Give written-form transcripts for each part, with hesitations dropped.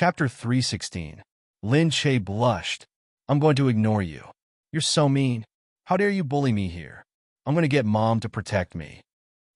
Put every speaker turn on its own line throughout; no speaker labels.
Chapter 316. Lin Che blushed. I'm going to ignore you. You're so mean. How dare you bully me here? I'm going to get Mom to protect me.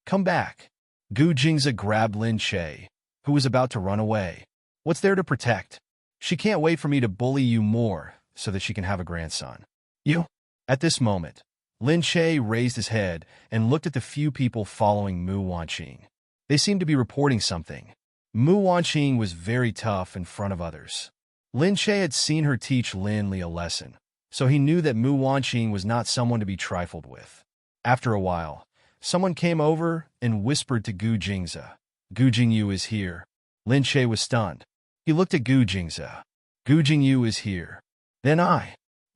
Come back. Gu Jingza grabbed Lin Che, who was about to run away. What's there to protect? She can't wait for me to bully you more so that she can have a grandson. You? At this moment, Lin Che raised his head and looked at the few people following Mu Wanqing. They seemed to be reporting something. Mu Wanqing was very tough in front of others. Lin Che had seen her teach Lin Li a lesson, so he knew that Mu Wanqing was not someone to be trifled with. After a while, someone came over and whispered to Gu Jingza. Gu Jingyu is here. Lin Che was stunned. He looked at Gu Jingza. Gu Jingyu is here. Then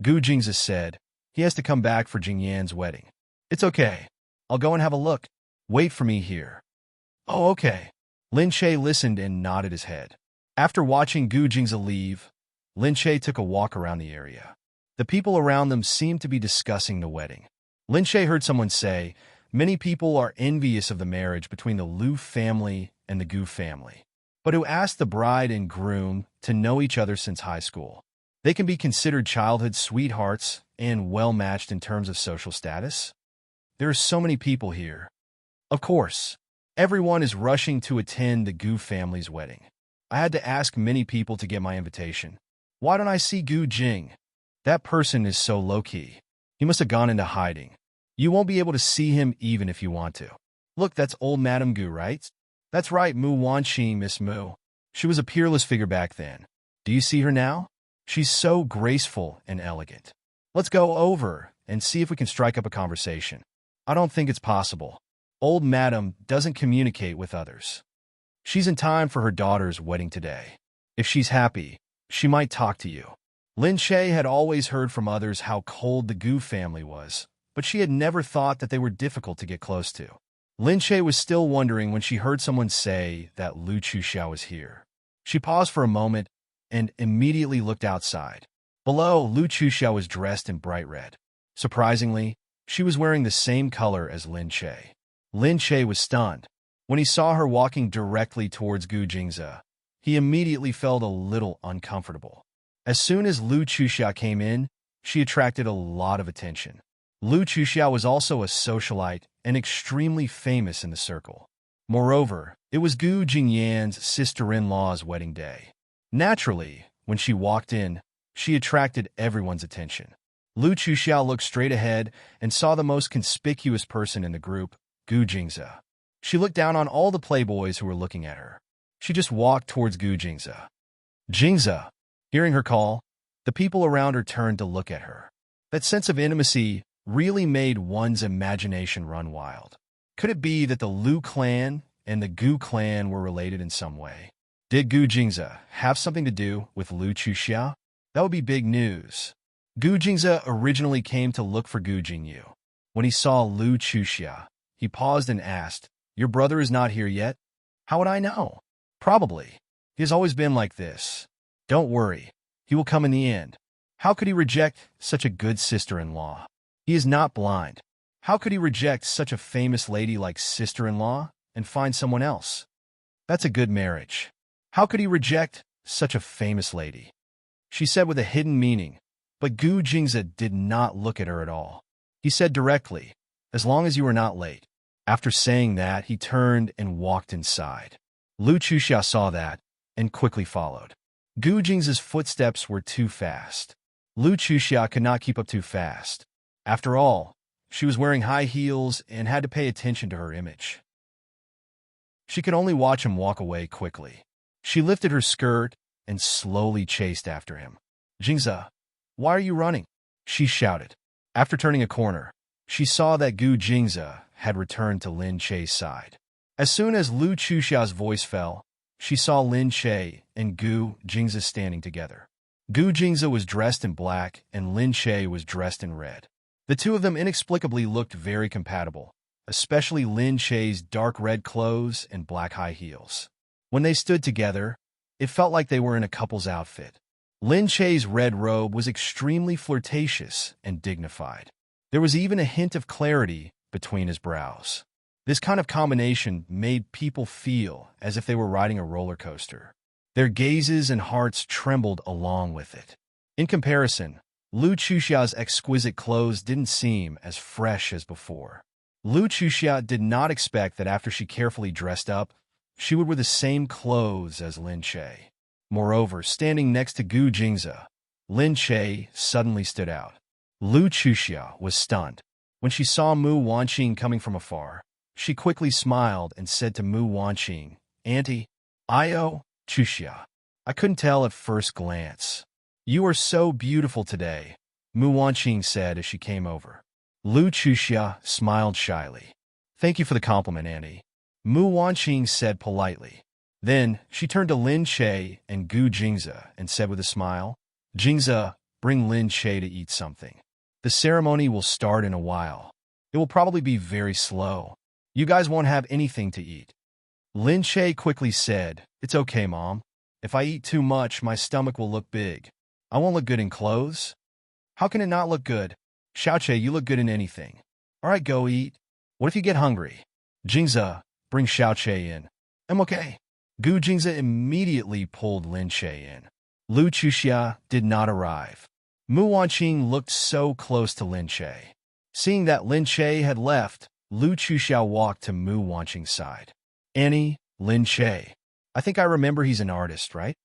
Gu Jingza said, he has to come back for Jingyan's wedding. It's okay. I'll go and have a look. Wait for me here. Oh, okay. Lin Che listened and nodded his head. After watching Gu Jingza leave, Lin Che took a walk around the area. The people around them seemed to be discussing the wedding. Lin Che heard someone say, many people are envious of the marriage between the Lu family and the Gu family, but who asked the bride and groom to know each other since high school. They can be considered childhood sweethearts and well-matched in terms of social status. There are so many people here. Of course, everyone is rushing to attend the Gu family's wedding. I had to ask many people to get my invitation. Why don't I see Gu Jing? That person is so low-key. He must have gone into hiding. You won't be able to see him even if you want to. Look, that's old Madame Gu, right? That's right, Mu Wanqing, Miss Mu. She was a peerless figure back then. Do you see her now? She's so graceful and elegant. Let's go over and see if we can strike up a conversation. I don't think it's possible. Old Madam doesn't communicate with others. She's in time for her daughter's wedding today. If she's happy, she might talk to you. Lin Che had always heard from others how cold the Gu family was, but she had never thought that they were difficult to get close to. Lin Che was still wondering when she heard someone say that Lu Chuxiao was here. She paused for a moment and immediately looked outside. Below, Lu Chuxiao was dressed in bright red. Surprisingly, she was wearing the same color as Lin Che. Lin Che was stunned. When he saw her walking directly towards Gu Jingza, he immediately felt a little uncomfortable. As soon as Lu Chuxiao came in, she attracted a lot of attention. Lu Chuxiao was also a socialite and extremely famous in the circle. Moreover, it was Gu Jingyan's sister-in-law's wedding day. Naturally, when she walked in, she attracted everyone's attention. Lu Chuxiao looked straight ahead and saw the most conspicuous person in the group, Gu Jingza. She looked down on all the playboys who were looking at her. She just walked towards Gu Jingza. Jingza! Hearing her call, the people around her turned to look at her. That sense of intimacy really made one's imagination run wild. Could it be that the Lu clan and the Gu clan were related in some way? Did Gu Jingza have something to do with Lu Chuxiao? That would be big news. Gu Jingza originally came to look for Gu Jingyu. When he saw Lu Chuxiao, he paused and asked, "Your brother is not here yet?" "How would I know?" "Probably. He has always been like this. Don't worry. He will come in the end." How could he reject such a good sister-in-law? He is not blind. How could he reject such a famous lady like sister-in-law and find someone else? That's a good marriage. How could he reject such a famous lady? She said with a hidden meaning, but Gu Jingza did not look at her at all. He said directly, "As long as you are not late." After saying that, he turned and walked inside. Lu Chuxiao saw that and quickly followed. Gu Jingza's footsteps were too fast. Lu Chuxiao could not keep up too fast. After all, she was wearing high heels and had to pay attention to her image. She could only watch him walk away quickly. She lifted her skirt and slowly chased after him. "Jingza, why are you running?" she shouted. After turning a corner, she saw that Gu Jingza had returned to Lin Che's side. As soon as Lu Chuxiao's voice fell, she saw Lin Che and Gu Jingza standing together. Gu Jingza was dressed in black and Lin Che was dressed in red. The two of them inexplicably looked very compatible, especially Lin Che's dark red clothes and black high heels. When they stood together, it felt like they were in a couple's outfit. Lin Che's red robe was extremely flirtatious and dignified. There was even a hint of clarity between his brows. This kind of combination made people feel as if they were riding a roller coaster. Their gazes and hearts trembled along with it. In comparison, Lu Chuxia's exquisite clothes didn't seem as fresh as before. Lu Chuxia did not expect that after she carefully dressed up, she would wear the same clothes as Lin Che. Moreover, standing next to Gu Jingze, Lin Che suddenly stood out. Lu Chuxia was stunned. When she saw Mu Wanqing coming from afar, she quickly smiled and said to Mu Wanqing, "Auntie, Io, Chuxia." I couldn't tell at first glance. "You are so beautiful today," Mu Wanqing said as she came over. Lu Chuxia smiled shyly. "Thank you for the compliment, Auntie," Mu Wanqing said politely. Then she turned to Lin Che and Gu Jingze and said with a smile, "Jingze, bring Lin Che to eat something. The ceremony will start in a while. It will probably be very slow. You guys won't have anything to eat." Lin Che quickly said, "It's okay, Mom. If I eat too much, my stomach will look big. I won't look good in clothes." "How can it not look good? Xiaoche, you look good in anything. All right, go eat. What if you get hungry?" "Jingze, bring Xiaoche in." "I'm okay." Gu Jingze immediately pulled Lin Che in. Lu Chuxia did not arrive. Mu Wanqing looked so close to Lin Che. Seeing that Lin Che had left, Lu Chuxia walked to Mu Wanqing's side. "Annie, Lin Che. I think I remember he's an artist, right?"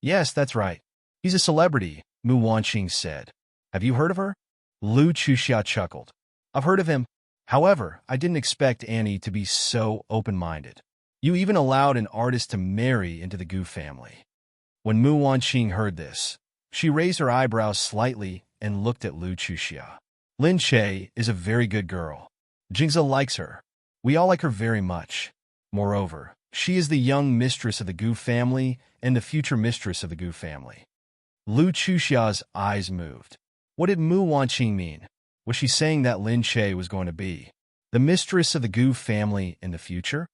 "Yes, that's right. He's a celebrity," Mu Wanqing said. "Have you heard of her?" Lu Chuxia chuckled. "I've heard of him. However, I didn't expect Annie to be so open-minded. You even allowed an artist to marry into the Gu family." When Mu Wanqing heard this, she raised her eyebrows slightly and looked at Lu Chuxia. "Lin Che is a very good girl. Jingze likes her. We all like her very much. Moreover, she is the young mistress of the Gu family and the future mistress of the Gu family." Lu Chuxia's eyes moved. What did Mu Wanqing mean? Was she saying that Lin Che was going to be the mistress of the Gu family in the future?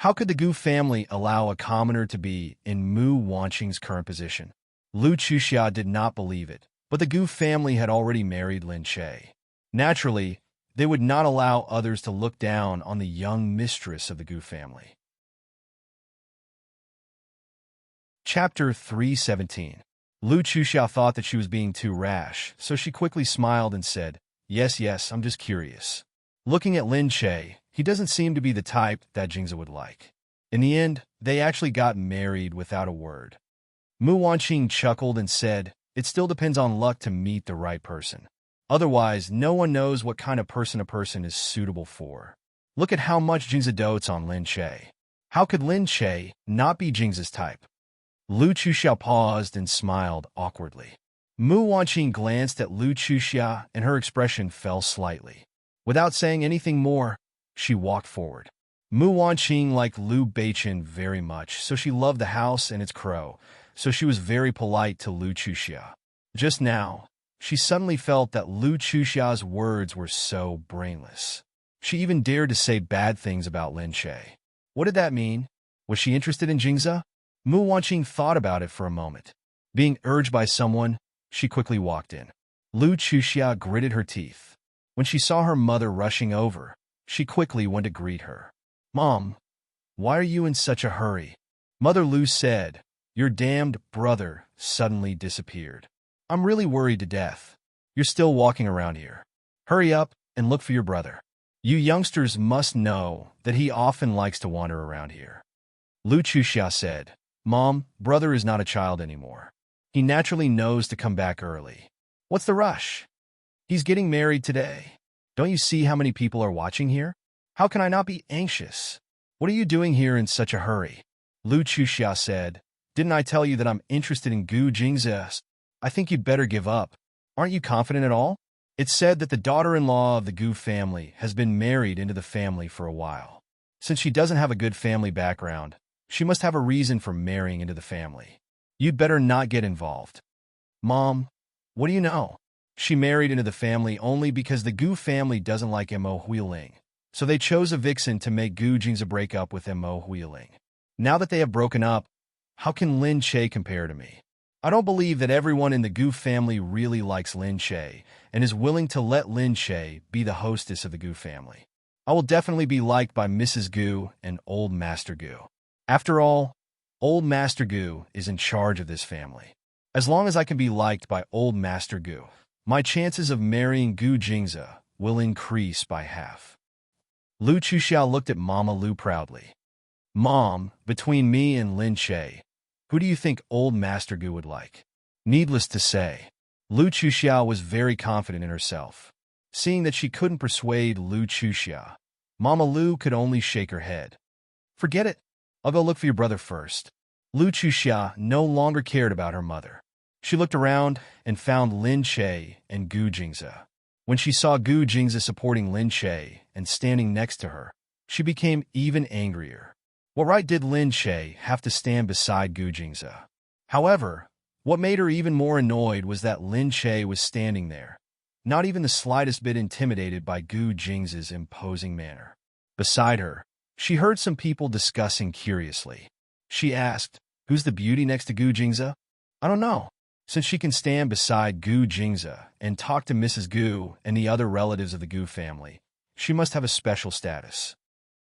How could the Gu family allow a commoner to be in Mu Wanqing's current position? Lu Chuxia did not believe it, but the Gu family had already married Lin Che. Naturally, they would not allow others to look down on the young mistress of the Gu family. Chapter 317. Lu Chuxia thought that she was being too rash, so she quickly smiled and said, Yes, I'm just curious. Looking at Lin Che, he doesn't seem to be the type that Jingze would like." In the end, they actually got married without a word. Mu Wanqing chuckled and said, "It still depends on luck to meet the right person. Otherwise, no one knows what kind of person a person is suitable for. Look at how much Jingze dotes on Lin Che. How could Lin Che not be Jingze's type?" Lu Chuxia paused and smiled awkwardly. Mu Wanqing glanced at Lu Chuxia and her expression fell slightly. Without saying anything more, she walked forward. Mu Wanqing liked Lu Beichen very much, so she loved the house and its crow, so she was very polite to Lu Chuxia. Just now, she suddenly felt that Lu Chuxia's words were so brainless. She even dared to say bad things about Lin Che. What did that mean? Was she interested in Jingze? Mu Wanqing thought about it for a moment. Being urged by someone, she quickly walked in. Lu Chuxia gritted her teeth. When she saw her mother rushing over, she quickly went to greet her. "Mom, why are you in such a hurry?" Mother Lu said. "Your damned brother suddenly disappeared. I'm really worried to death. You're still walking around here. Hurry up and look for your brother. You youngsters must know that he often likes to wander around here." Lu Chuxia said, "Mom, brother is not a child anymore. He naturally knows to come back early. What's the rush? He's getting married today. Don't you see how many people are watching here? How can I not be anxious? What are you doing here in such a hurry?" Lu Chuxia said, "Didn't I tell you that I'm interested in Gu Jingze? I think you'd better give up. Aren't you confident at all? It's said that the daughter-in-law of the Gu family has been married into the family for a while. Since she doesn't have a good family background, she must have a reason for marrying into the family. You'd better not get involved." "Mom, what do you know? She married into the family only because the Gu family doesn't like Mo Huiling, so they chose a vixen to make Gu Jingze break up with Mo Huiling. Now that they have broken up, how can Lin Che compare to me? I don't believe that everyone in the Gu family really likes Lin Che and is willing to let Lin Che be the hostess of the Gu family. I will definitely be liked by Mrs. Gu and Old Master Gu. After all, Old Master Gu is in charge of this family. As long as I can be liked by Old Master Gu, my chances of marrying Gu Jingze will increase by half. Lu Chuxiao looked at Mama Lu proudly. Mom, between me and Lin Che, who do you think Old Master Gu would like? Needless to say, Lu Chuxiao was very confident in herself. Seeing that she couldn't persuade Lu Chuxiao, Mama Lu could only shake her head. Forget it. I'll go look for your brother first. Lu Chuxia no longer cared about her mother. She looked around and found Lin Che and Gu Jingze. When she saw Gu Jingze supporting Lin Che and standing next to her, she became even angrier. What right did Lin Che have to stand beside Gu Jingze? However, what made her even more annoyed was that Lin Che was standing there, not even the slightest bit intimidated by Gu Jingze's imposing manner. Beside her, she heard some people discussing curiously. She asked, "Who's the beauty next to Gu Jingze?" "I don't know." Since she can stand beside Gu Jingze and talk to Mrs. Gu and the other relatives of the Gu family, she must have a special status.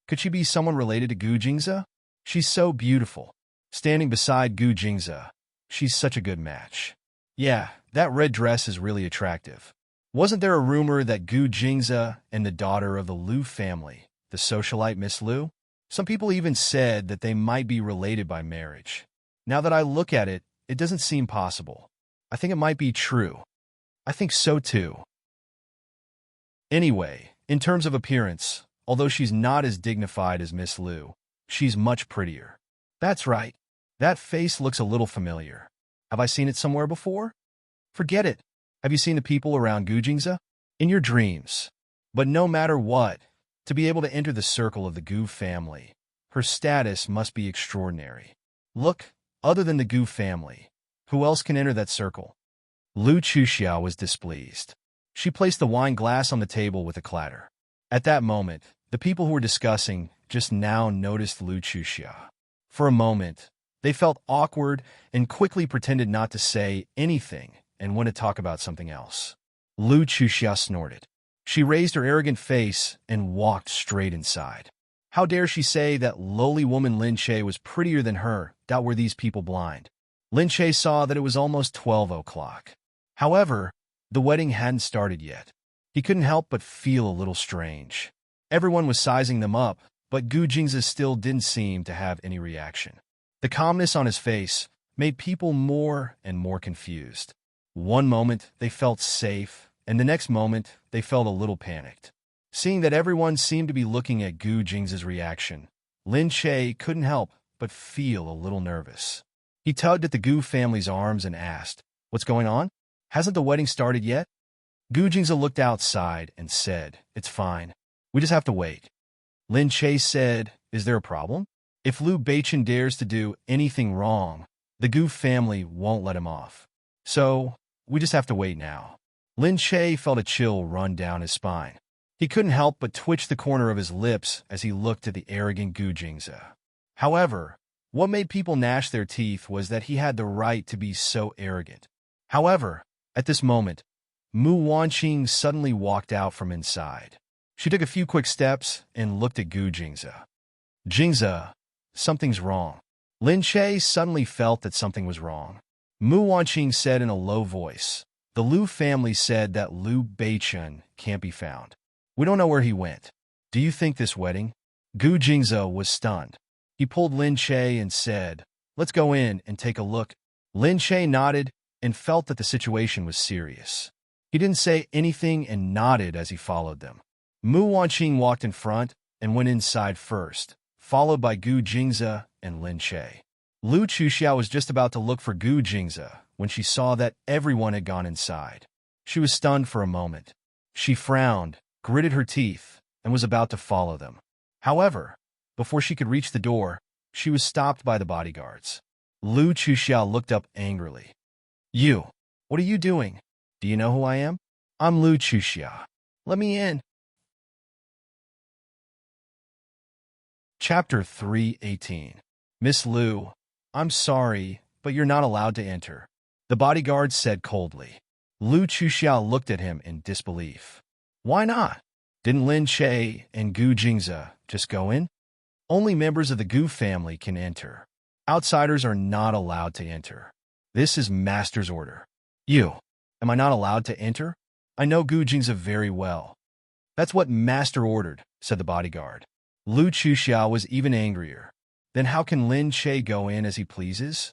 Could she be someone related to Gu Jingze? She's so beautiful. Standing beside Gu Jingze, she's such a good match. Yeah, that red dress is really attractive. Wasn't there a rumor that Gu Jingze and the daughter of the Lu family, the socialite Miss Lu? Some people even said that they might be related by marriage. Now that I look at it, it doesn't seem possible. I think it might be true. I think so too. Anyway, in terms of appearance, although she's not as dignified as Miss Lu, she's much prettier. That's right. That face looks a little familiar. Have I seen it somewhere before? Forget it. Have you seen the people around Gu Jingze? In your dreams. But no matter what, to be able to enter the circle of the Gu family, her status must be extraordinary. Look, other than the Gu family, who else can enter that circle? Lu Chuxiao was displeased. She placed the wine glass on the table with a clatter. At that moment, the people who were discussing just now noticed Lu Chuxiao. For a moment, they felt awkward and quickly pretended not to say anything and went to talk about something else. Lu Chuxiao snorted. She raised her arrogant face and walked straight inside. How dare she say that lowly woman Lin Che was prettier than her? Doubt were these people blind. Lin Che saw that it was almost 12 o'clock. However, the wedding hadn't started yet. He couldn't help but feel a little strange. Everyone was sizing them up, but Gu Jingze still didn't seem to have any reaction. The calmness on his face made people more and more confused. One moment, they felt safe, and the next moment, they felt a little panicked. Seeing that everyone seemed to be looking at Gu Jingze's reaction, Lin Che couldn't help but feel a little nervous. He tugged at the Gu family's arms and asked, "What's going on? Hasn't the wedding started yet?" Gu Jingze looked outside and said, "It's fine. We just have to wait." Lin Che said, "Is there a problem? If Lu Beichen dares to do anything wrong, the Gu family won't let him off. So, we just have to wait now." Lin Che felt a chill run down his spine. He couldn't help but twitch the corner of his lips as he looked at the arrogant Gu Jingze. However, what made people gnash their teeth was that he had the right to be so arrogant. However, at this moment, Mu Wanqing suddenly walked out from inside. She took a few quick steps and looked at Gu Jingze. "Jingze, something's wrong." Lin Che suddenly felt that something was wrong. Mu Wanqing said in a low voice, "The Lu family said that Lu Beichen can't be found. We don't know where he went. Do you think this wedding?" Gu Jingze was stunned. He pulled Lin Che and said, "Let's go in and take a look." Lin Che nodded and felt that the situation was serious. He didn't say anything and nodded as he followed them. Mu Wanqing walked in front and went inside first, followed by Gu Jingze and Lin Che. Lu Chuxiao was just about to look for Gu Jingze when she saw that everyone had gone inside. She was stunned for a moment. She frowned, gritted her teeth, and was about to follow them. However, before she could reach the door, she was stopped by the bodyguards. Lu Chuxiao looked up angrily. "You, what are you doing? Do you know who I am? I'm Lu Chuxiao. Let me in." Chapter 318. "Miss Lu, I'm sorry, but you're not allowed to enter," the bodyguard said coldly. Lu Chuxiao looked at him in disbelief. "Why not? Didn't Lin Che and Gu Jingze just go in? Only members of the Gu family can enter. Outsiders are not allowed to enter. This is Master's order. You. Am I not allowed to enter? I know Gu Jing's very well. That's what Master ordered, said the bodyguard. Lu Chuxiao was even angrier. Then how can Lin Che go in as he pleases?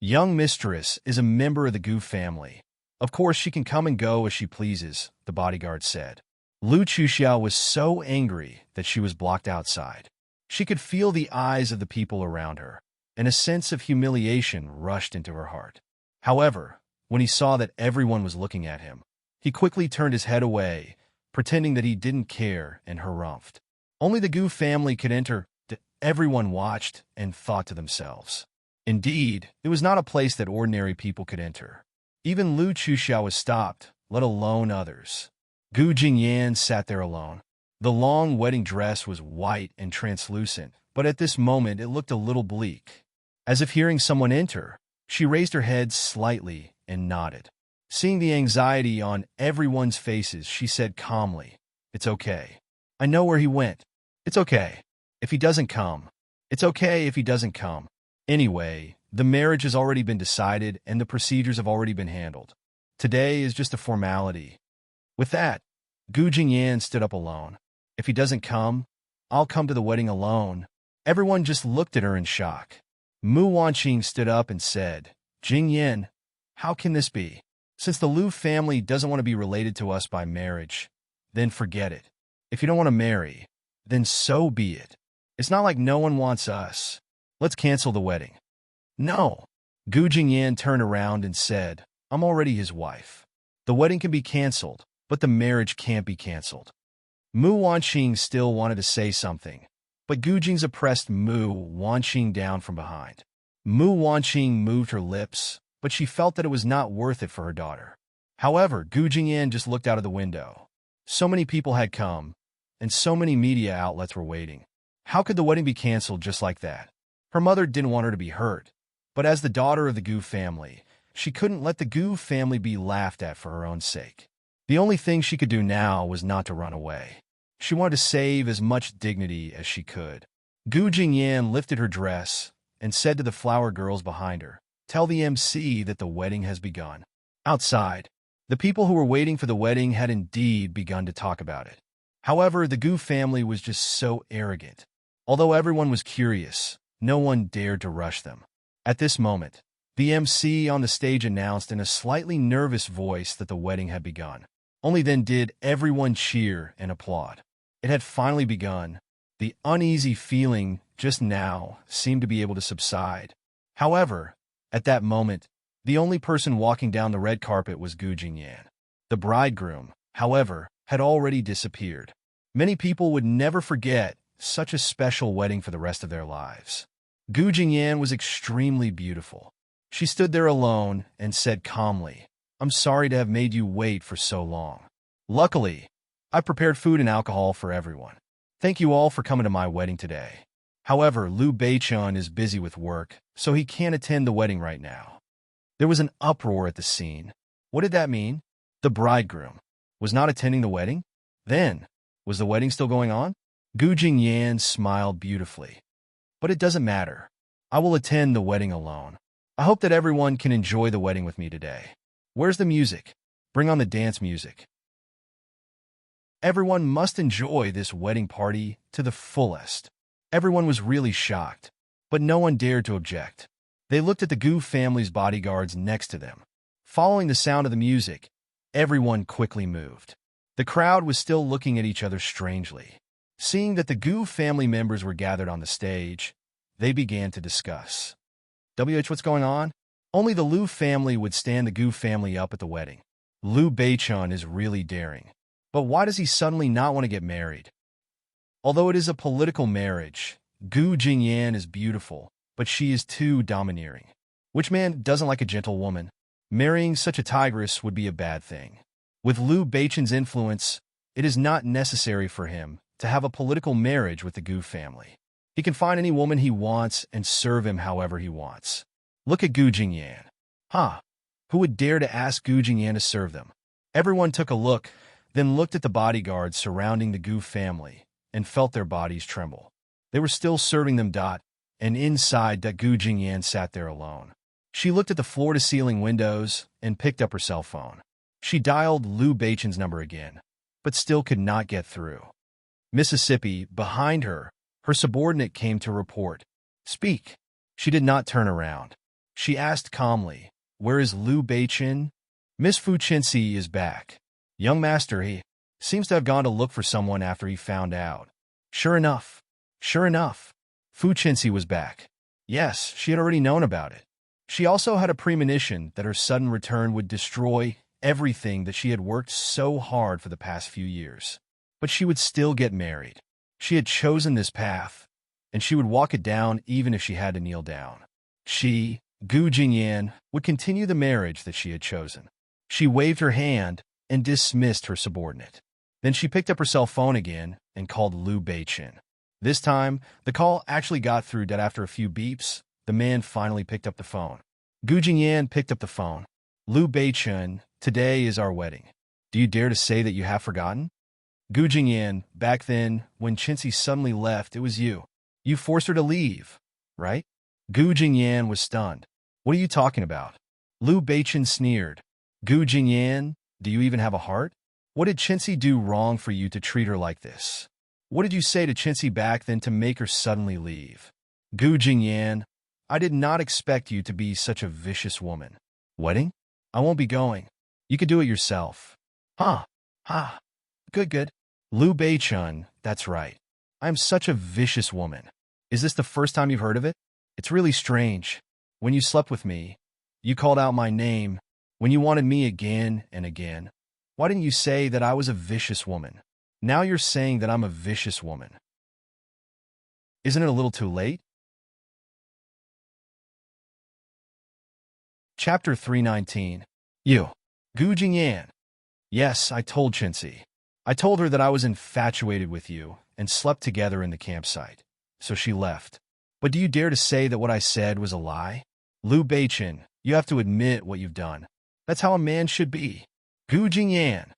Young mistress is a member of the Gu family. Of course she can come and go as she pleases, the bodyguard said. Lu Chuxiao was so angry that she was blocked outside. She could feel the eyes of the people around her, and a sense of humiliation rushed into her heart. However, when he saw that everyone was looking at him, he quickly turned his head away, pretending that he didn't care, and harumphed. Only the Gu family could enter. Everyone watched and thought to themselves. Indeed, it was not a place that ordinary people could enter. Even Lu Chuxiao was stopped, let alone others. Gu Jingyan sat there alone. The long wedding dress was white and translucent, but at this moment it looked a little bleak. As if hearing someone enter, she raised her head slightly and nodded. Seeing the anxiety on everyone's faces, she said calmly, "It's okay. I know where he went. It's okay. If he doesn't come. It's okay if he doesn't come. Anyway, the marriage has already been decided and the procedures have already been handled. Today is just a formality." With that, Gu Jingyan stood up alone. "If he doesn't come, I'll come to the wedding alone." Everyone just looked at her in shock. Mu Wanqing stood up and said, "Jingyan, how can this be? Since the Lu family doesn't want to be related to us by marriage, then forget it. If you don't want to marry, then so be it. It's not like no one wants us. Let's cancel the wedding." "No." Gu Jingyan turned around and said, "I'm already his wife. The wedding can be canceled, but the marriage can't be canceled." Mu Wanqing still wanted to say something, but Gu Jing's pressed Mu Wanqing down from behind. Mu Wanqing moved her lips, but she felt that it was not worth it for her daughter. However, Gu Jingyan just looked out of the window. So many people had come, and so many media outlets were waiting. How could the wedding be canceled just like that? Her mother didn't want her to be hurt, but as the daughter of the Gu family, she couldn't let the Gu family be laughed at for her own sake. The only thing she could do now was not to run away. She wanted to save as much dignity as she could. Gu Jingyan lifted her dress and said to the flower girls behind her, "Tell the MC that the wedding has begun." Outside, the people who were waiting for the wedding had indeed begun to talk about it. However, the Gu family was just so arrogant. Although everyone was curious, no one dared to rush them. At this moment, the MC on the stage announced in a slightly nervous voice that the wedding had begun. Only then did everyone cheer and applaud. It had finally begun. The uneasy feeling just now seemed to be able to subside. However, at that moment, the only person walking down the red carpet was Gu Jingyan. The bridegroom, however, had already disappeared. Many people would never forget such a special wedding for the rest of their lives. Gu Jingyan was extremely beautiful. She stood there alone and said calmly, "I'm sorry to have made you wait for so long. Luckily, I prepared food and alcohol for everyone. Thank you all for coming to my wedding today. However, Liu Beichun is busy with work, so he can't attend the wedding right now." There was an uproar at the scene. What did that mean? The bridegroom was not attending the wedding? Then, was the wedding still going on? Gu Jingyan smiled beautifully. "But it doesn't matter. I will attend the wedding alone. I hope that everyone can enjoy the wedding with me today. Where's the music? Bring on the dance music." Everyone must enjoy this wedding party to the fullest. Everyone was really shocked, but no one dared to object. They looked at the Gu family's bodyguards next to them. Following the sound of the music, everyone quickly moved. The crowd was still looking at each other strangely. Seeing that the Gu family members were gathered on the stage, they began to discuss. What's going on? Only the Liu family would stand the Gu family up at the wedding. Liu Beichun is really daring. But why does he suddenly not want to get married? Although it is a political marriage, Gu Jingyan is beautiful, but she is too domineering. Which man doesn't like a gentle woman? Marrying such a tigress would be a bad thing. With Liu Beichun's influence, it is not necessary for him to have a political marriage with the Gu family. He can find any woman he wants and serve him however he wants. Look at Gu Jingyan. Who would dare to ask Gu Jingyan to serve them? Everyone took a look, then looked at the bodyguards surrounding the Gu family and felt their bodies tremble. They were still serving them. and inside that Gu Jingyan sat there alone. She looked at the floor-to-ceiling windows and picked up her cell phone. She dialed Liu Beichen's number again, but still could not get through. Mississippi, behind her, her subordinate came to report. "Speak." She did not turn around. She asked calmly, "Where is Liu Beichen?" "Miss Fu Qinxi is back. Young master, he seems to have gone to look for someone after he found out." Sure enough, Fu Qinxi was back. Yes, she had already known about it. She also had a premonition that her sudden return would destroy everything that she had worked so hard for the past few years. But she would still get married. She had chosen this path, and she would walk it down even if she had to kneel down. She, Gu Jingyan, would continue the marriage that she had chosen. She waved her hand and dismissed her subordinate. Then she picked up her cell phone again and called Liu Beichen. This time, the call actually got through that after a few beeps, the man finally picked up the phone. Gu Jingyan picked up the phone. "Liu Beichen, today is our wedding. Do you dare to say that you have forgotten?" "Gu Jingyan, back then, when Qinxi suddenly left, it was you. You forced her to leave, right?" Gu Jingyan was stunned. "What are you talking about?" Liu Beichen sneered. "Gu Jingyan, do you even have a heart? What did Qinxi do wrong for you to treat her like this? What did you say to Qinxi back then to make her suddenly leave?" "Gu Jingyan, I did not expect you to be such a vicious woman." "Wedding? I won't be going. You could do it yourself." "Huh. Good. Liu Beichen, that's right. I am such a vicious woman. Is this the first time you've heard of it? It's really strange. When you slept with me, you called out my name. When you wanted me again and again, why didn't you say that I was a vicious woman? Now you're saying that I'm a vicious woman. Isn't it a little too late?" Chapter 319. You. Gu Jingyan. "Yes, I told Qinxi. I told her that I was infatuated with you and slept together in the campsite. So she left. But do you dare to say that what I said was a lie? Liu Beichen, you have to admit what you've done. That's how a man should be." "Gu Jingyan."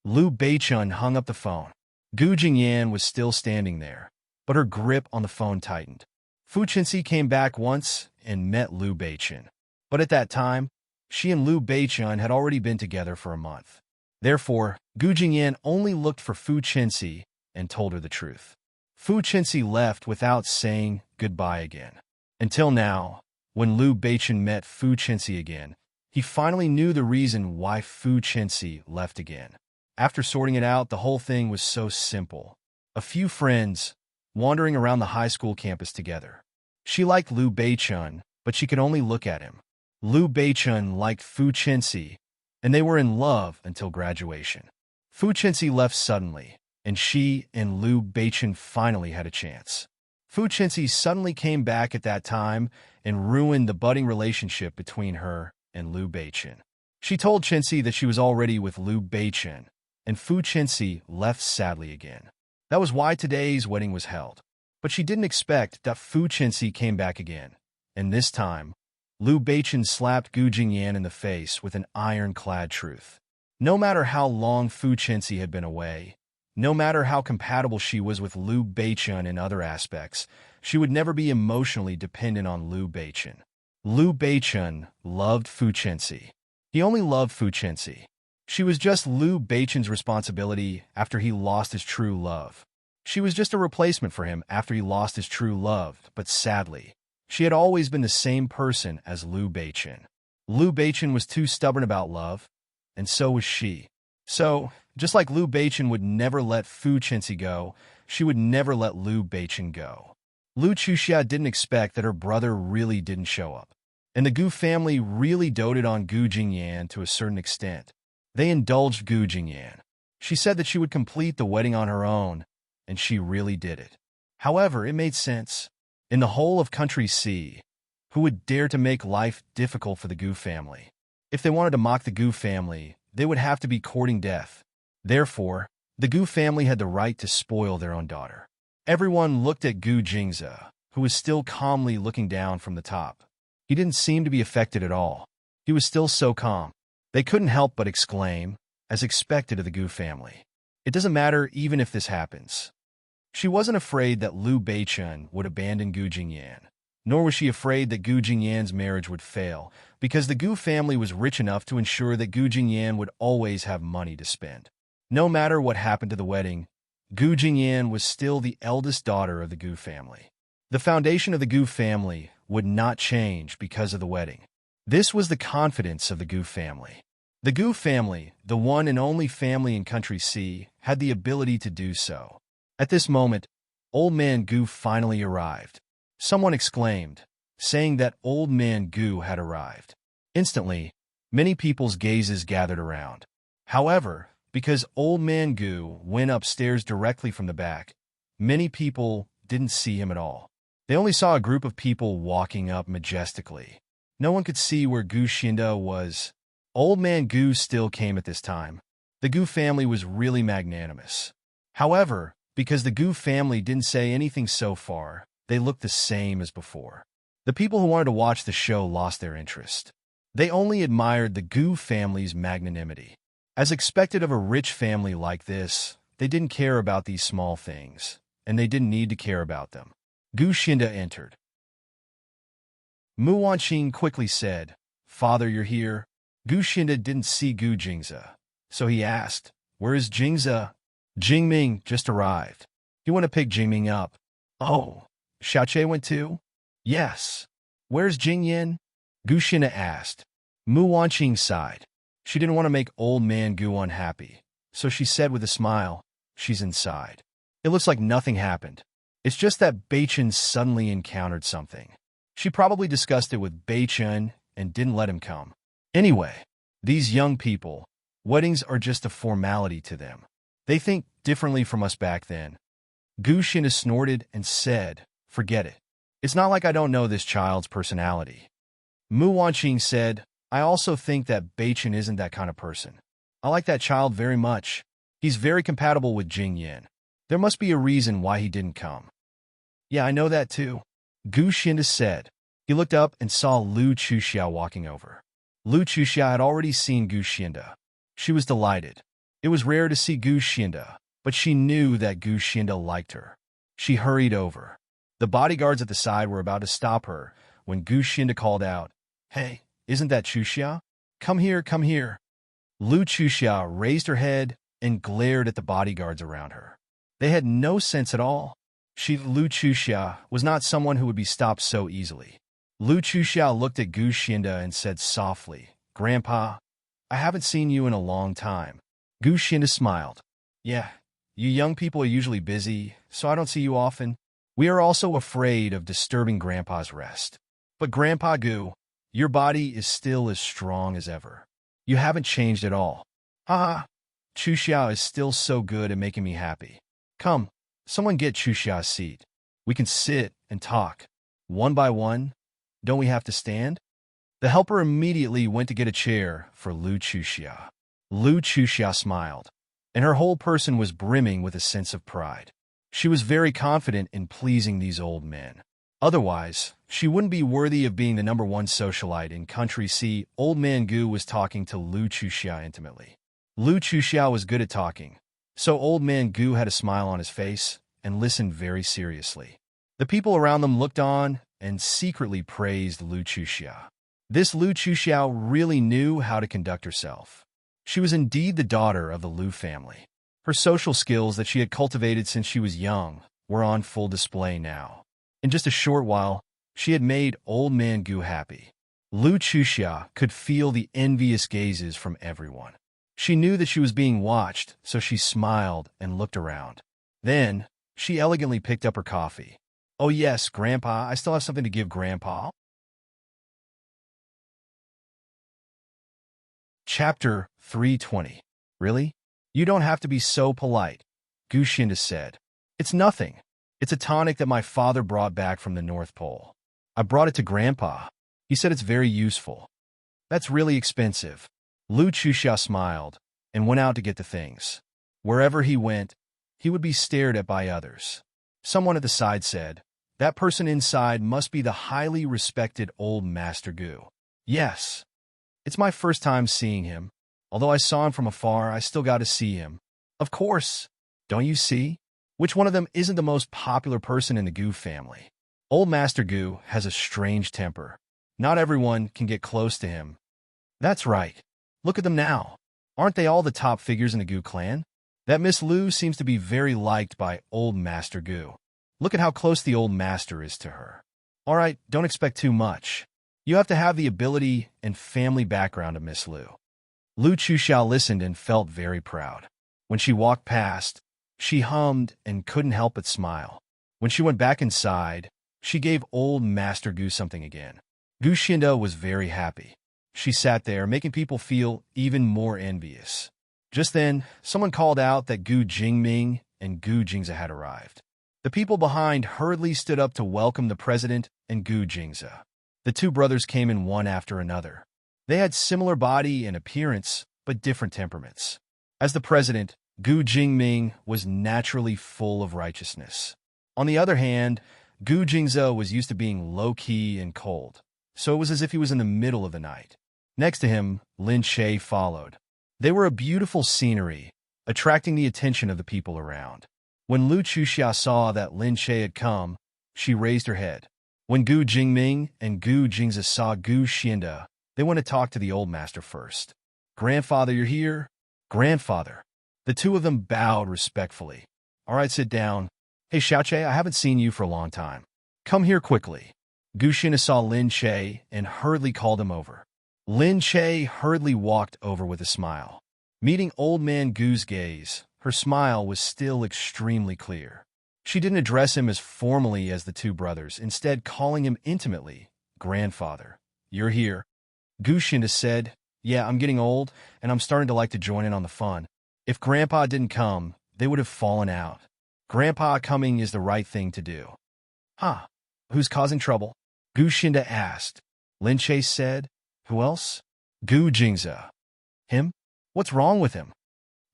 Liu Beichen hung up the phone. Gu Jingyan was still standing there, but her grip on the phone tightened. Fu Qinxi came back once and met Liu Beichen. But at that time, she and Liu Beichen had already been together for a month. Therefore, Gu Jingyan only looked for Fu Qinxi and told her the truth. Fu Qinxi left without saying goodbye again. Until now, when Liu Beichen met Fu Qinxi again, he finally knew the reason why Fu Qinxi left again. After sorting it out, the whole thing was so simple. A few friends, wandering around the high school campus together. She liked Liu Beichen, but she could only look at him. Liu Beichen liked Fu Qinxi, and they were in love until graduation. Fu Qinxi left suddenly, and she and Liu Beichen finally had a chance. Fu Qinxi suddenly came back at that time and ruined the budding relationship between her and Liu Beichen. She told Qinxi that she was already with Liu Beichen, and Fu Qinxi left sadly again. That was why today's wedding was held. But she didn't expect that Fu Qinxi came back again, and this time, Liu Beichen slapped Gu Jingyan in the face with an ironclad truth. No matter how long Fu Qinxi had been away, no matter how compatible she was with Liu Beichen in other aspects, she would never be emotionally dependent on Liu Beichen. Liu Beichen loved Fu Qinxi. He only loved Fu Qinxi. She was just Liu Beichen's responsibility after he lost his true love. She was just a replacement for him after he lost his true love, but sadly, she had always been the same person as Liu Beichen. Liu Beichen was too stubborn about love, and so was she. So, just like Liu Beichen would never let Fu Qinxi go, she would never let Liu Beichen go. Liu Chuxia didn't expect that her brother really didn't show up. And the Gu family really doted on Gu Jingyan to a certain extent. They indulged Gu Jingyan. She said that she would complete the wedding on her own, and she really did it. However, it made sense. In the whole of Country C, who would dare to make life difficult for the Gu family? If they wanted to mock the Gu family, they would have to be courting death. Therefore, the Gu family had the right to spoil their own daughter. Everyone looked at Gu Jingze, who was still calmly looking down from the top. He didn't seem to be affected at all. He was still so calm. They couldn't help but exclaim, as expected of the Gu family. It doesn't matter even if this happens. She wasn't afraid that Liu Beichen would abandon Gu Jingyan. Nor was she afraid that Gu Jingyan's marriage would fail, because the Gu family was rich enough to ensure that Gu Jingyan would always have money to spend. No matter what happened to the wedding, Gu Jingyan was still the eldest daughter of the Gu family. The foundation of the Gu family would not change because of the wedding. This was the confidence of the Gu family. The Gu family, the one and only family in Country C, had the ability to do so. At this moment, Old Man Gu finally arrived. Someone exclaimed, saying that Old Man Gu had arrived. Instantly, many people's gazes gathered around. However, because Old Man Gu went upstairs directly from the back, many people didn't see him at all. They only saw a group of people walking up majestically. No one could see where Gu Xinda was. Old Man Gu still came at this time. The Gu family was really magnanimous. However, because the Gu family didn't say anything so far, they looked the same as before. The people who wanted to watch the show lost their interest. They only admired the Gu family's magnanimity. As expected of a rich family like this, they didn't care about these small things, and they didn't need to care about them. Gu Xinda entered. Mu Wanqing quickly said, "Father, you're here." Gu Xinda didn't see Gu Jingza, so he asked, "Where is Jingza?" Jingming just arrived. He went to pick Jingming up. "Oh, Xiaoqie went too?" "Yes." "Where's Jingyan?" Gu Xinda asked. Mu Wanqing sighed. She didn't want to make Old Man Gu unhappy, so she said with a smile, "She's inside." It looks like nothing happened. It's just that Beichen suddenly encountered something. She probably discussed it with Beichen and didn't let him come. Anyway, these young people, weddings are just a formality to them. They think differently from us back then. Gu Xinda snorted and said, "Forget it. It's not like I don't know this child's personality." Mu Wanqing said, "I also think that Beichen isn't that kind of person. I like that child very much. He's very compatible with Jingyan. There must be a reason why he didn't come." "Yeah, I know that too," Gu Xinda said. He looked up and saw Lu Chuxiao walking over. Lu Chuxiao had already seen Gu Xinda. She was delighted. It was rare to see Gu Xinda, but she knew that Gu Xinda liked her. She hurried over. The bodyguards at the side were about to stop her when Gu Xinda called out, "Hey, isn't that Chuxiao? Come here, come here." Lu Chuxiao raised her head and glared at the bodyguards around her. They had no sense at all. Lu Chuxiao was not someone who would be stopped so easily. Lu Chuxiao looked at Gu Xinda and said softly, "Grandpa, I haven't seen you in a long time." Gu Xinda smiled. "Yeah, you young people are usually busy, so I don't see you often. We are also afraid of disturbing Grandpa's rest. But Grandpa Gu, your body is still as strong as ever. You haven't changed at all. Haha, Chuxiao is still so good at making me happy. Come, someone get Chuxiao's seat. We can sit and talk. One by one. Don't we have to stand?" The helper immediately went to get a chair for Lu Chuxiao. Lu Chuxiao smiled, and her whole person was brimming with a sense of pride. She was very confident in pleasing these old men. Otherwise, she wouldn't be worthy of being the #1 socialite in Country C. Old Man Gu was talking to Lu Chuxiao intimately. Lu Chuxiao was good at talking, so Old Man Gu had a smile on his face and listened very seriously. The people around them looked on and secretly praised Lu Chuxiao. This Lu Chuxiao really knew how to conduct herself. She was indeed the daughter of the Lu family. Her social skills that she had cultivated since she was young were on full display now. In just a short while, she had made Old Man Gu happy. Lu Chuxiao could feel the envious gazes from everyone. She knew that she was being watched, so she smiled and looked around. Then, she elegantly picked up her coffee. "Oh yes, Grandpa, I still have something to give Grandpa." Chapter 320. "Really? You don't have to be so polite," Gu Xinda said. "It's nothing. It's a tonic that my father brought back from the North Pole. I brought it to Grandpa. He said it's very useful." "That's really expensive." Lu Chuxiao smiled and went out to get the things. Wherever he went, he would be stared at by others. Someone at the side said, "That person inside must be the highly respected old Master Gu." "Yes. It's my first time seeing him. Although I saw him from afar, I still got to see him." "Of course. Don't you see? Which one of them isn't the most popular person in the Gu family?" Old Master Gu has a strange temper. Not everyone can get close to him. That's right. Look at them now. Aren't they all the top figures in the Gu clan? That Miss Lu seems to be very liked by Old Master Gu. Look at how close the Old Master is to her. All right, don't expect too much. You have to have the ability and family background of Miss Lu. Lu Chuxiao listened and felt very proud. When she walked past, she hummed and couldn't help but smile. When she went back inside, she gave Old Master Gu something again. Gu Xinda was very happy. She sat there, making people feel even more envious. Just then, someone called out that Gu Jingming and Gu Jingze had arrived. The people behind hurriedly stood up to welcome the president and Gu Jingze. The two brothers came in one after another. They had similar body and appearance, but different temperaments. As the president, Gu Jingming was naturally full of righteousness. On the other hand, Gu Jingze was used to being low-key and cold, so it was as if he was in the middle of the night. Next to him, Lin Che followed. They were a beautiful scenery, attracting the attention of the people around. When Lu Chuxia saw that Lin Che had come, she raised her head. When Gu Jingming and Gu Jingze saw Gu Xinda, they went to talk to the old master first. "Grandfather, you're here?" "Grandfather." The two of them bowed respectfully. "All right, sit down. Hey, Xiaoche, I haven't seen you for a long time. Come here quickly." Gu Xinda saw Lin Che and hurriedly called him over. Lin Che hurriedly walked over with a smile. Meeting old man Gu's gaze, her smile was still extremely clear. She didn't address him as formally as the two brothers, instead calling him intimately, "Grandfather, you're here." Gu Xinda said, "Yeah, I'm getting old, and I'm starting to like to join in on the fun. If Grandpa didn't come, they would have fallen out. Grandpa coming is the right thing to do." "Huh? Who's causing trouble?" Gu Xinda asked. Lin Che said, "Who else?" "Gu Jingze." "Him? What's wrong with him?"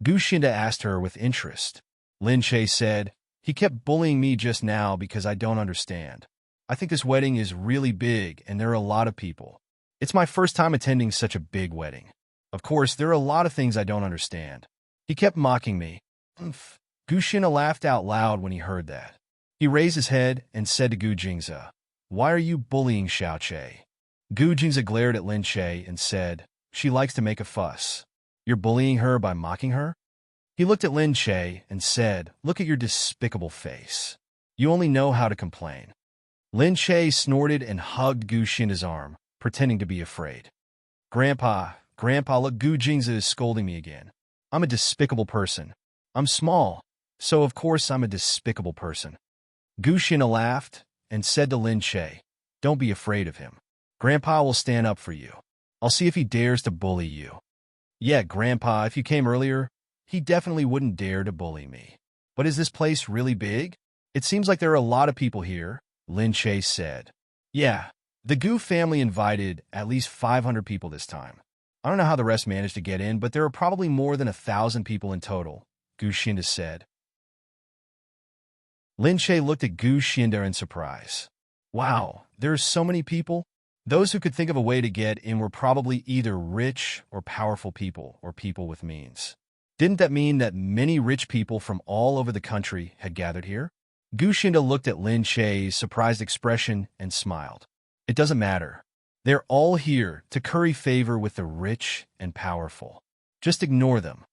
Gu Xinda asked her with interest. Lin Che said, "He kept bullying me just now because I don't understand. I think this wedding is really big and there are a lot of people. It's my first time attending such a big wedding. Of course, there are a lot of things I don't understand. He kept mocking me." "Umph." Gu Xinda laughed out loud when he heard that. He raised his head and said to Gu Jingze, "Why are you bullying Xiaoche?" Gu Jingze glared at Lin Che and said, "She likes to make a fuss. You're bullying her by mocking her?" He looked at Lin Che and said, "Look at your despicable face. You only know how to complain." Lin Che snorted and hugged Gu Xinda's arm, pretending to be afraid. Grandpa, look, Gu Jingze is scolding me again. I'm a despicable person. I'm small, so of course I'm a despicable person." Gu Xinda laughed and said to Lin Che, "Don't be afraid of him. Grandpa will stand up for you. I'll see if he dares to bully you." "Yeah, Grandpa, if you came earlier, he definitely wouldn't dare to bully me. But is this place really big? It seems like there are a lot of people here," Lin Che said. "Yeah, the Gu family invited at least 500 people this time. I don't know how the rest managed to get in, but there are probably more than 1,000 people in total," Gu Xinda said. Lin Che looked at Gu Xinda in surprise. "Wow, there are so many people?" Those who could think of a way to get in were probably either rich or powerful people or people with means. Didn't that mean that many rich people from all over the country had gathered here? Gu Xinda looked at Lin Che's surprised expression and smiled. "It doesn't matter. They're all here to curry favor with the rich and powerful. Just ignore them."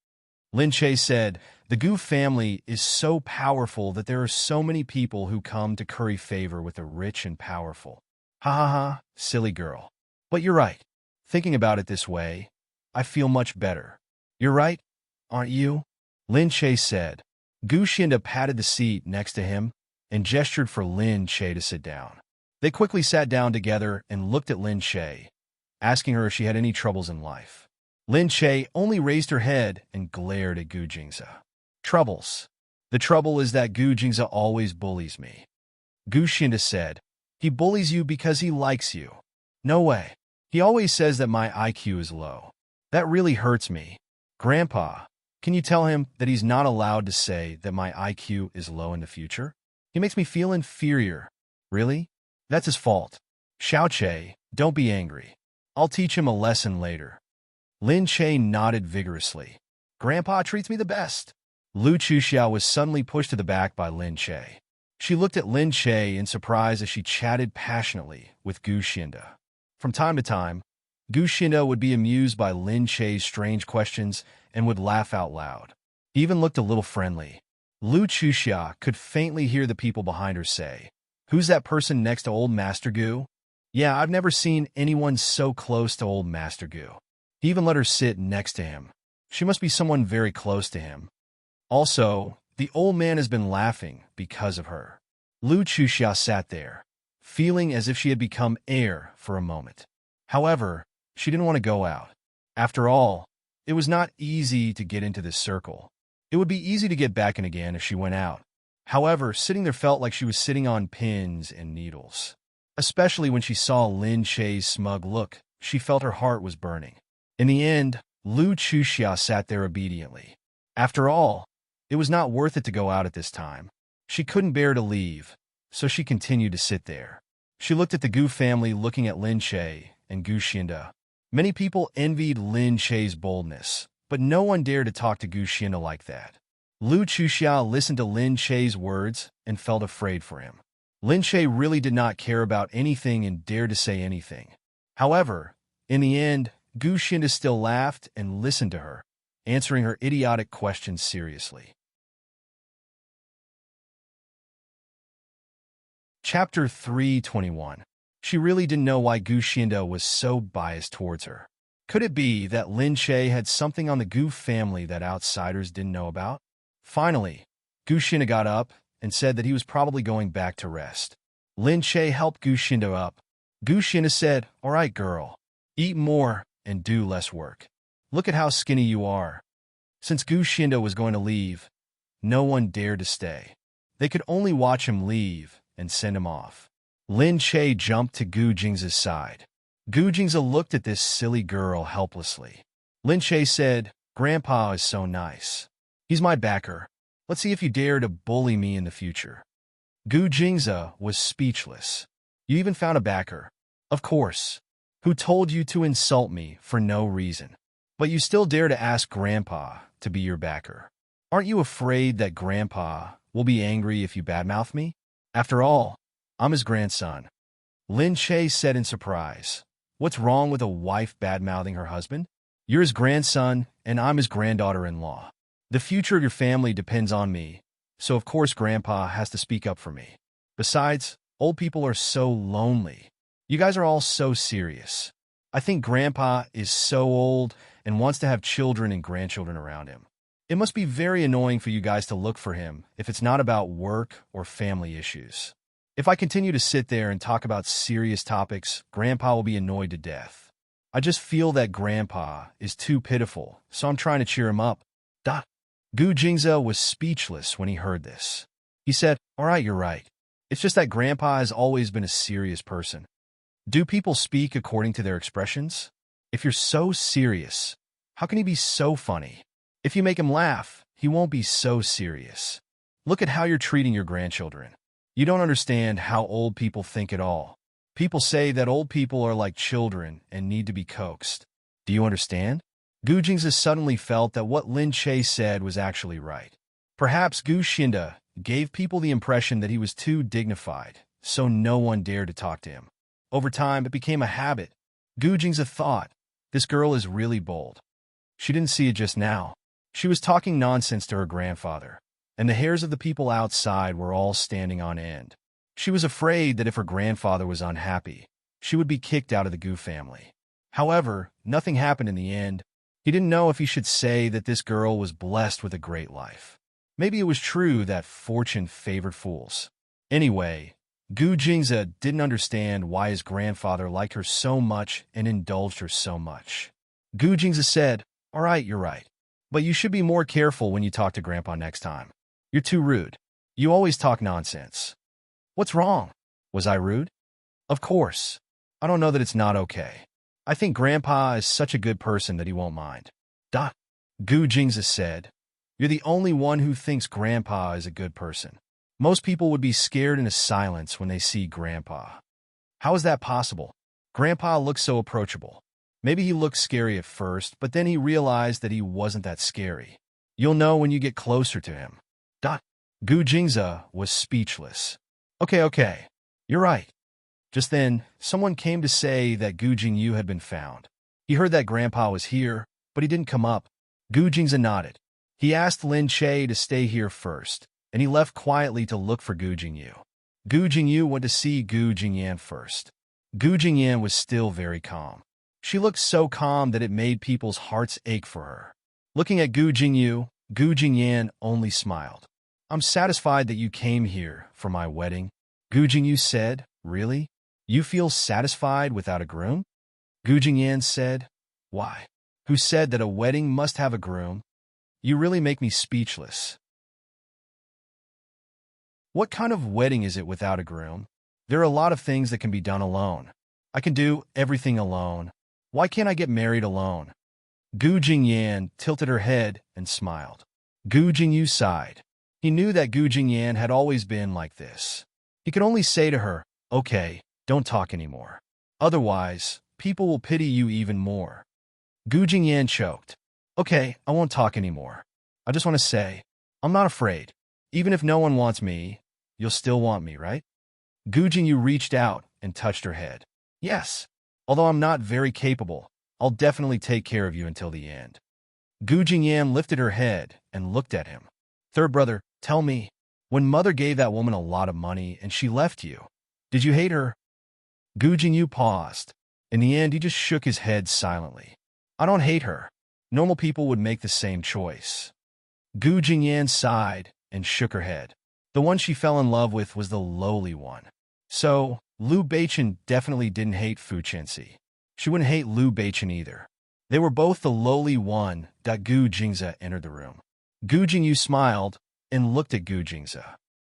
Lin Che said, "The Gu family is so powerful that there are so many people who come to curry favor with the rich and powerful. Ha ha ha, silly girl. But you're right. Thinking about it this way, I feel much better. You're right, aren't you?" Lin Che said. Gu Xinda patted the seat next to him and gestured for Lin Che to sit down. They quickly sat down together and looked at Lin Che, asking her if she had any troubles in life. Lin Che only raised her head and glared at Gu Jingze. "Troubles? The trouble is that Gu Jingze always bullies me." Gu Xinda said, "He bullies you because he likes you." "No way. He always says that my IQ is low. That really hurts me. Grandpa, can you tell him that he's not allowed to say that my IQ is low in the future? He makes me feel inferior." "Really? That's his fault. Xiaoche, don't be angry. I'll teach him a lesson later." Lin Che nodded vigorously. "Grandpa treats me the best." Lu Chuxiao was suddenly pushed to the back by Lin Che. She looked at Lin Che in surprise as she chatted passionately with Gu Xinda. From time to time, Gu Xinda would be amused by Lin Che's strange questions and would laugh out loud. He even looked a little friendly. Lu Chuxia could faintly hear the people behind her say, "Who's that person next to old Master Gu?" Yeah, I've never seen anyone so close to old Master Gu. He even let her sit next to him. She must be someone very close to him. Also, the old man has been laughing because of her. Lu Chuxia sat there, feeling as if she had become air for a moment. However, she didn't want to go out. After all, it was not easy to get into this circle. It would be easy to get back in again if she went out. However, sitting there felt like she was sitting on pins and needles. Especially when she saw Lin Che's smug look, she felt her heart was burning. In the end, Lu Chuxia sat there obediently. After all, it was not worth it to go out at this time. She couldn't bear to leave, so she continued to sit there. She looked at the Gu family looking at Lin Che and Gu Xinda. Many people envied Lin Che's boldness, but no one dared to talk to Gu Xinda like that. Lu Chuxia listened to Lin Che's words and felt afraid for him. Lin Che really did not care about anything and dared to say anything. However, in the end, Gu Xinda still laughed and listened to her, answering her idiotic questions seriously. Chapter 321. She really didn't know why Gu Xinda was so biased towards her. Could it be that Lin Che had something on the Gu family that outsiders didn't know about? Finally, Gu Xinda got up and said that he was probably going back to rest. Lin Che helped Gu Xinda up. Gu Xinda said, "All right, girl. Eat more and do less work. Look at how skinny you are." Since Gu Xinda was going to leave, no one dared to stay. They could only watch him leave and send him off. Lin Che jumped to Gu Jingza's side. Gu Jingza looked at this silly girl helplessly. Lin Che said, "Grandpa is so nice. He's my backer. Let's see if you dare to bully me in the future." Gu Jingza was speechless. "You even found a backer?" "Of course. Who told you to insult me for no reason? But you still dare to ask Grandpa to be your backer. Aren't you afraid that Grandpa will be angry if you badmouth me? After all, I'm his grandson." Lin Che said in surprise, "What's wrong with a wife badmouthing her husband? You're his grandson, and I'm his granddaughter-in-law. The future of your family depends on me, so of course Grandpa has to speak up for me. Besides, old people are so lonely. You guys are all so serious. I think Grandpa is so old and wants to have children and grandchildren around him. It must be very annoying for you guys to look for him if it's not about work or family issues. If I continue to sit there and talk about serious topics, Grandpa will be annoyed to death. I just feel that Grandpa is too pitiful, so I'm trying to cheer him up." Gu Jingza was speechless when he heard this. He said, "All right, you're right. It's just that Grandpa has always been a serious person. Do people speak according to their expressions? If you're so serious, how can he be so funny? If you make him laugh, he won't be so serious. Look at how you're treating your grandchildren. You don't understand how old people think at all. People say that old people are like children and need to be coaxed. Do you understand?" Gu Jingza suddenly felt that what Lin Che said was actually right. Perhaps Gu Xinda gave people the impression that he was too dignified, so no one dared to talk to him. Over time, it became a habit. Gu Jingza thought, "This girl is really bold." She didn't see it just now. She was talking nonsense to her grandfather, and the hairs of the people outside were all standing on end. She was afraid that if her grandfather was unhappy, she would be kicked out of the Gu family. However, nothing happened in the end. He didn't know if he should say that this girl was blessed with a great life. Maybe it was true that fortune favored fools. Anyway, Gu Jingza didn't understand why his grandfather liked her so much and indulged her so much. Gu Jingza said, "All right, you're right. But you should be more careful when you talk to Grandpa next time. You're too rude. You always talk nonsense." "What's wrong? Was I rude?" "Of course. I don't know that it's not okay. I think Grandpa is such a good person that he won't mind." Gu Jingza said, "You're the only one who thinks Grandpa is a good person. Most people would be scared into silence when they see Grandpa." "How is that possible? Grandpa looks so approachable. Maybe he looked scary at first, but then he realized that he wasn't that scary. You'll know when you get closer to him." Gu Jingze was speechless. Okay, you're right. Just then, someone came to say that Gu Jingyu had been found. He heard that Grandpa was here, but he didn't come up. Gu Jingze nodded. He asked Lin Che to stay here first, and he left quietly to look for Gu Jingyu. Gu Jingyu went to see Gu Jingyan first. Gu Jingyan was still very calm. She looked so calm that it made people's hearts ache for her. Looking at Gu Jingyu, Gu Jingyan only smiled. I'm satisfied that you came here for my wedding. Gu Jingyu said, Really? You feel satisfied without a groom? Gu Jingyan said, Why? Who said that a wedding must have a groom? You really make me speechless. What kind of wedding is it without a groom? There are a lot of things that can be done alone. I can do everything alone. Why can't I get married alone? Gu Jingyan tilted her head and smiled. Gu Jingyu sighed. He knew that Gu Jingyan had always been like this. He could only say to her, Okay, don't talk anymore. Otherwise, people will pity you even more. Gu Jingyan choked. Okay, I won't talk anymore. I just want to say, I'm not afraid. Even if no one wants me, you'll still want me, right? Gu Jingyu reached out and touched her head. Yes, although I'm not very capable, I'll definitely take care of you until the end. Gu Jingyan lifted her head and looked at him. Third brother, tell me, when mother gave that woman a lot of money and she left you, did you hate her? Gu Jingyu paused. In the end, he just shook his head silently. I don't hate her. Normal people would make the same choice. Gu Jingyan sighed and shook her head. The one she fell in love with was the lowly one. So, Liu Beichen definitely didn't hate Fu Chenxi. She wouldn't hate Liu Beichen either. They were both the lowly one. Gu Jingze entered the room. Gu Jingyu smiled and looked at Gu Jingze.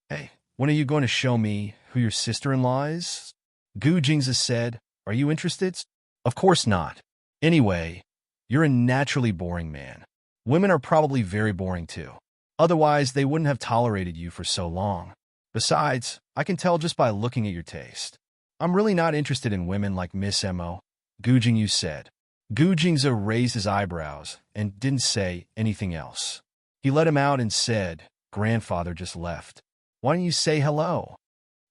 Hey, when are you going to show me who your sister-in-law is? Gu Jingze said, Are you interested? Of course not. Anyway, you're a naturally boring man. Women are probably very boring too. Otherwise, they wouldn't have tolerated you for so long. Besides, I can tell just by looking at your taste. I'm really not interested in women like Miss Mo, Gu Jingyu said. Gu Jingze raised his eyebrows and didn't say anything else. He let him out and said, Grandfather just left. Why don't you say hello?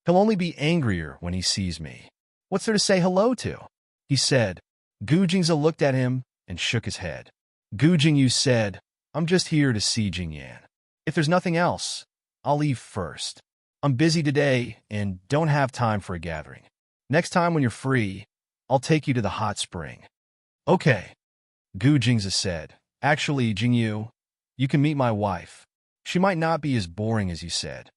He'll only be angrier when he sees me. What's there to say hello to? He said. Gu Jingze looked at him and shook his head. Gu Jingyu said, I'm just here to see Jingyan. If there's nothing else, I'll leave first. I'm busy today and don't have time for a gathering. Next time when you're free, I'll take you to the hot spring. Okay, Gu Jingze said. Actually, Jingyu, you can meet my wife. She might not be as boring as you said.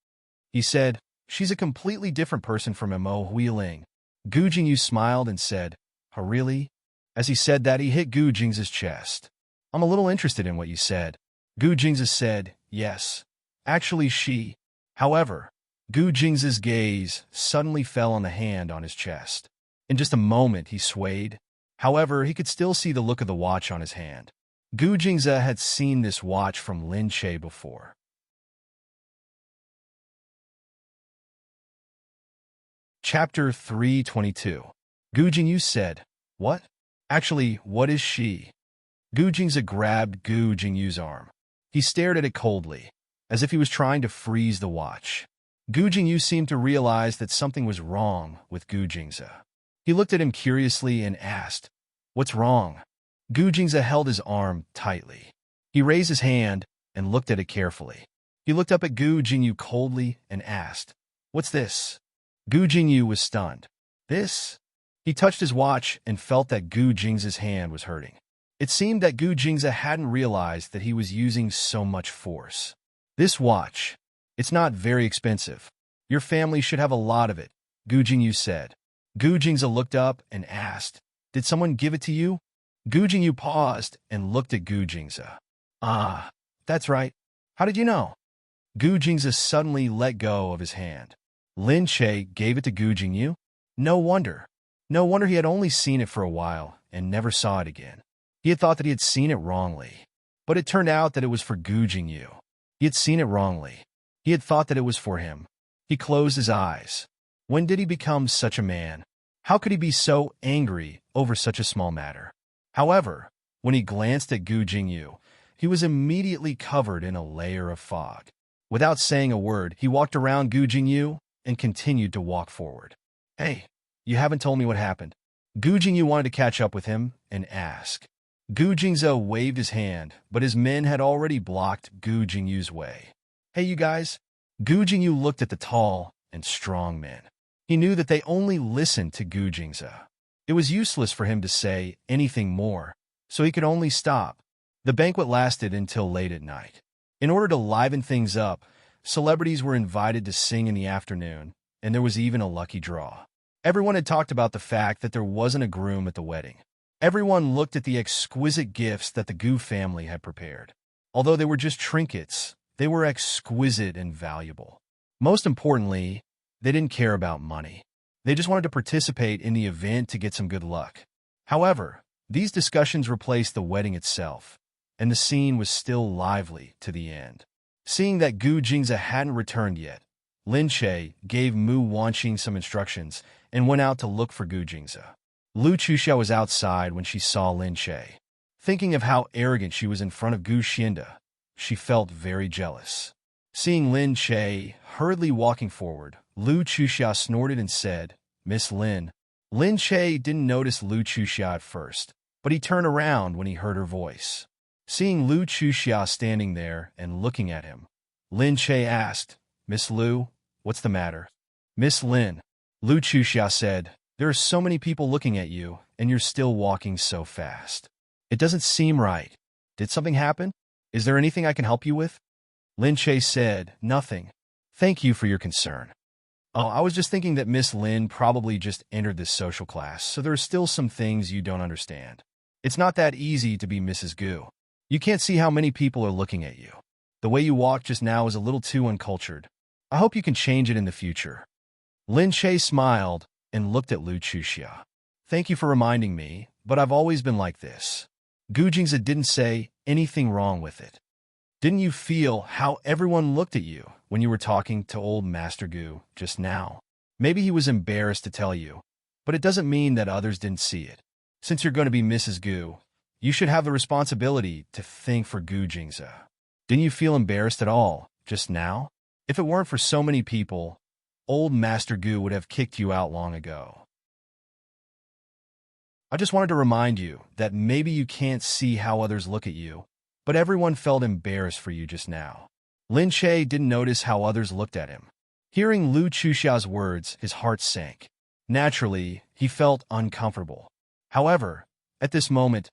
He said, She's a completely different person from Mo Huiling. Gu Jingyu smiled and said, Oh, really? As he said that, he hit Gu Jingze's chest. I'm a little interested in what you said. Gu Jingze said, Yes. Actually, she. However, Gu Jingze's gaze suddenly fell on the hand on his chest. In just a moment, he swayed. However, he could still see the look of the watch on his hand. Gu Jingze had seen this watch from Lin Che before. Chapter 322. Gu Jingyu said, What? Actually, what is she? Gu Jingze grabbed Gu Jingyu's arm. He stared at it coldly, as if he was trying to freeze the watch. Gu Jingyu seemed to realize that something was wrong with Gu Jingze. He looked at him curiously and asked, What's wrong? Gu Jingze held his arm tightly. He raised his hand and looked at it carefully. He looked up at Gu Jingyu coldly and asked, What's this? Gu Jingyu was stunned. This? He touched his watch and felt that Gu Jingze's hand was hurting. It seemed that Gu Jingze hadn't realized that he was using so much force. This watch. It's not very expensive. Your family should have a lot of it, Gu Jingyu said. Gu Jingze looked up and asked, Did someone give it to you? Gu Jingyu paused and looked at Gu Jingze. Ah, that's right. How did you know? Gu Jingze suddenly let go of his hand. Lin Che gave it to Gu Jingyu? No wonder. No wonder he had only seen it for a while and never saw it again. He had thought that he had seen it wrongly. But it turned out that it was for Gu Jingyu. He had seen it wrongly. He had thought that it was for him. He closed his eyes. When did he become such a man? How could he be so angry over such a small matter? However, when he glanced at Gu Jingyu, he was immediately covered in a layer of fog. Without saying a word, he walked around Gu Jingyu and continued to walk forward. Hey, you haven't told me what happened. Gu Jingyu wanted to catch up with him and ask. Gu Jingzhou waved his hand, but his men had already blocked Gu Jingyu's way. Hey, you guys. Gu Jingyu looked at the tall and strong men. He knew that they only listened to Gu Jingzhou. It was useless for him to say anything more, so he could only stop. The banquet lasted until late at night. In order to liven things up, celebrities were invited to sing in the afternoon, and there was even a lucky draw. Everyone had talked about the fact that there wasn't a groom at the wedding. Everyone looked at the exquisite gifts that the Gu family had prepared. Although they were just trinkets, they were exquisite and valuable. Most importantly, they didn't care about money. They just wanted to participate in the event to get some good luck. However, these discussions replaced the wedding itself, and the scene was still lively to the end. Seeing that Gu Jingzhe hadn't returned yet, Lin Che gave Mu Wanqing some instructions and went out to look for Gu Jingzhe. Lu Chuxiao was outside when she saw Lin Che. Thinking of how arrogant she was in front of Gu Xiande, she felt very jealous. Seeing Lin Che hurriedly walking forward, Lu Chuxiao snorted and said, "Miss Lin." Lin Che didn't notice Lu Chuxiao at first, but he turned around when he heard her voice. Seeing Lu Chuxiao standing there and looking at him, Lin Che asked, "Miss Lu, what's the matter?" "Miss Lin," Lu Chuxiao said, "there are so many people looking at you, and you're still walking so fast. It doesn't seem right. Did something happen? Is there anything I can help you with?" Lin Che said, "Nothing. Thank you for your concern. Oh, I was just thinking that Miss Lin probably just entered this social class, so there are still some things you don't understand. It's not that easy to be Mrs. Gu. You can't see how many people are looking at you. The way you walked just now is a little too uncultured. I hope you can change it in the future." Lin Che smiled and looked at Lu Chuxia. "Thank you for reminding me, but I've always been like this." Gu Jingzhe didn't say anything wrong with it. "Didn't you feel how everyone looked at you when you were talking to old Master Gu just now? Maybe he was embarrassed to tell you, but it doesn't mean that others didn't see it. Since you're going to be Mrs. Gu, you should have the responsibility to think for Gu Jingzhe. Didn't you feel embarrassed at all just now? If it weren't for so many people, old Master Gu would have kicked you out long ago. I just wanted to remind you that maybe you can't see how others look at you, but everyone felt embarrassed for you just now." Lin Che didn't notice how others looked at him. Hearing Lu Chuxiao's words, his heart sank. Naturally, he felt uncomfortable. However, at this moment,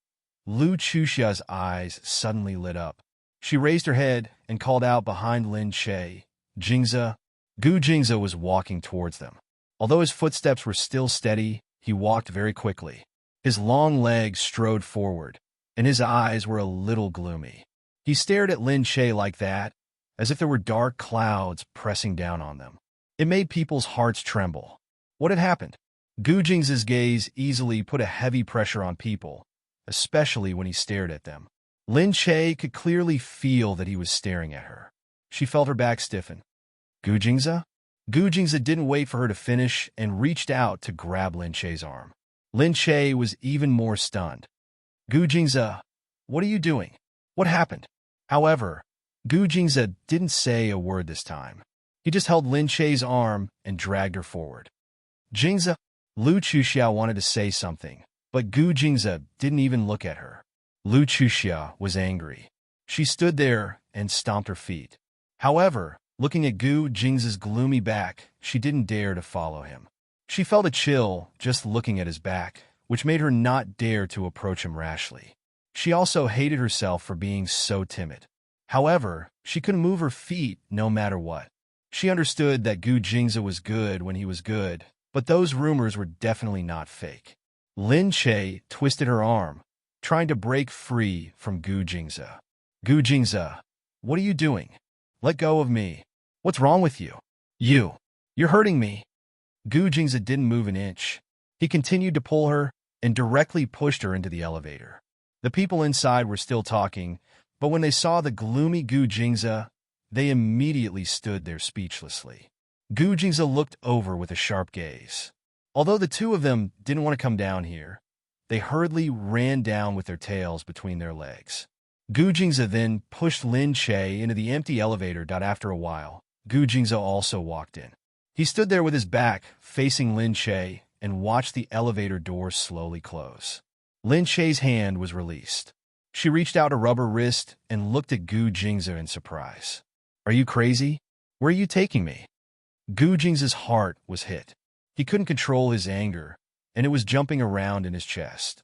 Lu Chuxia's eyes suddenly lit up. She raised her head and called out behind Lin Che, "Jingzhe." Gu Jingzhe was walking towards them. Although his footsteps were still steady, he walked very quickly. His long legs strode forward, and his eyes were a little gloomy. He stared at Lin Che like that, as if there were dark clouds pressing down on them. It made people's hearts tremble. What had happened? Gu Jingzhe's gaze easily put a heavy pressure on people, especially when he stared at them. Lin Che could clearly feel that he was staring at her. She felt her back stiffen. "Gu Jingzhe?" Gu Jingzhe didn't wait for her to finish and reached out to grab Lin Che's arm. Lin Che was even more stunned. "Gu Jingzhe, what are you doing? What happened?" However, Gu Jingzhe didn't say a word this time. He just held Lin Che's arm and dragged her forward. "Jingzhe," Lu Chuxiao wanted to say something, but Gu Jingzhe didn't even look at her. Lu Chuxiao was angry. She stood there and stomped her feet. However, looking at Gu Jingzhe's gloomy back, she didn't dare to follow him. She felt a chill just looking at his back, which made her not dare to approach him rashly. She also hated herself for being so timid. However, she couldn't move her feet no matter what. She understood that Gu Jingzhe was good when he was good, but those rumors were definitely not fake. Lin Che twisted her arm, trying to break free from Gu Jingzhe. "Gu Jingzhe, what are you doing? Let go of me. What's wrong with you? You're hurting me." Gu Jingzhe didn't move an inch. He continued to pull her and directly pushed her into the elevator. The people inside were still talking, but when they saw the gloomy Gu Jingzhe, they immediately stood there speechlessly. Gu Jingzhe looked over with a sharp gaze. Although the two of them didn't want to come down here, they hurriedly ran down with their tails between their legs. Gu Jingze then pushed Lin Che into the empty elevator. After a while, Gu Jingze also walked in. He stood there with his back facing Lin Che and watched the elevator doors slowly close. Lin Che's hand was released. She reached out a rubber wrist and looked at Gu Jingze in surprise. "Are you crazy? Where are you taking me?" Gu Jingze's heart was hit. He couldn't control his anger, and it was jumping around in his chest.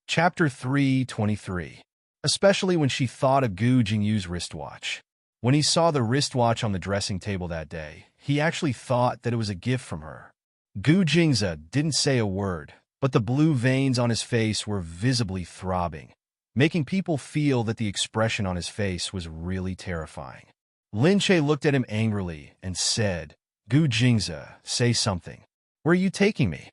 Chapter 323. Especially when she thought of Gu Jingyu's wristwatch. When he saw the wristwatch on the dressing table that day, he actually thought that it was a gift from her. Gu Jingze didn't say a word, but the blue veins on his face were visibly throbbing, making people feel that the expression on his face was really terrifying. Lin Che looked at him angrily and said, "Gu Jingze, say something. Where are you taking me?"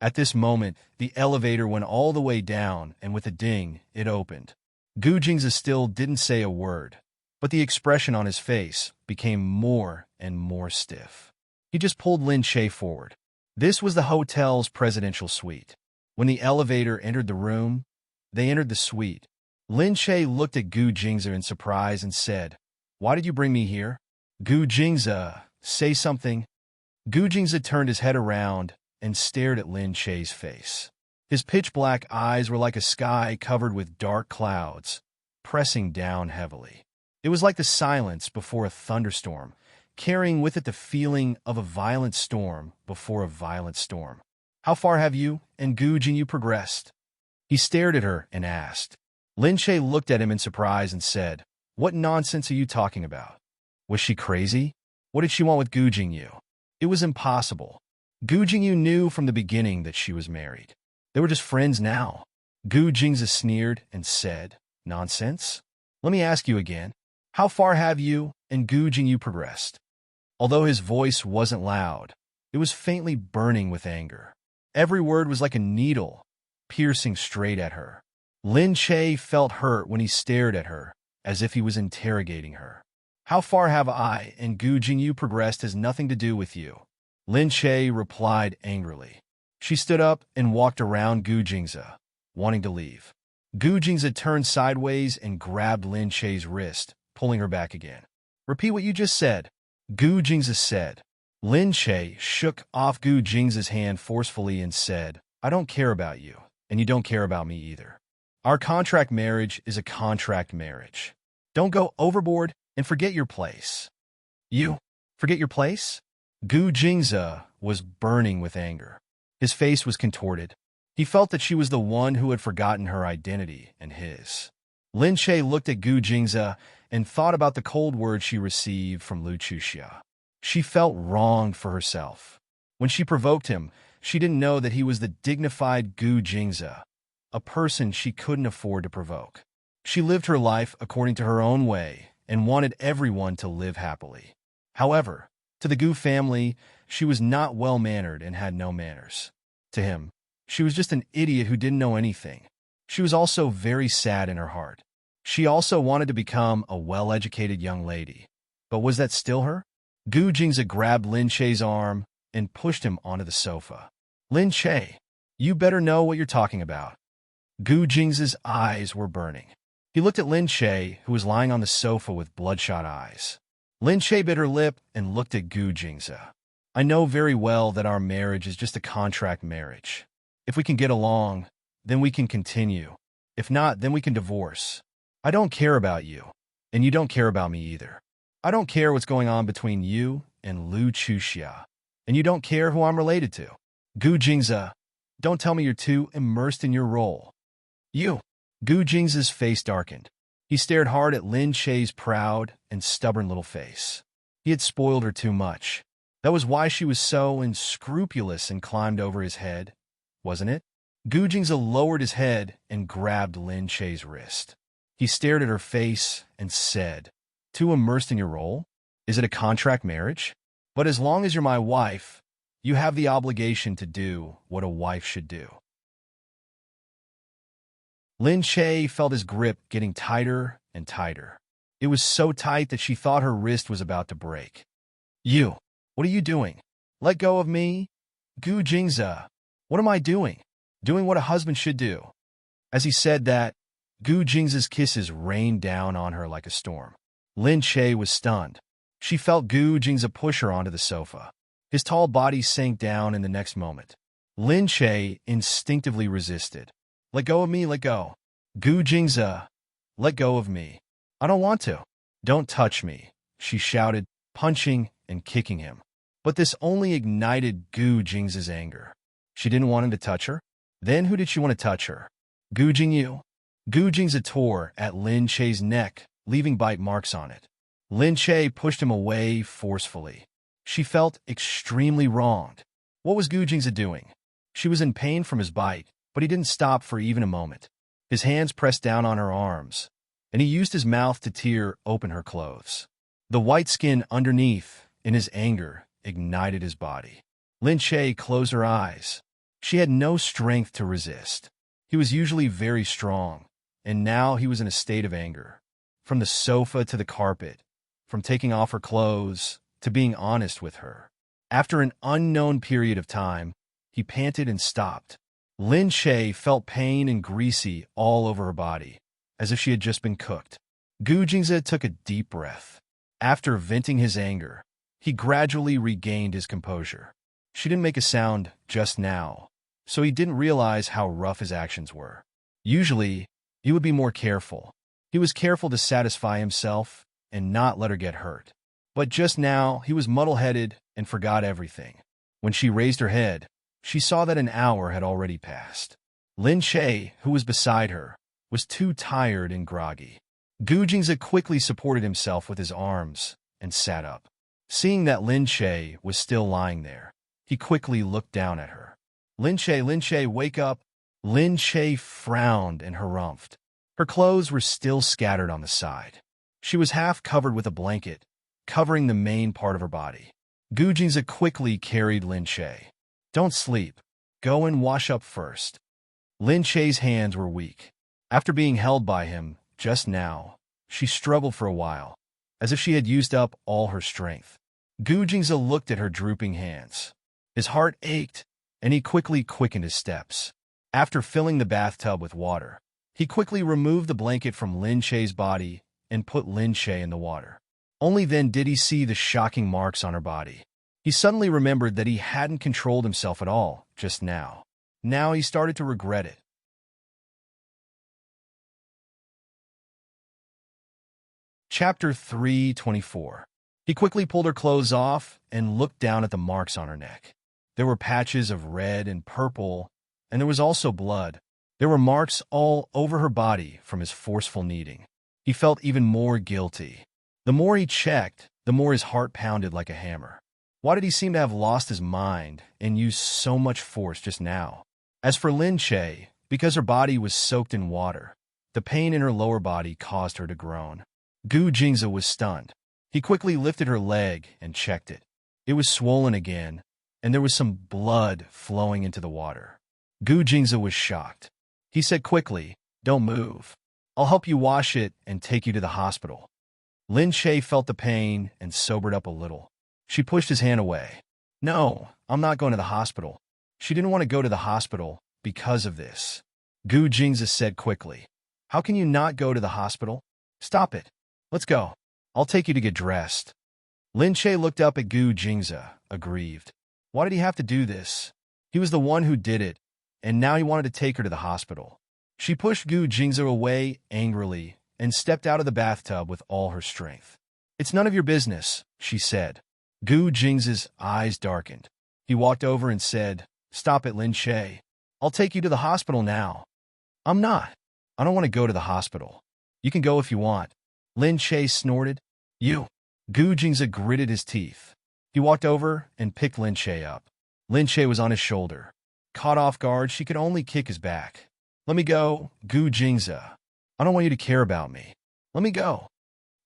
At this moment, the elevator went all the way down, and with a ding, it opened. Gu Jingze still didn't say a word, but the expression on his face became more and more stiff. He just pulled Lin Che forward. This was the hotel's presidential suite. When the elevator entered the room, they entered the suite. Lin Che looked at Gu Jingze in surprise and said, "Why did you bring me here?" "Gu Jingze, say something." Gu Jingze turned his head around and stared at Lin Che's face. His pitch-black eyes were like a sky covered with dark clouds, pressing down heavily. It was like the silence before a thunderstorm, carrying with it the feeling of a violent storm before a violent storm. "How far have you and Gu Jingyu progressed?" He stared at her and asked. Lin Che looked at him in surprise and said, "What nonsense are you talking about? Was she crazy? What did she want with Gu Jingyu?" It was impossible. Gu Jingyu knew from the beginning that she was married. They were just friends now. Gu Jingze sneered and said, "Nonsense? Let me ask you again. How far have you and Gu Jingyu progressed?" Although his voice wasn't loud, it was faintly burning with anger. Every word was like a needle, piercing straight at her. Lin Che felt hurt when he stared at her, as if he was interrogating her. "How far have I and Gu Jingyu progressed has nothing to do with you," Lin Che replied angrily. She stood up and walked around Gu Jingze, wanting to leave. Gu Jingze turned sideways and grabbed Lin Che's wrist, pulling her back again. "Repeat what you just said," Gu Jingze said. Lin Che shook off Gu Jingze's hand forcefully and said, "I don't care about you, and you don't care about me either. Our contract marriage is a contract marriage. Don't go overboard and forget your place." "You forget your place?" Gu Jingze was burning with anger. His face was contorted. He felt that she was the one who had forgotten her identity and his. Lin Che looked at Gu Jingze and thought about the cold words she received from Lu Chuxia. She felt wronged for herself. When she provoked him, she didn't know that he was the dignified Gu Jingze, a person she couldn't afford to provoke. She lived her life according to her own way and wanted everyone to live happily. However, to the Gu family, she was not well-mannered and had no manners. To him, she was just an idiot who didn't know anything. She was also very sad in her heart. She also wanted to become a well-educated young lady. But was that still her? Gu Jingze grabbed Lin Che's arm and pushed him onto the sofa. "Lin Che, you better know what you're talking about." Gu Jingze's eyes were burning. He looked at Lin Che, who was lying on the sofa with bloodshot eyes. Lin Che bit her lip and looked at Gu Jingze. "I know very well that our marriage is just a contract marriage. If we can get along, then we can continue. If not, then we can divorce. I don't care about you, and you don't care about me either. I don't care what's going on between you and Lu Chuxia, and you don't care who I'm related to. Gu Jingze, don't tell me you're too immersed in your role." "You." Gu Jingze's face darkened. He stared hard at Lin Che's proud and stubborn little face. He had spoiled her too much. That was why she was so unscrupulous and climbed over his head, wasn't it? Gu Jingze lowered his head and grabbed Lin Che's wrist. He stared at her face and said, "Too immersed in your role? Is it a contract marriage? But as long as you're my wife, you have the obligation to do what a wife should do." Lin Che felt his grip getting tighter and tighter. It was so tight that she thought her wrist was about to break. "You, what are you doing? Let go of me." "Gu Jingze, what am I doing?" doing what a husband should do. As he said that, Gu Jing's kisses rained down on her like a storm. Lin Che was stunned. She felt Gu Jing's push her onto the sofa. His tall body sank down in the next moment. Lin Che instinctively resisted. Let go of me, let go. Gu Jing's let go of me. I don't want to. Don't touch me, she shouted, punching and kicking him. But this only ignited Gu Jing's anger. She didn't want him to touch her? Then who did she want to touch her? Gu Jingyu? Gu Jing's tore at Lin Che's neck, leaving bite marks on it. Lin Che pushed him away forcefully. She felt extremely wronged. What was Gu Jing's doing? She was in pain from his bite, but he didn't stop for even a moment. His hands pressed down on her arms, and he used his mouth to tear open her clothes. The white skin underneath, in his anger, ignited his body. Lin Che closed her eyes. She had no strength to resist. He was usually very strong, and now he was in a state of anger. From the sofa to the carpet, from taking off her clothes to being honest with her. After an unknown period of time, he panted and stopped. Lin Che felt pain and greasy all over her body, as if she had just been cooked. Gu Jingze took a deep breath. After venting his anger, he gradually regained his composure. She didn't make a sound just now, so he didn't realize how rough his actions were. Usually, he would be more careful. He was careful to satisfy himself and not let her get hurt. But just now, he was muddle-headed and forgot everything. When she raised her head, she saw that an hour had already passed. Lin Che, who was beside her, was too tired and groggy. Gu Jingze quickly supported himself with his arms and sat up. Seeing that Lin Che was still lying there, he quickly looked down at her. Lin Che, wake up. Lin Che frowned and harumphed. Her clothes were still scattered on the side. She was half covered with a blanket, covering the main part of her body. Gu Jingze quickly carried Lin Che. Don't sleep. Go and wash up first. Lin Che's hands were weak. After being held by him just now, she struggled for a while, as if she had used up all her strength. Gu Jingze looked at her drooping hands. His heart ached, and he quickly quickened his steps. After filling the bathtub with water, he quickly removed the blanket from Lin Che's body and put Lin Che in the water. Only then did he see the shocking marks on her body. He suddenly remembered that he hadn't controlled himself at all just now. Now he started to regret it. Chapter 324. He quickly pulled her clothes off and looked down at the marks on her neck. There were patches of red and purple, and there was also blood. There were marks all over her body from his forceful kneading. He felt even more guilty. The more he checked, the more his heart pounded like a hammer. Why did he seem to have lost his mind and use so much force just now? As for Lin Che, because her body was soaked in water, the pain in her lower body caused her to groan. Gu Jingze was stunned. He quickly lifted her leg and checked it. It was swollen again, and there was some blood flowing into the water. Gu Jingze was shocked. He said quickly, "Don't move. I'll help you wash it and take you to the hospital." Lin Che felt the pain and sobered up a little. She pushed his hand away. "No, I'm not going to the hospital." She didn't want to go to the hospital because of this. Gu Jingze said quickly, "How can you not go to the hospital? Stop it. Let's go. I'll take you to get dressed." Lin Che looked up at Gu Jingze, aggrieved. Why did he have to do this? He was the one who did it, and now he wanted to take her to the hospital. She pushed Gu Jingze away angrily and stepped out of the bathtub with all her strength. "It's none of your business," she said. Gu Jingze's eyes darkened. He walked over and said, "Stop it, Lin Che. I'll take you to the hospital now." "I'm not. I don't want to go to the hospital." "You can go if you want." Lin Che snorted. "You." Gu Jingze gritted his teeth. He walked over and picked Lin Che up. Lin Che was on his shoulder. Caught off guard, she could only kick his back. "Let me go, Gu Jingze. I don't want you to care about me. Let me go."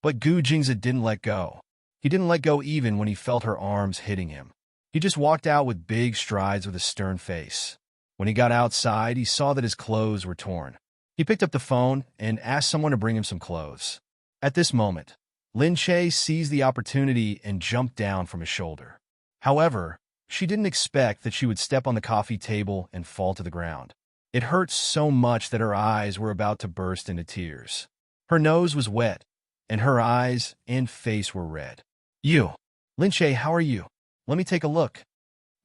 But Gu Jingze didn't let go. He didn't let go even when he felt her arms hitting him. He just walked out with big strides with a stern face. When he got outside, he saw that his clothes were torn. He picked up the phone and asked someone to bring him some clothes. At this moment, Lin Che seized the opportunity and jumped down from his shoulder. However, she didn't expect that she would step on the coffee table and fall to the ground. It hurt so much that her eyes were about to burst into tears. Her nose was wet, and her eyes and face were red. You, Lin Che, how are you? Let me take a look.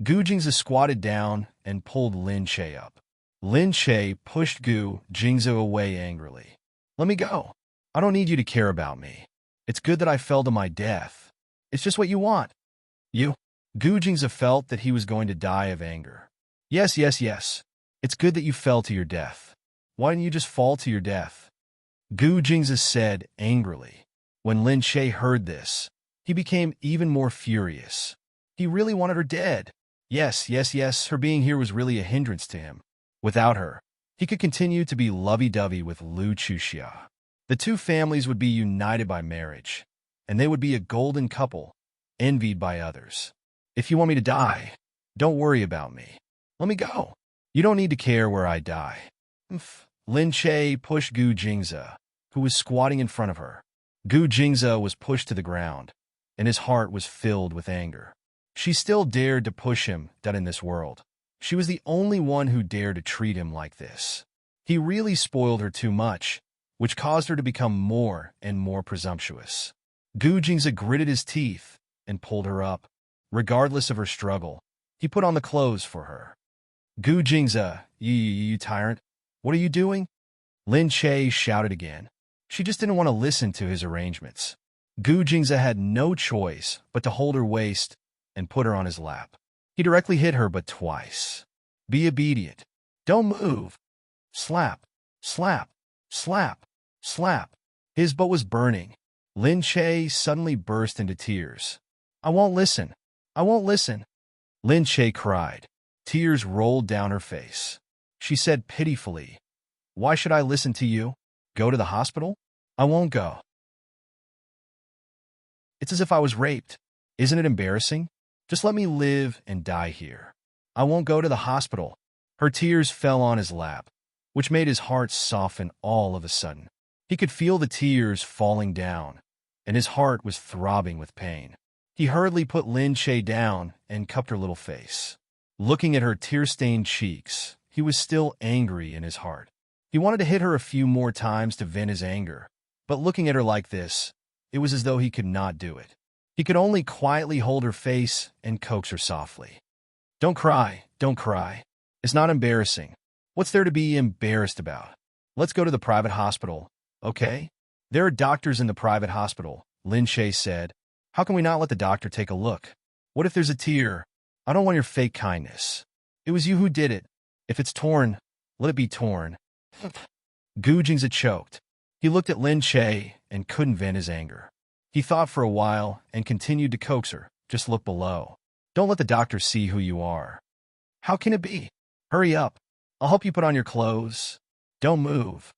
Gu Jingza squatted down and pulled Lin Che up. Lin Che pushed Gu Jingza away angrily. Let me go. I don't need you to care about me. It's good that I fell to my death. It's just what you want. You? Gu Jingza felt that he was going to die of anger. Yes, yes, yes. It's good that you fell to your death. Why didn't you just fall to your death? Gu Jingza said angrily. When Lin Che heard this, he became even more furious. He really wanted her dead. Yes, yes, yes, her being here was really a hindrance to him. Without her, he could continue to be lovey-dovey with Lu Chuxia. The two families would be united by marriage, and they would be a golden couple, envied by others. If you want me to die, don't worry about me. Let me go. You don't need to care where I die. Lin Che pushed Gu Jingza, who was squatting in front of her. Gu Jingza was pushed to the ground, and his heart was filled with anger. She still dared to push him down in this world. She was the only one who dared to treat him like this. He really spoiled her too much, which caused her to become more and more presumptuous. Gu Jingza gritted his teeth and pulled her up. Regardless of her struggle, he put on the clothes for her. Gu Jingza, you tyrant, what are you doing? Lin Che shouted again. She just didn't want to listen to his arrangements. Gu Jingza had no choice but to hold her waist and put her on his lap. He directly hit her but twice. Be obedient. Don't move. Slap, slap, slap, slap. His butt was burning. Lin Che suddenly burst into tears. I won't listen. I won't listen. Lin Che cried. Tears rolled down her face. She said pitifully, Why should I listen to you? Go to the hospital? I won't go. It's as if I was raped. Isn't it embarrassing? Just let me live and die here. I won't go to the hospital. Her tears fell on his lap, which made his heart soften all of a sudden. He could feel the tears falling down, and his heart was throbbing with pain. He hurriedly put Lin Che down and cupped her little face. Looking at her tear-stained cheeks, he was still angry in his heart. He wanted to hit her a few more times to vent his anger, but looking at her like this, it was as though he could not do it. He could only quietly hold her face and coax her softly. Don't cry, don't cry. It's not embarrassing. What's there to be embarrassed about? Let's go to the private hospital, okay? There are doctors in the private hospital, Lin Che said. How can we not let the doctor take a look? What if there's a tear? I don't want your fake kindness. It was you who did it. If it's torn, let it be torn. Gu Jingza choked. He looked at Lin Che and couldn't vent his anger. He thought for a while and continued to coax her. Just look below. Don't let the doctor see who you are. How can it be? Hurry up. I'll help you put on your clothes. Don't move.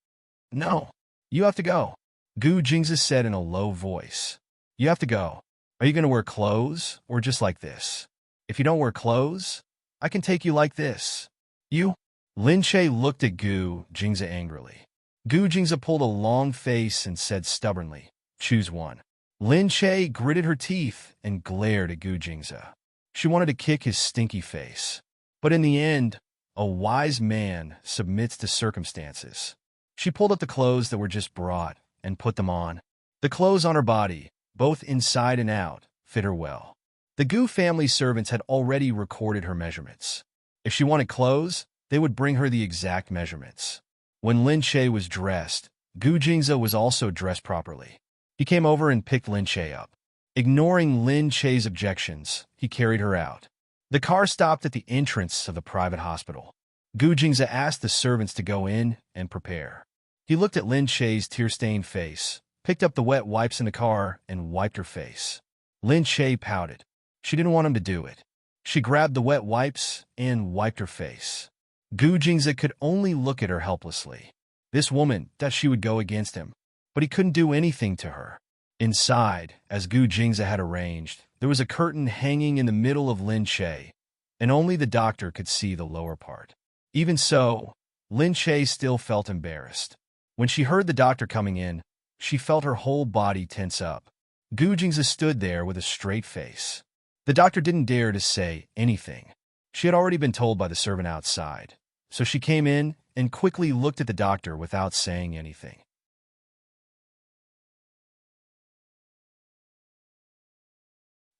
No, you have to go. Gu Jingza said in a low voice. You have to go. Are you going to wear clothes or just like this? If you don't wear clothes, I can take you like this. You? Lin Che looked at Gu Jingza angrily. Gu Jingza pulled a long face and said stubbornly, Choose one. Lin Che gritted her teeth and glared at Gu Jingza. She wanted to kick his stinky face. But in the end, a wise man submits to circumstances. She pulled up the clothes that were just brought and put them on. The clothes on her body, both inside and out, fit her well. The Gu family servants had already recorded her measurements. If she wanted clothes, they would bring her the exact measurements. When Lin Che was dressed, Gu Jingza was also dressed properly. He came over and picked Lin Che up. Ignoring Lin Che's objections, he carried her out. The car stopped at the entrance of the private hospital. Gu Jingza asked the servants to go in and prepare. He looked at Lin Che's tear-stained face, picked up the wet wipes in the car, and wiped her face. Lin Che pouted. She didn't want him to do it. She grabbed the wet wipes and wiped her face. Gu Jingza could only look at her helplessly. This woman thought she would go against him, but he couldn't do anything to her. Inside, as Gu Jingza had arranged, there was a curtain hanging in the middle of Lin Che, and only the doctor could see the lower part. Even so, Lin Che still felt embarrassed. When she heard the doctor coming in, she felt her whole body tense up. Gu Jingza stood there with a straight face. The doctor didn't dare to say anything. She had already been told by the servant outside, So she came in and quickly looked at the doctor without saying anything.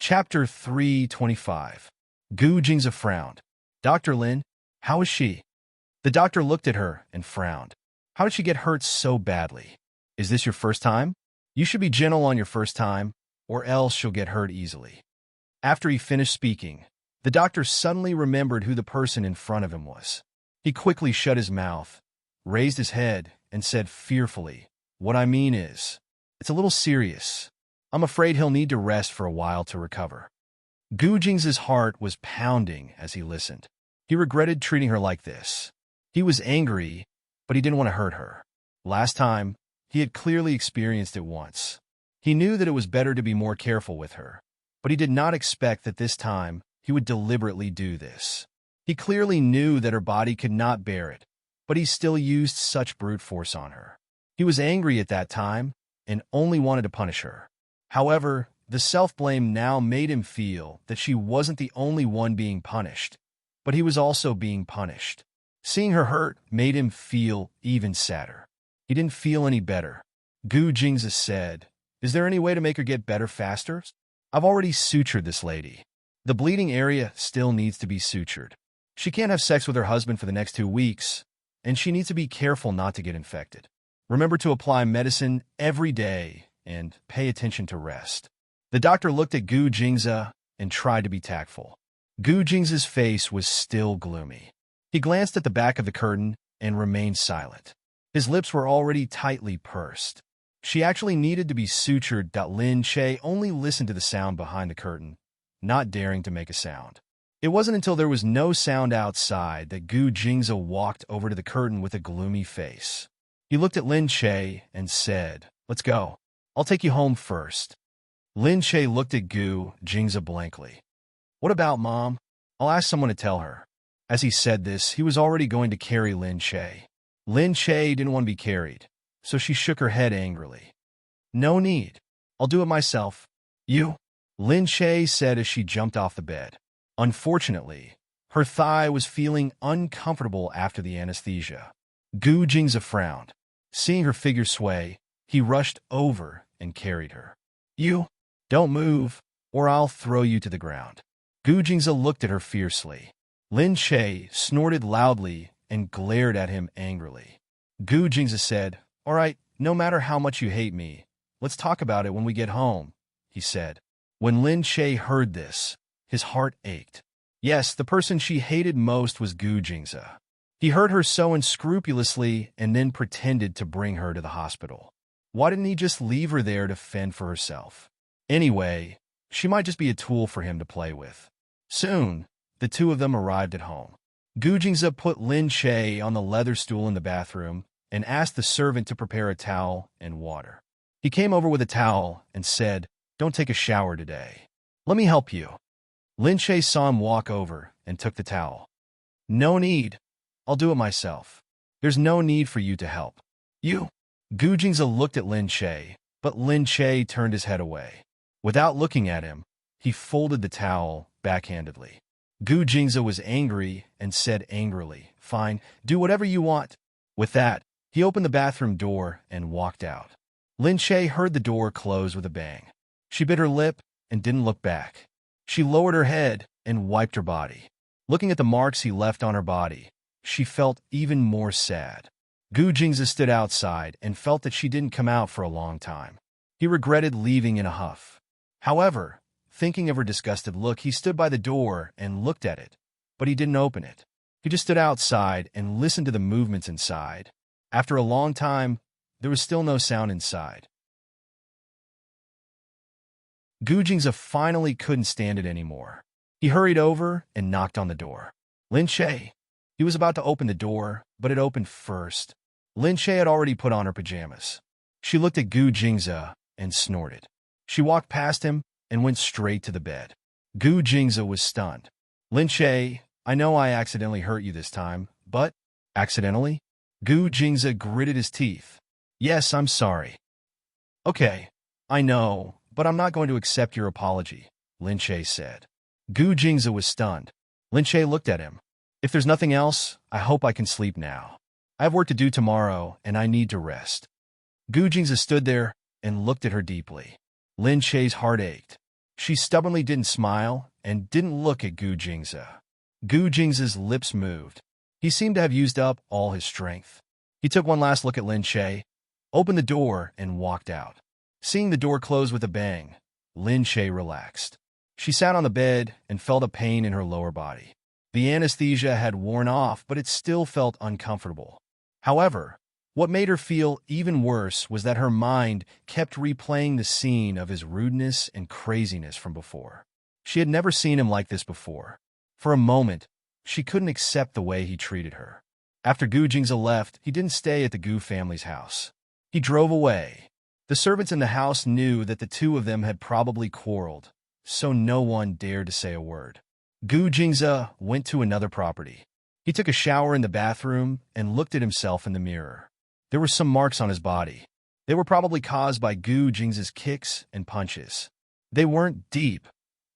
Chapter 325. Gu Jingza frowned. Dr. Lin, how is she? The doctor looked at her and frowned. How did she get hurt so badly? Is this your first time? You should be gentle on your first time, or else she'll get hurt easily. After he finished speaking, the doctor suddenly remembered who the person in front of him was. He quickly shut his mouth, raised his head, and said fearfully, "What I mean is, it's a little serious. I'm afraid he'll need to rest for a while to recover." Gu Jing's heart was pounding as he listened. He regretted treating her like this. He was angry, but he didn't want to hurt her. Last time, he had clearly experienced it once. He knew that it was better to be more careful with her, but he did not expect that this time he would deliberately do this. He clearly knew that her body could not bear it, but he still used such brute force on her. He was angry at that time and only wanted to punish her. However, the self-blame now made him feel that she wasn't the only one being punished, but he was also being punished. Seeing her hurt made him feel even sadder. He didn't feel any better. Gu Jingza said, "Is there any way to make her get better faster? I've already sutured this lady. The bleeding area still needs to be sutured. She can't have sex with her husband for the next 2 weeks, and she needs to be careful not to get infected. Remember to apply medicine every day and pay attention to rest." The doctor looked at Gu Jingza and tried to be tactful. Gu Jingza's face was still gloomy. He glanced at the back of the curtain and remained silent. His lips were already tightly pursed. She actually needed to be sutured. Lin Che only listened to the sound behind the curtain, not daring to make a sound. It wasn't until there was no sound outside that Gu Jingza walked over to the curtain with a gloomy face. He looked at Lin Che and said, "Let's go. I'll take you home first." Lin Che looked at Gu Jingza blankly. "What about Mom? I'll ask someone to tell her." As he said this, he was already going to carry Lin Che. Lin Che didn't want to be carried, so she shook her head angrily. "No need. I'll do it myself." "You?" Lin Che said as she jumped off the bed. Unfortunately, her thigh was feeling uncomfortable after the anesthesia. Gu Jingza frowned. Seeing her figure sway, he rushed over and carried her. "You? Don't move, or I'll throw you to the ground." Gu Jingza looked at her fiercely. Lin Che snorted loudly and glared at him angrily. Gu Jingza said, "All right, no matter how much you hate me, let's talk about it when we get home," he said. When Lin Che heard this, his heart ached. Yes, the person she hated most was Gu Jingza. He hurt her so unscrupulously and then pretended to bring her to the hospital. Why didn't he just leave her there to fend for herself? Anyway, she might just be a tool for him to play with. Soon, the two of them arrived at home. Gu Jingza put Lin Che on the leather stool in the bathroom and asked the servant to prepare a towel and water. He came over with a towel and said, "Don't take a shower today. Let me help you." Lin Che saw him walk over and took the towel. "No need. I'll do it myself. There's no need for you to help." "You?" Gu Jingza looked at Lin Che, but Lin Che turned his head away. Without looking at him, he folded the towel backhandedly. Gu Jingza was angry and said angrily, "Fine, do whatever you want." With that, he opened the bathroom door and walked out. Lin Che heard the door close with a bang. She bit her lip and didn't look back. She lowered her head and wiped her body. Looking at the marks he left on her body, she felt even more sad. Gu Jingza stood outside and felt that she didn't come out for a long time. He regretted leaving in a huff. However, thinking of her disgusted look, he stood by the door and looked at it, but he didn't open it. He just stood outside and listened to the movements inside. After a long time, there was still no sound inside. Gu Jingza finally couldn't stand it anymore. He hurried over and knocked on the door. "Lin Che." He was about to open the door, but it opened first. Lin Che had already put on her pajamas. She looked at Gu Jingza and snorted. She walked past him and went straight to the bed. Gu Jingza was stunned. "Lin Che, I know I accidentally hurt you this time, but..." "Accidentally?" Gu Jingza gritted his teeth. "Yes, I'm sorry." "Okay, I know, but I'm not going to accept your apology," Lin Che said. Gu Jingza was stunned. Lin Che looked at him. If there's nothing else, I hope I can sleep now. I have work to do tomorrow, and I need to rest. Gu Jingzi stood there and looked at her deeply. Lin Che's heart ached. She stubbornly didn't smile and didn't look at Gu Jingzi. Gu Jingzi's lips moved. He seemed to have used up all his strength. He took one last look at Lin Che, opened the door, and walked out. Seeing the door close with a bang, Lin Che relaxed. She sat on the bed and felt a pain in her lower body. The anesthesia had worn off, but it still felt uncomfortable. However, what made her feel even worse was that her mind kept replaying the scene of his rudeness and craziness from before. She had never seen him like this before. For a moment, she couldn't accept the way he treated her. After Gu Jingzi left, he didn't stay at the Gu family's house. He drove away. The servants in the house knew that the two of them had probably quarreled, so no one dared to say a word. Gu Jingzi went to another property. He took a shower in the bathroom and looked at himself in the mirror. There were some marks on his body. They were probably caused by Gu Jingzi's kicks and punches. They weren't deep,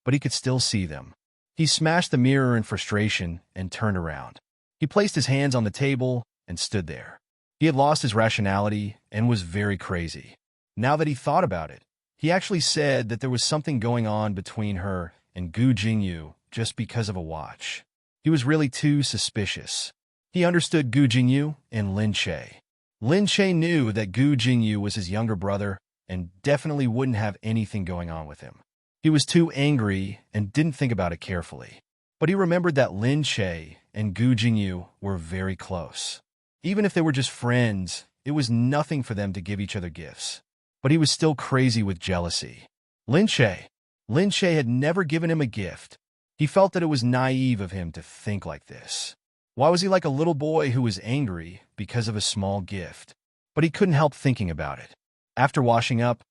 but he could still see them. He smashed the mirror in frustration and turned around. He placed his hands on the table and stood there. He had lost his rationality and was very crazy. Now that he thought about it, he actually said that there was something going on between her and Gu Jingyu just because of a watch. He was really too suspicious. He understood Gu Jingyu and Lin Che. Lin Che knew that Gu Jingyu was his younger brother and definitely wouldn't have anything going on with him. He was too angry and didn't think about it carefully. But he remembered that Lin Che and Gu Jingyu were very close. Even if they were just friends, it was nothing for them to give each other gifts. But he was still crazy with jealousy. Lin Che had never given him a gift. He felt that it was naive of him to think like this. Why was he like a little boy who was angry because of a small gift? But he couldn't help thinking about it. After washing up,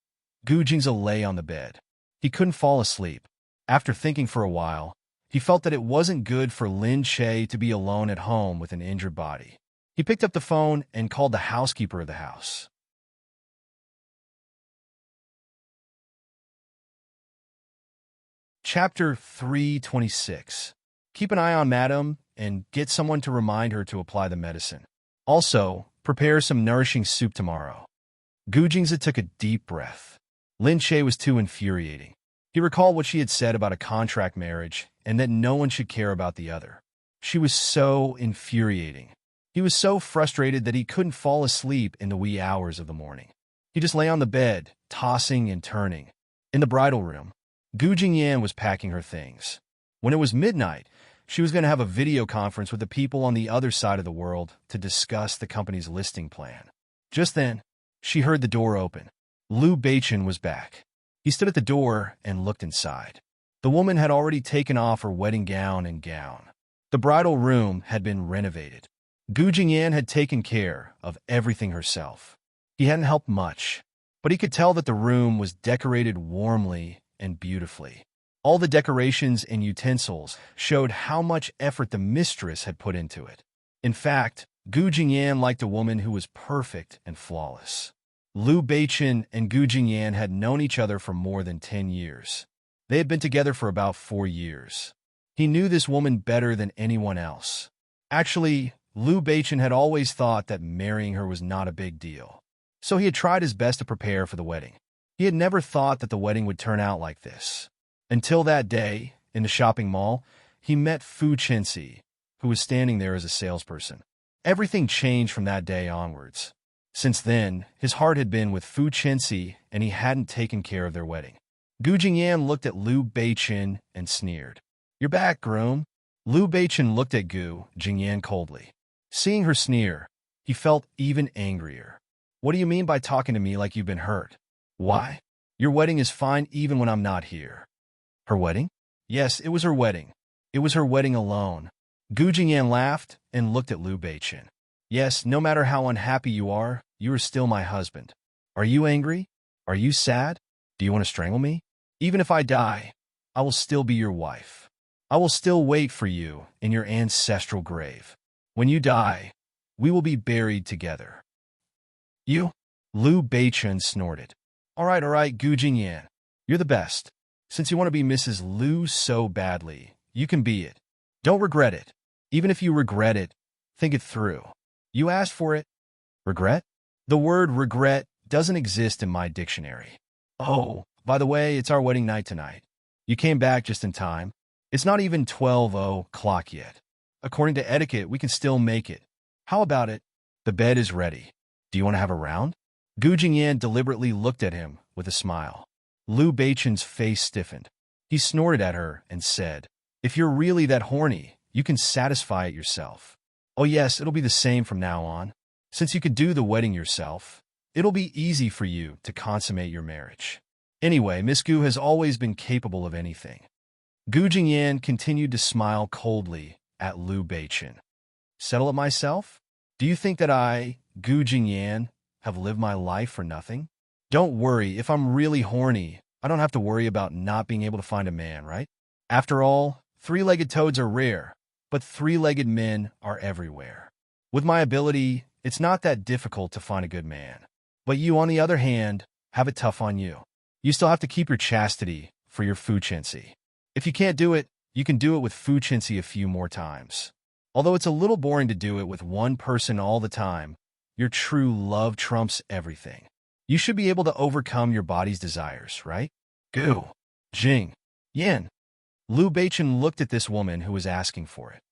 Gu Jingzi lay on the bed. He couldn't fall asleep. After thinking for a while, he felt that it wasn't good for Lin Che to be alone at home with an injured body. He picked up the phone and called the housekeeper of the house. Chapter 326. Keep an eye on Madam and get someone to remind her to apply the medicine. Also, prepare some nourishing soup tomorrow. Gu Jingzi took a deep breath. Lin Che was too infuriating. He recalled what she had said about a contract marriage and that no one should care about the other. She was so infuriating. He was so frustrated that he couldn't fall asleep in the wee hours of the morning. He just lay on the bed, tossing and turning. In the bridal room, Gu Jingyan was packing her things. When it was midnight, she was going to have a video conference with the people on the other side of the world to discuss the company's listing plan. Just then, she heard the door open. Liu Beichen was back. He stood at the door and looked inside. The woman had already taken off her wedding gown and gown. The bridal room had been renovated. Gu Jingyan had taken care of everything herself. He hadn't helped much, but he could tell that the room was decorated warmly and beautifully. All the decorations and utensils showed how much effort the mistress had put into it. In fact, Gu Jingyan liked a woman who was perfect and flawless. Liu Beichen and Gu Jingyan had known each other for more than 10 years. They had been together for about 4 years. He knew this woman better than anyone else. Actually, Liu Beichen had always thought that marrying her was not a big deal. So he had tried his best to prepare for the wedding. He had never thought that the wedding would turn out like this. Until that day, in the shopping mall, he met Fu Chenxi, who was standing there as a salesperson. Everything changed from that day onwards. Since then, his heart had been with Fu Chenxi, and he hadn't taken care of their wedding. Gu Jingyan looked at Liu Beichen and sneered. "You're back, groom." Liu Beichen looked at Gu Jingyan coldly. Seeing her sneer, he felt even angrier. "What do you mean by talking to me like you've been hurt? Why? Your wedding is fine even when I'm not here." Her wedding? Yes, it was her wedding. It was her wedding alone. Gu Jingyan laughed and looked at Liu Beichen. "Yes, no matter how unhappy you are still my husband. Are you angry? Are you sad? Do you want to strangle me? Even if I die, I will still be your wife. I will still wait for you in your ancestral grave. When you die, we will be buried together." "You?" Liu Beichen snorted. All right, Gu Jingyan. You're the best. Since you want to be Mrs. Liu so badly, you can be it. Don't regret it. Even if you regret it, think it through. You asked for it. Regret? The word regret doesn't exist in my dictionary. Oh, by the way, it's our wedding night tonight. You came back just in time. It's not even 12 o'clock yet. According to etiquette, we can still make it. How about it? The bed is ready. Do you want to have a round? Gu Jingyan deliberately looked at him with a smile. Liu Beichen's face stiffened. He snorted at her and said, "If you're really that horny, you can satisfy it yourself. Oh yes, it'll be the same from now on. Since you could do the wedding yourself, it'll be easy for you to consummate your marriage. Anyway, Miss Gu has always been capable of anything." Gu Jingyan continued to smile coldly at Liu Beichen. "Settle it myself? Do you think that I, Gu Jingyan, have lived my life for nothing? Don't worry, if I'm really horny, I don't have to worry about not being able to find a man, right? After all, three-legged toads are rare, but three-legged men are everywhere. With my ability, it's not that difficult to find a good man. But you, on the other hand, have it tough on you. You still have to keep your chastity for your fuchency. If you can't do it, you can do it with fuchency a few more times. Although it's a little boring to do it with one person all the time, your true love trumps everything. You should be able to overcome your body's desires, right? Gu, Jing, Yan." Liu Beichen looked at this woman who was asking for it.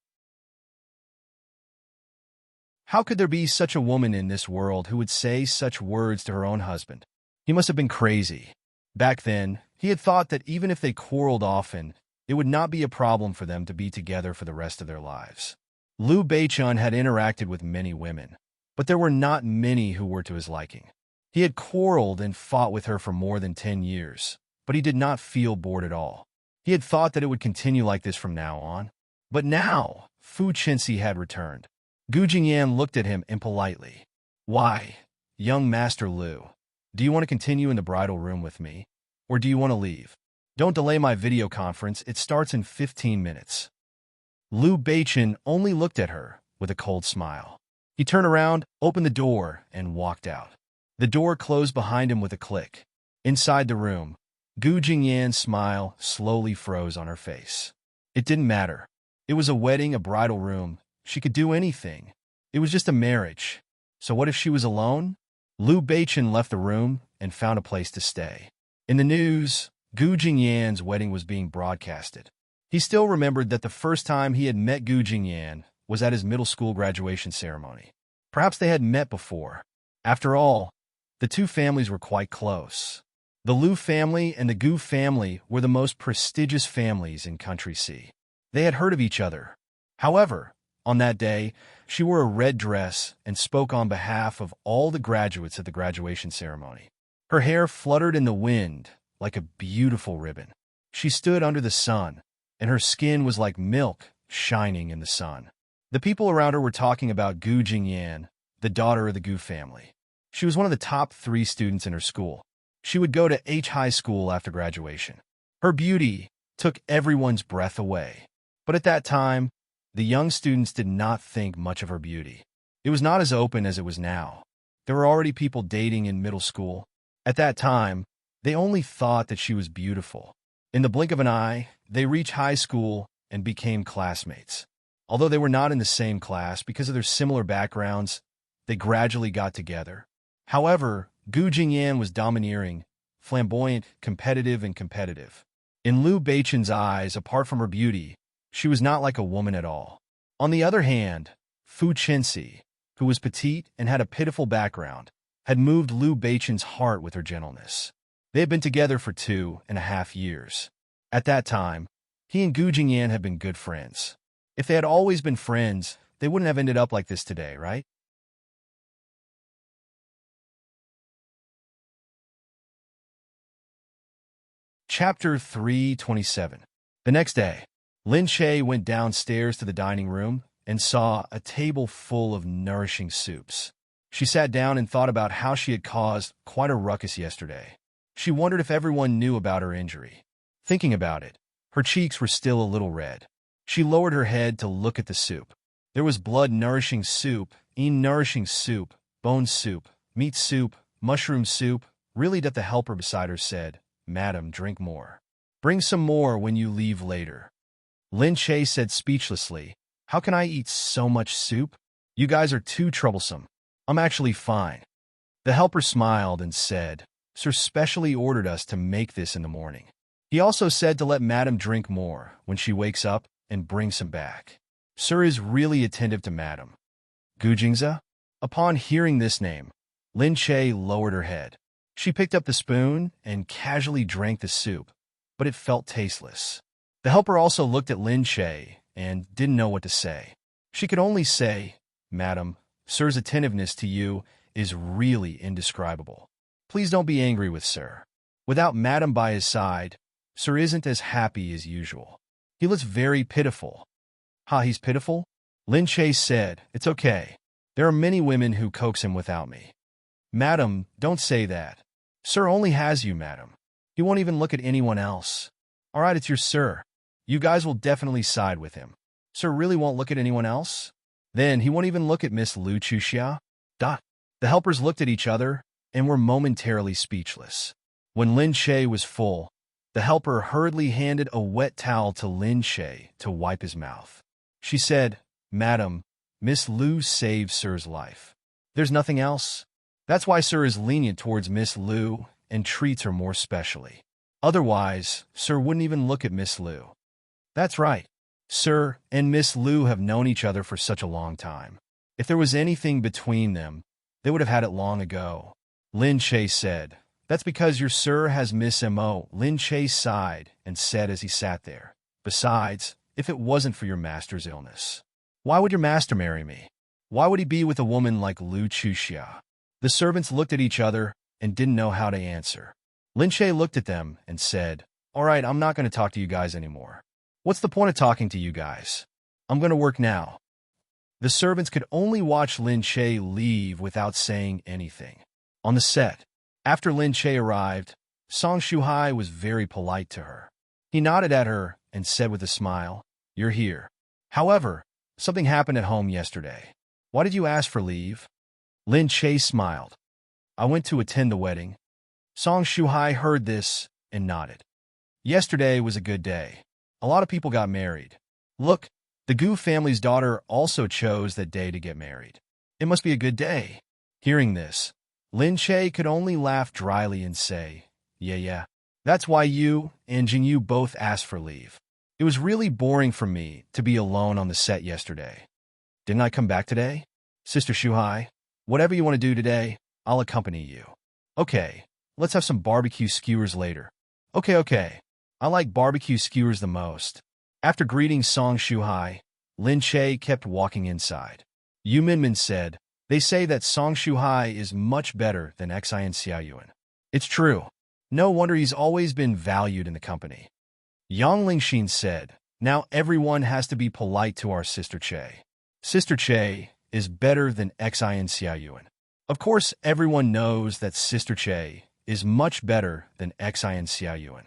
How could there be such a woman in this world who would say such words to her own husband? He must have been crazy. Back then, he had thought that even if they quarreled often, it would not be a problem for them to be together for the rest of their lives. Liu Beichen had interacted with many women, but there were not many who were to his liking. He had quarreled and fought with her for more than 10 years, but he did not feel bored at all. He had thought that it would continue like this from now on. But now, Fu Chenxi had returned. Gu Jingyan looked at him impolitely. "Why, young Master Liu, do you want to continue in the bridal room with me? Or do you want to leave? Don't delay my video conference, it starts in 15 minutes. Liu Beichen only looked at her with a cold smile. He turned around, opened the door, and walked out. The door closed behind him with a click. Inside the room, Gu Jingyan's smile slowly froze on her face. It didn't matter. It was a wedding, a bridal room. She could do anything. It was just a marriage. So what if she was alone? Liu Beichen left the room and found a place to stay. In the news, Gu Jingyan's wedding was being broadcasted. He still remembered that the first time he had met Gu Jingyan was at his middle school graduation ceremony. Perhaps they had met before. After all, the two families were quite close. The Liu family and the Gu family were the most prestigious families in Country C. They had heard of each other. However, on that day, she wore a red dress and spoke on behalf of all the graduates at the graduation ceremony. Her hair fluttered in the wind like a beautiful ribbon. She stood under the sun, and her skin was like milk shining in the sun. The people around her were talking about Gu Jingyan, the daughter of the Gu family. She was one of the top 3 students in her school. She would go to H High School after graduation. Her beauty took everyone's breath away. But at that time, the young students did not think much of her beauty. It was not as open as it was now. There were already people dating in middle school. At that time, they only thought that she was beautiful. In the blink of an eye, they reached high school and became classmates. Although they were not in the same class because of their similar backgrounds, they gradually got together. However, Gu Jingyan was domineering, flamboyant, competitive. In Liu Beichen's eyes, apart from her beauty, she was not like a woman at all. On the other hand, Fu Chenxi, who was petite and had a pitiful background, had moved Liu Beichen's heart with her gentleness. They had been together for 2.5 years. At that time, he and Gu Jingyan had been good friends. If they had always been friends, they wouldn't have ended up like this today, right? Chapter 327. The next day, Lin Che went downstairs to the dining room and saw a table full of nourishing soups. She sat down and thought about how she had caused quite a ruckus yesterday. She wondered if everyone knew about her injury. Thinking about it, her cheeks were still a little red. She lowered her head to look at the soup. There was blood-nourishing soup, nourishing soup, bone soup, meat soup, mushroom soup. Really, that the helper beside her said, "Madam, drink more. Bring some more when you leave later." Lin Che said speechlessly, How can I eat so much soup? You guys are too troublesome. I'm actually fine. The helper smiled and said, Sir specially ordered us to make this in the morning. He also said to let Madam drink more when she wakes up and bring some back. Sir is really attentive to Madam. Gujingza? Upon hearing this name, Lin Che lowered her head. She picked up the spoon and casually drank the soup, but it felt tasteless. The helper also looked at Lin Che and didn't know what to say. She could only say, Madam, Sir's attentiveness to you is really indescribable. Please don't be angry with Sir. Without Madam by his side, Sir isn't as happy as usual. He looks very pitiful. Ha, he's pitiful? Lin Che said, It's okay. There are many women who coax him without me. Madam, don't say that. Sir only has you, Madam. He won't even look at anyone else. All right, it's your Sir. You guys will definitely side with him. Sir really won't look at anyone else? Then he won't even look at Miss Lu Chuxia? The helpers looked at each other and were momentarily speechless. When Lin Che was full, the helper hurriedly handed a wet towel to Lin Che to wipe his mouth. She said, Madam, Miss Lu saved Sir's life. There's nothing else. That's why Sir is lenient towards Miss Lu and treats her more specially. Otherwise, Sir wouldn't even look at Miss Lu. That's right. Sir and Miss Lu have known each other for such a long time. If there was anything between them, they would have had it long ago. Lin Che said, That's because your Sir has Miss Mo. Lin Che sighed and said as he sat there, Besides, if it wasn't for your master's illness, why would your master marry me? Why would he be with a woman like Lu Chuxia? The servants looked at each other and didn't know how to answer. Lin Che looked at them and said, All right, I'm not going to talk to you guys anymore. What's the point of talking to you guys? I'm going to work now. The servants could only watch Lin Che leave without saying anything. On the set, after Lin Che arrived, Song Shuhai was very polite to her. He nodded at her and said with a smile, You're here. However, something happened at home yesterday. Why did you ask for leave? Lin Che smiled. I went to attend the wedding. Song Shuhai heard this and nodded. Yesterday was a good day. A lot of people got married. Look, the Gu family's daughter also chose that day to get married. It must be a good day. Hearing this, Lin Che could only laugh dryly and say, Yeah. That's why you and Jingyu both asked for leave. It was really boring for me to be alone on the set yesterday. Didn't I come back today? Sister Shuhai, whatever you want to do today, I'll accompany you. Okay, let's have some barbecue skewers later. Okay. I like barbecue skewers the most. After greeting Song Shuhai, Lin Che kept walking inside. Yu Minmin said, They say that Song Shuhai is much better than Xian Xiaoyuan. It's true. No wonder he's always been valued in the company. Yang Lingxin said, Now everyone has to be polite to our Sister Che. Sister Che is better than Xian Xiaoyuan. Of course, everyone knows that Sister Che is much better than Xian Xiaoyuan.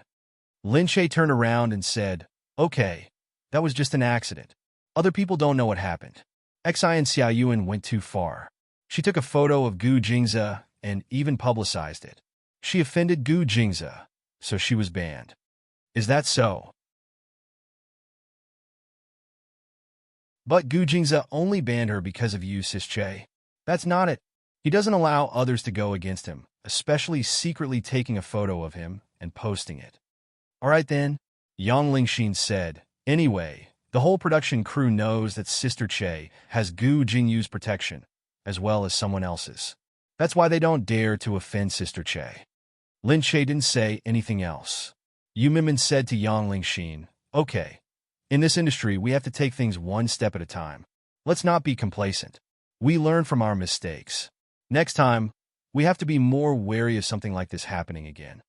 Lin Che turned around and said, Okay, that was just an accident. Other people don't know what happened. Xian Xiaoyuan went too far. She took a photo of Gu Jingza and even publicized it. She offended Gu Jingza, so she was banned. Is that so? But Gu Jingza only banned her because of you, Sis Che. That's not it. He doesn't allow others to go against him, especially secretly taking a photo of him and posting it. All right then, Yang Lingxin said. Anyway, the whole production crew knows that Sister Che has Gu Jingyu's protection, as well as someone else's. That's why they don't dare to offend Sister Che. Lin Che didn't say anything else. Yu Minmin said to Yang Lingxin, Okay, in this industry we have to take things one step at a time. Let's not be complacent. We learn from our mistakes. Next time, we have to be more wary of something like this happening again.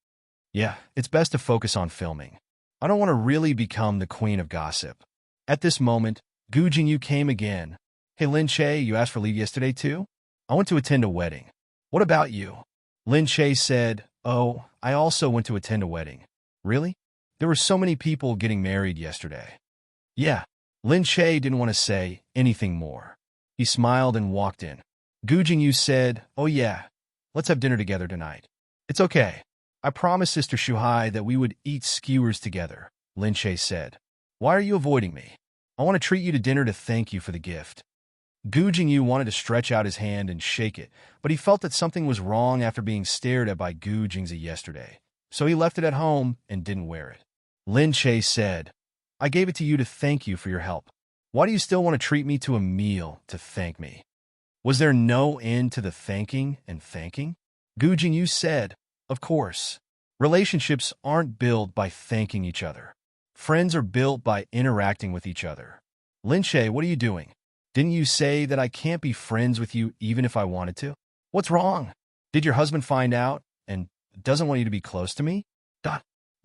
Yeah, it's best to focus on filming. I don't want to really become the queen of gossip. At this moment, Gu Jingyu came again. Hey Lin Che, you asked for leave yesterday too? I went to attend a wedding. What about you? Lin Che said, Oh, I also went to attend a wedding. Really? There were so many people getting married yesterday. Yeah. Lin Che didn't want to say anything more. He smiled and walked in. Gu Jingyu said, Oh yeah, let's have dinner together tonight. It's okay. I promised Sister Shuhai that we would eat skewers together, Lin Che said. Why are you avoiding me? I want to treat you to dinner to thank you for the gift. Gu Jingyu wanted to stretch out his hand and shake it, but he felt that something was wrong after being stared at by Gu Jingzi yesterday, so he left it at home and didn't wear it. Lin Che said, I gave it to you to thank you for your help. Why do you still want to treat me to a meal to thank me? Was there no end to the thanking and thanking? Gu Jingyu said, of course. Relationships aren't built by thanking each other. Friends are built by interacting with each other. Lin Che, what are you doing? Didn't you say that I can't be friends with you even if I wanted to? What's wrong? Did your husband find out and doesn't want you to be close to me?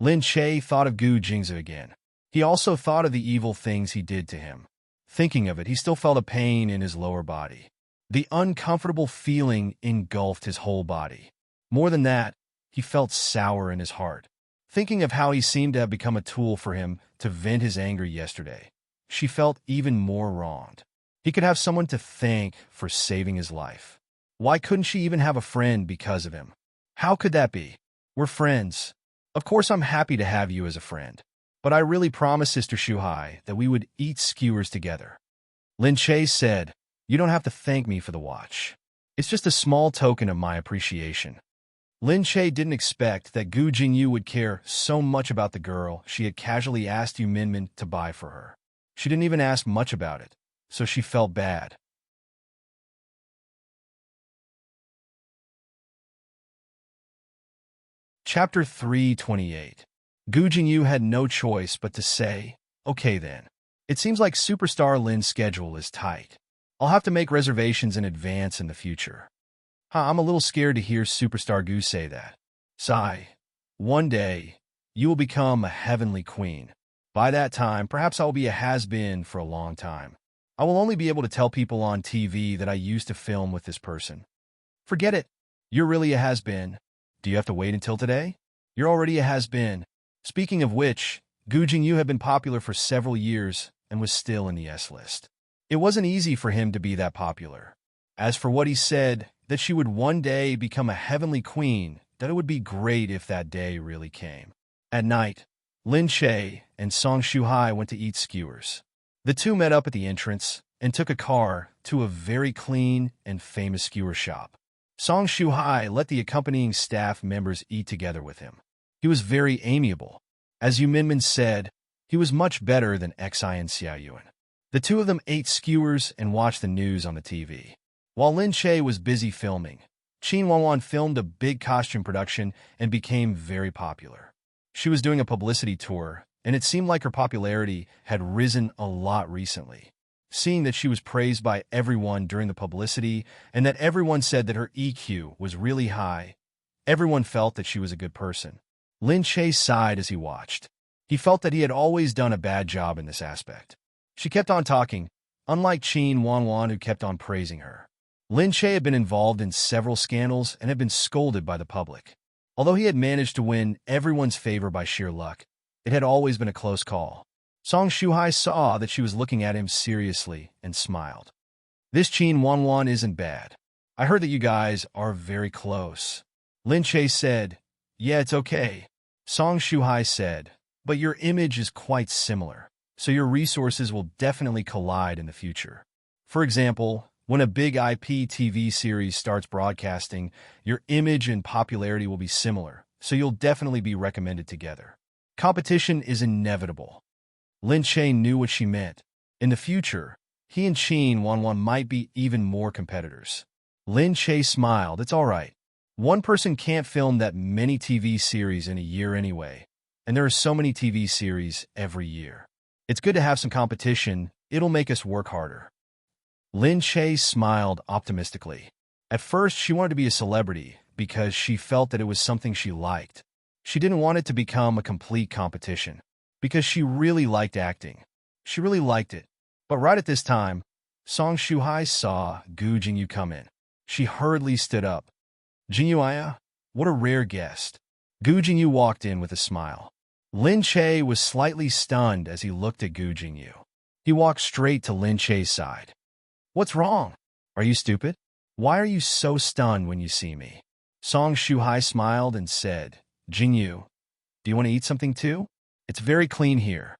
Lin Che thought of Gu Jingzi again. He also thought of the evil things he did to him. Thinking of it, he still felt a pain in his lower body. The uncomfortable feeling engulfed his whole body. More than that, he felt sour in his heart. Thinking of how he seemed to have become a tool for him to vent his anger yesterday, she felt even more wronged. He could have someone to thank for saving his life. Why couldn't she even have a friend because of him? How could that be? We're friends. Of course I'm happy to have you as a friend. But I really promised Sister Shuhai that we would eat skewers together. Lin Che said, you don't have to thank me for the watch. It's just a small token of my appreciation. Lin Che didn't expect that Gu Jingyu would care so much about the girl she had casually asked Yu Minmin to buy for her. She didn't even ask much about it, so she felt bad. Chapter 328. Gu Jingyu had no choice but to say, okay then. It seems like Superstar Lin's schedule is tight. I'll have to make reservations in advance in the future. I'm a little scared to hear Superstar Gu say that. Sigh. One day, you will become a heavenly queen. By that time, perhaps I will be a has-been for a long time. I will only be able to tell people on TV that I used to film with this person. Forget it. You're really a has-been. Do you have to wait until today? You're already a has-been. Speaking of which, Gu Jingyu had been popular for several years and was still in the S-list. It wasn't easy for him to be that popular. As for what he said, that she would one day become a heavenly queen, that it would be great if that day really came. At night, Lin Che and Song Shuhai went to eat skewers. The two met up at the entrance and took a car to a very clean and famous skewer shop. Song Shuhai let the accompanying staff members eat together with him. He was very amiable. As Yu Minmin said, he was much better than Xi and Xiaoyuan. The two of them ate skewers and watched the news on the TV. While Lin Che was busy filming, Qin Wanwan filmed a big costume production and became very popular. She was doing a publicity tour, and it seemed like her popularity had risen a lot recently. Seeing that she was praised by everyone during the publicity and that everyone said that her EQ was really high, everyone felt that she was a good person. Lin Che sighed as he watched. He felt that he had always done a bad job in this aspect. She kept on talking, unlike Qin Wanwan who kept on praising her. Lin Che had been involved in several scandals and had been scolded by the public. Although he had managed to win everyone's favor by sheer luck, it had always been a close call. Song Shuhai saw that she was looking at him seriously and smiled. This Qin Wanwan isn't bad. I heard that you guys are very close. Lin Che said, yeah, it's okay. Song Shuhai said, but your image is quite similar, so your resources will definitely collide in the future. For example, when a big IP TV series starts broadcasting, your image and popularity will be similar, so you'll definitely be recommended together. Competition is inevitable. Lin Che knew what she meant. In the future, he and Qin Wanwan might be even more competitors. Lin Che smiled. It's all right. One person can't film that many TV series in a year anyway, and there are so many TV series every year. It's good to have some competition. It'll make us work harder. Lin Che smiled optimistically. At first, she wanted to be a celebrity because she felt that it was something she liked. She didn't want it to become a complete competition because she really liked acting. She really liked it. But right at this time, Song Shuhai saw Gu Jingyu come in. She hurriedly stood up. Jingyuaya, what a rare guest. Gu Jingyu walked in with a smile. Lin Che was slightly stunned as he looked at Gu Jingyu. He walked straight to Lin Che's side. What's wrong? Are you stupid? Why are you so stunned when you see me? Song Shuhai smiled and said, Jingyu, do you want to eat something too? It's very clean here.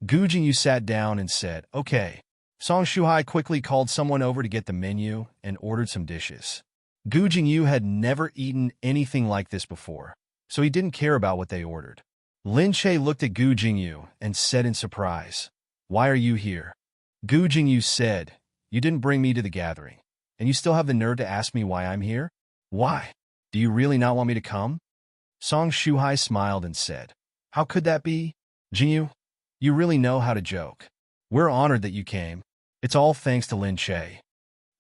Gu Jingyu sat down and said, "Okay." Song Shuhai quickly called someone over to get the menu and ordered some dishes. Gu Jingyu had never eaten anything like this before, so he didn't care about what they ordered. Lin Che looked at Gu Jingyu and said in surprise, "Why are you here?" Gu Jingyu said, "You didn't bring me to the gathering, and you still have the nerve to ask me why I'm here? Why? Do you really not want me to come?" Song Shuhai smiled and said, "How could that be? Jingyu, you really know how to joke. We're honored that you came. It's all thanks to Lin Che."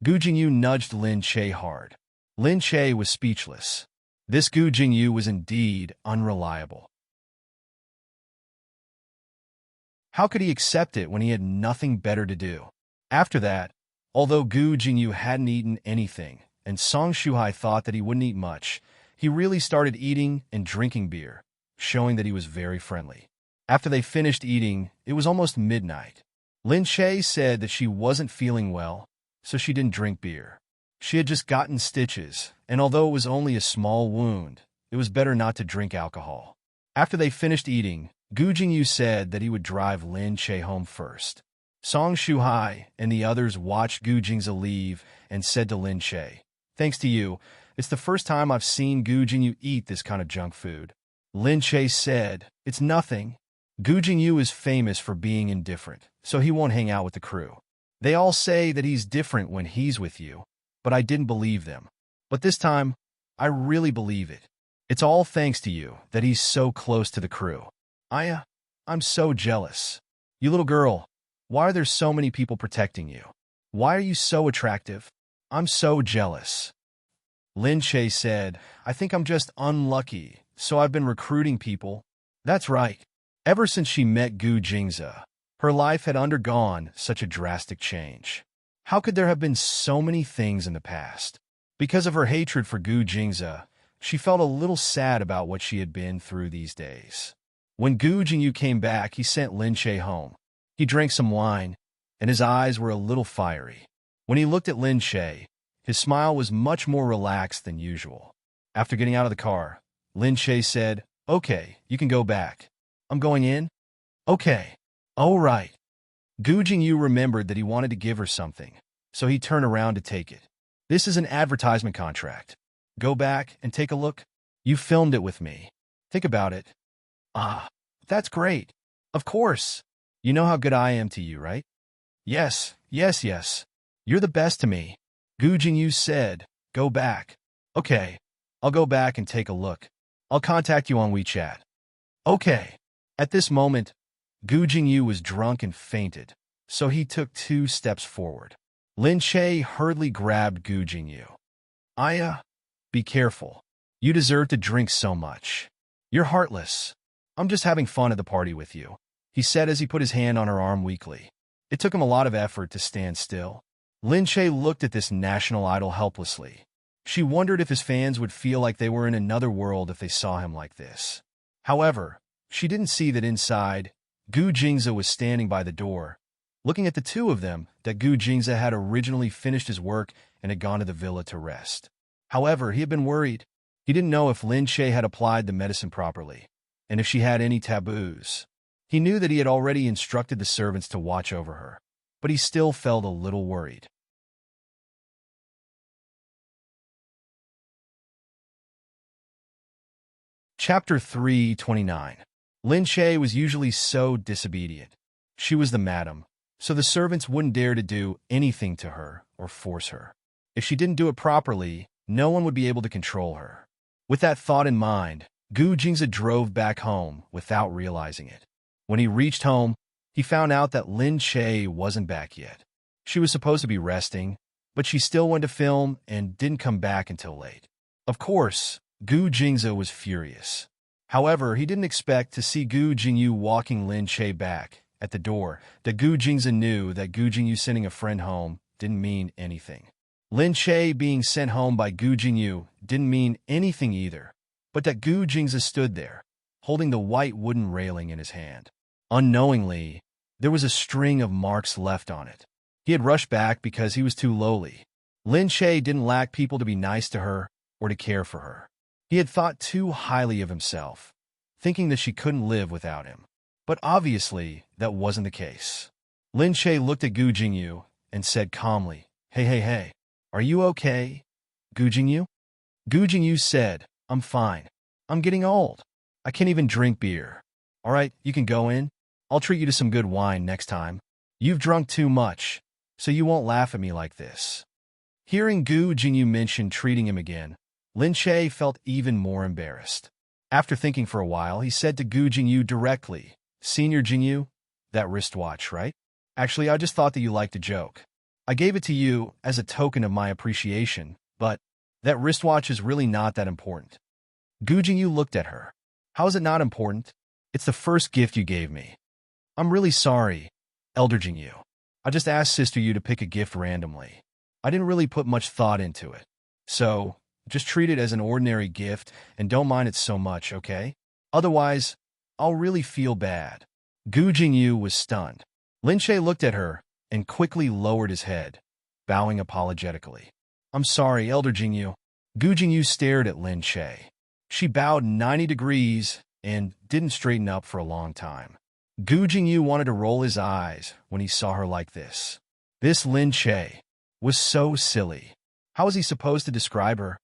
Gu Jingyu nudged Lin Che hard. Lin Che was speechless. This Gu Jingyu was indeed unreliable. How could he accept it when he had nothing better to do? After that, although Gu Jingyu hadn't eaten anything, and Song Shuhai thought that he wouldn't eat much, he really started eating and drinking beer, showing that he was very friendly. After they finished eating, it was almost midnight. Lin Che said that she wasn't feeling well, so she didn't drink beer. She had just gotten stitches, and although it was only a small wound, it was better not to drink alcohol. After they finished eating, Gu Jingyu said that he would drive Lin Che home first. Song Shuhai and the others watched Gu Jingyu leave and said to Lin Che, "Thanks to you, it's the first time I've seen Gu Jingyu eat this kind of junk food." Lin Che said, "It's nothing. Gu Jingyu is famous for being indifferent, so he won't hang out with the crew. They all say that he's different when he's with you, but I didn't believe them. But this time, I really believe it. It's all thanks to you that he's so close to the crew. I'm so jealous. You little girl, why are there so many people protecting you? Why are you so attractive? I'm so jealous." Lin Che said, "I think I'm just unlucky, so I've been recruiting people." That's right. Ever since she met Gu Jingyu, her life had undergone such a drastic change. How could there have been so many things in the past? Because of her hatred for Gu Jingyu, she felt a little sad about what she had been through these days. When Gu Jingyu came back, he sent Lin Che home. He drank some wine, and his eyes were a little fiery. When he looked at Lin Che, his smile was much more relaxed than usual. After getting out of the car, Lin Che said, "Okay, you can go back. I'm going in?" "Okay. All right." Gu Jingyu remembered that he wanted to give her something, so he turned around to take it. "This is an advertisement contract. Go back and take a look. You filmed it with me. Think about it." "Ah, that's great. Of course. You know how good I am to you, right?" Yes. You're the best to me." Gu Jingyu said, "Go back." "Okay. I'll go back and take a look. I'll contact you on WeChat." "Okay." At this moment, Gu Jingyu was drunk and fainted, so he took 2 steps forward. Lin Che hurriedly grabbed Gu Jingyu. Be careful. You deserve to drink so much. You're heartless. I'm just having fun at the party with you," he said as he put his hand on her arm weakly. It took him a lot of effort to stand still. Lin Che looked at this national idol helplessly. She wondered if his fans would feel like they were in another world if they saw him like this. However, she didn't see that inside, Gu Jingyu was standing by the door, looking at the two of them, that Gu Jingyu had originally finished his work and had gone to the villa to rest. However, he had been worried. He didn't know if Lin Che had applied the medicine properly, and if she had any taboos. He knew that he had already instructed the servants to watch over her, but he still felt a little worried. Chapter 329. Lin Che was usually so disobedient. She was the madam, so the servants wouldn't dare to do anything to her or force her. If she didn't do it properly, no one would be able to control her. With that thought in mind, Gu Jingyu drove back home without realizing it. When he reached home, he found out that Lin Che wasn't back yet. She was supposed to be resting, but she still went to film and didn't come back until late. Of course, Gu Jingyu was furious. However, he didn't expect to see Gu Jingyu walking Lin Che back. At the door, that Gu Jingyu knew that Gu Jingyu sending a friend home didn't mean anything. Lin Che being sent home by Gu Jingyu didn't mean anything either, but that Gu Jingyu stood there, holding the white wooden railing in his hand. Unknowingly, there was a string of marks left on it. He had rushed back because he was too lowly. Lin Che didn't lack people to be nice to her or to care for her. He had thought too highly of himself, thinking that she couldn't live without him. But obviously, that wasn't the case. Lin Che looked at Gu Jingyu and said calmly, "Hey, hey, hey, are you okay, Gu Jingyu?" Gu Jingyu said, "I'm fine. I'm getting old. I can't even drink beer. All right, you can go in. I'll treat you to some good wine next time. You've drunk too much, so you won't laugh at me like this." Hearing Gu Jingyu mention treating him again, Lin Che felt even more embarrassed. After thinking for a while, he said to Gu Jingyu directly, "Senior Jingyu, that wristwatch, right? Actually, I just thought that you liked a joke. I gave it to you as a token of my appreciation, but that wristwatch is really not that important." Gu Jingyu looked at her. "How is it not important? It's the first gift you gave me." "I'm really sorry, Elder Jingyu. I just asked Sister Yu to pick a gift randomly. I didn't really put much thought into it. So, just treat it as an ordinary gift and don't mind it so much, okay? Otherwise, I'll really feel bad." Gu Jingyu was stunned. Lin Che looked at her and quickly lowered his head, bowing apologetically. "I'm sorry, Elder Jingyu." Gu Jingyu stared at Lin Che. She bowed 90 degrees and didn't straighten up for a long time. Gu Jingyu wanted to roll his eyes when he saw her like this. This Lin Che was so silly. How was he supposed to describe her?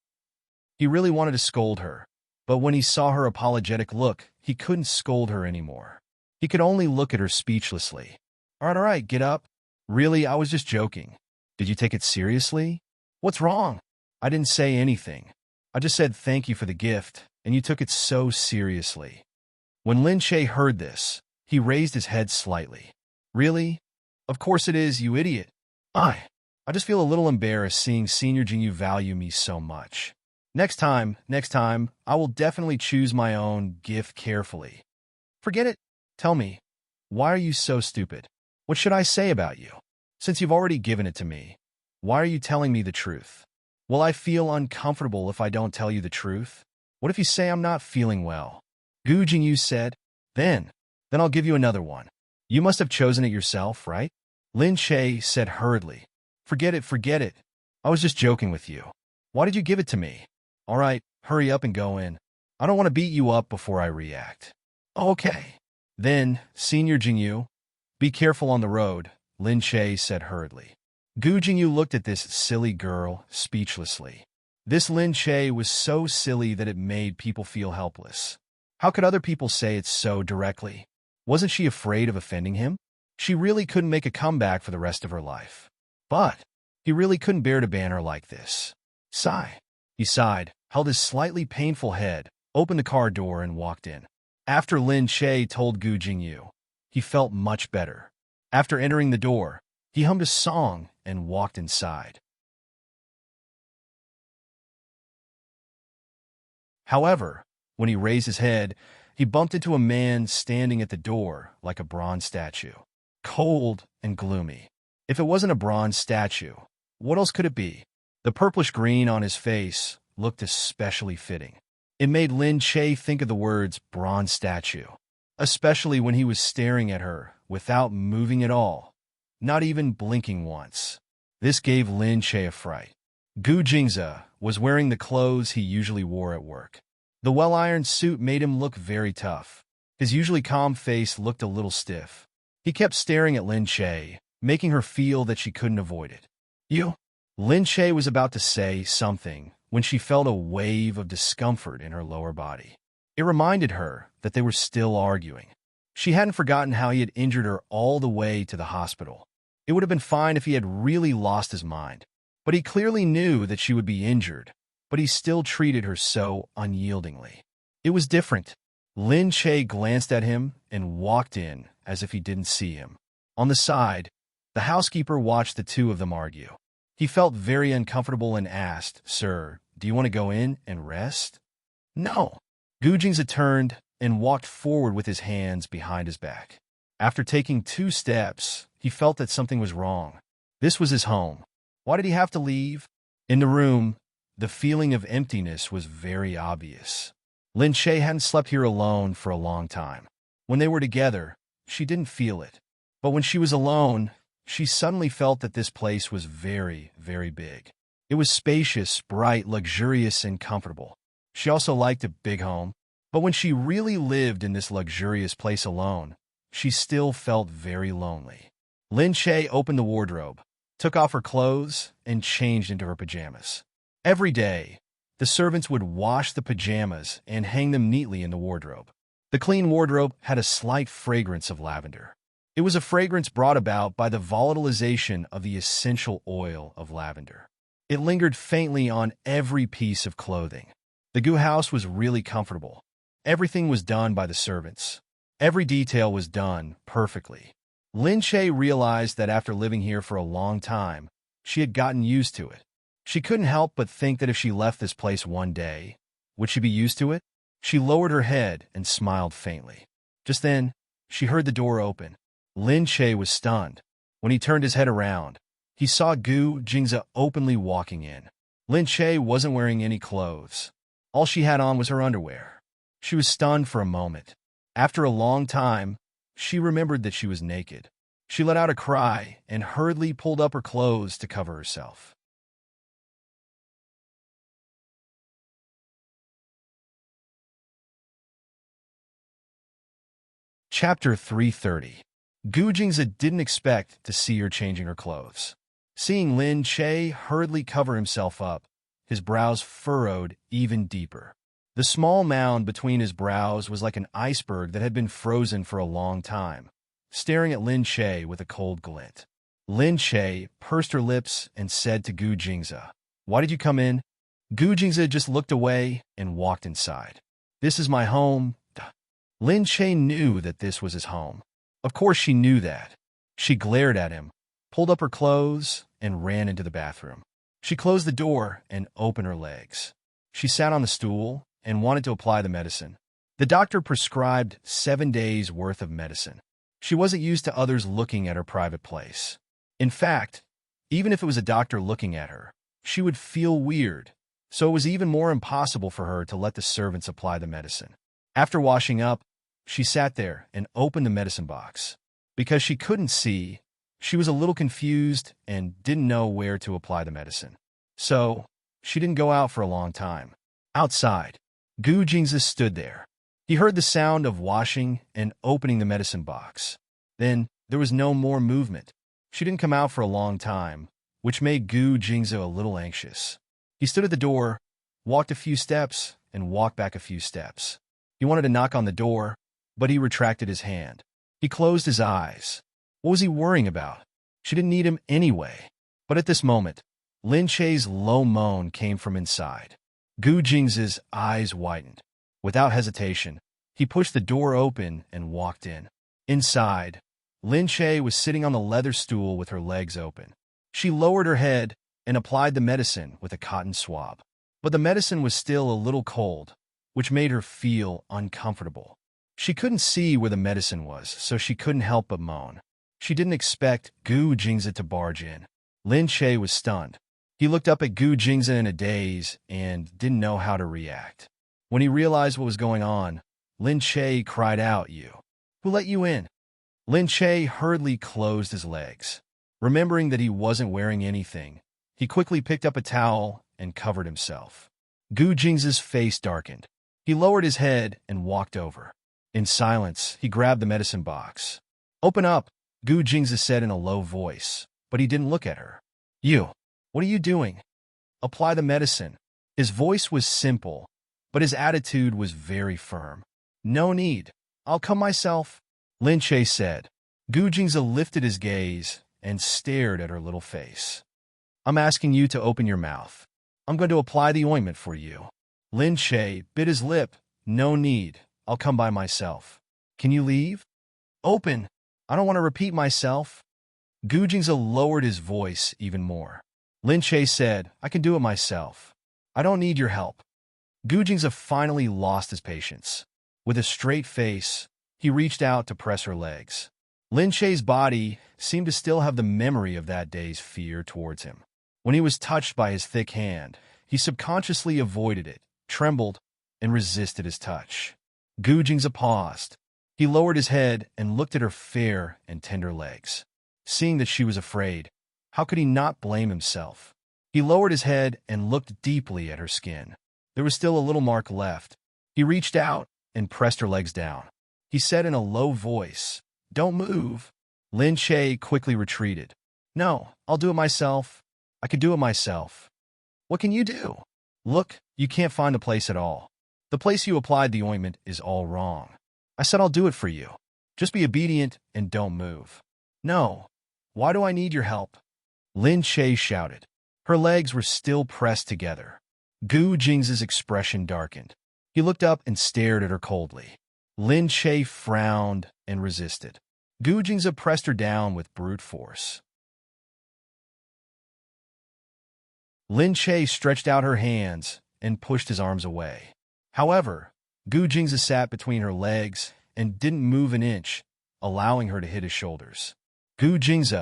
He really wanted to scold her, but when he saw her apologetic look, he couldn't scold her anymore. He could only look at her speechlessly. All right, get up. Really, I was just joking. Did you take it seriously? What's wrong?" "I didn't say anything. I just said thank you for the gift, and you took it so seriously." When Lin Che heard this, he raised his head slightly. "Really? Of course it is, you idiot. I just feel a little embarrassed seeing Senior Jingyu value me so much. Next time, I will definitely choose my own gift carefully." "Forget it. Tell me, why are you so stupid? What should I say about you? Since you've already given it to me, why are you telling me the truth? Will I feel uncomfortable if I don't tell you the truth? What if you say I'm not feeling well?" Gu Jingyu said. Then I'll give you another one. You must have chosen it yourself, right?" Lin Che said hurriedly. Forget it. I was just joking with you. Why did you give it to me?" "All right, hurry up and go in. I don't want to beat you up before I react." "Okay." Then, Senior Jingyu, be careful on the road, Lin Che said hurriedly. Gu Jingyu looked at this silly girl speechlessly. This Lin Che was so silly that it made people feel helpless. How could other people say it so directly? Wasn't she afraid of offending him? She really couldn't make a comeback for the rest of her life. But he really couldn't bear to ban her like this. Sigh. He sighed, held his slightly painful head, opened the car door, and walked in. After Lin Che told Gu Jingyu, he felt much better. After entering the door, he hummed a song and walked inside. However, when he raised his head, he bumped into a man standing at the door like a bronze statue, cold and gloomy. If it wasn't a bronze statue, what else could it be? The purplish green on his face looked especially fitting. It made Lin Che think of the words bronze statue, especially when he was staring at her without moving at all, not even blinking once. This gave Lin Che a fright. Gu Jingza was wearing the clothes he usually wore at work. The well-ironed suit made him look very tough. His usually calm face looked a little stiff. He kept staring at Lin Che, making her feel that she couldn't avoid it. "You?" Lin Che was about to say something when she felt a wave of discomfort in her lower body. It reminded her that they were still arguing. She hadn't forgotten how he had injured her all the way to the hospital. It would have been fine if he had really lost his mind. But he clearly knew that she would be injured, but he still treated her so unyieldingly. It was different. Lin Che glanced at him and walked in as if he didn't see him. On the side, the housekeeper watched the two of them argue. He felt very uncomfortable and asked, "Sir, do you want to go in and rest?" "No." Gu Jingza turned and walked forward with his hands behind his back. After taking 2 steps, he felt that something was wrong. This was his home. Why did he have to leave? In the room, the feeling of emptiness was very obvious. Lin Che hadn't slept here alone for a long time. When they were together, she didn't feel it. But when she was alone, she suddenly felt that this place was very, very big. It was spacious, bright, luxurious, and comfortable. She also liked a big home. But when she really lived in this luxurious place alone, she still felt very lonely. Lin Che opened the wardrobe, took off her clothes, and changed into her pajamas. Every day, the servants would wash the pajamas and hang them neatly in the wardrobe. The clean wardrobe had a slight fragrance of lavender. It was a fragrance brought about by the volatilization of the essential oil of lavender. It lingered faintly on every piece of clothing. The Gu house was really comfortable. Everything was done by the servants. Every detail was done perfectly. Lin Che realized that after living here for a long time, she had gotten used to it. She couldn't help but think that if she left this place one day, would she be used to it? She lowered her head and smiled faintly. Just then, she heard the door open. Lin Che was stunned. When he turned his head around, he saw Gu Jingze openly walking in. Lin Che wasn't wearing any clothes. All she had on was her underwear. She was stunned for a moment. After a long time, she remembered that she was naked. She let out a cry and hurriedly pulled up her clothes to cover herself. Chapter 330. Gu Jingze didn't expect to see her changing her clothes. Seeing Lin Che hurriedly cover himself up, his brows furrowed even deeper. The small mound between his brows was like an iceberg that had been frozen for a long time, staring at Lin Che with a cold glint. Lin Che pursed her lips and said to Gu Jingze, "Why did you come in?" Gu Jingze just looked away and walked inside. "This is my home." Lin Che knew that this was his home. Of course she knew that. She glared at him, pulled up her clothes, and ran into the bathroom. She closed the door and opened her legs. She sat on the stool and wanted to apply the medicine. The doctor prescribed 7 days' worth of medicine. She wasn't used to others looking at her private place. In fact, even if it was a doctor looking at her, she would feel weird, so it was even more impossible for her to let the servants apply the medicine. After washing up, she sat there and opened the medicine box. Because she couldn't see, she was a little confused and didn't know where to apply the medicine. So, she didn't go out for a long time. Outside, Gu Jingze stood there. He heard the sound of washing and opening the medicine box. Then, there was no more movement. She didn't come out for a long time, which made Gu Jingze a little anxious. He stood at the door, walked a few steps, and walked back a few steps. He wanted to knock on the door, but he retracted his hand. He closed his eyes. What was he worrying about? She didn't need him anyway. But at this moment, Lin Che's low moan came from inside. Gu Jingze's eyes widened. Without hesitation, he pushed the door open and walked in. Inside, Lin Che was sitting on the leather stool with her legs open. She lowered her head and applied the medicine with a cotton swab. But the medicine was still a little cold, which made her feel uncomfortable. She couldn't see where the medicine was, so she couldn't help but moan. She didn't expect Gu Jingze to barge in. Lin Che was stunned. He looked up at Gu Jingze in a daze and didn't know how to react. When he realized what was going on, Lin Che cried out, "You! Who let you in?" Lin Che hurriedly closed his legs. Remembering that he wasn't wearing anything, he quickly picked up a towel and covered himself. Gu Jingze's face darkened. He lowered his head and walked over. In silence, he grabbed the medicine box. "Open up," Gu Jingze said in a low voice, but he didn't look at her. "You, what are you doing?" "Apply the medicine." His voice was simple, but his attitude was very firm. "No need. I'll come myself," Lin Che said. Gu Jingze lifted his gaze and stared at her little face. "I'm asking you to open your mouth. I'm going to apply the ointment for you." Lin Che bit his lip. "No need. I'll come by myself." "Can you leave?" "Open. I don't want to repeat myself." Gu Jingze lowered his voice even more. Lin Che said, "I can do it myself. I don't need your help." Gu Jingze finally lost his patience. With a straight face, he reached out to press her legs. Lin Che's body seemed to still have the memory of that day's fear towards him. When he was touched by his thick hand, he subconsciously avoided it, trembled, and resisted his touch. Gu Jingze paused. He lowered his head and looked at her fair and tender legs. Seeing that she was afraid, how could he not blame himself? He lowered his head and looked deeply at her skin. There was still a little mark left. He reached out and pressed her legs down. He said in a low voice, Don't move. Lin Che quickly retreated. No, I'll do it myself. I can do it myself. What can you do? Look, you can't find the place at all. The place you applied the ointment is all wrong. I said I'll do it for you. Just be obedient and don't move. No. Why do I need your help? Lin Che shouted. Her legs were still pressed together. Gu Jing's expression darkened. He looked up and stared at her coldly. Lin Che frowned and resisted. Gu Jing's pressed her down with brute force. Lin Che stretched out her hands and pushed his arms away. However, Gu Jing's sat between her legs and didn't move an inch, allowing her to hit his shoulders. Gu Jing's,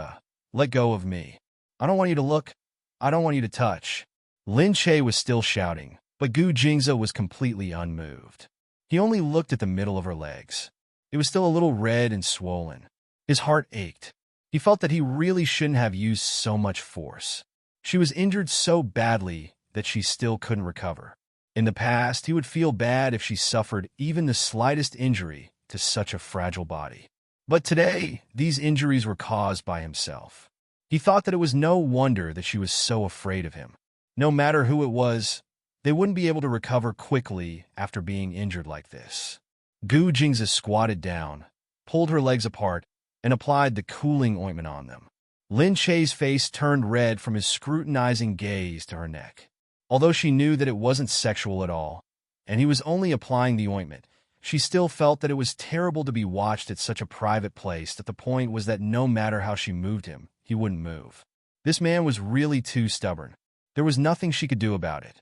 let go of me. I don't want you to look. I don't want you to touch. Lin Che was still shouting, but Gu Jing's was completely unmoved. He only looked at the middle of her legs. It was still a little red and swollen. His heart ached. He felt that he really shouldn't have used so much force. She was injured so badly that she still couldn't recover. In the past, he would feel bad if she suffered even the slightest injury to such a fragile body. But today, these injuries were caused by himself. He thought that it was no wonder that she was so afraid of him. No matter who it was, they wouldn't be able to recover quickly after being injured like this. Gu Jing's squatted down, pulled her legs apart, and applied the cooling ointment on them. Lin Che's face turned red from his scrutinizing gaze to her neck. Although she knew that it wasn't sexual at all, and he was only applying the ointment, she still felt that it was terrible to be watched at such a private place, that the point was that no matter how she moved him, he wouldn't move. This man was really too stubborn. There was nothing she could do about it.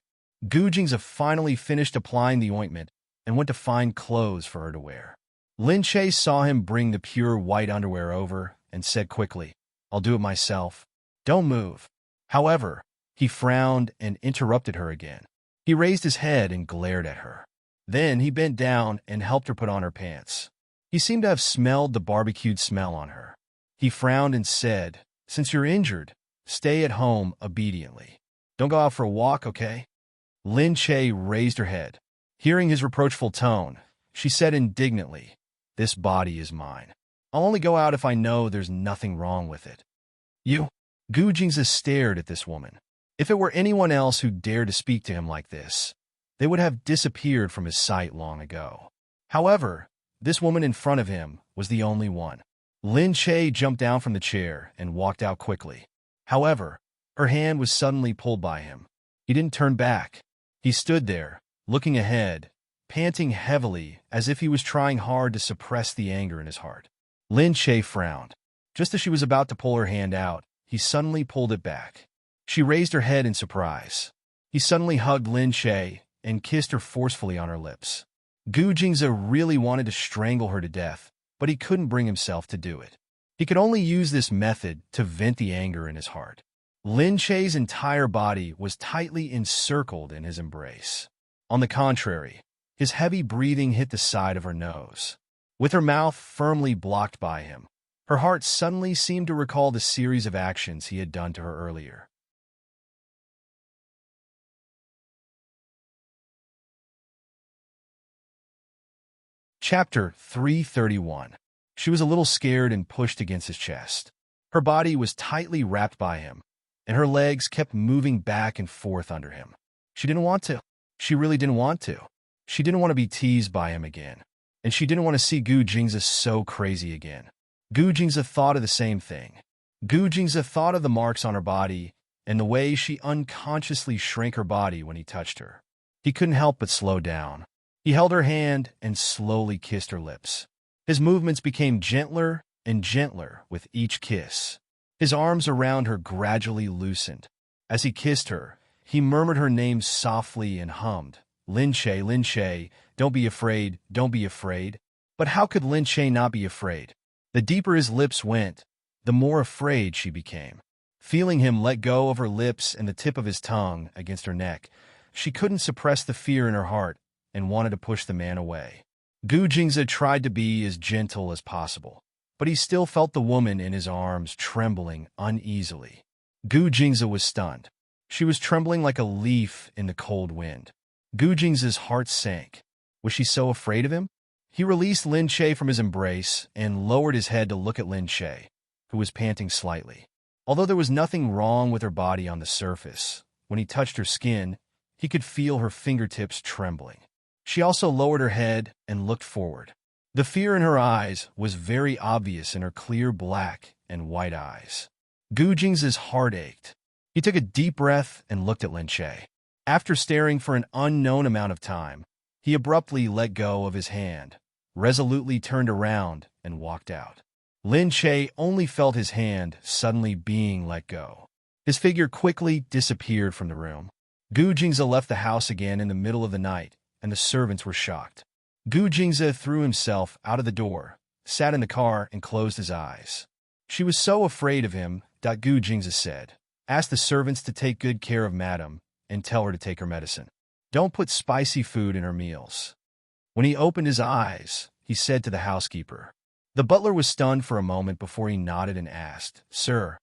Gu Jing's finally finished applying the ointment and went to find clothes for her to wear. Lin Che saw him bring the pure white underwear over and said quickly, I'll do it myself. Don't move. However, he frowned and interrupted her again. He raised his head and glared at her. Then he bent down and helped her put on her pants. He seemed to have smelled the barbecued smell on her. He frowned and said, Since you're injured, stay at home obediently. Don't go out for a walk, okay? Lin Che raised her head. Hearing his reproachful tone, she said indignantly, This body is mine. I'll only go out if I know there's nothing wrong with it. You? Gu Jing's stared at this woman. If it were anyone else who dared to speak to him like this, they would have disappeared from his sight long ago. However, this woman in front of him was the only one. Lin Che jumped down from the chair and walked out quickly. However, her hand was suddenly pulled by him. He didn't turn back. He stood there, looking ahead, panting heavily as if he was trying hard to suppress the anger in his heart. Lin Che frowned. Just as she was about to pull her hand out, he suddenly pulled it back. She raised her head in surprise. He suddenly hugged Lin Che and kissed her forcefully on her lips. Gu Jing's really wanted to strangle her to death, but he couldn't bring himself to do it. He could only use this method to vent the anger in his heart. Lin Che's entire body was tightly encircled in his embrace. On the contrary, his heavy breathing hit the side of her nose. With her mouth firmly blocked by him, her heart suddenly seemed to recall the series of actions he had done to her earlier. Chapter 331. She was a little scared and pushed against his chest. Her body was tightly wrapped by him, and her legs kept moving back and forth under him. She didn't want to. She really didn't want to. She didn't want to be teased by him again, and she didn't want to see Gu Jing's so crazy again. Gu Jing's thought of the same thing. Gu Jing's thought of the marks on her body and the way she unconsciously shrank her body when he touched her. He couldn't help but slow down. He held her hand and slowly kissed her lips. His movements became gentler and gentler with each kiss. His arms around her gradually loosened. As he kissed her, he murmured her name softly and hummed, Lin Che, don't be afraid, don't be afraid. But how could Lin Che not be afraid? The deeper his lips went, the more afraid she became. Feeling him let go of her lips and the tip of his tongue against her neck, she couldn't suppress the fear in her heart and wanted to push the man away. Gu Jingze tried to be as gentle as possible, but he still felt the woman in his arms trembling uneasily. Gu Jingze was stunned. She was trembling like a leaf in the cold wind. Gu Jingze's heart sank. Was she so afraid of him? He released Lin Che from his embrace and lowered his head to look at Lin Che, who was panting slightly. Although there was nothing wrong with her body on the surface, when he touched her skin, he could feel her fingertips trembling. She also lowered her head and looked forward. The fear in her eyes was very obvious in her clear black and white eyes. Gu Jing's heart ached. He took a deep breath and looked at Lin Che. After staring for an unknown amount of time, he abruptly let go of his hand, resolutely turned around, and walked out. Lin Che only felt his hand suddenly being let go. His figure quickly disappeared from the room. Gu Jingze left the house again in the middle of the night, and the servants were shocked. Gu Jingze threw himself out of the door, sat in the car, and closed his eyes. She was so afraid of him that Gu Jingze said, "Ask the servants to take good care of Madam and tell her to take her medicine. Don't put spicy food in her meals." When he opened his eyes, he said to the housekeeper. The butler was stunned for a moment before he nodded and asked, "Sir,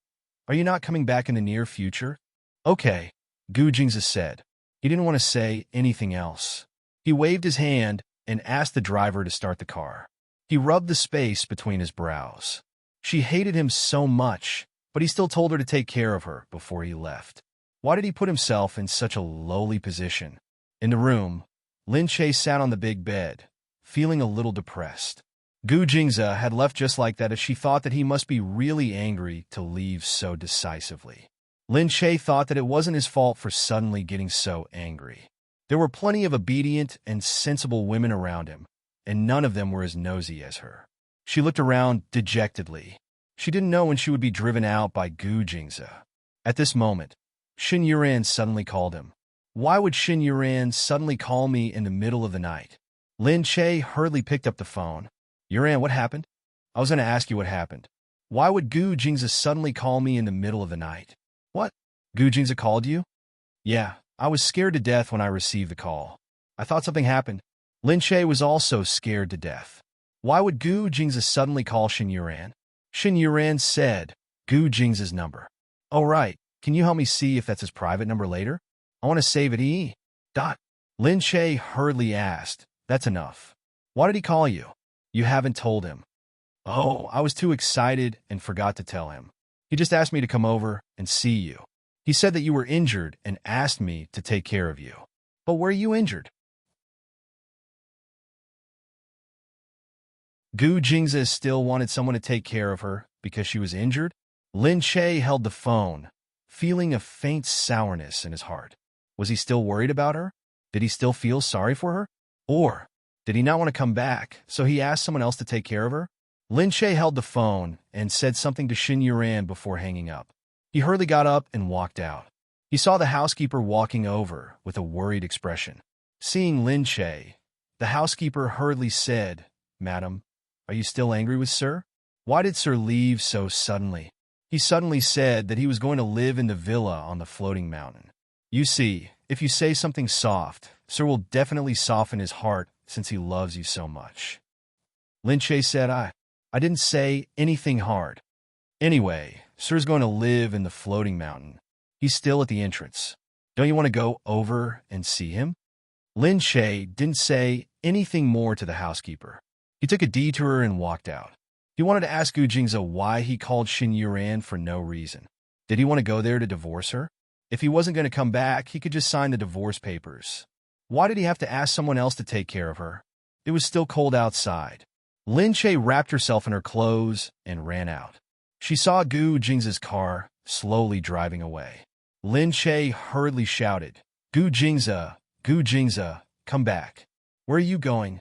are you not coming back in the near future?" "Okay," Gu Jingze said. He didn't want to say anything else. He waved his hand and asked the driver to start the car. He rubbed the space between his brows. She hated him so much, but he still told her to take care of her before he left. Why did he put himself in such a lowly position? In the room, Lin Che sat on the big bed, feeling a little depressed. Gu Jingze had left just like that as she thought that he must be really angry to leave so decisively. Lin Che thought that it wasn't his fault for suddenly getting so angry. There were plenty of obedient and sensible women around him, and none of them were as nosy as her. She looked around dejectedly. She didn't know when she would be driven out by Gu Jingze. At this moment, Xin Yuran suddenly called him. Why would Xin Yuran suddenly call me in the middle of the night? Lin Che hurriedly picked up the phone. "Yuran, what happened?" "I was going to ask you what happened. Why would Gu Jingze suddenly call me in the middle of the night?" "What? Gu Jingze called you?" "Yeah, I was scared to death when I received the call. I thought something happened." Lin Che was also scared to death. Why would Gu Jingze suddenly call Xin Yuran? Xin Yuran said, "Gu Jingze's number." "Oh, right. Can you help me see if that's his private number later? I want to save it E. Dot." Lin Che hurriedly asked, "That's enough. Why did he call you?" "You haven't told him." "Oh, I was too excited and forgot to tell him. He just asked me to come over and see you. He said that you were injured and asked me to take care of you." "But were you injured?" Gu Jingze still wanted someone to take care of her because she was injured. Lin Che held the phone, feeling a faint sourness in his heart. Was he still worried about her? Did he still feel sorry for her? Or did he not want to come back, so he asked someone else to take care of her? Lin Che held the phone and said something to Xin Yuran before hanging up. He hurriedly got up and walked out. He saw the housekeeper walking over with a worried expression. Seeing Lin Che, the housekeeper hurriedly said, "Madam, are you still angry with Sir? Why did Sir leave so suddenly?" He suddenly said that he was going to live in the villa on the floating mountain. "You see, if you say something soft, Sir will definitely soften his heart since he loves you so much." Lin Che said, I didn't say anything hard. Anyway, Sir's going to live in the floating mountain. He's still at the entrance. Don't you want to go over and see him?" Lin Che didn't say anything more to the housekeeper. He took a detour and walked out. He wanted to ask Gu Jingze why he called Xin Yuran for no reason. Did he want to go there to divorce her? If he wasn't going to come back, he could just sign the divorce papers. Why did he have to ask someone else to take care of her? It was still cold outside. Lin Che wrapped herself in her clothes and ran out. She saw Gu Jingze's car slowly driving away. Lin Che hurriedly shouted, Gu Jingze, come back. Where are you going?"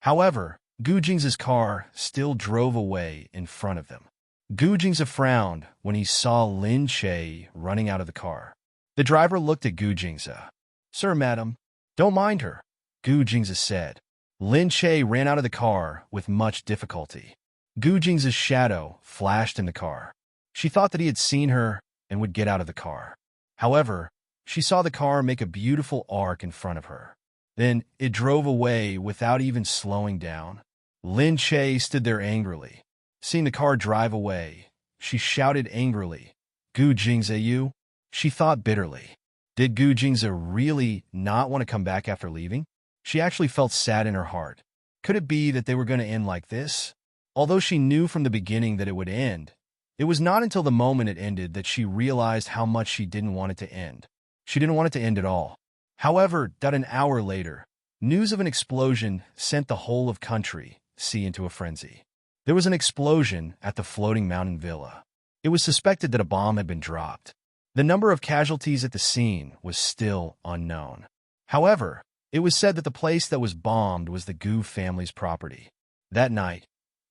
However, Gu Jingze's car still drove away in front of them. Gu Jingze frowned when he saw Lin Che running out of the car. The driver looked at Gu Jingze. "Sir, madam, don't mind her," Gu Jingze said. Lin Che ran out of the car with much difficulty. Gu Jingze's shadow flashed in the car. She thought that he had seen her and would get out of the car. However, she saw the car make a beautiful arc in front of her. Then it drove away without even slowing down. Lin Che stood there angrily. Seeing the car drive away, she shouted angrily, "Gu Jingze, you?" She thought bitterly. Did Gu Jingze really not want to come back after leaving? She actually felt sad in her heart. Could it be that they were going to end like this? Although she knew from the beginning that it would end, it was not until the moment it ended that she realized how much she didn't want it to end. She didn't want it to end at all. However, an hour later, news of an explosion sent the whole of country C into a frenzy. There was an explosion at the floating mountain villa. It was suspected that a bomb had been dropped. The number of casualties at the scene was still unknown. However, it was said that the place that was bombed was the Gu family's property. That night,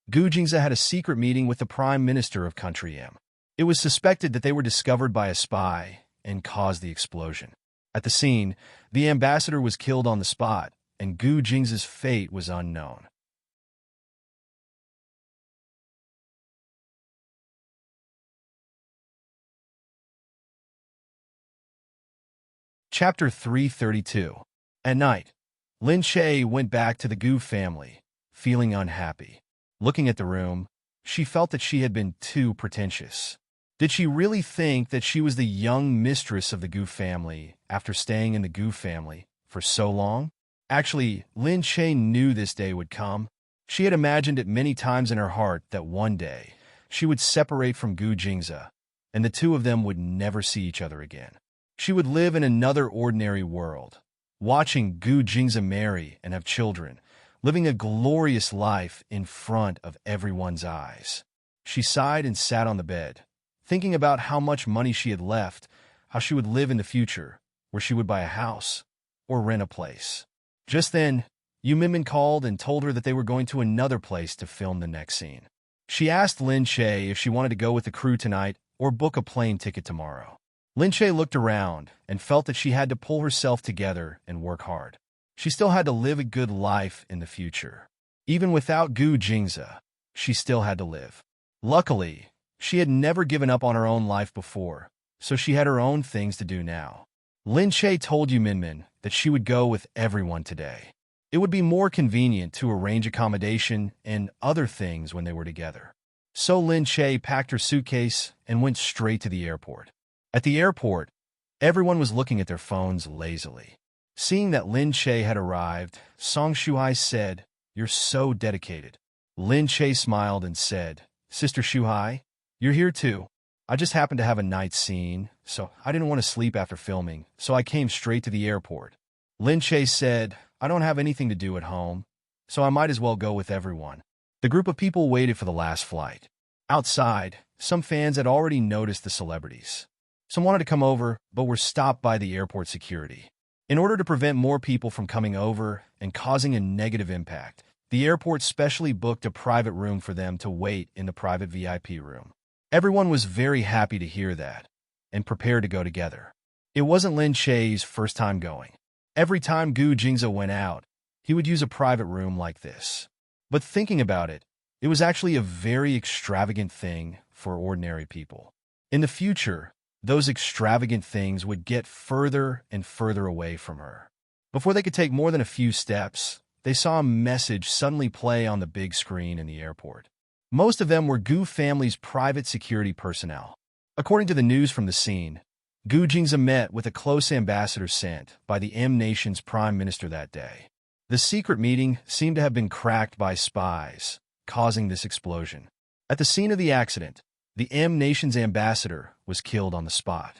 Gu Jingze had a secret meeting with the Prime Minister of Country M. It was suspected that they were discovered by a spy and caused the explosion. At the scene, the ambassador was killed on the spot, and Gu Jingze's fate was unknown. Chapter 332. At night, Lin Che went back to the Gu family, feeling unhappy. Looking at the room, she felt that she had been too pretentious. Did she really think that she was the young mistress of the Gu family after staying in the Gu family for so long? Actually, Lin Che knew this day would come. She had imagined it many times in her heart that one day she would separate from Gu Jingze, and the two of them would never see each other again. She would live in another ordinary world, watching Gu Jingze marry and have children, living a glorious life in front of everyone's eyes. She sighed and sat on the bed, thinking about how much money she had left, how she would live in the future, where she would buy a house or rent a place. Just then, Yu Minmin called and told her that they were going to another place to film the next scene. She asked Lin Che if she wanted to go with the crew tonight or book a plane ticket tomorrow. Lin Che looked around and felt that she had to pull herself together and work hard. She still had to live a good life in the future. Even without Gu Jingze, she still had to live. Luckily, she had never given up on her own life before, so she had her own things to do now. Lin Che told Yu Minmin that she would go with everyone today. It would be more convenient to arrange accommodation and other things when they were together. So Lin Che packed her suitcase and went straight to the airport. At the airport, everyone was looking at their phones lazily. Seeing that Lin Che had arrived, Song Shuhai said, "You're so dedicated." Lin Che smiled and said, "Sister Shuhai, you're here too. I just happened to have a night scene, so I didn't want to sleep after filming, so I came straight to the airport." Lin Che said, "I don't have anything to do at home, so I might as well go with everyone." The group of people waited for the last flight. Outside, some fans had already noticed the celebrities. Some wanted to come over, but were stopped by the airport security. In order to prevent more people from coming over and causing a negative impact, the airport specially booked a private room for them to wait in the private VIP room. Everyone was very happy to hear that and prepared to go together. It wasn't Lin Che's first time going. Every time Gu Jingze went out, he would use a private room like this. But thinking about it, it was actually a very extravagant thing for ordinary people. In the future, those extravagant things would get further and further away from her. Before they could take more than a few steps, they saw a message suddenly play on the big screen in the airport. Most of them were Gu family's private security personnel. According to the news from the scene, Gu Jingze met with a close ambassador sent by the M nation's prime minister that day. The secret meeting seemed to have been cracked by spies, causing this explosion. At the scene of the accident, the M nation's ambassador was killed on the spot.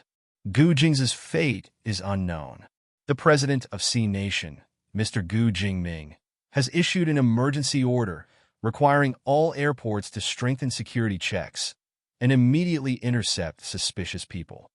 Gu Jingze's fate is unknown. The president of C Nation, Mr. Gu Jingming, has issued an emergency order requiring all airports to strengthen security checks and immediately intercept suspicious people.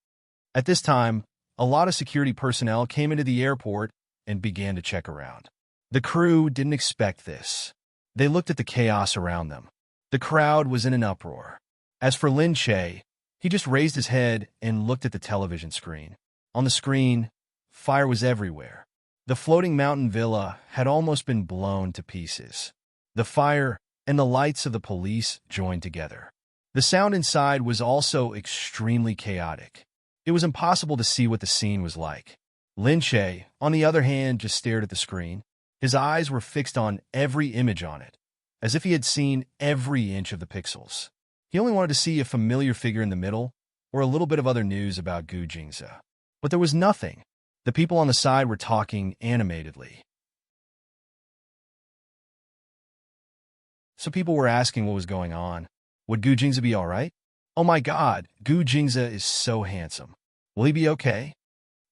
At this time, a lot of security personnel came into the airport and began to check around. The crew didn't expect this. They looked at the chaos around them. The crowd was in an uproar. As for Lin Che, he just raised his head and looked at the television screen. On the screen, fire was everywhere. The floating mountain villa had almost been blown to pieces. The fire and the lights of the police joined together. The sound inside was also extremely chaotic. It was impossible to see what the scene was like. Lin Che, on the other hand, just stared at the screen. His eyes were fixed on every image on it, as if he had seen every inch of the pixels. He only wanted to see a familiar figure in the middle, or a little bit of other news about Gu Jingze. But there was nothing. The people on the side were talking animatedly. So people were asking what was going on. Would Gu Jingza be all right? Oh my God, Gu Jingza is so handsome. Will he be okay?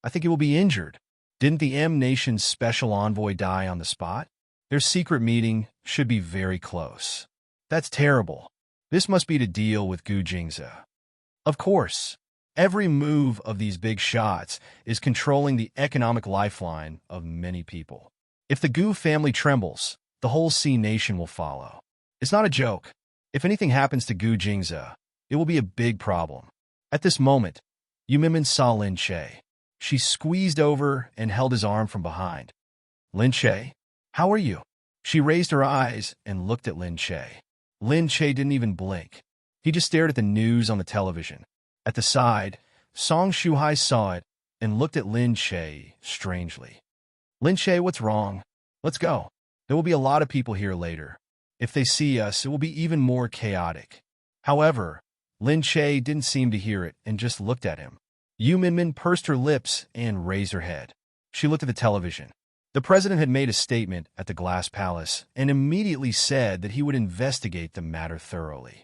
I think he will be injured. Didn't the M Nation's special envoy die on the spot? Their secret meeting should be very close. That's terrible. This must be to deal with Gu Jingza. Of course, every move of these big shots is controlling the economic lifeline of many people. If the Gu family trembles, the whole C nation will follow. It's not a joke. If anything happens to Gu Jingza, it will be a big problem. At this moment, Yu Minmin saw Lin Che. She squeezed over and held his arm from behind. Lin Che, how are you? She raised her eyes and looked at Lin Che. Lin Che didn't even blink. He just stared at the news on the television. At the side, Song Shuhai saw it and looked at Lin Che strangely. Lin Che, what's wrong? Let's go. There will be a lot of people here later. If they see us, it will be even more chaotic. However, Lin Che didn't seem to hear it and just looked at him. Yu Minmin pursed her lips and raised her head. She looked at the television. The president had made a statement at the Glass Palace and immediately said that he would investigate the matter thoroughly.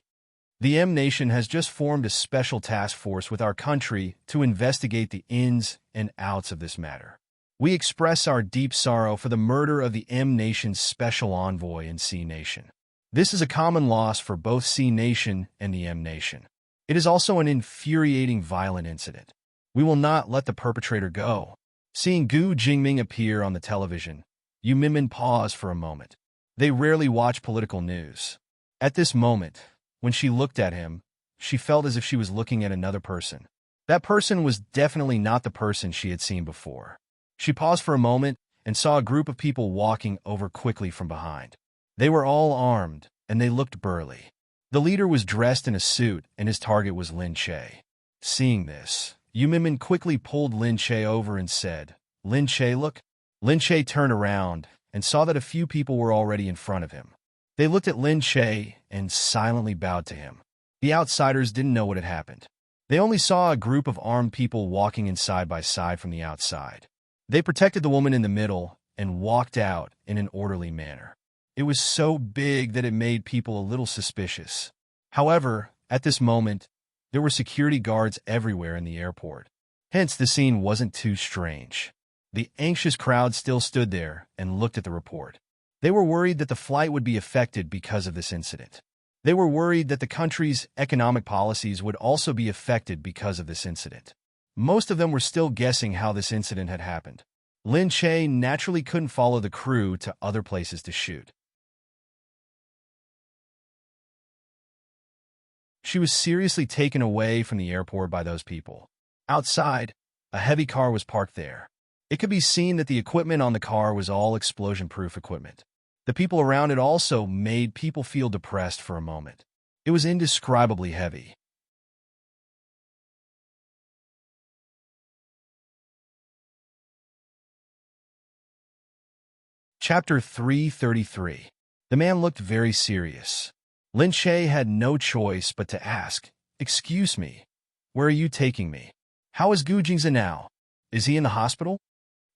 The M Nation has just formed a special task force with our country to investigate the ins and outs of this matter. We express our deep sorrow for the murder of the M Nation's special envoy in C Nation. This is a common loss for both C Nation and the M Nation. It is also an infuriating, violent incident. We will not let the perpetrator go. Seeing Gu Jingming appear on the television, Yu Minmin paused for a moment. They rarely watch political news. At this moment, when she looked at him, she felt as if she was looking at another person. That person was definitely not the person she had seen before. She paused for a moment and saw a group of people walking over quickly from behind. They were all armed, and they looked burly. The leader was dressed in a suit, and his target was Lin Che. Seeing this, Yu Minmin quickly pulled Lin Che over and said, Lin Che, look. Lin Che turned around and saw that a few people were already in front of him. They looked at Lin Che and silently bowed to him. The outsiders didn't know what had happened. They only saw a group of armed people walking in side by side from the outside. They protected the woman in the middle and walked out in an orderly manner. It was so big that it made people a little suspicious. However, at this moment, there were security guards everywhere in the airport. Hence, the scene wasn't too strange. The anxious crowd still stood there and looked at the report. They were worried that the flight would be affected because of this incident. They were worried that the country's economic policies would also be affected because of this incident. Most of them were still guessing how this incident had happened. Lin Che naturally couldn't follow the crew to other places to shoot. She was seriously taken away from the airport by those people. Outside, a heavy car was parked there. It could be seen that the equipment on the car was all explosion-proof equipment. The people around it also made people feel depressed for a moment. It was indescribably heavy. Chapter 333. The man looked very serious. Lin Che had no choice but to ask, "Excuse me, where are you taking me? How is Gu Jingza now? Is he in the hospital?"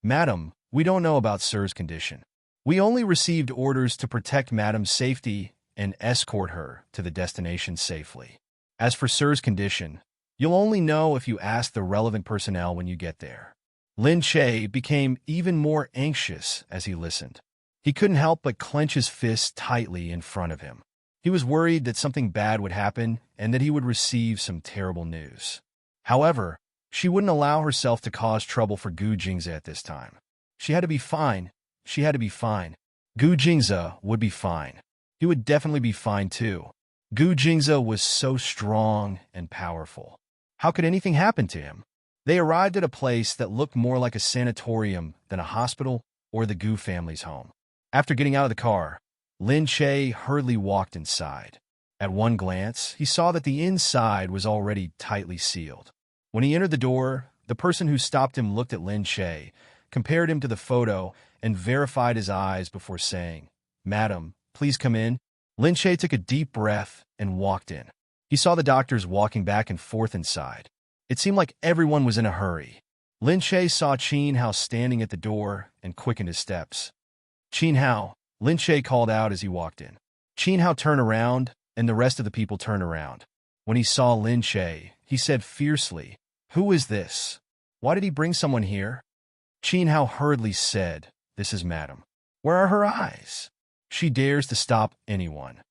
"Madam, we don't know about Sir's condition. We only received orders to protect Madam's safety and escort her to the destination safely. As for Sir's condition, you'll only know if you ask the relevant personnel when you get there." Lin Che became even more anxious as he listened. He couldn't help but clench his fists tightly in front of him. He was worried that something bad would happen and that he would receive some terrible news. However, she wouldn't allow herself to cause trouble for Gu Jingza at this time. She had to be fine. She had to be fine. Gu Jingza would be fine. He would definitely be fine too. Gu Jingza was so strong and powerful. How could anything happen to him? They arrived at a place that looked more like a sanatorium than a hospital or the Gu family's home. After getting out of the car, Lin Che hurriedly walked inside. At one glance, he saw that the inside was already tightly sealed. When he entered the door, the person who stopped him looked at Lin Che, compared him to the photo, and verified his eyes before saying, "Madam, please come in." Lin Che took a deep breath and walked in. He saw the doctors walking back and forth inside. It seemed like everyone was in a hurry. Lin Che saw Qin Hao standing at the door and quickened his steps. "Qin Hao," Lin Che called out as he walked in. Qin Hao turned around, and the rest of the people turned around. When he saw Lin Che, he said fiercely, "Who is this? Why did he bring someone here?" Qin Hao hurriedly said, "This is Madam. Where are her eyes? She dares to stop anyone."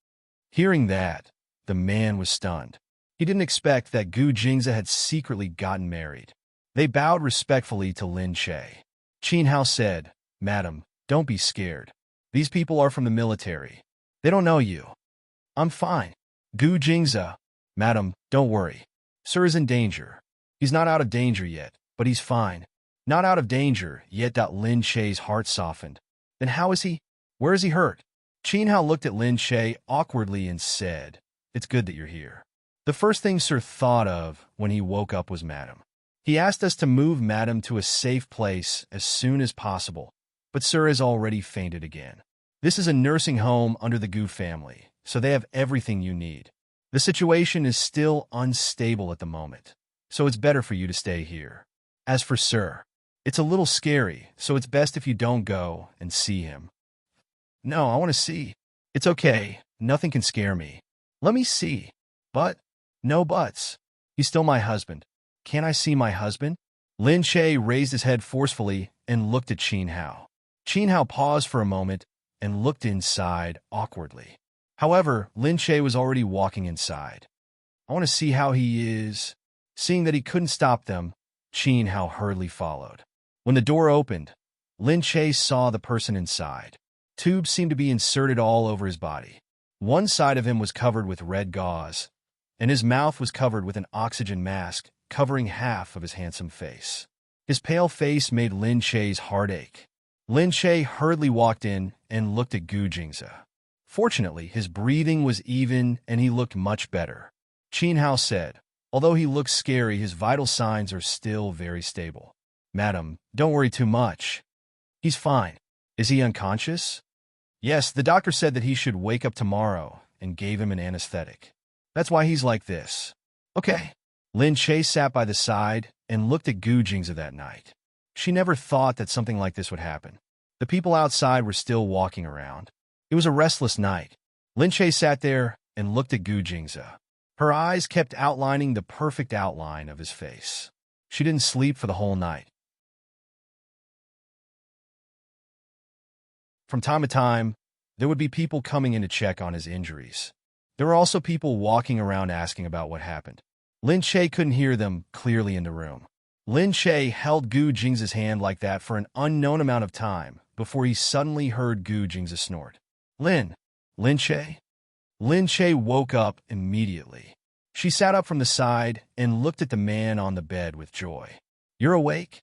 Hearing that, the man was stunned. He didn't expect that Gu Jingzi had secretly gotten married. They bowed respectfully to Lin Che. Qin Hao said, "Madam, don't be scared. These people are from the military. They don't know you." "I'm fine." Gu Jingzi, "Madam, don't worry. Sir is in danger. He's not out of danger yet, but he's fine." "Not out of danger yet." Lin Che's heart softened. "Then how is he? Where is he hurt?" Qin Hao looked at Lin Che awkwardly and said, "It's good that you're here." The first thing Sir thought of when he woke up was Madam. He asked us to move Madam to a safe place as soon as possible, but Sir has already fainted again. This is a nursing home under the Gu family, so they have everything you need. The situation is still unstable at the moment, so it's better for you to stay here. As for Sir, it's a little scary, so it's best if you don't go and see him." "No, I want to see." "It's okay. Nothing can scare me." "Let me see." "But." "No buts. He's still my husband." "Can't I see my husband?" Lin Che raised his head forcefully and looked at Qin Hao. Qin Hao paused for a moment and looked inside awkwardly. However, Lin Che was already walking inside. "I want to see how he is." Seeing that he couldn't stop them, Qin Hao hurriedly followed. When the door opened, Lin Che saw the person inside. Tubes seemed to be inserted all over his body. One side of him was covered with red gauze, and his mouth was covered with an oxygen mask covering half of his handsome face. His pale face made Lin Che's heart ache. Lin Che hurriedly walked in and looked at Gu Jingzi. Fortunately, his breathing was even and he looked much better. Qin Hao said, "Although he looks scary, his vital signs are still very stable." "Madam, don't worry too much. He's fine." "Is he unconscious?" "Yes, the doctor said that he should wake up tomorrow and gave him an anesthetic. That's why he's like this." "Okay." Lin Che sat by the side and looked at Gu Jingzi that night. She never thought that something like this would happen. The people outside were still walking around. It was a restless night. Lin Che sat there and looked at Gu Jingzi. Her eyes kept outlining the perfect outline of his face. She didn't sleep for the whole night. From time to time, there would be people coming in to check on his injuries. There were also people walking around asking about what happened. Lin Che couldn't hear them clearly in the room. Lin Che held Gu Jingzi's hand like that for an unknown amount of time before he suddenly heard Gu Jingzi snort. Lin Che?" Lin Che woke up immediately. She sat up from the side and looked at the man on the bed with joy. "You're awake?"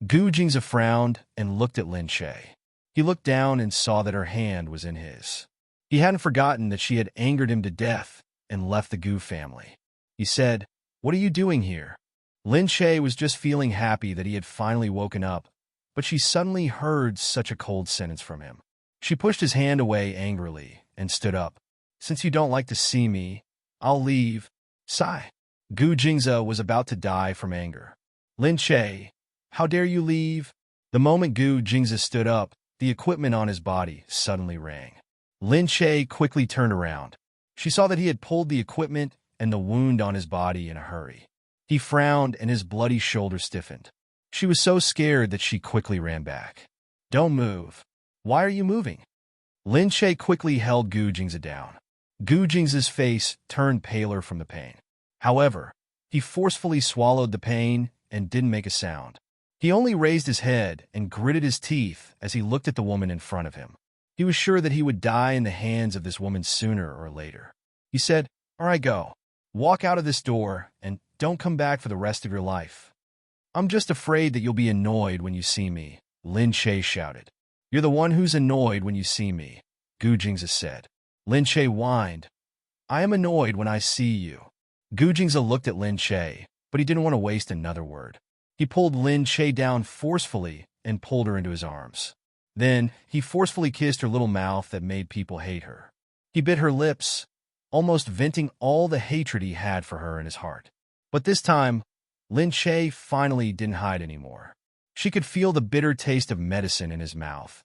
Gu Jingzi frowned and looked at Lin Che. He looked down and saw that her hand was in his. He hadn't forgotten that she had angered him to death and left the Gu family. He said, "What are you doing here?" Lin Che was just feeling happy that he had finally woken up, but she suddenly heard such a cold sentence from him. She pushed his hand away angrily and stood up. "Since you don't like to see me, I'll leave." Sigh. Gu Jingzi was about to die from anger. "Lin Che, how dare you leave?" The moment Gu Jingzi stood up, the equipment on his body suddenly rang. Lin Che quickly turned around. She saw that he had pulled the equipment and the wound on his body in a hurry. He frowned and his bloody shoulder stiffened. She was so scared that she quickly ran back. "Don't move." "Why are you moving?" Lin Che quickly held Gu Jingzi down. Gu Jingzi's face turned paler from the pain. However, he forcefully swallowed the pain and didn't make a sound. He only raised his head and gritted his teeth as he looked at the woman in front of him. He was sure that he would die in the hands of this woman sooner or later. He said, "All right, go. Walk out of this door and don't come back for the rest of your life." "I'm just afraid that you'll be annoyed when you see me," Lin Che shouted. "You're the one who's annoyed when you see me," Gu Jingzi said. Lin Che whined, "I am annoyed when I see you." Gu Jingzi looked at Lin Che, but he didn't want to waste another word. He pulled Lin Che down forcefully and pulled her into his arms. Then he forcefully kissed her little mouth that made people hate her. He bit her lips, almost venting all the hatred he had for her in his heart. But this time, Lin Che finally didn't hide anymore. She could feel the bitter taste of medicine in his mouth,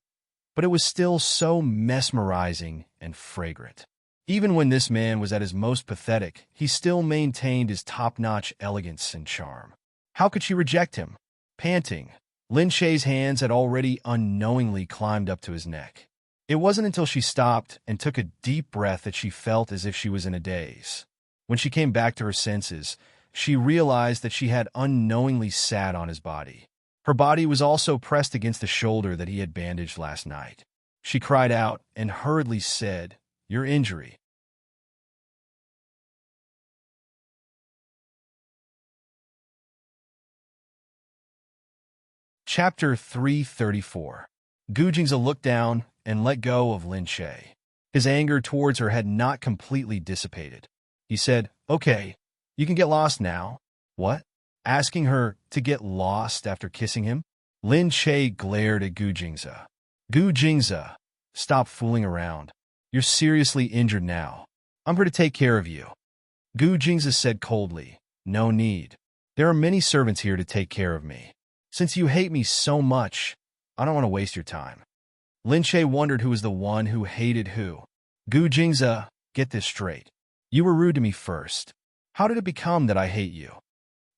but it was still so mesmerizing and fragrant. Even when this man was at his most pathetic, he still maintained his top-notch elegance and charm. How could she reject him? Panting, Lin Shae's hands had already unknowingly climbed up to his neck. It wasn't until she stopped and took a deep breath that she felt as if she was in a daze. When she came back to her senses, she realized that she had unknowingly sat on his body. Her body was also pressed against the shoulder that he had bandaged last night. She cried out and hurriedly said, "Your injury." Chapter 334. Gu Jingze looked down and let go of Lin Shae. His anger towards her had not completely dissipated. He said, "Okay, you can get lost now." "What?" Asking her to get lost after kissing him? Lin Shae glared at Gu Jingze. "Gu Jingze, stop fooling around. You're seriously injured now. I'm here to take care of you." Gu Jingze said coldly, "No need. There are many servants here to take care of me. Since you hate me so much, I don't want to waste your time." Lin Shae wondered who was the one who hated who. "Gu Jingze, get this straight. You were rude to me first. How did it become that I hate you?"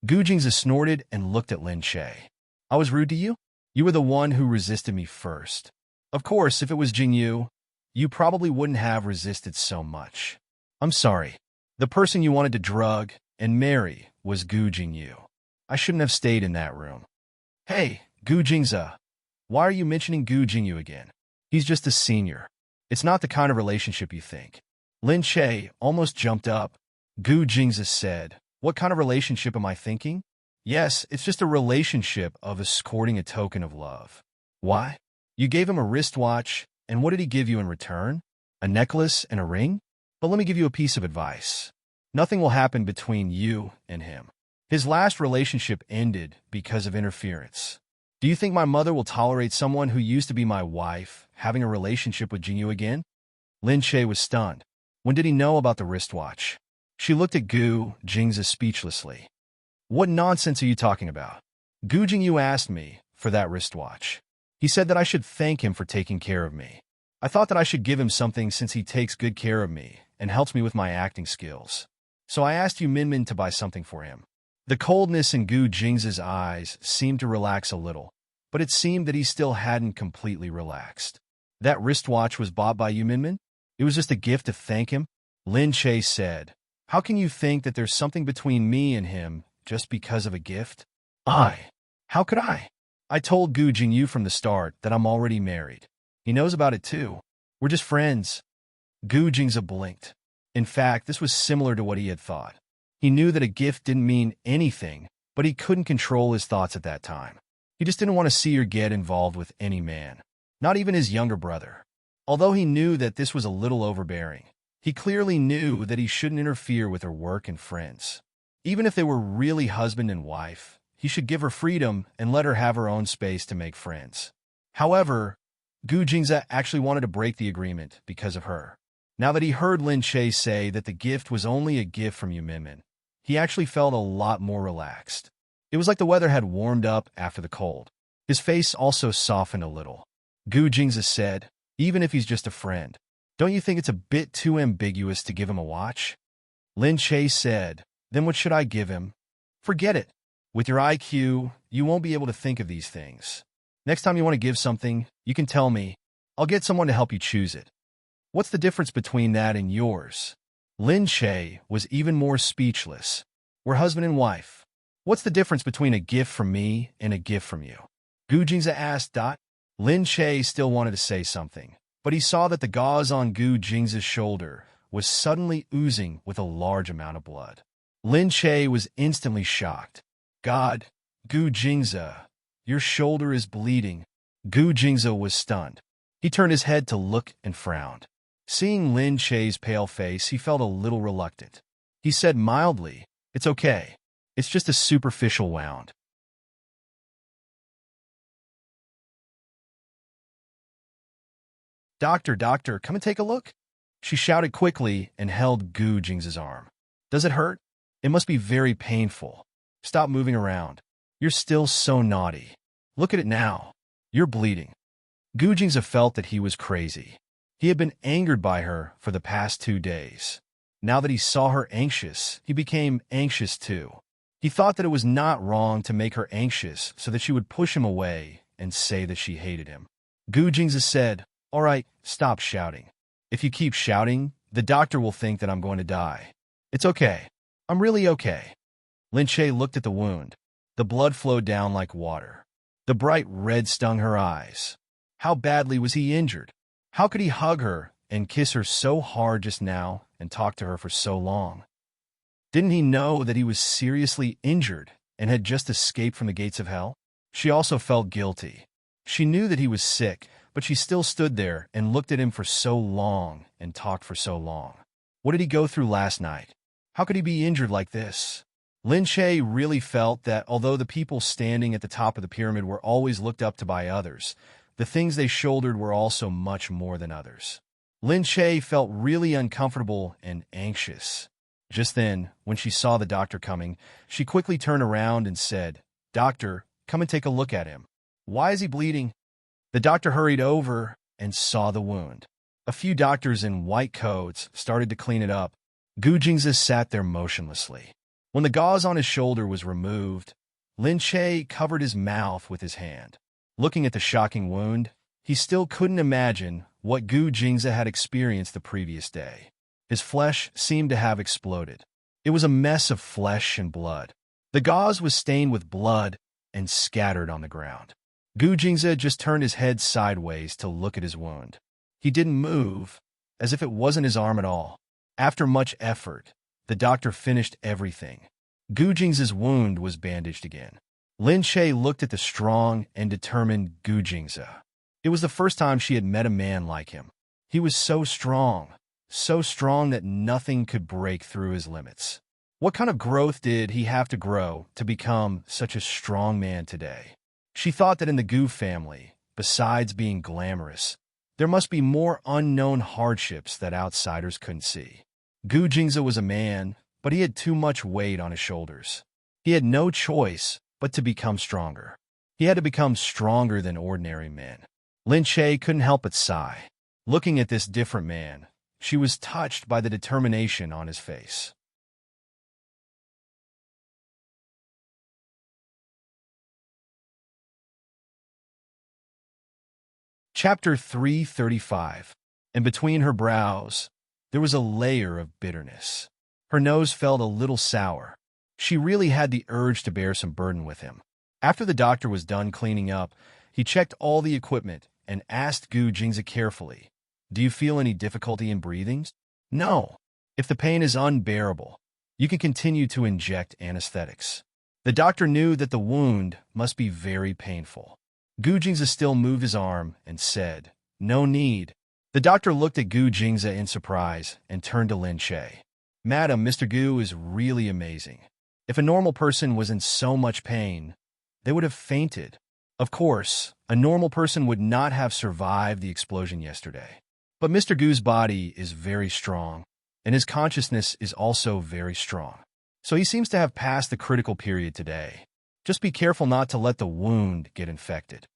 Gu Jingze snorted and looked at Lin Shae. "I was rude to you? You were the one who resisted me first. Of course, if it was Jingyu, you probably wouldn't have resisted so much. I'm sorry. The person you wanted to drug and marry was Gu Jingyu. I shouldn't have stayed in that room." "Hey, Gu Jingze, why are you mentioning Gu Jingyu again? He's just a senior. It's not the kind of relationship you think." Lin Shae almost jumped up. Gu Jingze said, "What kind of relationship am I thinking?" "Yes, it's just a relationship of escorting a token of love." "Why? You gave him a wristwatch, and what did he give you in return? A necklace and a ring? But let me give you a piece of advice. Nothing will happen between you and him. His last relationship ended because of interference. Do you think my mother will tolerate someone who used to be my wife having a relationship with Jingyu again?" Lin Shae was stunned. When did he know about the wristwatch? She looked at Gu Jingze speechlessly. "What nonsense are you talking about? Gu Jingyu asked me for that wristwatch. He said that I should thank him for taking care of me. I thought that I should give him something since he takes good care of me and helps me with my acting skills. So I asked you Minmin to buy something for him." The coldness in Gu Jingze's eyes seemed to relax a little, but it seemed that he still hadn't completely relaxed. "That wristwatch was bought by you, Minmin? It was just a gift to thank him?" Lin Shae said, "How can you think that there's something between me and him just because of a gift?" How could I? I told Gu Jingyu from the start that I'm already married. He knows about it too. We're just friends." Gu Jingze blinked. In fact, this was similar to what he had thought. He knew that a gift didn't mean anything, but he couldn't control his thoughts at that time. He just didn't want to see or get involved with any man, not even his younger brother. Although he knew that this was a little overbearing, he clearly knew that he shouldn't interfere with her work and friends. Even if they were really husband and wife, he should give her freedom and let her have her own space to make friends. However, Gu Jingze actually wanted to break the agreement because of her. Now that he heard Lin Shae say that the gift was only a gift from Yu Minmin, he actually felt a lot more relaxed. It was like the weather had warmed up after the cold. His face also softened a little. Gu Jingze said, "Even if he's just a friend, don't you think it's a bit too ambiguous to give him a watch?" Lin Shae said, "Then what should I give him?" "Forget it. With your IQ, you won't be able to think of these things. Next time you want to give something, you can tell me. I'll get someone to help you choose it." "What's the difference between that and yours?" Lin Shae was even more speechless. "We're husband and wife. What's the difference between a gift from me and a gift from you?" Gu Jingze asked. Lin Shae still wanted to say something, but he saw that the gauze on Gu Jingze's shoulder was suddenly oozing with a large amount of blood. Lin Shae was instantly shocked. "God, Gu Jingze, your shoulder is bleeding." Gu Jingze was stunned. He turned his head to look and frowned. Seeing Lin Shae's pale face, he felt a little reluctant. He said mildly, "It's okay. It's just a superficial wound." Doctor, come and take a look." She shouted quickly and held Gu Jingze's arm. "Does it hurt? It must be very painful. Stop moving around. You're still so naughty. Look at it now. You're bleeding." Gu Jingze felt that he was crazy. He had been angered by her for the past 2 days. Now that he saw her anxious, he became anxious too. He thought that it was not wrong to make her anxious so that she would push him away and say that she hated him. Gu Jingzi said, "All right, stop shouting. If you keep shouting, the doctor will think that I'm going to die. It's okay. I'm really okay." Lin Che looked at the wound. The blood flowed down like water. The bright red stung her eyes. How badly was he injured? How could he hug her and kiss her so hard just now and talk to her for so long? Didn't he know that he was seriously injured and had just escaped from the gates of hell? She also felt guilty. She knew that he was sick, but she still stood there and looked at him for so long and talked for so long. What did he go through last night? How could he be injured like this? Lin Che really felt that although the people standing at the top of the pyramid were always looked up to by others, the things they shouldered were also much more than others. Lin Che felt really uncomfortable and anxious. Just then, when she saw the doctor coming, she quickly turned around and said, "Doctor, come and take a look at him. Why is he bleeding?" The doctor hurried over and saw the wound. A few doctors in white coats started to clean it up. Gu Jingzi sat there motionlessly. When the gauze on his shoulder was removed, Lin Che covered his mouth with his hand. Looking at the shocking wound, he still couldn't imagine what Gu Jingzi had experienced the previous day. His flesh seemed to have exploded. It was a mess of flesh and blood. The gauze was stained with blood and scattered on the ground. Gu Jingzi just turned his head sideways to look at his wound. He didn't move, as if it wasn't his arm at all. After much effort, the doctor finished everything. Gu Jingzi's wound was bandaged again. Lin Che looked at the strong and determined Gu Jingzi. It was the first time she had met a man like him. He was so strong that nothing could break through his limits. What kind of growth did he have to grow to become such a strong man today? She thought that in the Gu family, besides being glamorous, there must be more unknown hardships that outsiders couldn't see. Gu Jingzi was a man, but he had too much weight on his shoulders. He had no choice but to become stronger. He had to become stronger than ordinary men. Lin Che couldn't help but sigh. Looking at this different man, she was touched by the determination on his face. Chapter 335. And between her brows, there was a layer of bitterness. Her nose felt a little sour. She really had the urge to bear some burden with him. After the doctor was done cleaning up, he checked all the equipment and asked Gu Jingzi carefully, "Do you feel any difficulty in breathing?" "No. If the pain is unbearable, you can continue to inject anesthetics." The doctor knew that the wound must be very painful. Gu Jingzi still moved his arm and said, "No need." The doctor looked at Gu Jingzi in surprise and turned to Lin Che. "Madam, Mr. Gu is really amazing. If a normal person was in so much pain, they would have fainted. Of course, a normal person would not have survived the explosion yesterday. But Mr. Gu's body is very strong, and his consciousness is also very strong. So he seems to have passed the critical period today. Just be careful not to let the wound get infected."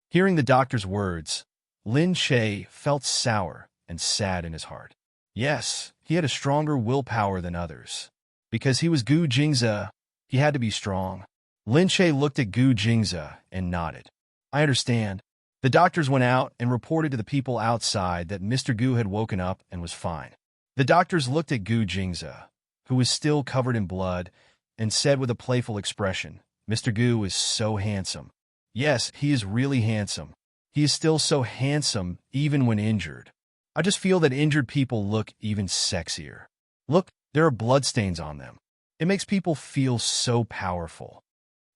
Hearing the doctor's words, Lin Che felt sour and sad in his heart. Yes, he had a stronger willpower than others. Because he was Gu Jingzi, he had to be strong. Lin Che looked at Gu Jingzi and nodded. "I understand." The doctors went out and reported to the people outside that Mr. Gu had woken up and was fine. The doctors looked at Gu Jingzi, who was still covered in blood, and said with a playful expression, "Mr. Gu is so handsome." Yes, he is really handsome. He is still so handsome even when injured. I just feel that injured people look even sexier. Look, there are bloodstains on them. It makes people feel so powerful.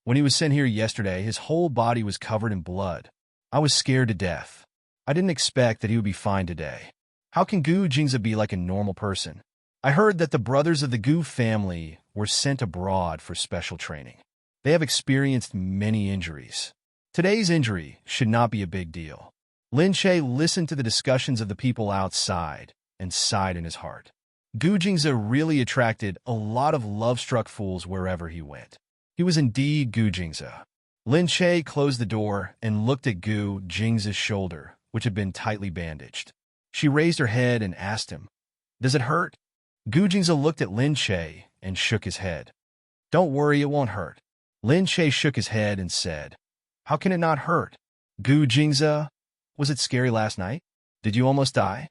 When he was sent here yesterday, his whole body was covered in blood. I was scared to death. I didn't expect that he would be fine today. How can Gu Jingzi be like a normal person? I heard that the brothers of the Gu family were sent abroad for special training. They have experienced many injuries. Today's injury should not be a big deal. Lin Che listened to the discussions of the people outside and sighed in his heart. Gu Jingzi really attracted a lot of love-struck fools wherever he went. He was indeed Gu Jingzi. Lin Che closed the door and looked at Gu Jingzi's shoulder, which had been tightly bandaged. She raised her head and asked him, "Does it hurt?" Gu Jingze looked at Lin Che and shook his head. "Don't worry, it won't hurt." Lin Che shook his head and said, "How can it not hurt?" Gu Jingze, was it scary last night? Did you almost die?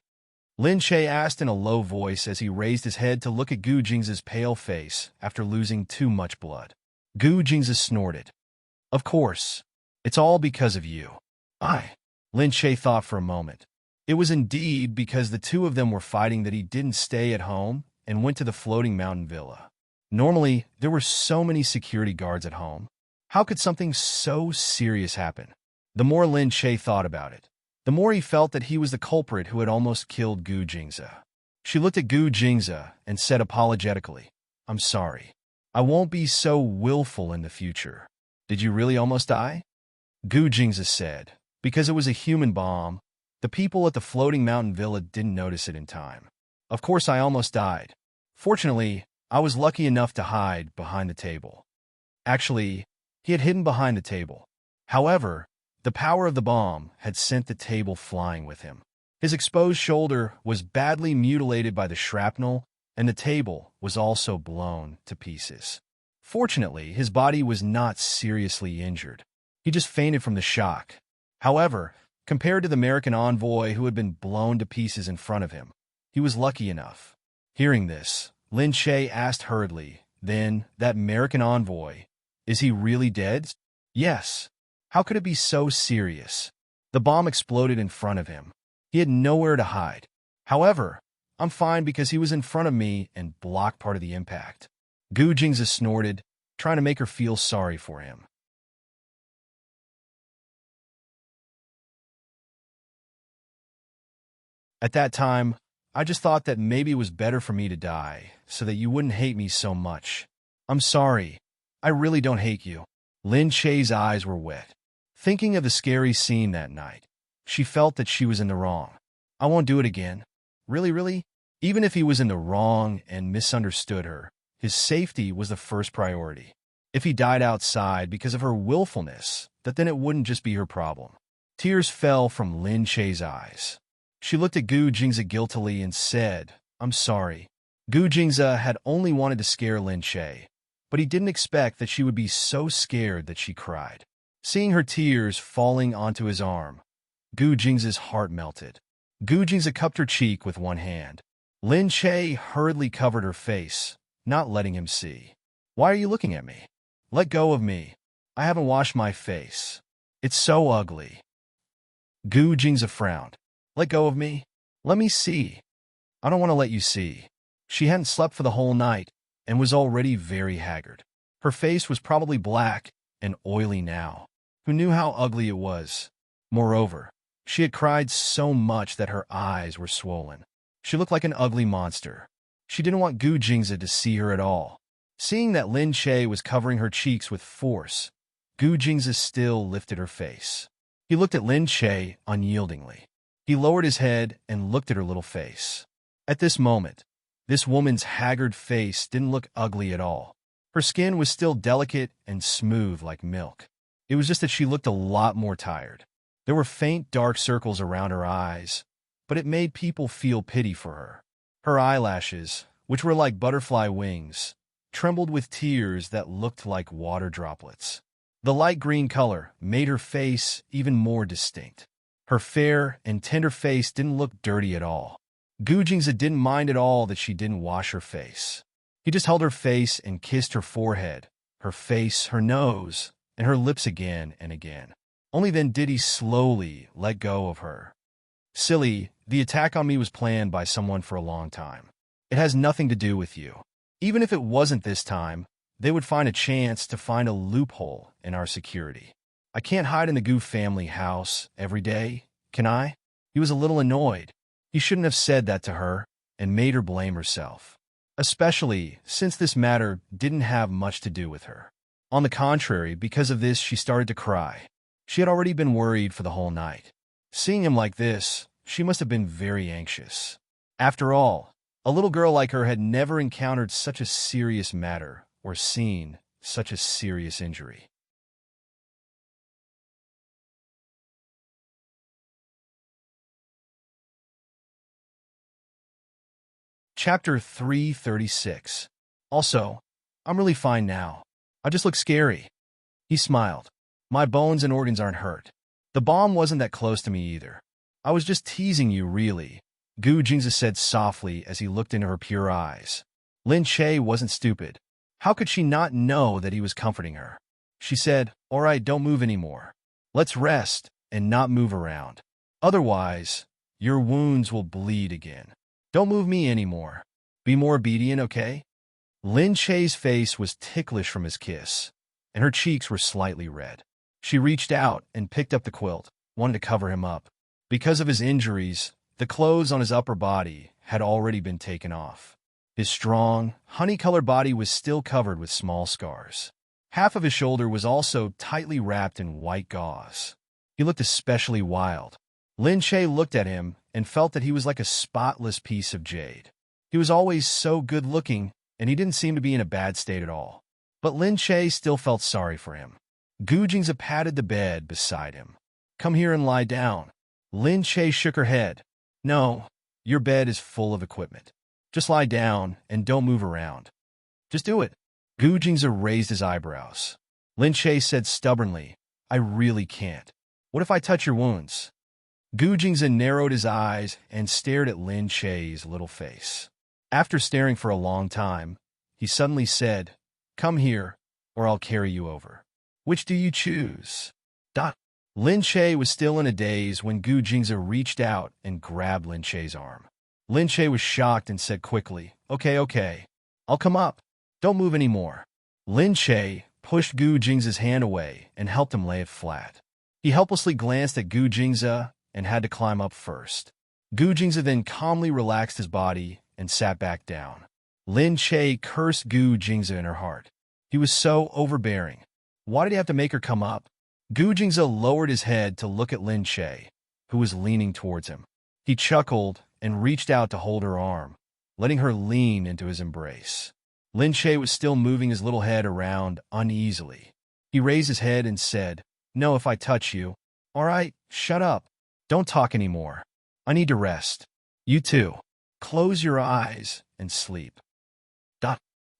Lin Che asked in a low voice as he raised his head to look at Gu Jingze's pale face after losing too much blood. Gu Jingze snorted. "Of course. It's all because of you." Lin Che thought for a moment. It was indeed because the two of them were fighting that he didn't stay at home and went to the floating mountain villa. Normally, there were so many security guards at home. How could something so serious happen? The more Lin Che thought about it, the more he felt that he was the culprit who had almost killed Gu Jingze. She looked at Gu Jingze and said apologetically, "I'm sorry. I won't be so willful in the future." "Did you really almost die?" Gu Jingze said, "Because it was a human bomb. The people at the floating mountain villa didn't notice it in time. Of course I almost died. Fortunately, I was lucky enough to hide behind the table." Actually, he had hidden behind the table. However, the power of the bomb had sent the table flying with him. His exposed shoulder was badly mutilated by the shrapnel, and the table was also blown to pieces. Fortunately, his body was not seriously injured. He just fainted from the shock. However, compared to the American envoy who had been blown to pieces in front of him, he was lucky enough. Hearing this, Lin Che asked hurriedly, "Then, that American envoy, is he really dead?" "Yes." "How could it be so serious?" "The bomb exploded in front of him. He had nowhere to hide. However, I'm fine because he was in front of me and blocked part of the impact." Gu Jingze snorted, trying to make her feel sorry for him. "At that time, I just thought that maybe it was better for me to die, so that you wouldn't hate me so much. I'm sorry. I really don't hate you." Lin Che's eyes were wet. Thinking of the scary scene that night, she felt that she was in the wrong. "I won't do it again." Really? Even if he was in the wrong and misunderstood her, his safety was the first priority. If he died outside because of her willfulness, then it wouldn't just be her problem. Tears fell from Lin Che's eyes. She looked at Gu Jingze guiltily and said, "I'm sorry." Gu Jingze had only wanted to scare Lin Che, but he didn't expect that she would be so scared that she cried. Seeing her tears falling onto his arm, Gu Jingze's heart melted. Gu Jingze cupped her cheek with one hand. Lin Che hurriedly covered her face, not letting him see. "Why are you looking at me? Let go of me. I haven't washed my face. It's so ugly." Gu Jingze frowned. "Let go of me? Let me see." "I don't want to let you see." She hadn't slept for the whole night and was already very haggard. Her face was probably black and oily now. Who knew how ugly it was? Moreover, she had cried so much that her eyes were swollen. She looked like an ugly monster. She didn't want Gu Jingze to see her at all. Seeing that Lin Che was covering her cheeks with force, Gu Jingze still lifted her face. He looked at Lin Che unyieldingly. He lowered his head and looked at her little face. At this moment, this woman's haggard face didn't look ugly at all. Her skin was still delicate and smooth like milk. It was just that she looked a lot more tired. There were faint dark circles around her eyes, but it made people feel pity for her. Her eyelashes, which were like butterfly wings, trembled with tears that looked like water droplets. The light green color made her face even more distinct. Her fair and tender face didn't look dirty at all. Gu Jingze didn't mind at all that she didn't wash her face. He just held her face and kissed her forehead, her face, her nose, and her lips again and again. Only then did he slowly let go of her. "Silly, the attack on me was planned by someone for a long time. It has nothing to do with you. Even if it wasn't this time, they would find a chance to find a loophole in our security. I can't hide in the Gu family house every day, can I?" He was a little annoyed. He shouldn't have said that to her and made her blame herself, especially since this matter didn't have much to do with her. On the contrary, because of this, she started to cry. She had already been worried for the whole night. Seeing him like this, she must have been very anxious. After all, a little girl like her had never encountered such a serious matter or seen such a serious injury. Chapter 336. Also, I'm really fine now. I just look scary. He smiled. My bones and organs aren't hurt. The bomb wasn't that close to me either. I was just teasing you, really, Gu Jingzi said softly as he looked into her pure eyes. Lin Che wasn't stupid. How could she not know that he was comforting her? She said, "All right, don't move anymore. Let's rest and not move around. Otherwise, your wounds will bleed again. Don't move me anymore. Be more obedient, okay?" Lin Che's face was ticklish from his kiss, and her cheeks were slightly red. She reached out and picked up the quilt, wanted to cover him up. Because of his injuries, the clothes on his upper body had already been taken off. His strong, honey-colored body was still covered with small scars. Half of his shoulder was also tightly wrapped in white gauze. He looked especially wild. Lin Che looked at him and felt that he was like a spotless piece of jade. He was always so good-looking, and he didn't seem to be in a bad state at all. But Lin Che still felt sorry for him. Gu Jingzi patted the bed beside him. "Come here and lie down." Lin Che shook her head. "No, your bed is full of equipment. Just lie down and don't move around. Just do it." Gu Jingzi raised his eyebrows. Lin Che said stubbornly, "I really can't. What if I touch your wounds?" Gu Jingzi narrowed his eyes and stared at Lin Che's little face. After staring for a long time, he suddenly said, "Come here, or I'll carry you over. Which do you choose?" Lin Che was still in a daze when Gu Jingzi reached out and grabbed Lin Che's arm. Lin Che was shocked and said quickly, Okay, I'll come up. Don't move anymore." Lin Che pushed Gu Jingzi's hand away and helped him lay it flat. He helplessly glanced at Gu Jingzi and had to climb up first. Gu Jingzi then calmly relaxed his body and sat back down. Lin Che cursed Gu Jingzi in her heart. He was so overbearing. Why did he have to make her come up? Gu Jingzi lowered his head to look at Lin Che, who was leaning towards him. He chuckled and reached out to hold her arm, letting her lean into his embrace. Lin Che was still moving his little head around uneasily. He raised his head and said, "No, if I touch you." "All right, shut up. Don't talk anymore. I need to rest. You too. Close your eyes and sleep."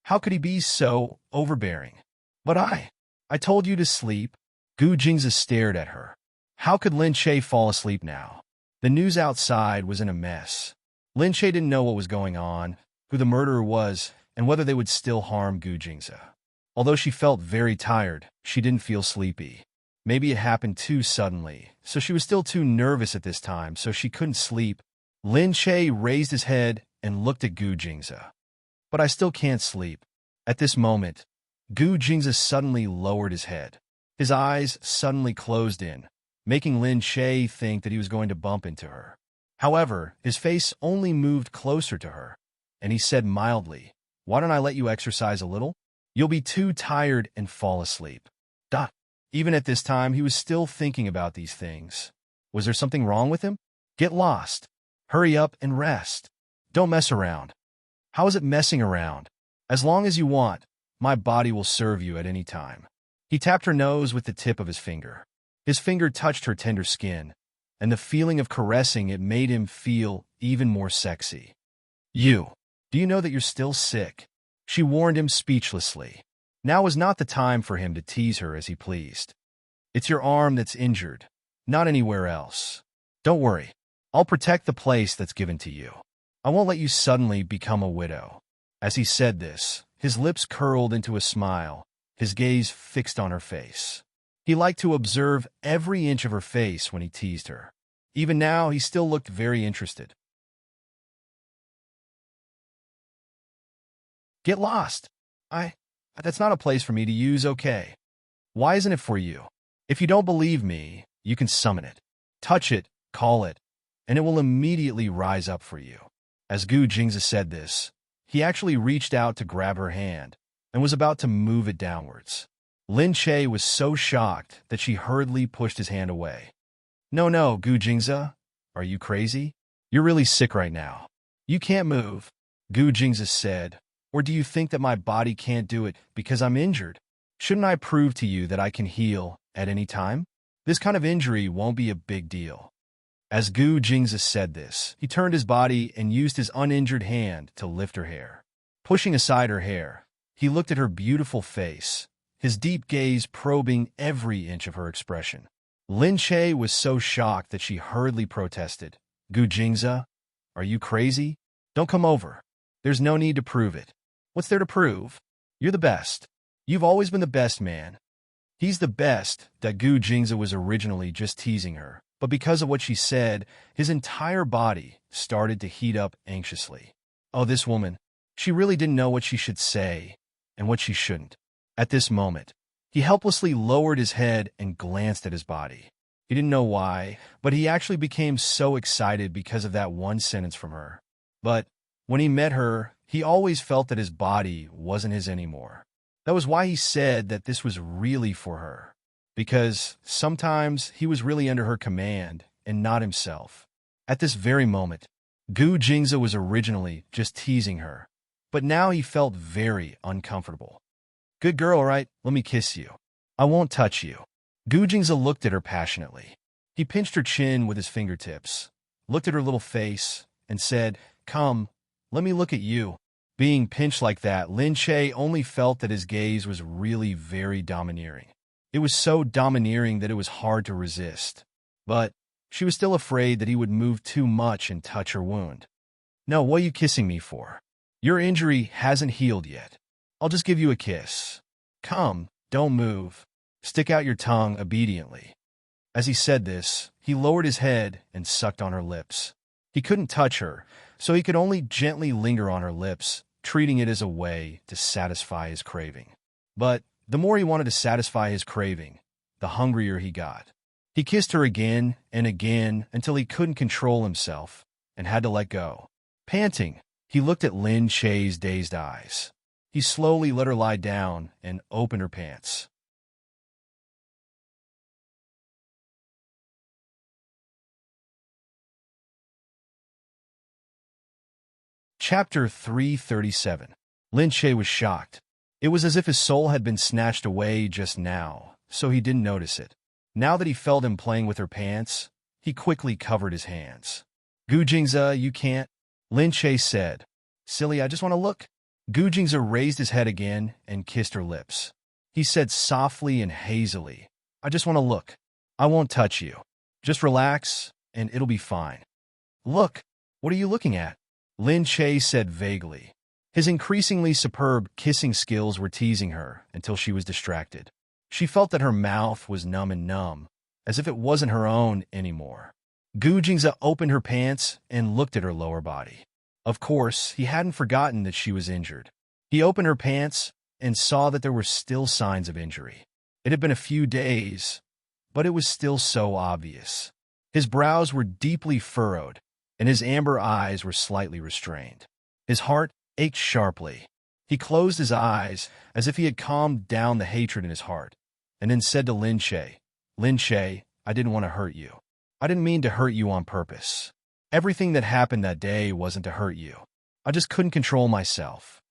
How could he be so overbearing? "But I told you to sleep." Gu Jingzi stared at her. How could Lin Che fall asleep now? The news outside was in a mess. Lin Che didn't know what was going on, who the murderer was, and whether they would still harm Gu Jingzi. Although she felt very tired, she didn't feel sleepy. Maybe it happened too suddenly, so she was still too nervous at this time, so she couldn't sleep. Lin Che raised his head and looked at Gu Jingzi. "But I still can't sleep." At this moment, Gu Jingzi suddenly lowered his head. His eyes suddenly closed in, making Lin Che think that he was going to bump into her. However, his face only moved closer to her, and he said mildly, "Why don't I let you exercise a little? You'll be too tired and fall asleep." Even at this time, he was still thinking about these things. Was there something wrong with him? Get lost. Hurry up and rest. Don't mess around. How is it messing around? As long as you want, my body will serve you at any time. He tapped her nose with the tip of his finger. His finger touched her tender skin, and the feeling of caressing it made him feel even more sexy. Do you know that you're still sick?" She warned him speechlessly. Now was not the time for him to tease her as he pleased. "It's your arm that's injured, not anywhere else. Don't worry. I'll protect the place that's given to you. I won't let you suddenly become a widow." As he said this, his lips curled into a smile, his gaze fixed on her face. He liked to observe every inch of her face when he teased her. Even now, he still looked very interested. "Get lost. That's not a place for me to use, okay? Why isn't it for you? If you don't believe me, you can summon it. Touch it, call it, and it will immediately rise up for you." As Gu Jingzi said this, he actually reached out to grab her hand and was about to move it downwards. Lin Che was so shocked that she hurriedly pushed his hand away. No, Gu Jingzi. Are you crazy? You're really sick right now. You can't move," Gu Jingzi said. "Or do you think that my body can't do it because I'm injured? Shouldn't I prove to you that I can heal at any time? This kind of injury won't be a big deal." As Gu Jingzi said this, he turned his body and used his uninjured hand to lift her hair. Pushing aside her hair, he looked at her beautiful face, his deep gaze probing every inch of her expression. Lin Che was so shocked that she hurriedly protested. Gu Jingzi, are you crazy? Don't come over. There's no need to prove it. What's there to prove? You're the best. You've always been the best, man. He's the best. That Gu Jingzi was originally just teasing her, but because of what she said, his entire body started to heat up anxiously. Oh, this woman. She really didn't know what she should say and what she shouldn't. At this moment, he helplessly lowered his head and glanced at his body. He didn't know why, but he actually became so excited because of that one sentence from her. But when he met her, he always felt that his body wasn't his anymore. That was why he said that this was really for her. Because sometimes he was really under her command and not himself. At this very moment, Gu Jingzi was originally just teasing her, but now he felt very uncomfortable. Good girl, all right? Let me kiss you. I won't touch you. Gu Jingzi looked at her passionately. He pinched her chin with his fingertips, looked at her little face, and said, "Come, let me look at you." Being pinched like that, Lin Che only felt that his gaze was really very domineering. It was so domineering that it was hard to resist. But she was still afraid that he would move too much and touch her wound. "No, what are you kissing me for? Your injury hasn't healed yet. I'll just give you a kiss. Come, don't move. Stick out your tongue obediently." As he said this, he lowered his head and sucked on her lips. He couldn't touch her, so he could only gently linger on her lips, treating it as a way to satisfy his craving. But the more he wanted to satisfy his craving, the hungrier he got. He kissed her again and again until he couldn't control himself and had to let go. Panting, he looked at Lin Che's dazed eyes. He slowly let her lie down and opened her pants. Chapter 337. Lin Che was shocked. It was as if his soul had been snatched away just now, so he didn't notice it. Now that he felt him playing with her pants, he quickly covered his hands. "Gu Jingzi, you can't," Lin Che said. "Silly, I just want to look." Gu Jingzi raised his head again and kissed her lips. He said softly and hazily, "I just want to look. I won't touch you. Just relax, and it'll be fine." "Look, what are you looking at?" Lin Che said vaguely. His increasingly superb kissing skills were teasing her until she was distracted. She felt that her mouth was numb, as if it wasn't her own anymore. Gu Jingzi opened her pants and looked at her lower body. Of course, he hadn't forgotten that she was injured. He opened her pants and saw that there were still signs of injury. It had been a few days, but it was still so obvious. His brows were deeply furrowed, and his amber eyes were slightly restrained. His heart ached sharply. He closed his eyes as if he had calmed down the hatred in his heart, and then said to Lin Che, "Lin Che, I didn't want to hurt you. I didn't mean to hurt you on purpose. Everything that happened that day wasn't to hurt you. I just couldn't control myself."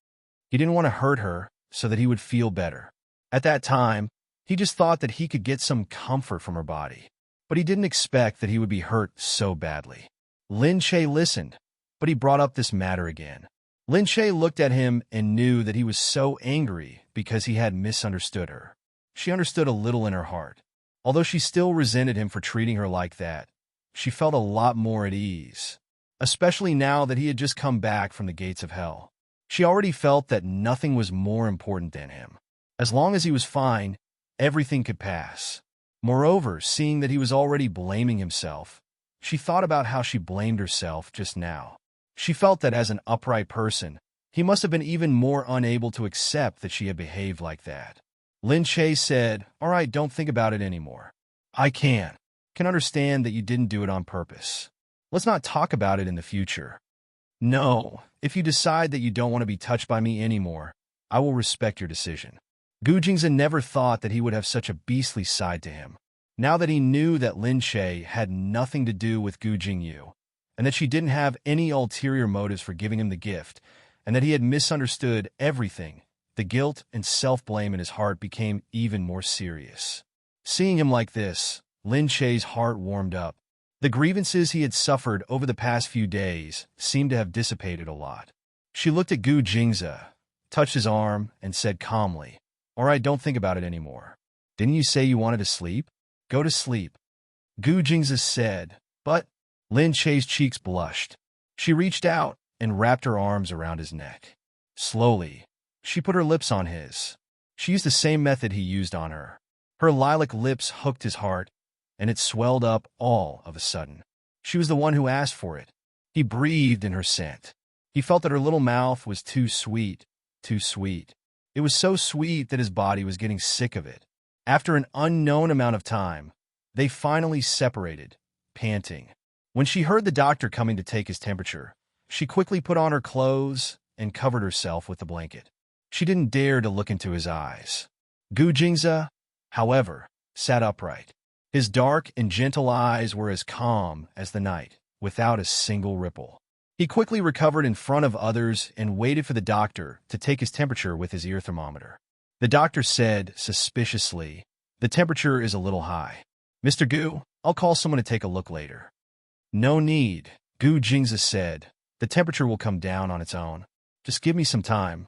He didn't want to hurt her so that he would feel better. At that time, he just thought that he could get some comfort from her body, but he didn't expect that he would be hurt so badly. Lin Che listened, but he brought up this matter again. Lin Che looked at him and knew that he was so angry because he had misunderstood her. She understood a little in her heart. Although she still resented him for treating her like that, she felt a lot more at ease, especially now that he had just come back from the gates of hell. She already felt that nothing was more important than him. As long as he was fine, everything could pass. Moreover, seeing that he was already blaming himself, she thought about how she blamed herself just now. She felt that as an upright person, he must have been even more unable to accept that she had behaved like that. Lin Che said, "All right, don't think about it anymore. I can understand that you didn't do it on purpose. Let's not talk about it in the future. No, if you decide that you don't want to be touched by me anymore, I will respect your decision." Gu Jingzi never thought that he would have such a beastly side to him. Now that he knew that Lin Che had nothing to do with Gu Jingyu, and that she didn't have any ulterior motives for giving him the gift, and that he had misunderstood everything, the guilt and self-blame in his heart became even more serious. Seeing him like this, Lin Che's heart warmed up, The grievances he had suffered over the past few days seemed to have dissipated a lot. She looked at Gu Jingze, touched his arm, and said calmly, "All right, don't think about it anymore. Didn't you say you wanted to sleep? Go to sleep." Gu Jingze said, but Lin Che's cheeks blushed. She reached out and wrapped her arms around his neck. Slowly, she put her lips on his. She used the same method he used on her. Her lilac lips hooked his heart, and it swelled up all of a sudden. She was the one who asked for it. He breathed in her scent. He felt that her little mouth was too sweet, too sweet. It was so sweet that his body was getting sick of it. After an unknown amount of time, they finally separated, panting. When she heard the doctor coming to take his temperature, she quickly put on her clothes and covered herself with the blanket. She didn't dare to look into his eyes. Gu Jingze, however, sat upright. His dark and gentle eyes were as calm as the night, without a single ripple. He quickly recovered in front of others and waited for the doctor to take his temperature with his ear thermometer. The doctor said, suspiciously, "The temperature is a little high. Mr. Gu, I'll call someone to take a look later." "No need," Gu Jingze said. "The temperature will come down on its own. Just give me some time."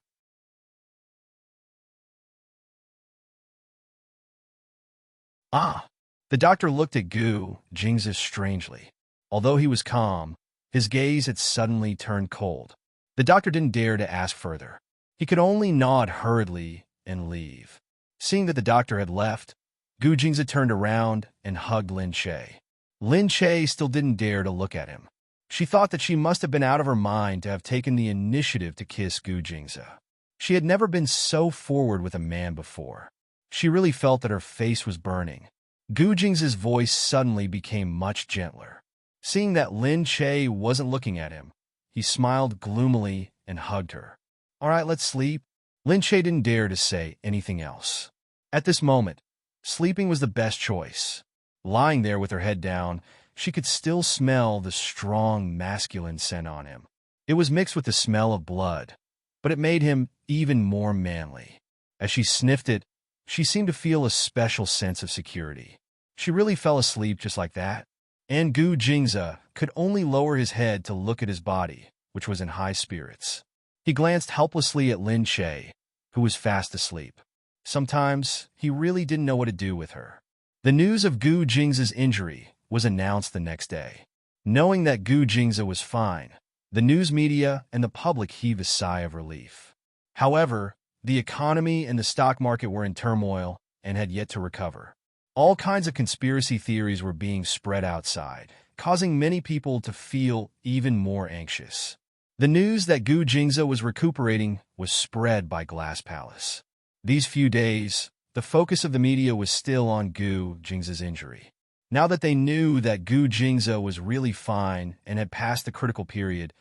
Ah! The doctor looked at Gu Jingze strangely. Although he was calm, his gaze had suddenly turned cold. The doctor didn't dare to ask further. He could only nod hurriedly and leave. Seeing that the doctor had left, Gu Jingze turned around and hugged Lin Che. Lin Che still didn't dare to look at him. She thought that she must have been out of her mind to have taken the initiative to kiss Gu Jingze. She had never been so forward with a man before. She really felt that her face was burning. Gu Jingze's voice suddenly became much gentler. Seeing that Lin Che wasn't looking at him, he smiled gloomily and hugged her. "All right, let's sleep." Lin Che didn't dare to say anything else. At this moment, sleeping was the best choice. Lying there with her head down, she could still smell the strong masculine scent on him. It was mixed with the smell of blood, but it made him even more manly. As she sniffed it, she seemed to feel a special sense of security. She really fell asleep just like that. And Gu Jingze could only lower his head to look at his body, which was in high spirits. He glanced helplessly at Lin Che, who was fast asleep. Sometimes he really didn't know what to do with her. The news of Gu Jingze's injury was announced the next day. Knowing that Gu Jingze was fine, the news media and the public heaved a sigh of relief. However, the economy and the stock market were in turmoil and had yet to recover. All kinds of conspiracy theories were being spread outside, causing many people to feel even more anxious. The news that Gu Jingze was recuperating was spread by Glass Palace. These few days, the focus of the media was still on Gu Jingze's injury. Now that they knew that Gu Jingze was really fine and had passed the critical period,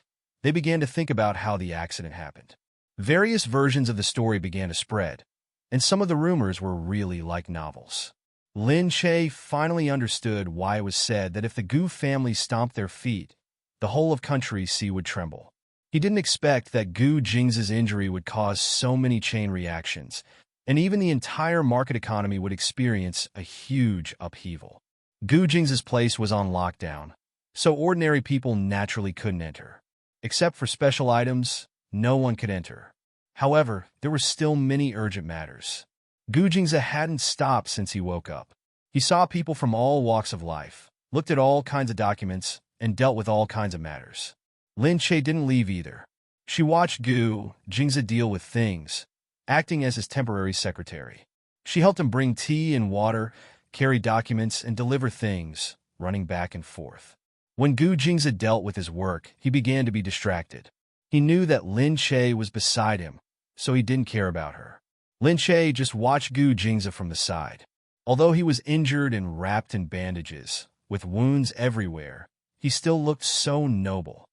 they began to think about how the accident happened. Various versions of the story began to spread, and some of the rumors were really like novels. Lin Che finally understood why it was said that if the Gu family stomped their feet, the whole of country sea would tremble. He didn't expect that Gu Jingze's injury would cause so many chain reactions, and even the entire market economy would experience a huge upheaval. Gu Jingze's place was on lockdown, so ordinary people naturally couldn't enter. Except for special items, no one could enter. However, there were still many urgent matters. Gu Jingze hadn't stopped since he woke up. He saw people from all walks of life, looked at all kinds of documents, and dealt with all kinds of matters. Lin Che didn't leave either. She watched Gu Jingze deal with things, acting as his temporary secretary. She helped him bring tea and water, carry documents, and deliver things, running back and forth. When Gu Jingze dealt with his work, he began to be distracted. He knew that Lin Che was beside him, so he didn't care about her. Lin Che just watched Gu Jingze from the side. Although he was injured and wrapped in bandages, with wounds everywhere, he still looked so noble.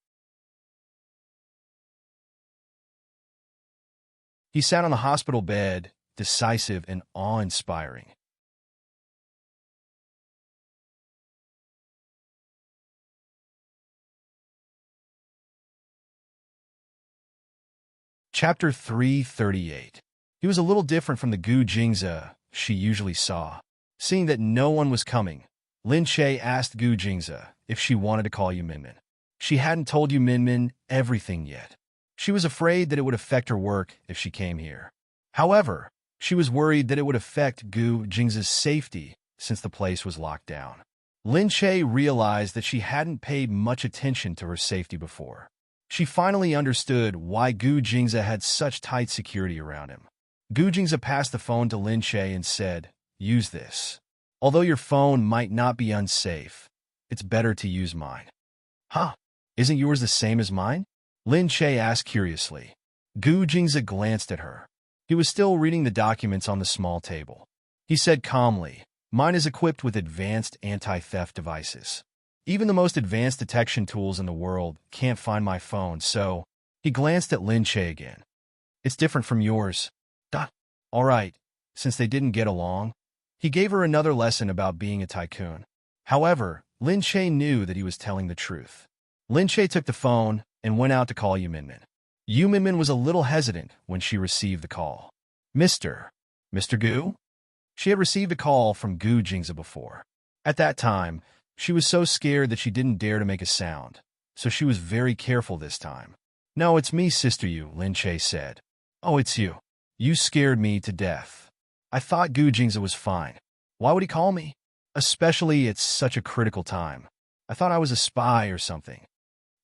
He sat on the hospital bed, decisive and awe-inspiring. Chapter 338. He was a little different from the Gu Jingze she usually saw. Seeing that no one was coming, Lin Che asked Gu Jingze, if she wanted to call you Minmin. She hadn't told you Minmin everything yet. She was afraid that it would affect her work if she came here. However, she was worried that it would affect Gu Jing's safety since the place was locked down. Lin Che realized that she hadn't paid much attention to her safety before. She finally understood why Gu Jingza had such tight security around him. Gu Jingza passed the phone to Lin Che and said, "Use this. Although your phone might not be unsafe, it's better to use mine." "Huh? Isn't yours the same as mine?" Lin Che asked curiously. Gu Jingza glanced at her. He was still reading the documents on the small table. He said calmly, "Mine is equipped with advanced anti-theft devices. Even the most advanced detection tools in the world can't find my phone, so..." He glanced at Lin Che again. "It's different from yours." "Duh. All right." Since they didn't get along, he gave her another lesson about being a tycoon. However, Lin Che knew that he was telling the truth. Lin Che took the phone and went out to call Yu Minmin. Yu Minmin was a little hesitant when she received the call. Mr. Gu?" She had received a call from Gu Jingza before. At that time, she was so scared that she didn't dare to make a sound, so she was very careful this time. "No, it's me, Sister Yu," Lin Che said. "Oh, it's you. You scared me to death. I thought Gu Jingza was fine. Why would he call me? Especially at such a critical time. I thought I was a spy or something.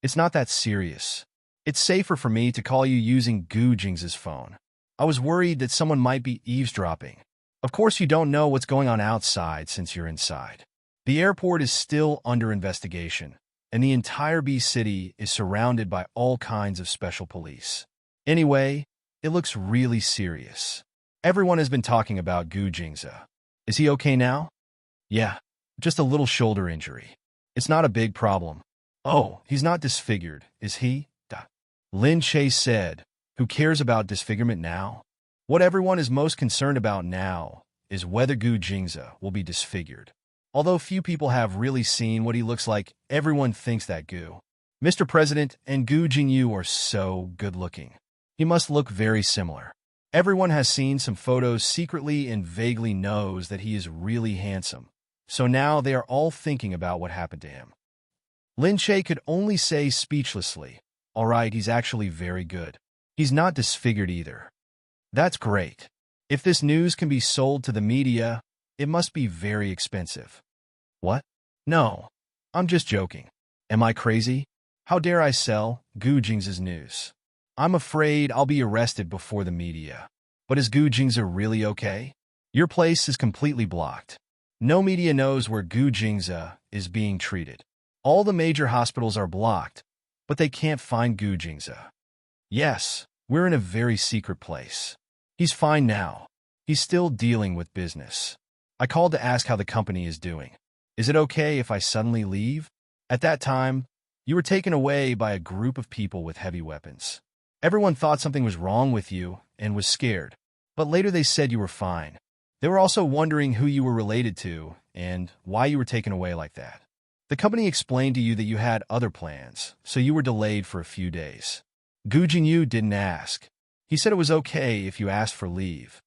It's not that serious. It's safer for me to call you using Gu Jingza's phone. I was worried that someone might be eavesdropping. Of course you don't know what's going on outside since you're inside. The airport is still under investigation, and the entire B city is surrounded by all kinds of special police. Anyway, it looks really serious. Everyone has been talking about Gu Jingza. Is he okay now?" "Yeah, just a little shoulder injury. It's not a big problem." "Oh, he's not disfigured, is he?" Lin Che said, "Who cares about disfigurement now? What everyone is most concerned about now is whether Gu Jingza will be disfigured. Although few people have really seen what he looks like, everyone thinks that Mr. President and Gu Jingyu are so good-looking. He must look very similar. Everyone has seen some photos secretly and vaguely knows that he is really handsome. So now they are all thinking about what happened to him." Lin Che could only say speechlessly, "All right, he's actually very good. He's not disfigured either. That's great. If this news can be sold to the media, it must be very expensive." "What? No, I'm just joking. Am I crazy? How dare I sell Gu Jingza's news? I'm afraid I'll be arrested before the media. But is Gu Jingza really okay? Your place is completely blocked. No media knows where Gu Jingza is being treated. All the major hospitals are blocked, but they can't find Gu Jingza. Yes, we're in a very secret place. He's fine now. He's still dealing with business. I called to ask how the company is doing. Is it okay if I suddenly leave?" At that time, you were taken away by a group of people with heavy weapons. Everyone thought something was wrong with you and was scared, but later they said you were fine. They were also wondering who you were related to and why you were taken away like that. The company explained to you that you had other plans, so you were delayed for a few days. Gu Jingyu didn't ask. He said it was okay if you asked for leave.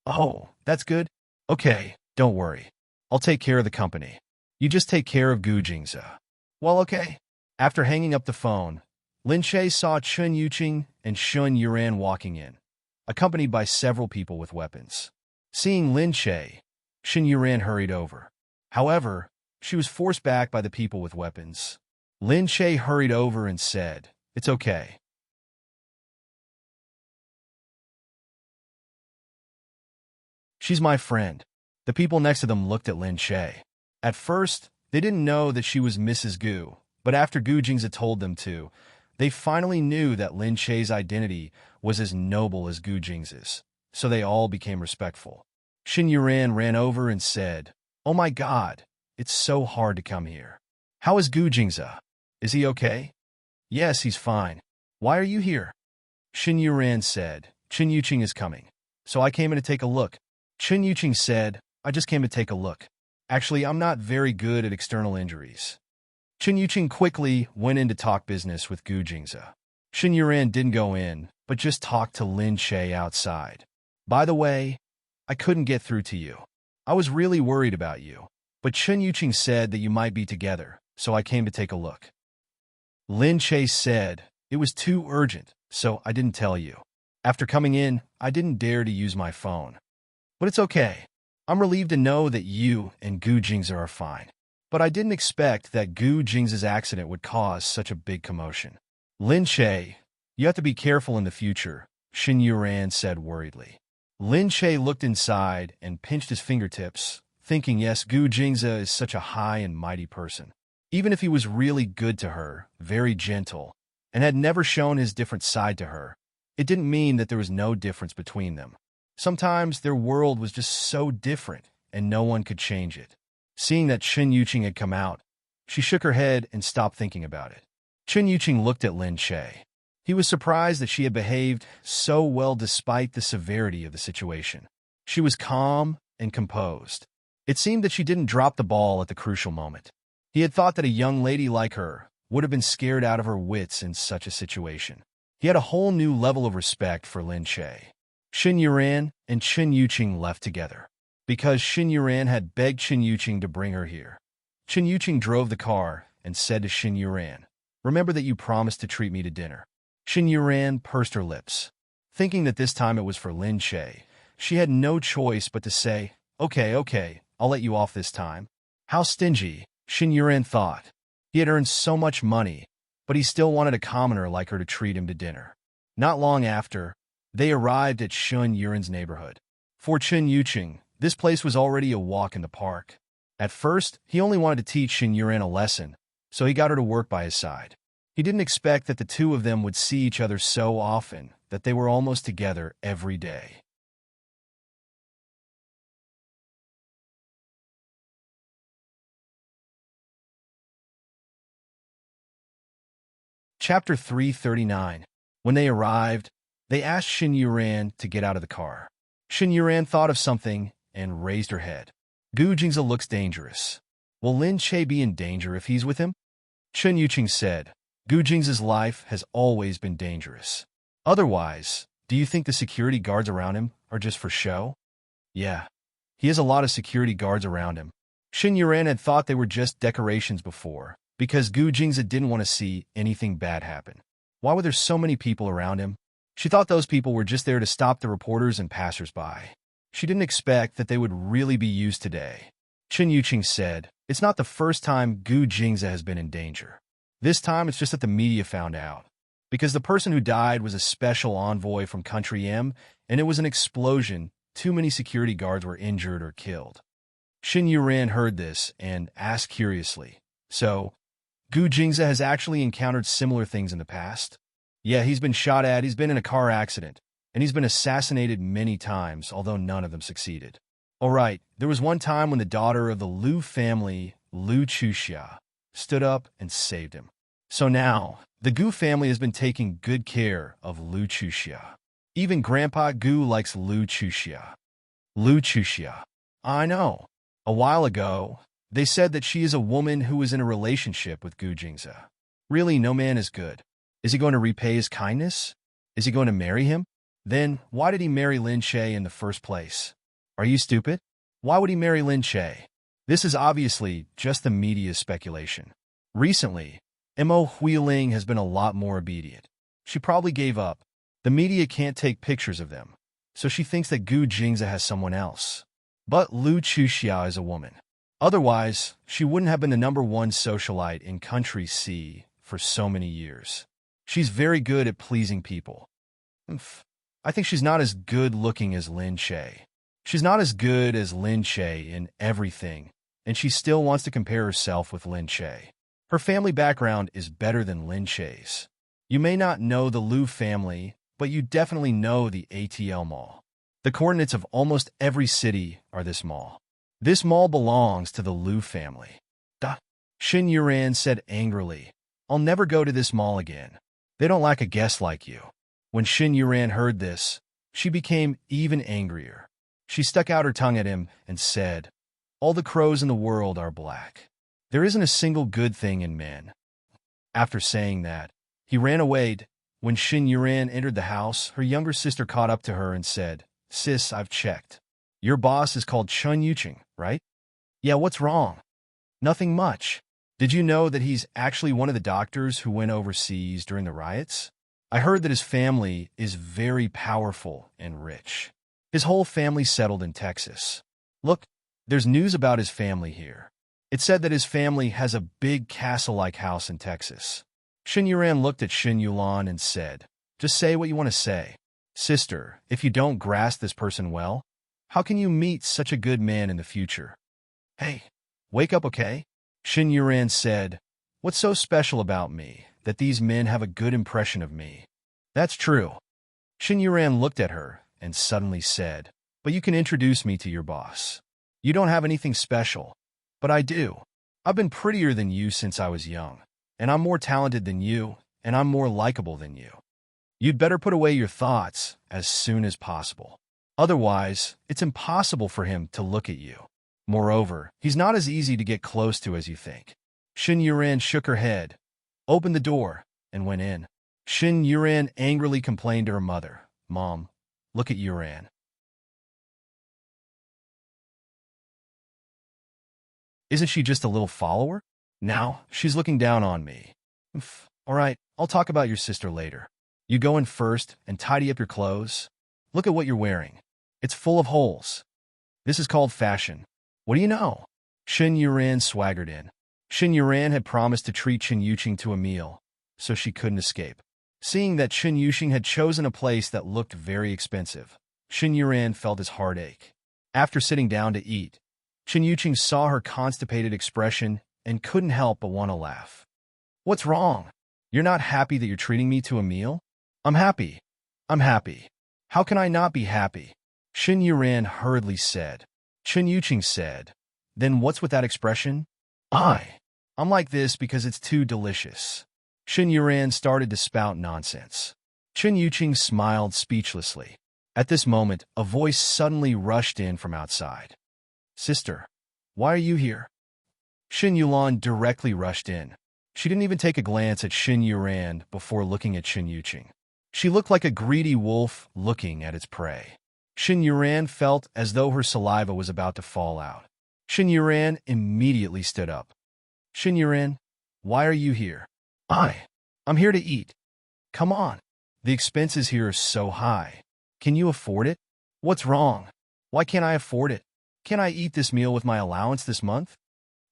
"Oh, that's good. Okay, don't worry. I'll take care of the company. You just take care of Gu Jingza." "Well, okay." After hanging up the phone, Lin Che saw Chun Yuqing and Shun Yuran walking in, accompanied by several people with weapons. Seeing Lin Che, Shun Yuran hurried over. However, she was forced back by the people with weapons. Lin Che hurried over and said, "It's okay. She's my friend." The people next to them looked at Lin Che. At first, they didn't know that she was Mrs. Gu, but after Gu Jingza told them to, they finally knew that Lin Che's identity was as noble as Gu Jingza's, so they all became respectful. Xin Yuran ran over and said, "Oh my God, it's so hard to come here. How is Gu Jingza? Is he okay?" "Yes, he's fine. Why are you here?" Xin Yuran said, "Chen Yuqing is coming, so I came in to take a look." Chen Yuqing said, "I just came to take a look. Actually, I'm not very good at external injuries." Chen Yuqing quickly went in to talk business with Gu Jingza. Xin Yuran didn't go in, but just talked to Lin Che outside. "By the way, I couldn't get through to you. I was really worried about you, but Chen Yuqing said that you might be together, so I came to take a look. Lin Che said, "It was too urgent, so I didn't tell you. After coming in, I didn't dare to use my phone. But it's okay. I'm relieved to know that you and Gu Jingzi are fine. But I didn't expect that Gu Jingzi's accident would cause such a big commotion." "Lin Che, you have to be careful in the future," Xin Yuran said worriedly. Lin Che looked inside and pinched his fingertips, thinking, yes, Gu Jingzi is such a high and mighty person. Even if he was really good to her, very gentle, and had never shown his different side to her, it didn't mean that there was no difference between them. Sometimes their world was just so different, and no one could change it. Seeing that Chen Yuqing had come out, she shook her head and stopped thinking about it. Chen Yuqing looked at Lin Che. He was surprised that she had behaved so well despite the severity of the situation. She was calm and composed. It seemed that she didn't drop the ball at the crucial moment. He had thought that a young lady like her would have been scared out of her wits in such a situation. He had a whole new level of respect for Lin Che. Xin Yuran and Chen Yuqing left together, because Xin Yuran had begged Chen Yuqing to bring her here. Chen Yuqing drove the car and said to Xin Yuran, "Remember that you promised to treat me to dinner." Xin Yuran pursed her lips. Thinking that this time it was for Lin Che, she had no choice but to say, Okay, I'll let you off this time." How stingy, Xin Yuran thought. He had earned so much money, but he still wanted a commoner like her to treat him to dinner. Not long after, they arrived at Shun Yuran's neighborhood. For Chen Yuqing, this place was already a walk in the park. At first, he only wanted to teach Xin Yuran a lesson, so he got her to work by his side. He didn't expect that the two of them would see each other so often that they were almost together every day. Chapter 339. When they arrived, they asked Xin Yuran to get out of the car. Xin Yuran thought of something and raised her head. "Gu Jingzi looks dangerous. Will Lin Che be in danger if he's with him?" Chen Yuqing said, "Gu Jingzi's life has always been dangerous. Otherwise, do you think the security guards around him are just for show?" "Yeah, he has a lot of security guards around him." Xin Yuran had thought they were just decorations before, because Gu Jingzi didn't want to see anything bad happen. Why were there so many people around him? She thought those people were just there to stop the reporters and passersby. She didn't expect that they would really be used today. Chen Yuqing said, "It's not the first time Gu Jingzi has been in danger. This time it's just that the media found out. Because the person who died was a special envoy from Country M, and it was an explosion. Too many security guards were injured or killed." Xin Yuran heard this and asked curiously, "So, Gu Jingzi has actually encountered similar things in the past?" "Yeah, he's been shot at, he's been in a car accident, and he's been assassinated many times, although none of them succeeded. All right, there was one time when the daughter of the Liu family, Liu Chuxia, stood up and saved him. So now, the Gu family has been taking good care of Liu Chuxia. Even Grandpa Gu likes Liu Chuxia." "Liu Chuxia. I know. A while ago, they said that she is a woman who is in a relationship with Gu Jingzi. Really, no man is good. Is he going to repay his kindness? Is he going to marry him? Then, why did he marry Lin Che in the first place? Are you stupid? Why would he marry Lin Che?" This is obviously just the media's speculation. Recently, Mo Huiling has been a lot more obedient. She probably gave up. The media can't take pictures of them, so she thinks that Gu Jingzi has someone else. But Liu Chuxia is a woman. Otherwise, she wouldn't have been the #1 socialite in Country C for so many years. She's very good at pleasing people. I think she's not as good looking as Lin Che. She's not as good as Lin Che in everything, and she still wants to compare herself with Lin Che. Her family background is better than Lin Che's. You may not know the Liu family, but you definitely know the ATL Mall. The coordinates of almost every city are this mall. This mall belongs to the Liu family." "Duh," Xin Yuran said angrily. "I'll never go to this mall again. They don't like a guest like you." When Xin Yuran heard this, she became even angrier. She stuck out her tongue at him and said, "All the crows in the world are black. There isn't a single good thing in men." After saying that, he ran away. When Xin Yuran entered the house, her younger sister caught up to her and said, "Sis, I've checked. Your boss is called Chen Yuqing, right?" "Yeah, what's wrong?" "Nothing much. Did you know that he's actually one of the doctors who went overseas during the riots? I heard that his family is very powerful and rich. His whole family settled in Texas. Look, there's news about his family here. It said that his family has a big castle-like house in Texas. Shin Yuran looked at Shin Yulan and said, "Just say what you want to say. Sister, if you don't grasp this person well, how can you meet such a good man in the future?" "Hey, wake up, okay?" Shin Yuran said, "What's so special about me that these men have a good impression of me?" "That's true." Shin Yuran looked at her and suddenly said, "But you can introduce me to your boss. You don't have anything special, but I do. I've been prettier than you since I was young, and I'm more talented than you, and I'm more likable than you. You'd better put away your thoughts as soon as possible. Otherwise, it's impossible for him to look at you. Moreover, he's not as easy to get close to as you think." Shin Yuran shook her head, opened the door, and went in. Shin Yuran angrily complained to her mother, "Mom, look at Yuran. Isn't she just a little follower? Now, she's looking down on me. All right, I'll talk about your sister later. You go in first and tidy up your clothes. Look at what you're wearing. It's full of holes. This is called fashion. What do you know?" Shin Yuran swaggered in. Shin Yuran had promised to treat Shin Yuqing to a meal, so she couldn't escape. Seeing that Shin Yuqing had chosen a place that looked very expensive, Shin Yuran felt his heart ache. After sitting down to eat, Shin Yuqing saw her constipated expression and couldn't help but want to laugh. "What's wrong? You're not happy that you're treating me to a meal?" "I'm happy. I'm happy. How can I not be happy?" Shin Yuran hurriedly said. Shin Yuqing said, "Then what's with that expression?" I'm like this because it's too delicious." Shin Yuran started to spout nonsense. Shin Yuqing smiled speechlessly. At this moment, a voice suddenly rushed in from outside. "Sister, why are you here?" Shin Yulan directly rushed in. She didn't even take a glance at Shin Yuran before looking at Shin Yuqing. She looked like a greedy wolf looking at its prey. Shin Yuran felt as though her saliva was about to fall out. Shin Yuran immediately stood up. "Shin Yuran, why are you here?" I'm here to eat." "Come on. The expenses here are so high. Can you afford it?" "What's wrong? Why can't I afford it? Can I eat this meal with my allowance this month?"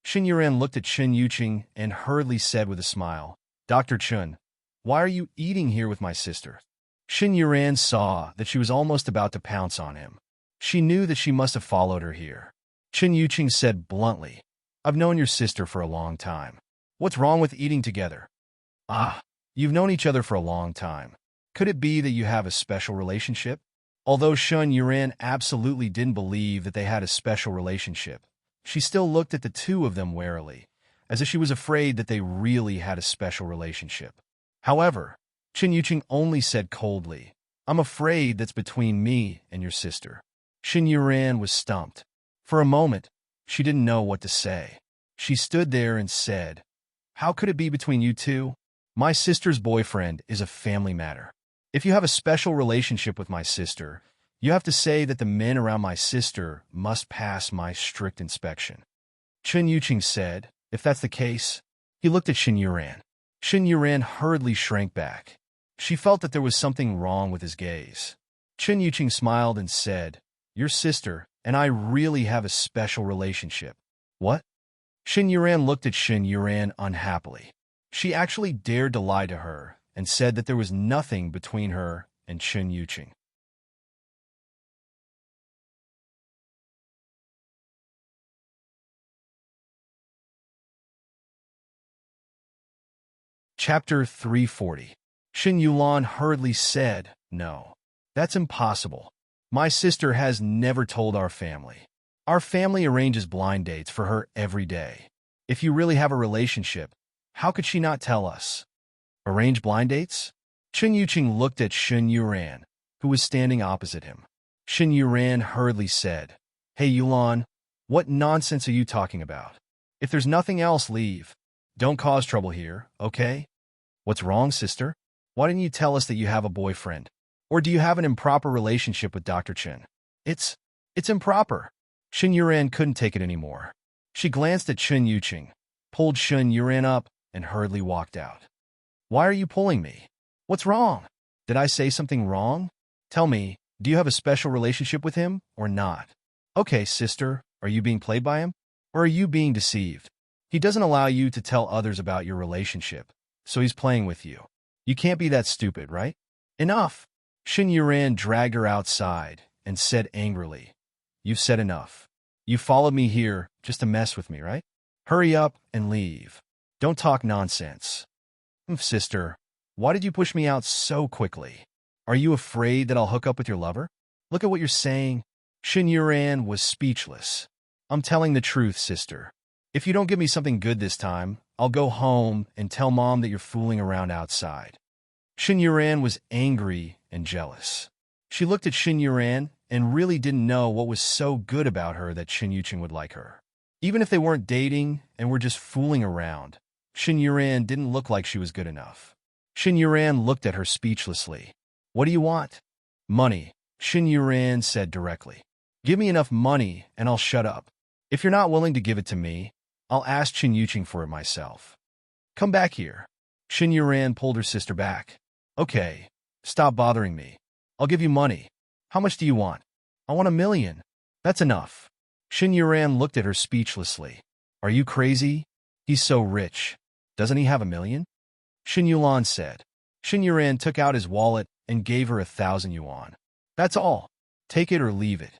Shin Yuran looked at Shin Yuqing and hurriedly said with a smile, "Dr. Chun, why are you eating here with my sister?" Shin Yuran saw that she was almost about to pounce on him. She knew that she must have followed her here. Shin Yuqing said bluntly, "I've known your sister for a long time. What's wrong with eating together?" You've known each other for a long time. Could it be that you have a special relationship?" Although Shin Yuran absolutely didn't believe that they had a special relationship, she still looked at the two of them warily, as if she was afraid that they really had a special relationship. However, Shin Yuqing only said coldly, "I'm afraid that's between me and your sister." Shin Yuran was stumped. For a moment, she didn't know what to say. She stood there and said, "How could it be between you two? My sister's boyfriend is a family matter. If you have a special relationship with my sister, you have to say that the men around my sister must pass my strict inspection." Shin Yuqing said, "If that's the case." He looked at Shin Yuran. Shin Yuran hurriedly shrank back. She felt that there was something wrong with his gaze. Shin Yuqing smiled and said, "Your sister and I really have a special relationship." "What?" Shin Yuran looked at Shin Yuran unhappily. She actually dared to lie to her and said that there was nothing between her and Shin Yuqing. Chapter 340. Shin Yulan hurriedly said, "No, that's impossible. My sister has never told our family. Our family arranges blind dates for her every day. If you really have a relationship, how could she not tell us?" "Arrange blind dates?" Shin Yuqing looked at Shin Yuran, who was standing opposite him. Shin Yuran hurriedly said, "Hey Yulan, what nonsense are you talking about? If there's nothing else, leave. Don't cause trouble here, okay?" "What's wrong, sister? Why didn't you tell us that you have a boyfriend? Or do you have an improper relationship with Dr. Chen?" It's improper." Shin Yuran couldn't take it anymore. She glanced at Shin Yuqing. pulled Shun Yuran up, and hurriedly walked out. Why are you pulling me? What's wrong? Did I say something wrong? Tell me, do you have a special relationship with him or not? Okay, sister, are you being played by him? Or are you being deceived? He doesn't allow you to tell others about your relationship, so he's playing with you. You can't be that stupid, right? Enough! Shin Yuran dragged her outside and said angrily, You've said enough. You followed me here just to mess with me, right? Hurry up and leave. Don't talk nonsense. Sister, why did you push me out so quickly? Are you afraid that I'll hook up with your lover? Look at what you're saying. Shin Yuran was speechless. I'm telling the truth, sister. If you don't give me something good this time, I'll go home and tell Mom that you're fooling around outside. Shin Yuran was angry and jealous. She looked at Shin Yuran and really didn't know what was so good about her that Shin Yuqing would like her. Even if they weren't dating and were just fooling around, Shin Yuran didn't look like she was good enough. Shin Yuran looked at her speechlessly. What do you want? Money, Shin Yuran said directly. Give me enough money and I'll shut up. If you're not willing to give it to me, I'll ask Shin Yuqing for it myself. Come back here. Shin Yuran pulled her sister back. Okay, stop bothering me. I'll give you money. How much do you want? I want $1 million. That's enough. Shin Yuran looked at her speechlessly. Are you crazy? He's so rich. Doesn't he have $1 million? Shin Yulan said. Shin Yuran took out his wallet and gave her 1,000 yuan. That's all. Take it or leave it.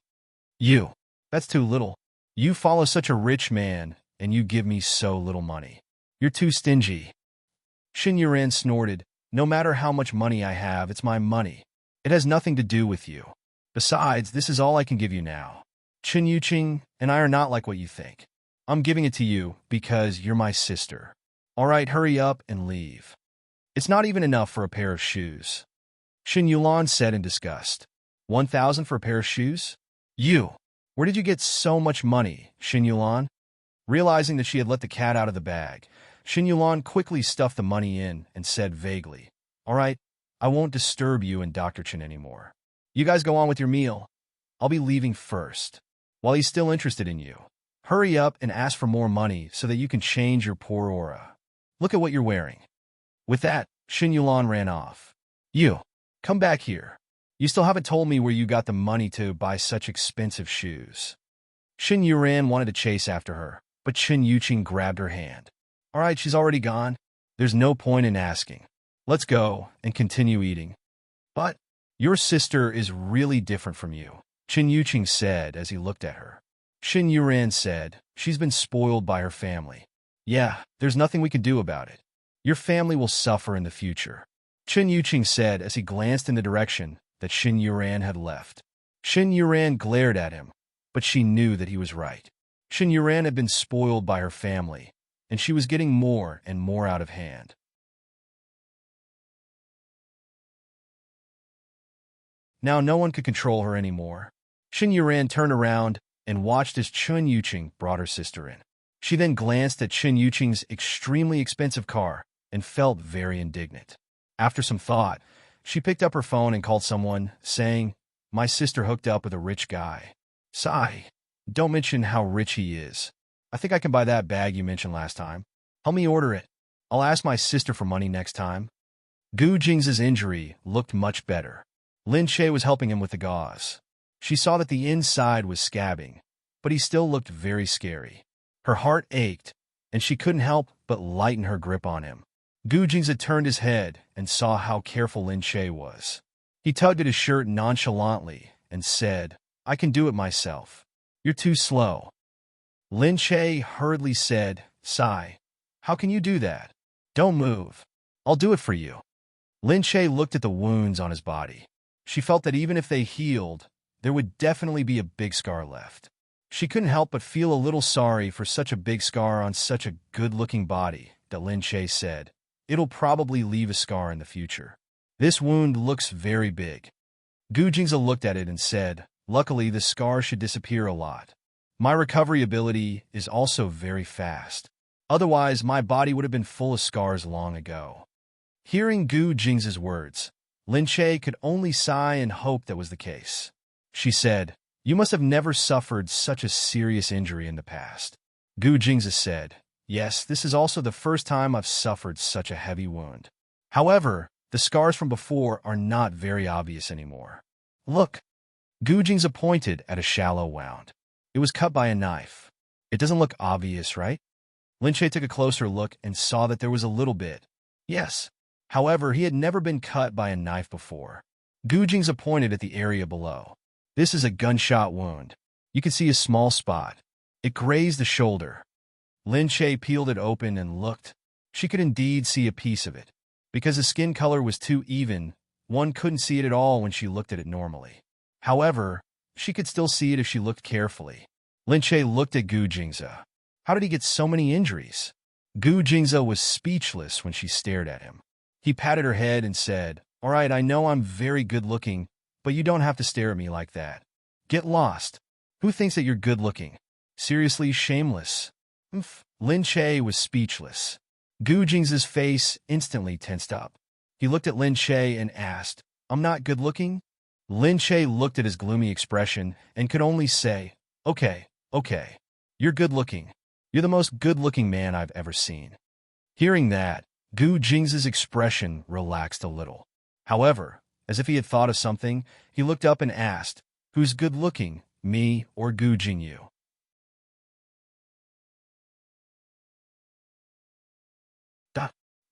You. That's too little. You follow such a rich man, and you give me so little money. You're too stingy. Shin Yuran snorted. No matter how much money I have, it's my money. It has nothing to do with you. Besides, this is all I can give you now. Shin Yuqing and I are not like what you think. I'm giving it to you because you're my sister. All right, hurry up and leave. It's not even enough for a pair of shoes. Shin Yulan said in disgust. 1,000 for a pair of shoes? You! Where did you get so much money, Shin Yulan? Realizing that she had let the cat out of the bag, Shin Yulan quickly stuffed the money in and said vaguely, All right, I won't disturb you and Dr. Chen anymore. You guys go on with your meal. I'll be leaving first. While he's still interested in you, hurry up and ask for more money so that you can change your poor aura. Look at what you're wearing. With that, Shin Yulan ran off. You, come back here. You still haven't told me where you got the money to buy such expensive shoes. Shin Yuran wanted to chase after her, but Shin Yuqing grabbed her hand. All right, she's already gone. There's no point in asking. Let's go and continue eating. But your sister is really different from you, Shin Yuqing said as he looked at her. Shin Yuran said, She's been spoiled by her family. Yeah, there's nothing we can do about it. Your family will suffer in the future. Shin Yuqing said as he glanced in the direction that Shin Yuran had left. Shin Yuran glared at him, but she knew that he was right. Shin Yuran had been spoiled by her family, and she was getting more and more out of hand. Now no one could control her anymore. Shin Yuran turned around and watched as Shin Yuqing brought her sister in. She then glanced at Shin Yuqing's extremely expensive car and felt very indignant. After some thought, she picked up her phone and called someone, saying, My sister hooked up with a rich guy. Sigh. Don't mention how rich he is. I think I can buy that bag you mentioned last time. Help me order it. I'll ask my sister for money next time. Gu Jing's injury looked much better. Lin Che was helping him with the gauze. She saw that the inside was scabbing, but he still looked very scary. Her heart ached, and she couldn't help but lighten her grip on him. Gu Jing had turned his head and saw how careful Lin Che was. He tugged at his shirt nonchalantly and said, I can do it myself. You're too slow. Lin Che hurriedly said, Sigh. How can you do that? Don't move. I'll do it for you. Lin Che looked at the wounds on his body. She felt that even if they healed, there would definitely be a big scar left. She couldn't help but feel a little sorry for such a big scar on such a good-looking body, that Lin Che said. It'll probably leave a scar in the future. This wound looks very big. Gu Jingze looked at it and said, Luckily, the scar should disappear a lot. My recovery ability is also very fast. Otherwise, my body would have been full of scars long ago. Hearing Gu Jingze's words, Lin Che could only sigh and hope that was the case. She said, You must have never suffered such a serious injury in the past. Gu Jingze said, Yes, this is also the first time I've suffered such a heavy wound. However, the scars from before are not very obvious anymore. Look, Gu Jing's pointed at a shallow wound. It was cut by a knife. It doesn't look obvious, right? Lin Che took a closer look and saw that there was a little bit. Yes. However, he had never been cut by a knife before. Gu Jing's pointed at the area below. This is a gunshot wound. You can see a small spot. It grazed the shoulder. Lin Che peeled it open and looked. She could indeed see a piece of it. Because the skin color was too even, one couldn't see it at all when she looked at it normally. However, she could still see it if she looked carefully. Lin Che looked at Gu Jingze. How did he get so many injuries? Gu Jingze was speechless when she stared at him. He patted her head and said, "All right, I know I'm very good-looking, but you don't have to stare at me like that. Get lost. Who thinks that you're good-looking? Seriously, shameless." Lin Che was speechless. Gu Jingze's face instantly tensed up. He looked at Lin Che and asked, "I'm not good-looking?" Lin Che looked at his gloomy expression and could only say, Okay. You're good-looking. You're the most good-looking man I've ever seen." Hearing that, Gu Jingze's expression relaxed a little. However, as if he had thought of something, he looked up and asked, "Who's good-looking, me or Gu Jingyu?"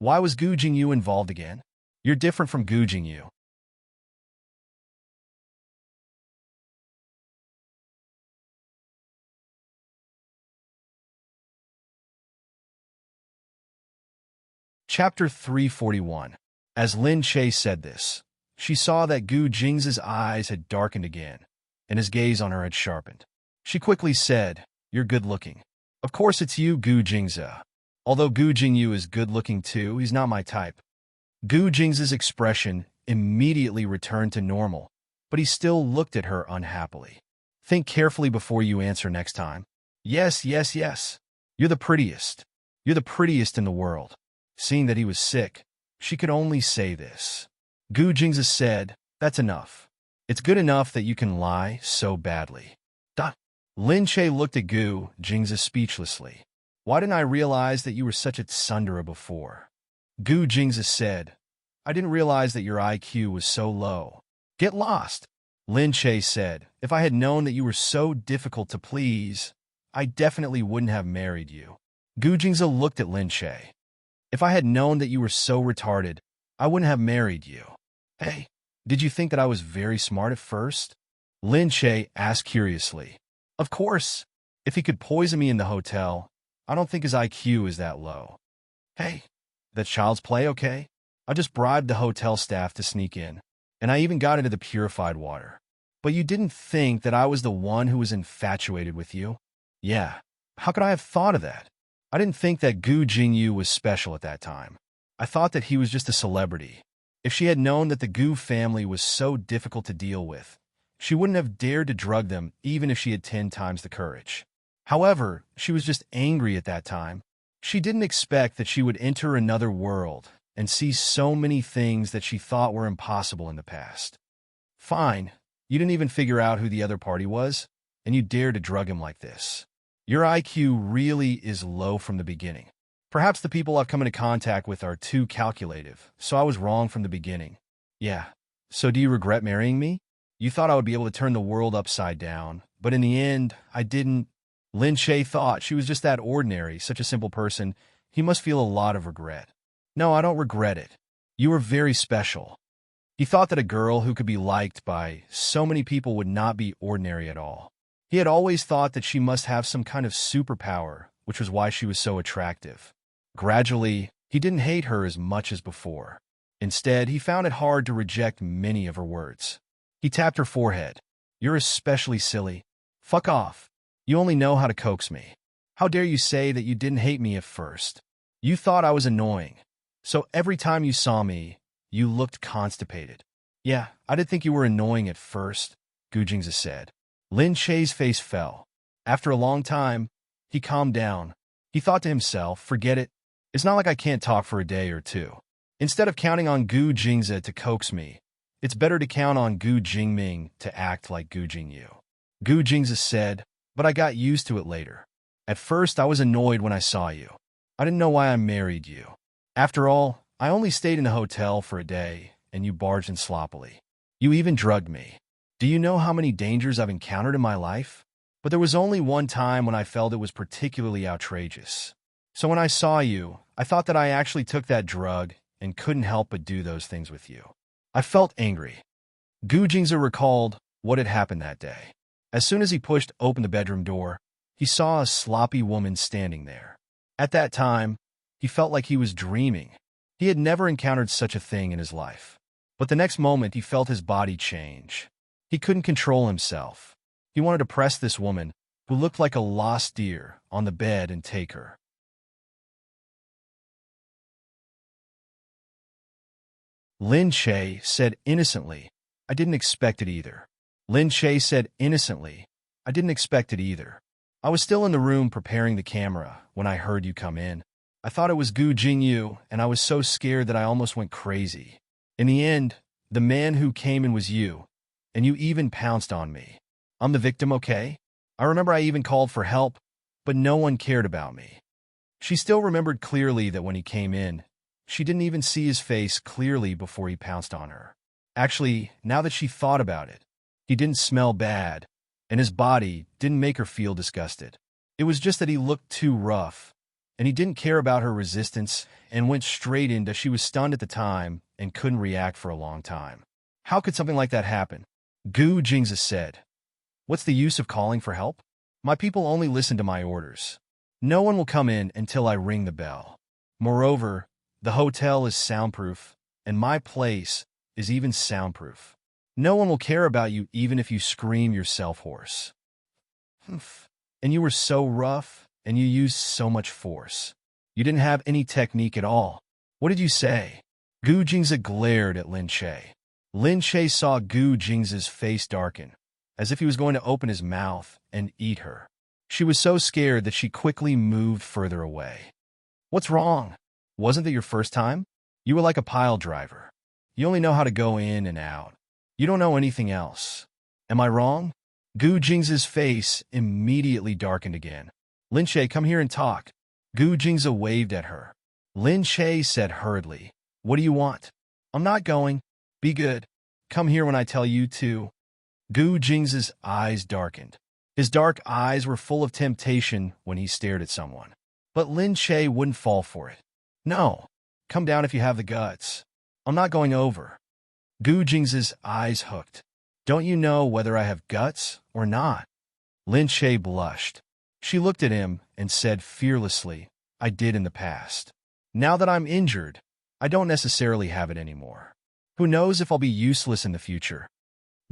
Why was Gu Jingyu involved again? You're different from Gu Jingyu. Chapter 341. As Lin Che said this, she saw that Gu Jingze's eyes had darkened again, and his gaze on her had sharpened. She quickly said, "You're good-looking. Of course it's you, Gu Jingze. Although Gu Jingyu is good-looking too, he's not my type." Gu Jingze's expression immediately returned to normal, but he still looked at her unhappily. "Think carefully before you answer next time." Yes. You're the prettiest. You're the prettiest in the world." Seeing that he was sick, she could only say this. Gu Jingze said, "That's enough. It's good enough that you can lie so badly." Lin Che looked at Gu Jingze speechlessly. "Why didn't I realize that you were such a tsundere before?" Gu Jingze said, "I didn't realize that your IQ was so low." Get lost. Lin Che said, "If I had known that you were so difficult to please, I definitely wouldn't have married you." Gu Jingze looked at Lin Che. "If I had known that you were so retarded, I wouldn't have married you." Hey, did you think that I was very smart at first? Lin Che asked curiously. Of course. If he could poison me in the hotel, I don't think his IQ is that low. Hey, that's child's play, okay? I just bribed the hotel staff to sneak in, and I even got into the purified water. But you didn't think that I was the one who was infatuated with you? Yeah, how could I have thought of that? I didn't think that Gu Jingyu was special at that time. I thought that he was just a celebrity. If she had known that the Gu family was so difficult to deal with, she wouldn't have dared to drug them even if she had 10 times the courage. However, she was just angry at that time. She didn't expect that she would enter another world and see so many things that she thought were impossible in the past. Fine, you didn't even figure out who the other party was, and you dared to drug him like this. Your IQ really is low from the beginning. Perhaps the people I've come into contact with are too calculative, so I was wrong from the beginning. Yeah, so do you regret marrying me? You thought I would be able to turn the world upside down, but in the end, I didn't. Lin Che thought she was just that ordinary, such a simple person. He must feel a lot of regret. No, I don't regret it. You were very special. He thought that a girl who could be liked by so many people would not be ordinary at all. He had always thought that she must have some kind of superpower, which was why she was so attractive. Gradually, he didn't hate her as much as before. Instead, he found it hard to reject many of her words. He tapped her forehead. "You're especially silly. Fuck off. You only know how to coax me. How dare you say that you didn't hate me at first? You thought I was annoying. So every time you saw me, you looked constipated." Yeah, I did think you were annoying at first, Gu Jingze said. Lin Che's face fell. After a long time, he calmed down. He thought to himself, forget it. It's not like I can't talk for a day or two. Instead of counting on Gu Jingze to coax me, it's better to count on Gu Jingming to act like Gu Jingyu. Gu Jingze said, "But I got used to it later. At first, I was annoyed when I saw you. I didn't know why I married you. After all, I only stayed in a hotel for a day, and you barged in sloppily. You even drugged me. Do you know how many dangers I've encountered in my life? But there was only one time when I felt it was particularly outrageous. So when I saw you, I thought that I actually took that drug and couldn't help but do those things with you. I felt angry. Gu Jingze recalled what had happened that day. As soon as he pushed open the bedroom door, he saw a sloppy woman standing there. At that time, he felt like he was dreaming. He had never encountered such a thing in his life. But the next moment, he felt his body change. He couldn't control himself. He wanted to press this woman, who looked like a lost deer, on the bed and take her. Lin Che said innocently, I didn't expect it either. Lin Che said innocently, I didn't expect it either. I was still in the room preparing the camera when I heard you come in. I thought it was Gu Jingyu, and I was so scared that I almost went crazy. In the end, the man who came in was you, and you even pounced on me. I'm the victim, okay? I remember I even called for help, but no one cared about me. She still remembered clearly that when he came in, she didn't even see his face clearly before he pounced on her. Actually, now that she thought about it, he didn't smell bad, and his body didn't make her feel disgusted. It was just that he looked too rough, and he didn't care about her resistance and went straight into she was stunned at the time and couldn't react for a long time. How could something like that happen? Gu Jingze said, What's the use of calling for help? My people only listen to my orders. No one will come in until I ring the bell. Moreover, the hotel is soundproof, and my place is even soundproof. No one will care about you even if you scream yourself hoarse. And you were so rough, and you used so much force. You didn't have any technique at all. What did you say? Gu Jingze glared at Lin Che. Lin Che saw Gu Jingze's face darken, as if he was going to open his mouth and eat her. She was so scared that she quickly moved further away. What's wrong? Wasn't it your first time? You were like a pile driver. You only know how to go in and out. You don't know anything else. Am I wrong? Gu Jingze's face immediately darkened again. Lin Che, come here and talk. Gu Jingze waved at her. Lin Che said hurriedly, What do you want? I'm not going. Be good. Come here when I tell you to. Gu Jingze's eyes darkened. His dark eyes were full of temptation when he stared at someone. But Lin Che wouldn't fall for it. No. Come down if you have the guts. I'm not going over. Gu Jingze's eyes hooked. Don't you know whether I have guts or not? Lin Che blushed. She looked at him and said fearlessly, I did in the past. Now that I'm injured, I don't necessarily have it anymore. Who knows if I'll be useless in the future?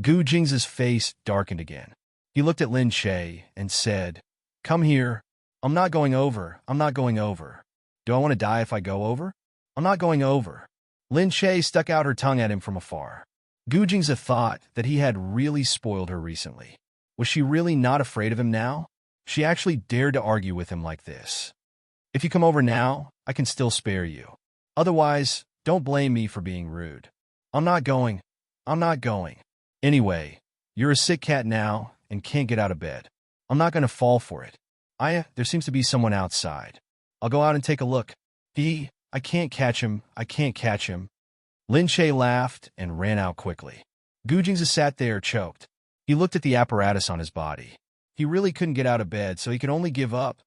Gu Jingze's face darkened again. He looked at Lin Che and said, Come here. I'm not going over. I'm not going over. Do I want to die if I go over? I'm not going over. Lin Che stuck out her tongue at him from afar. Gu Jingze thought that he had really spoiled her recently. Was she really not afraid of him now? She actually dared to argue with him like this. If you come over now, I can still spare you. Otherwise, don't blame me for being rude. I'm not going. I'm not going. Anyway, you're a sick cat now and can't get out of bed. I'm not going to fall for it. There seems to be someone outside. I'll go out and take a look. I can't catch him. I can't catch him. Lin Che laughed and ran out quickly. Gu Jingze sat there, choked. He looked at the apparatus on his body. He really couldn't get out of bed, so he could only give up.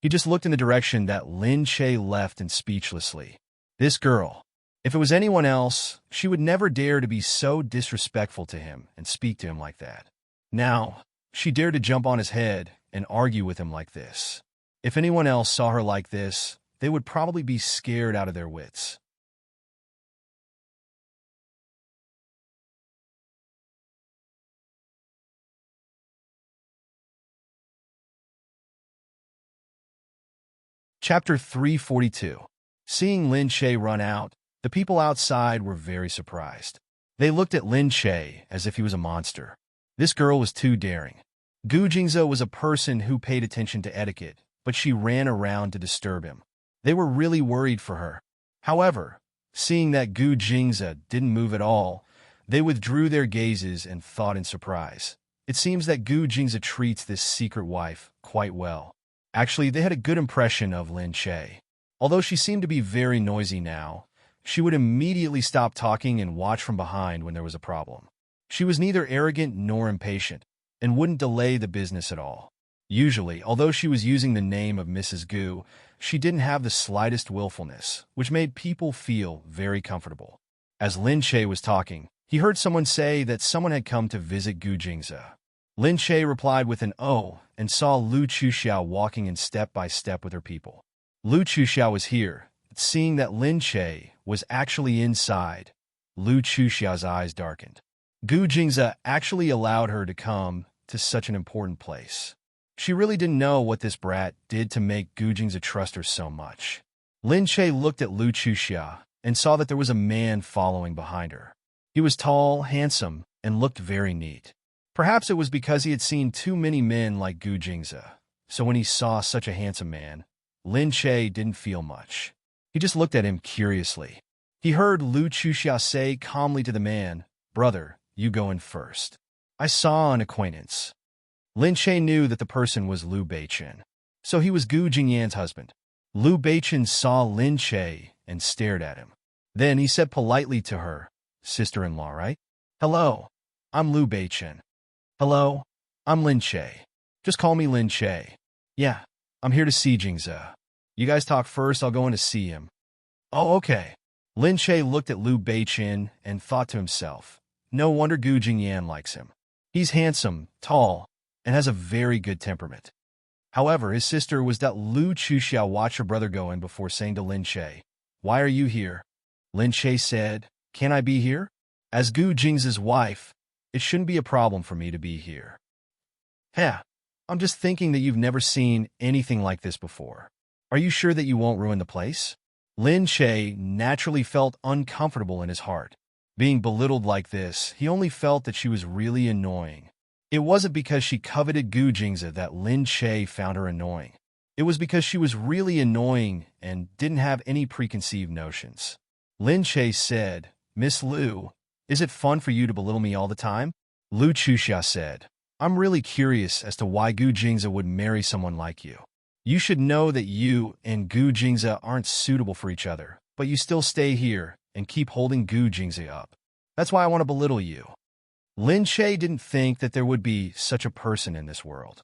He just looked in the direction that Lin Che left and speechlessly. This girl. If it was anyone else, she would never dare to be so disrespectful to him and speak to him like that. Now, she dared to jump on his head and argue with him like this. If anyone else saw her like this, they would probably be scared out of their wits. Chapter 342. Seeing Lin Che run out, the people outside were very surprised. They looked at Lin Che as if he was a monster. This girl was too daring. Gu Jingze was a person who paid attention to etiquette, but she ran around to disturb him. They were really worried for her. However, seeing that Gu Jingze didn't move at all, they withdrew their gazes and thought in surprise. It seems that Gu Jingza treats this secret wife quite well. Actually, they had a good impression of Lin Che. Although she seemed to be very noisy now, she would immediately stop talking and watch from behind when there was a problem. She was neither arrogant nor impatient, and wouldn't delay the business at all. Usually, although she was using the name of Mrs. Gu, she didn't have the slightest willfulness, which made people feel very comfortable. As Lin Che was talking, he heard someone say that someone had come to visit Gu Jingza. Lin Che replied with an "oh" and saw Lu Chuxiao walking in step by step with her people. Lu Chuxiao was here, but seeing that Lin Che was actually inside, Lu Chuxiao's eyes darkened. Gu Jingza actually allowed her to come to such an important place. She really didn't know what this brat did to make Gu Jingza trust her so much. Lin Che looked at Lu Chuxia and saw that there was a man following behind her. He was tall, handsome, and looked very neat. Perhaps it was because he had seen too many men like Gu Jingza, so when he saw such a handsome man, Lin Che didn't feel much. He just looked at him curiously. He heard Lu Chuxia say calmly to the man, "Brother, you go in first. I saw an acquaintance." Lin Che knew that the person was Liu Beichen, so he was Gu Jingyan's husband. Liu Beichen saw Lin Che and stared at him. Then he said politely to her, "Sister-in-law, right?" "Hello, I'm Liu Beichen." "Hello, I'm Lin Che. Just call me Lin Che." "Yeah, I'm here to see Jingza. You guys talk first, I'll go in to see him." "Oh, okay." Lin Che looked at Liu Beichen and thought to himself, no wonder Gu Jingyan likes him. He's handsome, tall, and has a very good temperament. However, his sister was that Lu Chuxiao watch her brother go in before saying to Lin Che, "Why are you here?" Lin Che said, "Can I be here? As Gu Jingza's wife, it shouldn't be a problem for me to be here." "Yeah, I'm just thinking that you've never seen anything like this before. Are you sure that you won't ruin the place?" Lin Che naturally felt uncomfortable in his heart. Being belittled like this, he only felt that she was really annoying. It wasn't because she coveted Gu Jingza that Lin Che found her annoying. It was because she was really annoying and didn't have any preconceived notions. Lin Che said, "Miss Liu, is it fun for you to belittle me all the time?" Lu Chuxia said, "I'm really curious as to why Gu Jingza would marry someone like you. You should know that you and Gu Jingza aren't suitable for each other, but you still stay here and keep holding Gu Jingza up. That's why I want to belittle you." Lin Che didn't think that there would be such a person in this world.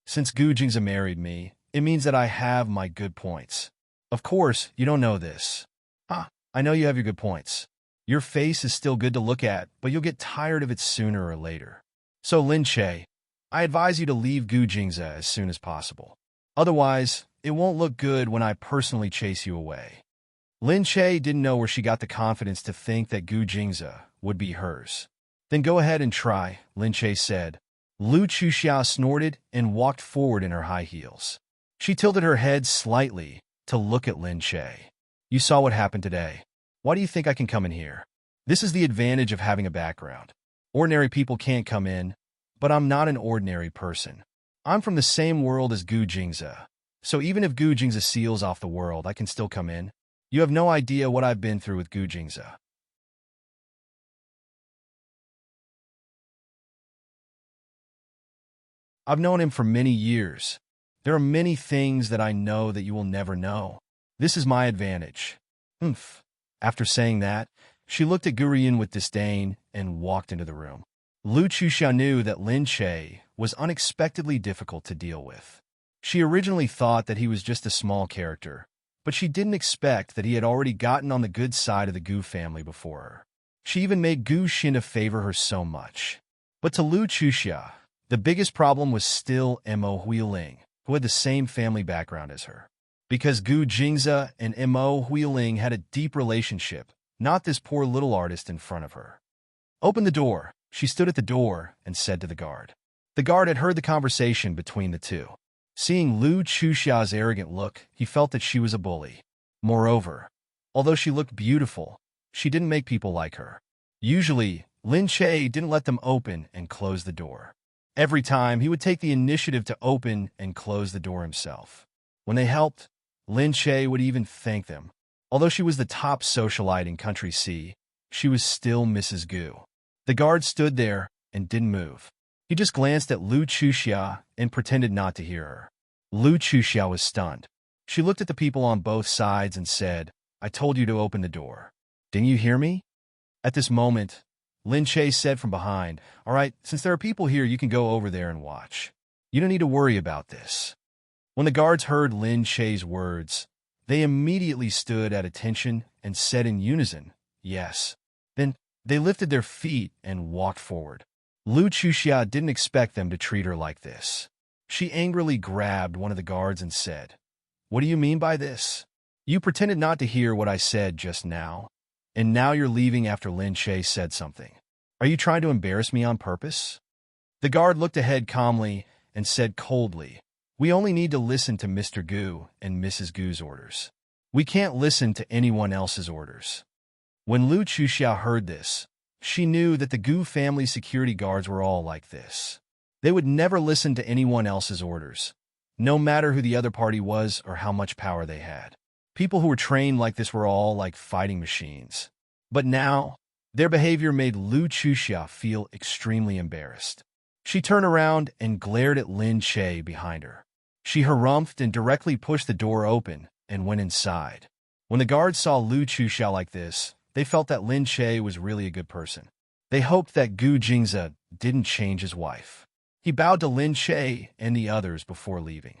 "Since Gu Jingza married me, it means that I have my good points. Of course, you don't know this. I know you have your good points. Your face is still good to look at, but you'll get tired of it sooner or later. So Lin Che, I advise you to leave Gu Jingza as soon as possible. Otherwise, it won't look good when I personally chase you away." Lin Che didn't know where she got the confidence to think that Gu Jingza would be hers. "Then go ahead and try," Lin Che said. Lu Chuxia snorted and walked forward in her high heels. She tilted her head slightly to look at Lin Che. "You saw what happened today. Why do you think I can come in here? This is the advantage of having a background. Ordinary people can't come in, but I'm not an ordinary person. I'm from the same world as Gu Jingza. So even if Gu Jingza seals off the world, I can still come in. You have no idea what I've been through with Gu Jingza. I've known him for many years. There are many things that I know that you will never know. This is my advantage." "Humph." After saying that, she looked at Gurian with disdain and walked into the room. Lu Chuxia knew that Lin Che was unexpectedly difficult to deal with. She originally thought that he was just a small character, but she didn't expect that he had already gotten on the good side of the Gu family before her. She even made Gu Xin favor her so much. But to Lu Chuxia, the biggest problem was still Mo Huiling, who had the same family background as her. Because Gu Jingza and Mo Huiling had a deep relationship, not this poor little artist in front of her. "Open the door." She stood at the door and said to the guard. The guard had heard the conversation between the two. Seeing Lu Chuxia's arrogant look, he felt that she was a bully. Moreover, although she looked beautiful, she didn't make people like her. Usually, Lin Che didn't let them open and close the door. Every time, he would take the initiative to open and close the door himself. When they helped, Lin Che would even thank them. Although she was the top socialite in Country C, she was still Mrs. Gu. The guard stood there and didn't move. He just glanced at Lu Chuxia and pretended not to hear her. Lu Chuxia was stunned. She looked at the people on both sides and said, "I told you to open the door. Didn't you hear me?" At this moment, Lin Che said from behind, "All right, since there are people here, you can go over there and watch. You don't need to worry about this." When the guards heard Lin Che's words, they immediately stood at attention and said in unison, "Yes." Then they lifted their feet and walked forward. Lu Chuxia didn't expect them to treat her like this. She angrily grabbed one of the guards and said, "What do you mean by this? You pretended not to hear what I said just now, and now you're leaving after Lin Che said something. Are you trying to embarrass me on purpose?" The guard looked ahead calmly and said coldly, "We only need to listen to Mr. Gu and Mrs. Gu's orders. We can't listen to anyone else's orders." When Lu Chuxia heard this, she knew that the Gu family security guards were all like this. They would never listen to anyone else's orders, no matter who the other party was or how much power they had. People who were trained like this were all like fighting machines. But now, their behavior made Lu Chuxia feel extremely embarrassed. She turned around and glared at Lin Che behind her. She harumphed and directly pushed the door open and went inside. When the guards saw Lu Chuxia like this, they felt that Lin Che was really a good person. They hoped that Gu Jingze didn't change his wife. He bowed to Lin Che and the others before leaving.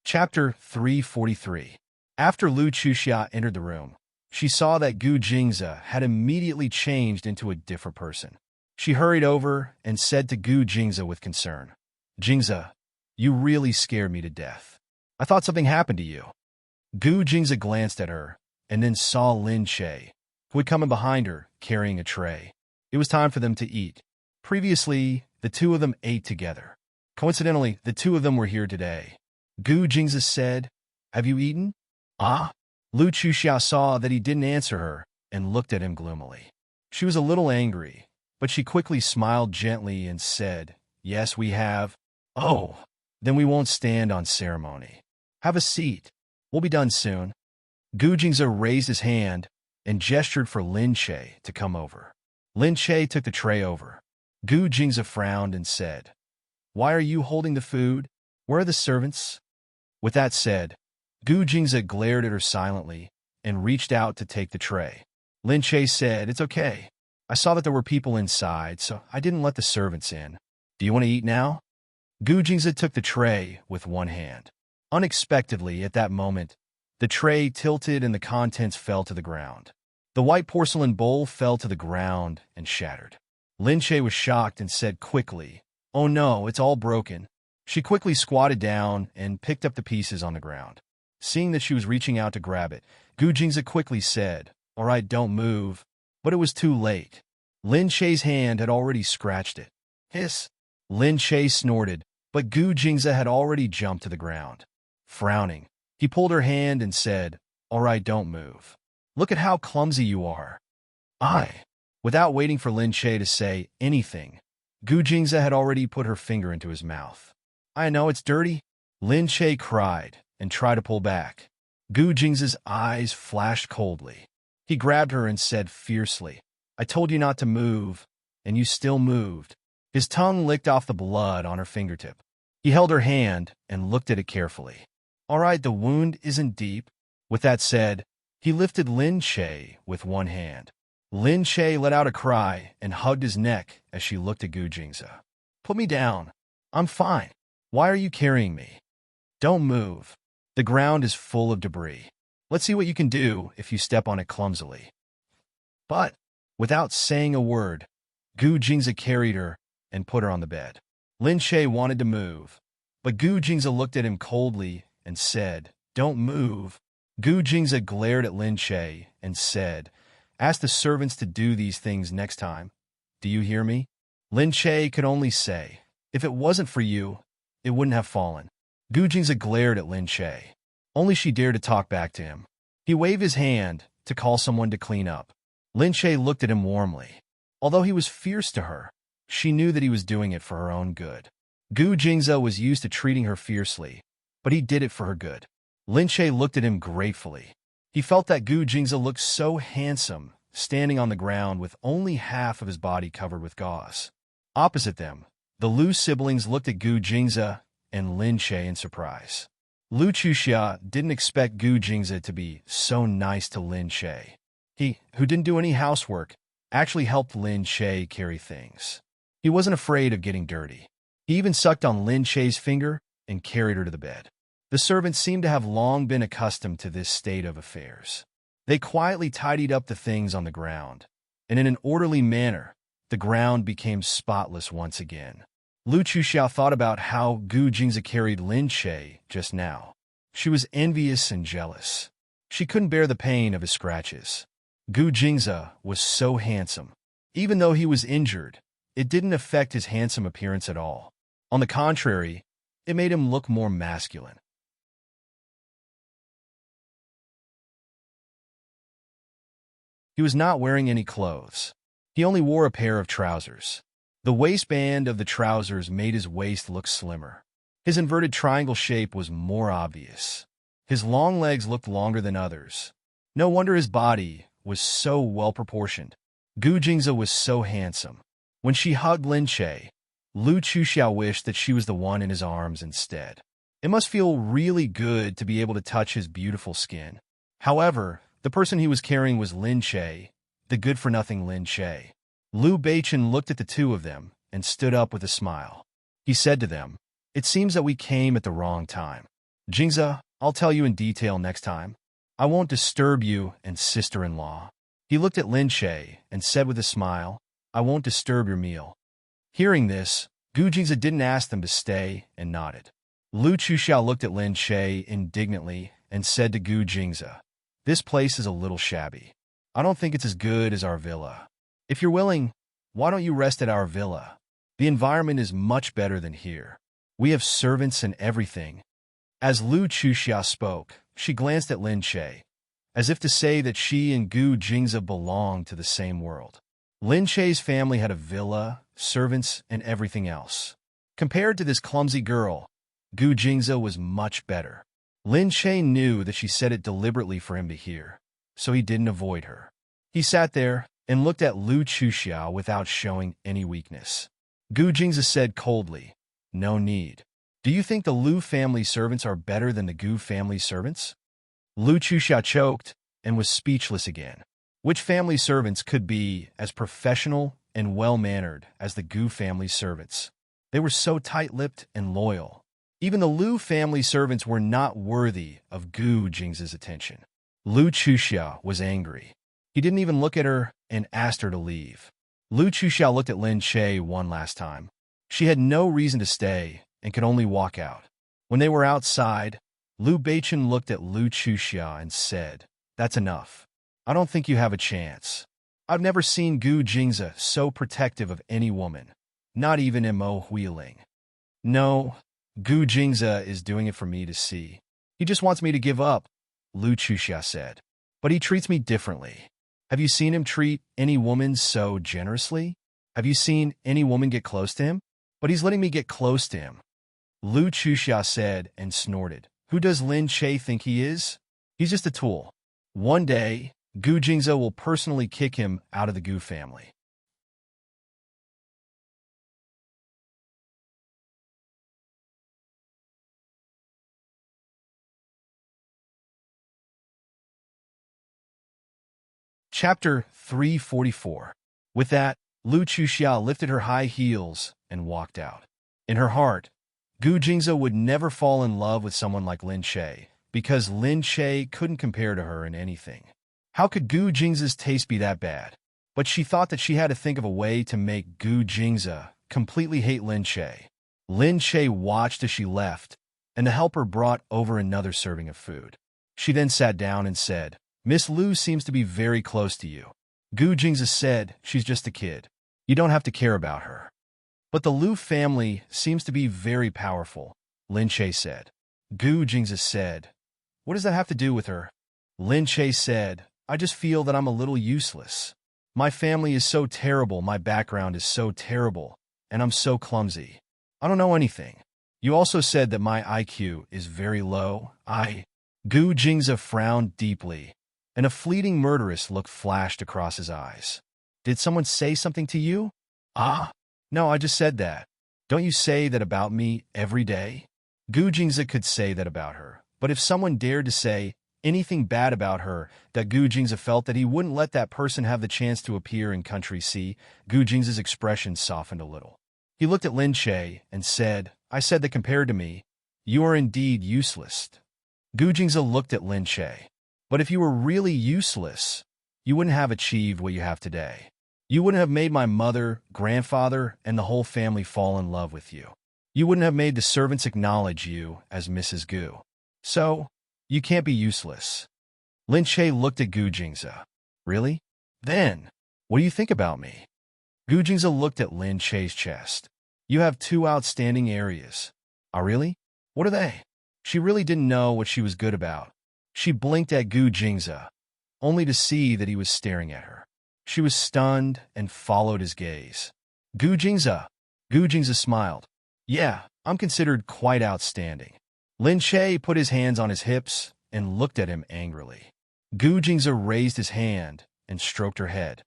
Chapter 343. After Lu Chuxia entered the room, she saw that Gu Jingze had immediately changed into a different person. She hurried over and said to Gu Jingze with concern, "Jingze, you really scared me to death. I thought something happened to you." Gu Jingze glanced at her and then saw Lin Che, who had come in behind her, carrying a tray. It was time for them to eat. Previously, the two of them ate together. Coincidentally, the two of them were here today. Gu Jingze said, "Have you eaten?" "Ah?" Lu Chuxia saw that he didn't answer her and looked at him gloomily. She was a little angry, but she quickly smiled gently and said, "Yes, we have." "Oh, then we won't stand on ceremony. Have a seat. We'll be done soon." Gu Jingze raised his hand and gestured for Lin Che to come over. Lin Che took the tray over. Gu Jingze frowned and said, "Why are you holding the food? Where are the servants?" With that said, Gu Jingze glared at her silently and reached out to take the tray. Lin Che said, "It's okay. I saw that there were people inside, so I didn't let the servants in. Do you want to eat now?" Gu Jingze took the tray with one hand. Unexpectedly, at that moment, the tray tilted and the contents fell to the ground. The white porcelain bowl fell to the ground and shattered. Lin Che was shocked and said quickly, "Oh no, it's all broken." She quickly squatted down and picked up the pieces on the ground. Seeing that she was reaching out to grab it, Gu Jingze quickly said, "All right, don't move." But it was too late. Lin Che's hand had already scratched it. Hiss! Lin Che snorted, but Gu Jingze had already jumped to the ground. Frowning, he pulled her hand and said, "All right, don't move. Look at how clumsy you are." Without waiting for Lin Che to say anything, Gu Jingze had already put her finger into his mouth. "I know it's dirty." Lin Che cried and tried to pull back. Gu Jingze's eyes flashed coldly. He grabbed her and said fiercely, "I told you not to move, and you still moved." His tongue licked off the blood on her fingertip. He held her hand and looked at it carefully. "All right, the wound isn't deep." With that said, he lifted Lin Che with one hand. Lin Che let out a cry and hugged his neck as she looked at Gu Jingze. "Put me down. I'm fine. Why are you carrying me? Don't move. The ground is full of debris. Let's see what you can do if you step on it clumsily." But, without saying a word, Gu Jingze carried her and put her on the bed. Lin Che wanted to move, but Gu Jingze looked at him coldly and said, "Don't move." Gu Jingze glared at Lin Che and said, "Ask the servants to do these things next time. Do you hear me?" Lin Che could only say, "If it wasn't for you, it wouldn't have fallen." Gu Jingze glared at Lin Che. Only she dared to talk back to him. He waved his hand to call someone to clean up. Lin Che looked at him warmly. Although he was fierce to her, she knew that he was doing it for her own good. Gu Jingze was used to treating her fiercely, but he did it for her good. Lin Che looked at him gratefully. He felt that Gu Jingze looked so handsome, standing on the ground with only half of his body covered with gauze. Opposite them, the Lu siblings looked at Gu Jingze and Lin Che in surprise. Lu Chuxia didn't expect Gu Jingze to be so nice to Lin Che. He, who didn't do any housework, actually helped Lin Che carry things. He wasn't afraid of getting dirty. He even sucked on Lin Che's finger and carried her to the bed. The servants seemed to have long been accustomed to this state of affairs. They quietly tidied up the things on the ground, and in an orderly manner, the ground became spotless once again. Lu Chuxiao thought about how Gu Jingze carried Lin Che just now. She was envious and jealous. She couldn't bear the pain of his scratches. Gu Jingze was so handsome. Even though he was injured, it didn't affect his handsome appearance at all. On the contrary, it made him look more masculine. He was not wearing any clothes. He only wore a pair of trousers. The waistband of the trousers made his waist look slimmer. His inverted triangle shape was more obvious. His long legs looked longer than others. No wonder his body was so well-proportioned. Gu Jingze was so handsome. When she hugged Lin Che, Lu Chuxiao wished that she was the one in his arms instead. It must feel really good to be able to touch his beautiful skin. However, the person he was carrying was Lin Che, the good-for-nothing Lin Che. Liu Beichen looked at the two of them and stood up with a smile. He said to them, "It seems that we came at the wrong time. Jingze, I'll tell you in detail next time. I won't disturb you and sister-in-law." He looked at Lin Che and said with a smile, "I won't disturb your meal." Hearing this, Gu Jingze didn't ask them to stay and nodded. Lu Chuxiao looked at Lin Che indignantly and said to Gu Jingze, "This place is a little shabby. I don't think it's as good as our villa. If you're willing, why don't you rest at our villa? The environment is much better than here. We have servants and everything." As Lu Chuxia spoke, she glanced at Lin Che, as if to say that she and Gu Jingze belonged to the same world. Lin Che's family had a villa, servants, and everything else. Compared to this clumsy girl, Gu Jingze was much better. Lin Che knew that she said it deliberately for him to hear, so he didn't avoid her. He sat there and looked at Lu Chuxiao without showing any weakness. Gu Jingze said coldly, "No need. Do you think the Lu family servants are better than the Gu family servants?" Lu Chuxiao choked and was speechless again. Which family servants could be as professional and well-mannered as the Gu family servants? They were so tight-lipped and loyal. Even the Lu family servants were not worthy of Gu Jingze's attention. Lu Chuxiao was angry. He didn't even look at her and asked her to leave. Lu Chuxiao looked at Lin Che one last time. She had no reason to stay and could only walk out. When they were outside, Liu Beichen looked at Lu Chuxia and said, "That's enough. I don't think you have a chance. I've never seen Gu Jingze so protective of any woman, not even in Mo Huiling. No, Gu Jingze is doing it for me to see. He just wants me to give up," Lu Chuxia said. "But he treats me differently. Have you seen him treat any woman so generously? Have you seen any woman get close to him? But he's letting me get close to him," Lu Chuxia said and snorted. "Who does Lin Che think he is? He's just a tool. One day, Gu Jingze will personally kick him out of the Gu family." Chapter 344. With that, Lu Chuxia lifted her high heels and walked out. In her heart, Gu Jingze would never fall in love with someone like Lin Che, because Lin Che couldn't compare to her in anything. How could Gu Jingze's taste be that bad? But she thought that she had to think of a way to make Gu Jingze completely hate Lin Che. Lin Che watched as she left, and the helper brought over another serving of food. She then sat down and said, "Miss Lu seems to be very close to you." Gu Jingze said, "She's just a kid. You don't have to care about her." "But the Lu family seems to be very powerful," Lin Che said. Gu Jingze said, "What does that have to do with her?" Lin Che said, "I just feel that I'm a little useless. My family is so terrible, my background is so terrible, and I'm so clumsy. I don't know anything. You also said that my IQ is very low. Gu Jingza frowned deeply, and a fleeting murderous look flashed across his eyes. Did someone say something to you? Ah, no, I just said that. Don't you say that about me every day? Gu Jingza could say that about her, but if someone dared to say anything bad about her, that Gu Jingza felt that he wouldn't let that person have the chance to appear in Country C. Gu Jingza's expression softened a little. He looked at Lin Che and said, I said that compared to me, you are indeed useless. Gu Jingza looked at Lin Che. But if you were really useless, you wouldn't have achieved what you have today. You wouldn't have made my mother, grandfather, and the whole family fall in love with you. You wouldn't have made the servants acknowledge you as Mrs. Gu. So, you can't be useless. Lin Che looked at Gu Jingza. Really? Then, what do you think about me? Gu Jingza looked at Lin Che's chest. You have two outstanding areas. Oh, really? What are they? She really didn't know what she was good about. She blinked at Gu Jingza, only to see that he was staring at her. She was stunned and followed his gaze. Gu Jingza. Gu Jingza smiled. Yeah, I'm considered quite outstanding. Lin Che put his hands on his hips and looked at him angrily. Gu Jingza raised his hand and stroked her head.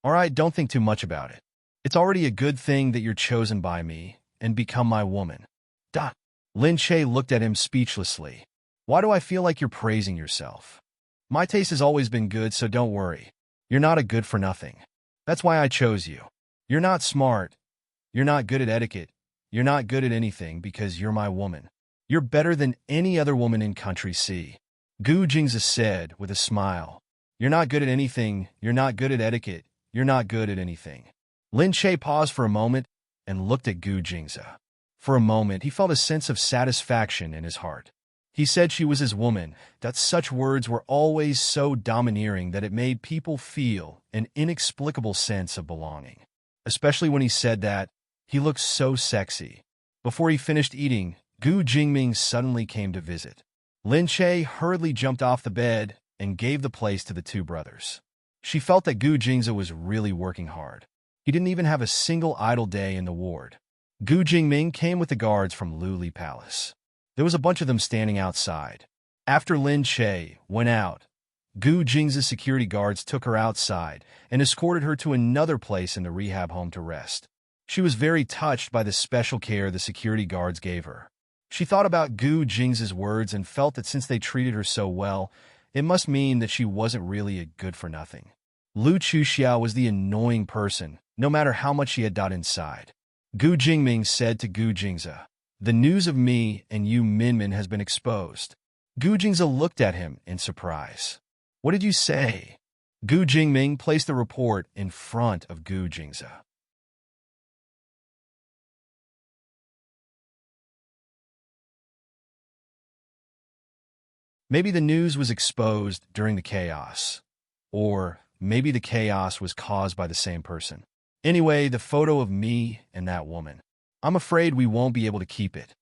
All right, don't think too much about it. It's already a good thing that you're chosen by me and become my woman. Duh. Lin Che looked at him speechlessly. Why do I feel like you're praising yourself? My taste has always been good, so don't worry. You're not a good-for-nothing. That's why I chose you. You're not smart. You're not good at etiquette. You're not good at anything because you're my woman. You're better than any other woman in Country C. Gu Jingza said with a smile. You're not good at anything. You're not good at etiquette. You're not good at anything. Lin Che paused for a moment and looked at Gu Jingza. For a moment, he felt a sense of satisfaction in his heart. He said she was his woman, that such words were always so domineering that it made people feel an inexplicable sense of belonging. Especially when he said that, he looked so sexy. Before he finished eating, Gu Jingming suddenly came to visit. Lin Che hurriedly jumped off the bed and gave the place to the two brothers. She felt that Gu Jingza was really working hard. He didn't even have a single idle day in the ward. Gu Jingming came with the guards from Luli Palace. There was a bunch of them standing outside. After Lin Che went out, Gu Jingza's security guards took her outside and escorted her to another place in the rehab home to rest. She was very touched by the special care the security guards gave her. She thought about Gu Jingza's words and felt that since they treated her so well, it must mean that she wasn't really a good-for-nothing. Lu Chuxiao was the annoying person, no matter how much she had done inside. Gu Jingming said to Gu Jingza, the news of me and you Minmin has been exposed. Gu Jingza looked at him in surprise. What did you say? Gu Jingming placed the report in front of Gu Jingza. Maybe the news was exposed during the chaos. Or maybe the chaos was caused by the same person. Anyway, the photo of me and that woman. I'm afraid we won't be able to keep it.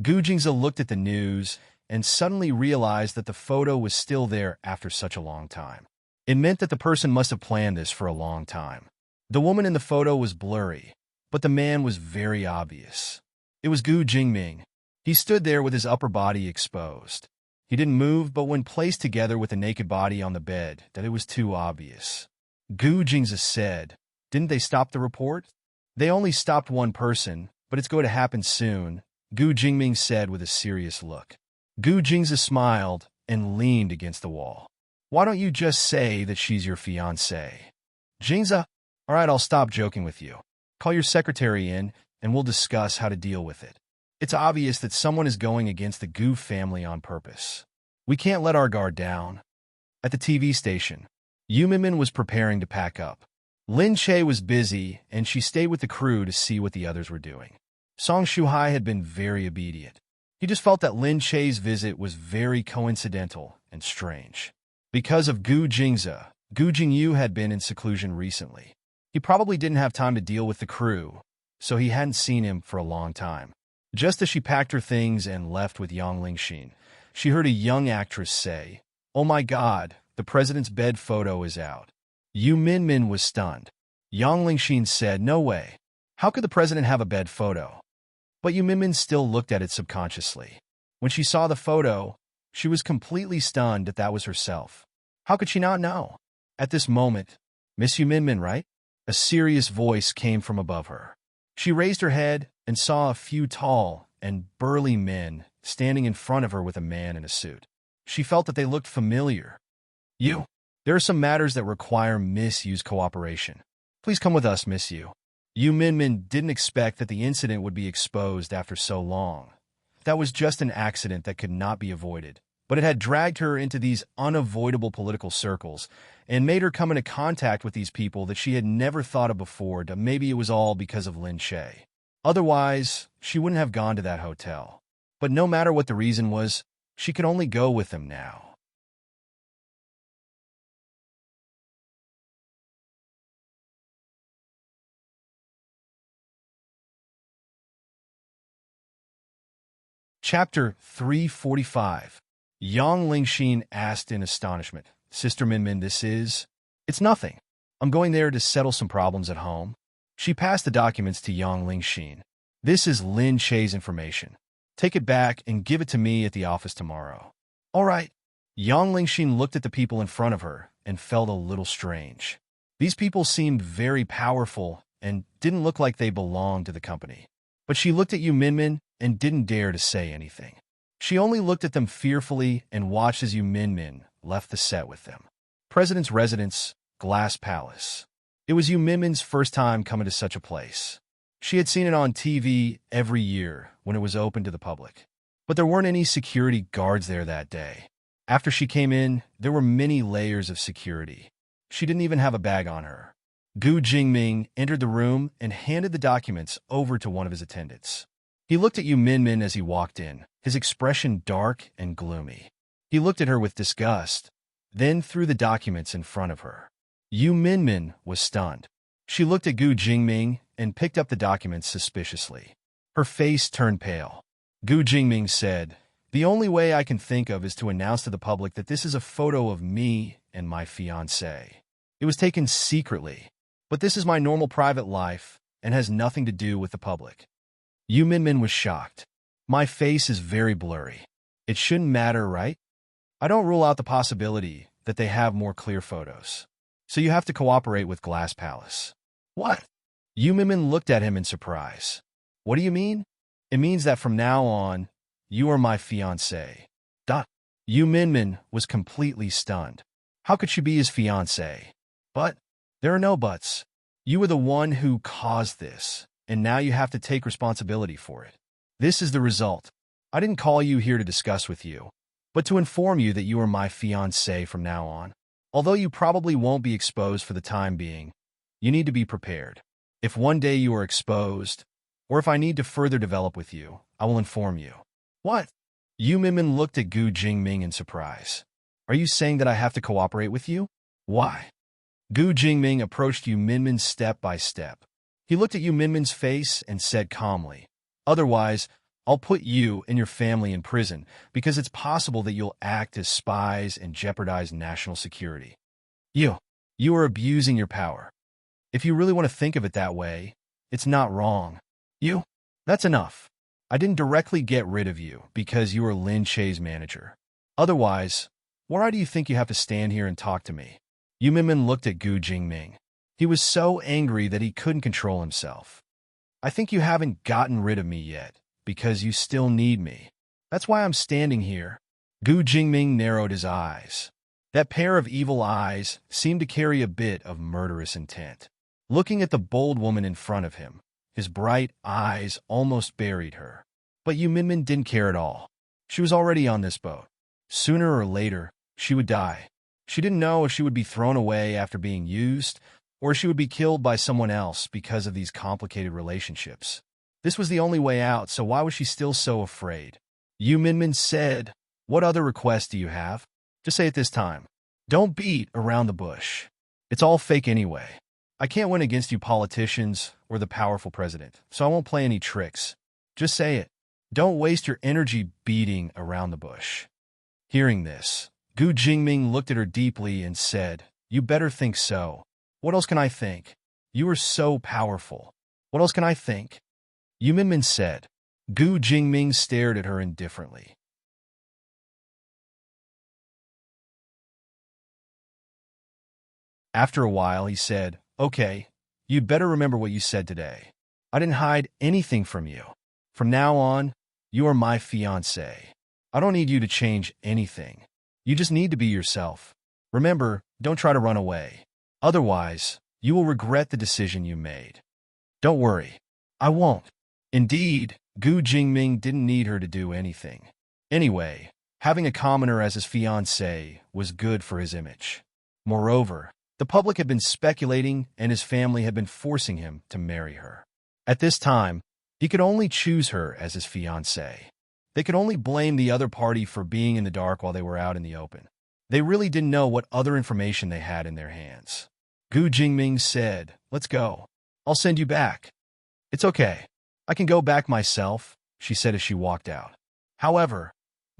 Gu Jingza looked at the news and suddenly realized that the photo was still there after such a long time. It meant that the person must have planned this for a long time. The woman in the photo was blurry, but the man was very obvious. It was Gu Jingming. He stood there with his upper body exposed. He didn't move, but when placed together with a naked body on the bed, that it was too obvious. Gu Jingza said, didn't they stop the report? They only stopped one person, but it's going to happen soon, Gu Jingming said with a serious look. Gu Jingza smiled and leaned against the wall. Why don't you just say that she's your fiancée? Jingza, all right, I'll stop joking with you. Call your secretary in, and we'll discuss how to deal with it. It's obvious that someone is going against the Gu family on purpose. We can't let our guard down. At the TV station, Yu Minmin was preparing to pack up. Lin Che was busy, and she stayed with the crew to see what the others were doing. Song Shuhai had been very obedient. He just felt that Lin Che's visit was very coincidental and strange. Because of Gu Jingza, Gu Jingyu had been in seclusion recently. He probably didn't have time to deal with the crew, so he hadn't seen him for a long time. Just as she packed her things and left with Yang Lingxin, she heard a young actress say, "Oh my God, the president's bed photo is out." Yu Minmin was stunned. Yang Lingxin said, "No way. How could the president have a bed photo?" But Yu Minmin still looked at it subconsciously. When she saw the photo, she was completely stunned that was herself. How could she not know? At this moment, Miss Yu Minmin, right? A serious voice came from above her. She raised her head and saw a few tall and burly men standing in front of her with a man in a suit. She felt that they looked familiar. You, there are some matters that require Miss Yu's cooperation. Please come with us, Miss Yu. Yu Minmin didn't expect that the incident would be exposed after so long. That was just an accident that could not be avoided, but it had dragged her into these unavoidable political circles and made her come into contact with these people that she had never thought of before. Maybe it was all because of Lin Che. Otherwise, she wouldn't have gone to that hotel. But no matter what the reason was, she could only go with him now. Chapter 345. Yang Lingxin asked in astonishment, Sister Minmin, this is? It's nothing. I'm going there to settle some problems at home. She passed the documents to Yang Lingxin. This is Lin Che's information. Take it back and give it to me at the office tomorrow. All right. Yang Lingxin looked at the people in front of her and felt a little strange. These people seemed very powerful and didn't look like they belonged to the company. But she looked at Yu Minmin and didn't dare to say anything. She only looked at them fearfully and watched as Yu Minmin left the set with them. President's residence, Glass Palace. It was Yu Minmin's first time coming to such a place. She had seen it on TV every year when it was open to the public. But there weren't any security guards there that day. After she came in, there were many layers of security. She didn't even have a bag on her. Gu Jingming entered the room and handed the documents over to one of his attendants. He looked at Yu Minmin as he walked in, his expression dark and gloomy. He looked at her with disgust, then threw the documents in front of her. Yu Minmin was stunned. She looked at Gu Jingming and picked up the documents suspiciously. Her face turned pale. Gu Jingming said, "The only way I can think of is to announce to the public that this is a photo of me and my fiancée. It was taken secretly, but this is my normal private life and has nothing to do with the public." Yu Minmin was shocked. My face is very blurry. It shouldn't matter, right? I don't rule out the possibility that they have more clear photos. So you have to cooperate with Glass Palace. What? Yu Minmin looked at him in surprise. What do you mean? It means that from now on, you are my fiancé. Yu Minmin was completely stunned. How could she be his fiancé? But there are no buts. You were the one who caused this, and now you have to take responsibility for it. This is the result. I didn't call you here to discuss with you, but to inform you that you are my fiancé from now on. Although you probably won't be exposed for the time being, you need to be prepared. If one day you are exposed, or if I need to further develop with you, I will inform you. What? Yu Minmin looked at Gu Jingming in surprise. Are you saying that I have to cooperate with you? Why? Gu Jingming approached Yu Minmin step by step. He looked at Yu Minmin's face and said calmly, "Otherwise, I'll put you and your family in prison because it's possible that you'll act as spies and jeopardize national security. You are abusing your power. If you really want to think of it that way, it's not wrong. That's enough. I didn't directly get rid of you because you were Lin Che's manager. Otherwise, why do you think you have to stand here and talk to me?" Yu Minmin looked at Gu Jingming. He was so angry that he couldn't control himself. "I think you haven't gotten rid of me yet, because you still need me. That's why I'm standing here." Gu Jingming narrowed his eyes. That pair of evil eyes seemed to carry a bit of murderous intent. Looking at the bold woman in front of him, his bright eyes almost buried her. But Yu Minmin didn't care at all. She was already on this boat. Sooner or later, she would die. She didn't know if she would be thrown away after being used, or she would be killed by someone else because of these complicated relationships. This was the only way out, so why was she still so afraid? Yu Minmin said, "What other request do you have? Just say it this time. Don't beat around the bush. It's all fake anyway. I can't win against you politicians or the powerful president, so I won't play any tricks. Just say it. Don't waste your energy beating around the bush." Hearing this, Gu Jingming looked at her deeply and said, "You better think so. What else can I think? You are so powerful. What else can I think?" Yu Minmin said, Gu Jingming stared at her indifferently. After a while, he said, "Okay, you'd better remember what you said today. I didn't hide anything from you. From now on, you are my fiancé. I don't need you to change anything. You just need to be yourself. Remember, don't try to run away. Otherwise, you will regret the decision you made." "Don't worry. I won't." Indeed, Gu Jingming didn't need her to do anything. Anyway, having a commoner as his fiancé was good for his image. Moreover, the public had been speculating and his family had been forcing him to marry her. At this time, he could only choose her as his fiancée. They could only blame the other party for being in the dark while they were out in the open. They really didn't know what other information they had in their hands. Gu Jingming said, "Let's go. I'll send you back." "It's okay. I can go back myself," she said as she walked out. However,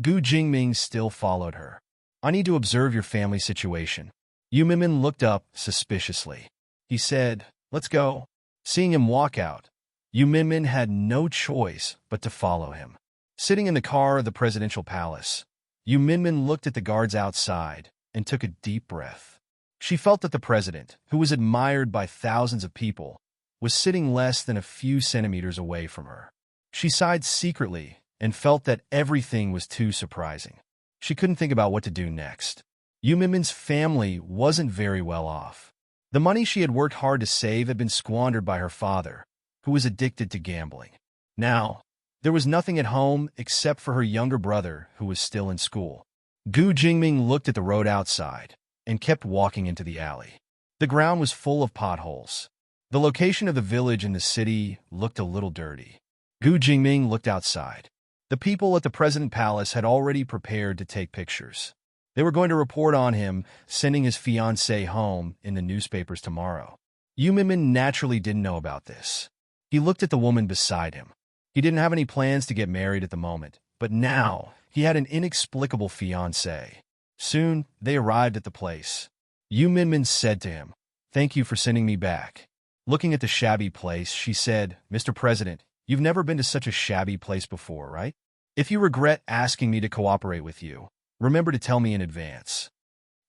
Gu Jingming still followed her. "I need to observe your family situation." Yu Minmin looked up suspiciously. He said, "Let's go." Seeing him walk out, Yu Minmin had no choice but to follow him. Sitting in the car of the presidential palace, Yu Minmin looked at the guards outside and took a deep breath. She felt that the president, who was admired by thousands of people, was sitting less than a few centimeters away from her. She sighed secretly and felt that everything was too surprising. She couldn't think about what to do next. Yu Minmin's family wasn't very well off. The money she had worked hard to save had been squandered by her father, who was addicted to gambling. Now, there was nothing at home except for her younger brother, who was still in school. Gu Jingming looked at the road outside and kept walking into the alley. The ground was full of potholes. The location of the village in the city looked a little dirty. Gu Jingming looked outside. The people at the President Palace had already prepared to take pictures. They were going to report on him sending his fiancée home in the newspapers tomorrow. Yu Minmin naturally didn't know about this. He looked at the woman beside him. He didn't have any plans to get married at the moment, but now he had an inexplicable fiancée. Soon, they arrived at the place. Yu Minmin said to him, "Thank you for sending me back." Looking at the shabby place, she said, "Mr. President, you've never been to such a shabby place before, right? If you regret asking me to cooperate with you, remember to tell me in advance."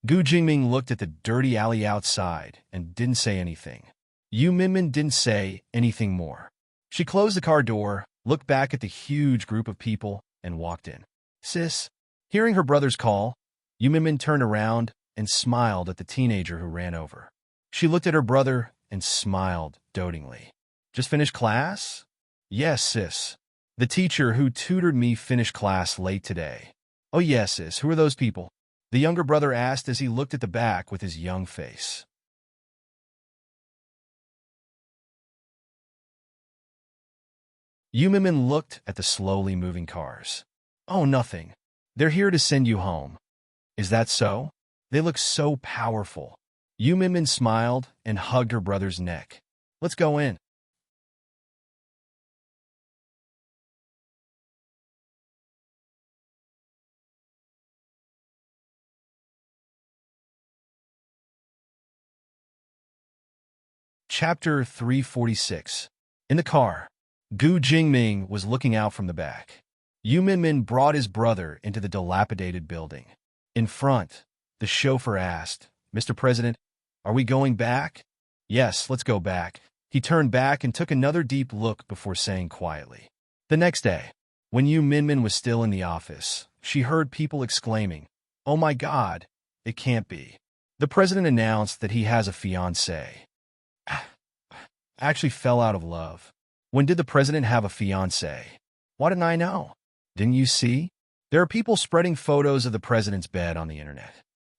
Gu Jingming looked at the dirty alley outside and didn't say anything. Yu Minmin didn't say anything more. She closed the car door, looked back at the huge group of people, and walked in. "Sis." Hearing her brother's call, Yu Minmin turned around and smiled at the teenager who ran over. She looked at her brother and smiled dotingly. "Just finished class?" "Yes, sis. The teacher who tutored me finished class late today." "Oh yes, sis. Who are those people?" the younger brother asked as he looked at the back with his young face. Yu Minmin looked at the slowly moving cars. "Oh, nothing. They're here to send you home." "Is that so? They look so powerful." Yu Minmin smiled and hugged her brother's neck. "Let's go in." Chapter 346. In the car, Gu Jingming was looking out from the back. Yu Minmin brought his brother into the dilapidated building. In front, the chauffeur asked, "Mr. President, are we going back?" "Yes, let's go back." He turned back and took another deep look before saying quietly. The next day, when Yu Minmin was still in the office, she heard people exclaiming, "Oh my God, it can't be." The president announced that he has a fiancée. Actually fell out of love. When did the president have a fiancée? Why didn't I know? Didn't you see? There are people spreading photos of the president's bed on the internet.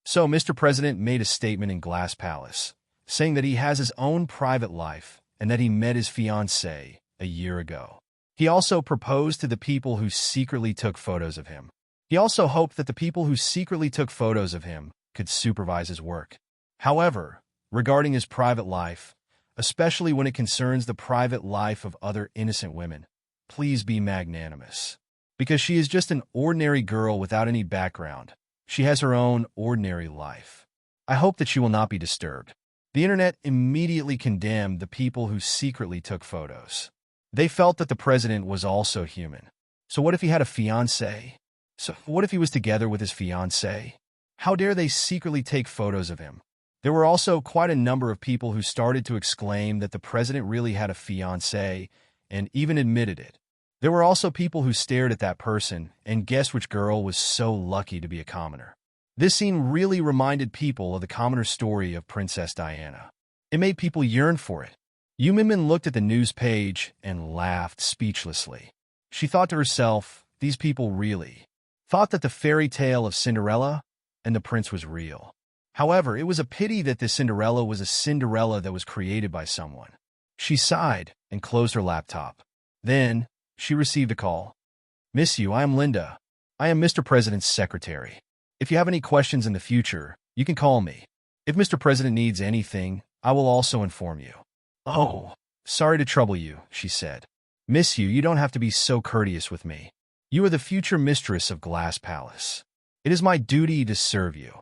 So Mr. President made a statement in Glass Palace, saying that he has his own private life and that he met his fiancée a year ago. He also proposed to the people who secretly took photos of him. He also hoped that the people who secretly took photos of him could supervise his work. However, regarding his private life, especially when it concerns the private life of other innocent women, please be magnanimous. Because she is just an ordinary girl without any background. She has her own ordinary life. I hope that she will not be disturbed. The internet immediately condemned the people who secretly took photos. They felt that the president was also human. So what if he had a fiancée? So what if he was together with his fiancée? How dare they secretly take photos of him? There were also quite a number of people who started to exclaim that the president really had a fiancée and even admitted it. There were also people who stared at that person and guessed which girl was so lucky to be a commoner. This scene really reminded people of the commoner story of Princess Diana. It made people yearn for it. Yuminmin looked at the news page and laughed speechlessly. She thought to herself, these people really thought that the fairy tale of Cinderella and the prince was real. However, it was a pity that this Cinderella was a Cinderella that was created by someone. She sighed and closed her laptop. Then, she received a call. Miss you, I am Linda. I am Mr. President's secretary. If you have any questions in the future, you can call me. If Mr. President needs anything, I will also inform you. Oh, sorry to trouble you, she said. Miss you don't have to be so courteous with me. You are the future mistress of Glass Palace. It is my duty to serve you.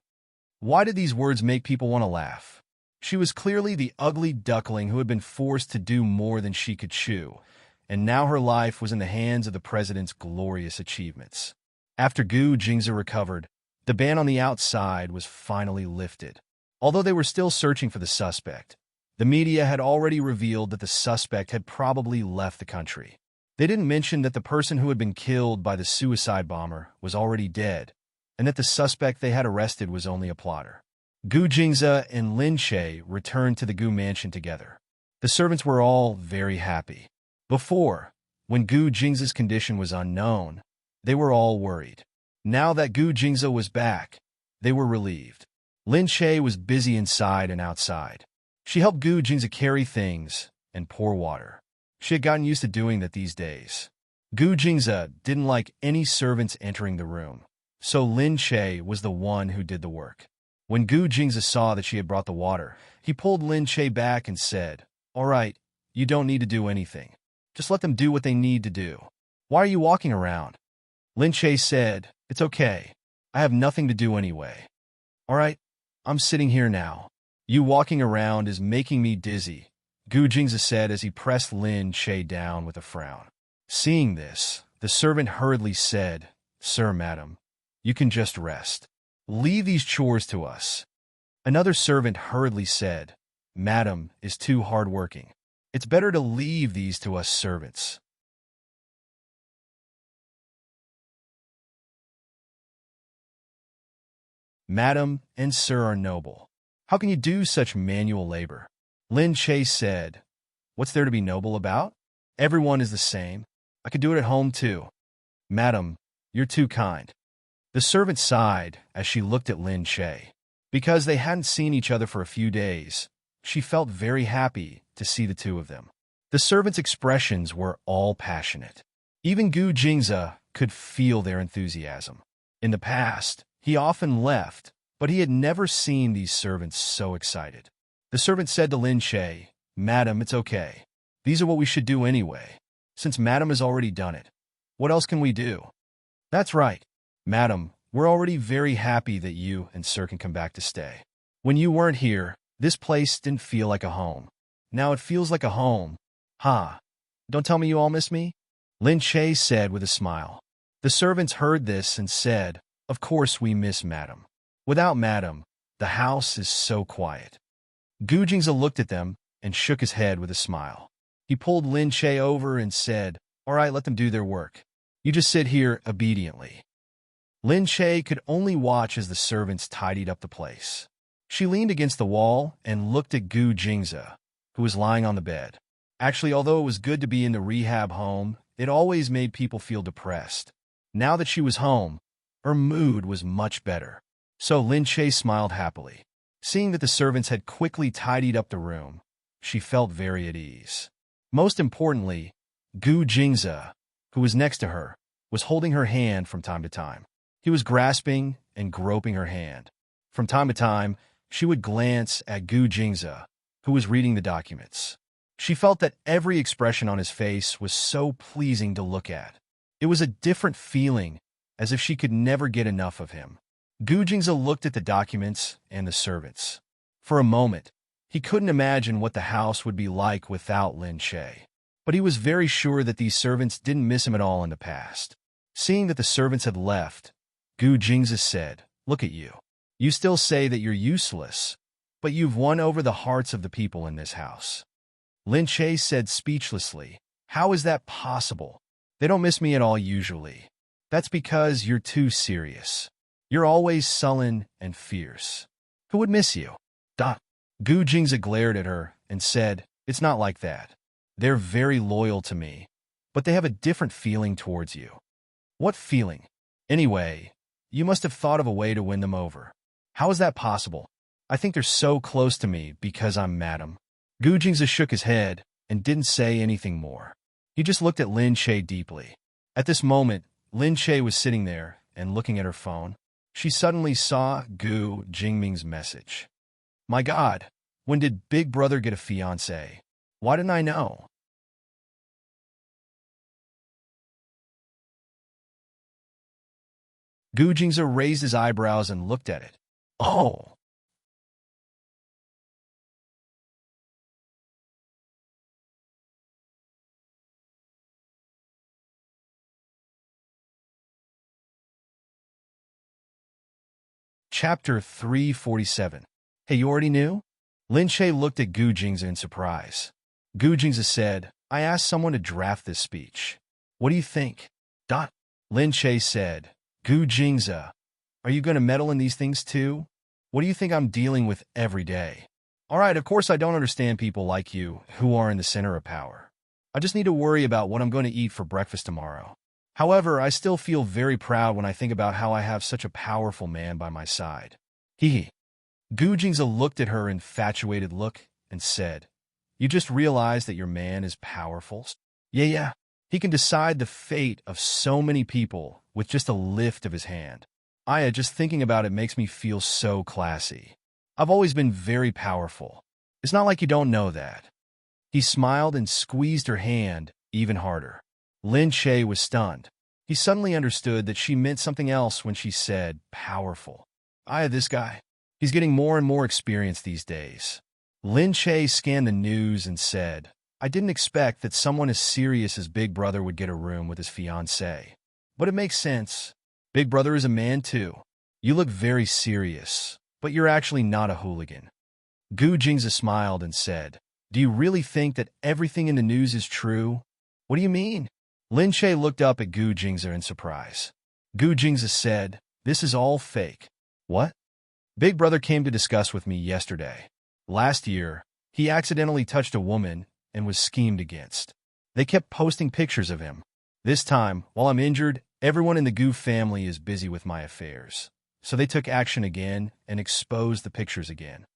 Why did these words make people want to laugh? She was clearly the ugly duckling who had been forced to do more than she could chew, and now her life was in the hands of the president's glorious achievements. After Gu Jingzi recovered, the ban on the outside was finally lifted. Although they were still searching for the suspect, the media had already revealed that the suspect had probably left the country. They didn't mention that the person who had been killed by the suicide bomber was already dead, and that the suspect they had arrested was only a plotter. Gu Jingzi and Lin Che returned to the Gu mansion together. The servants were all very happy. Before, when Gu Jingzi's condition was unknown, they were all worried. Now that Gu Jingzi was back, they were relieved. Lin Che was busy inside and outside. She helped Gu Jingzi carry things and pour water. She had gotten used to doing that these days. Gu Jingzi didn't like any servants entering the room, so Lin Che was the one who did the work. When Gu Jingzi saw that she had brought the water, he pulled Lin Che back and said, "All right, you don't need to do anything. Just let them do what they need to do. Why are you walking around?" Lin Che said, "It's okay. I have nothing to do anyway. All right, I'm sitting here now. You walking around is making me dizzy," Gu Jingzi said as he pressed Lin Che down with a frown. Seeing this, the servant hurriedly said, "Sir, madam, you can just rest. Leave these chores to us." Another servant hurriedly said, "Madam is too hard-working. It's better to leave these to us servants." Madam and sir are noble. How can you do such manual labor? Lin Che said, "What's there to be noble about? Everyone is the same. I could do it at home too." "Madam, you're too kind." The servant sighed as she looked at Lin Che. Because they hadn't seen each other for a few days, she felt very happy to see the two of them. The servant's expressions were all passionate. Even Gu Jingzi could feel their enthusiasm. In the past, he often left, but he had never seen these servants so excited. The servant said to Lin Che, "Madam, it's okay. These are what we should do anyway. Since Madam has already done it, what else can we do?" "That's right. Madam, we're already very happy that you and Sir can come back to stay. When you weren't here, this place didn't feel like a home. Now it feels like a home. Ha! Don't tell me you all miss me?" Lin Che said with a smile. The servants heard this and said, "Of course we miss Madam. Without Madam, the house is so quiet." Gu Jingzi looked at them and shook his head with a smile. He pulled Lin Che over and said, "All right, let them do their work. You just sit here obediently." Lin Che could only watch as the servants tidied up the place. She leaned against the wall and looked at Gu Jingzi, who was lying on the bed. Actually, although it was good to be in the rehab home, it always made people feel depressed. Now that she was home, her mood was much better. So Lin Che smiled happily. Seeing that the servants had quickly tidied up the room, she felt very at ease. Most importantly, Gu Jingzi, who was next to her, was holding her hand from time to time. He was grasping and groping her hand. From time to time, she would glance at Gu Jingzi, who was reading the documents. She felt that every expression on his face was so pleasing to look at. It was a different feeling, as if she could never get enough of him. Gu Jingzi looked at the documents and the servants. For a moment, he couldn't imagine what the house would be like without Lin Che. But he was very sure that these servants didn't miss him at all in the past. Seeing that the servants had left, Gu Jingzi said, "Look at you. You still say that you're useless, but you've won over the hearts of the people in this house." Lin Che said speechlessly, "How is that possible? They don't miss me at all usually. That's because you're too serious. You're always sullen and fierce. Who would miss you?" Gu Jingzi glared at her and said, "It's not like that. They're very loyal to me, but they have a different feeling towards you." "What feeling? Anyway, you must have thought of a way to win them over. How is that possible?" "I think they're so close to me because I'm madam." Gu Jingzi shook his head and didn't say anything more. He just looked at Lin Che deeply. At this moment, Lin Che was sitting there and looking at her phone. She suddenly saw Gu Jingming's message. "My God, when did Big Brother get a fiancé? Why didn't I know?" Gu Jingzi raised his eyebrows and looked at it. "Oh." Chapter 347. "Hey, you already knew?" Lin Che looked at Gu Jingzi in surprise. Gu Jingzi said, "I asked someone to draft this speech. What do you think?" Lin Che said, "Gu Jingzi, are you going to meddle in these things too? What do you think I'm dealing with every day?" "All right, of course I don't understand people like you who are in the center of power. I just need to worry about what I'm going to eat for breakfast tomorrow. However, I still feel very proud when I think about how I have such a powerful man by my side." Hee. Gu Jingzi looked at her infatuated look and said, "You just realized that your man is powerful?" Yeah. He can decide the fate of so many people with just a lift of his hand. Just thinking about it makes me feel so classy. I've always been very powerful. It's not like you don't know that." He smiled and squeezed her hand even harder. Lin Che was stunned. He suddenly understood that she meant something else when she said powerful. This guy. He's getting more and more experience these days. Lin Che scanned the news and said, "I didn't expect that someone as serious as Big Brother would get a room with his fiancée. But it makes sense. Big Brother is a man too. You look very serious, but you're actually not a hooligan." Gu Jingzi smiled and said, "Do you really think that everything in the news is true?" "What do you mean?" Lin Che looked up at Gu Jingzi in surprise. Gu Jingzi said, "This is all fake." "What?" "Big Brother came to discuss with me yesterday. Last year, he accidentally touched a woman and was schemed against. They kept posting pictures of him. This time, while I'm injured, everyone in the Gu family is busy with my affairs. So they took action again and exposed the pictures again."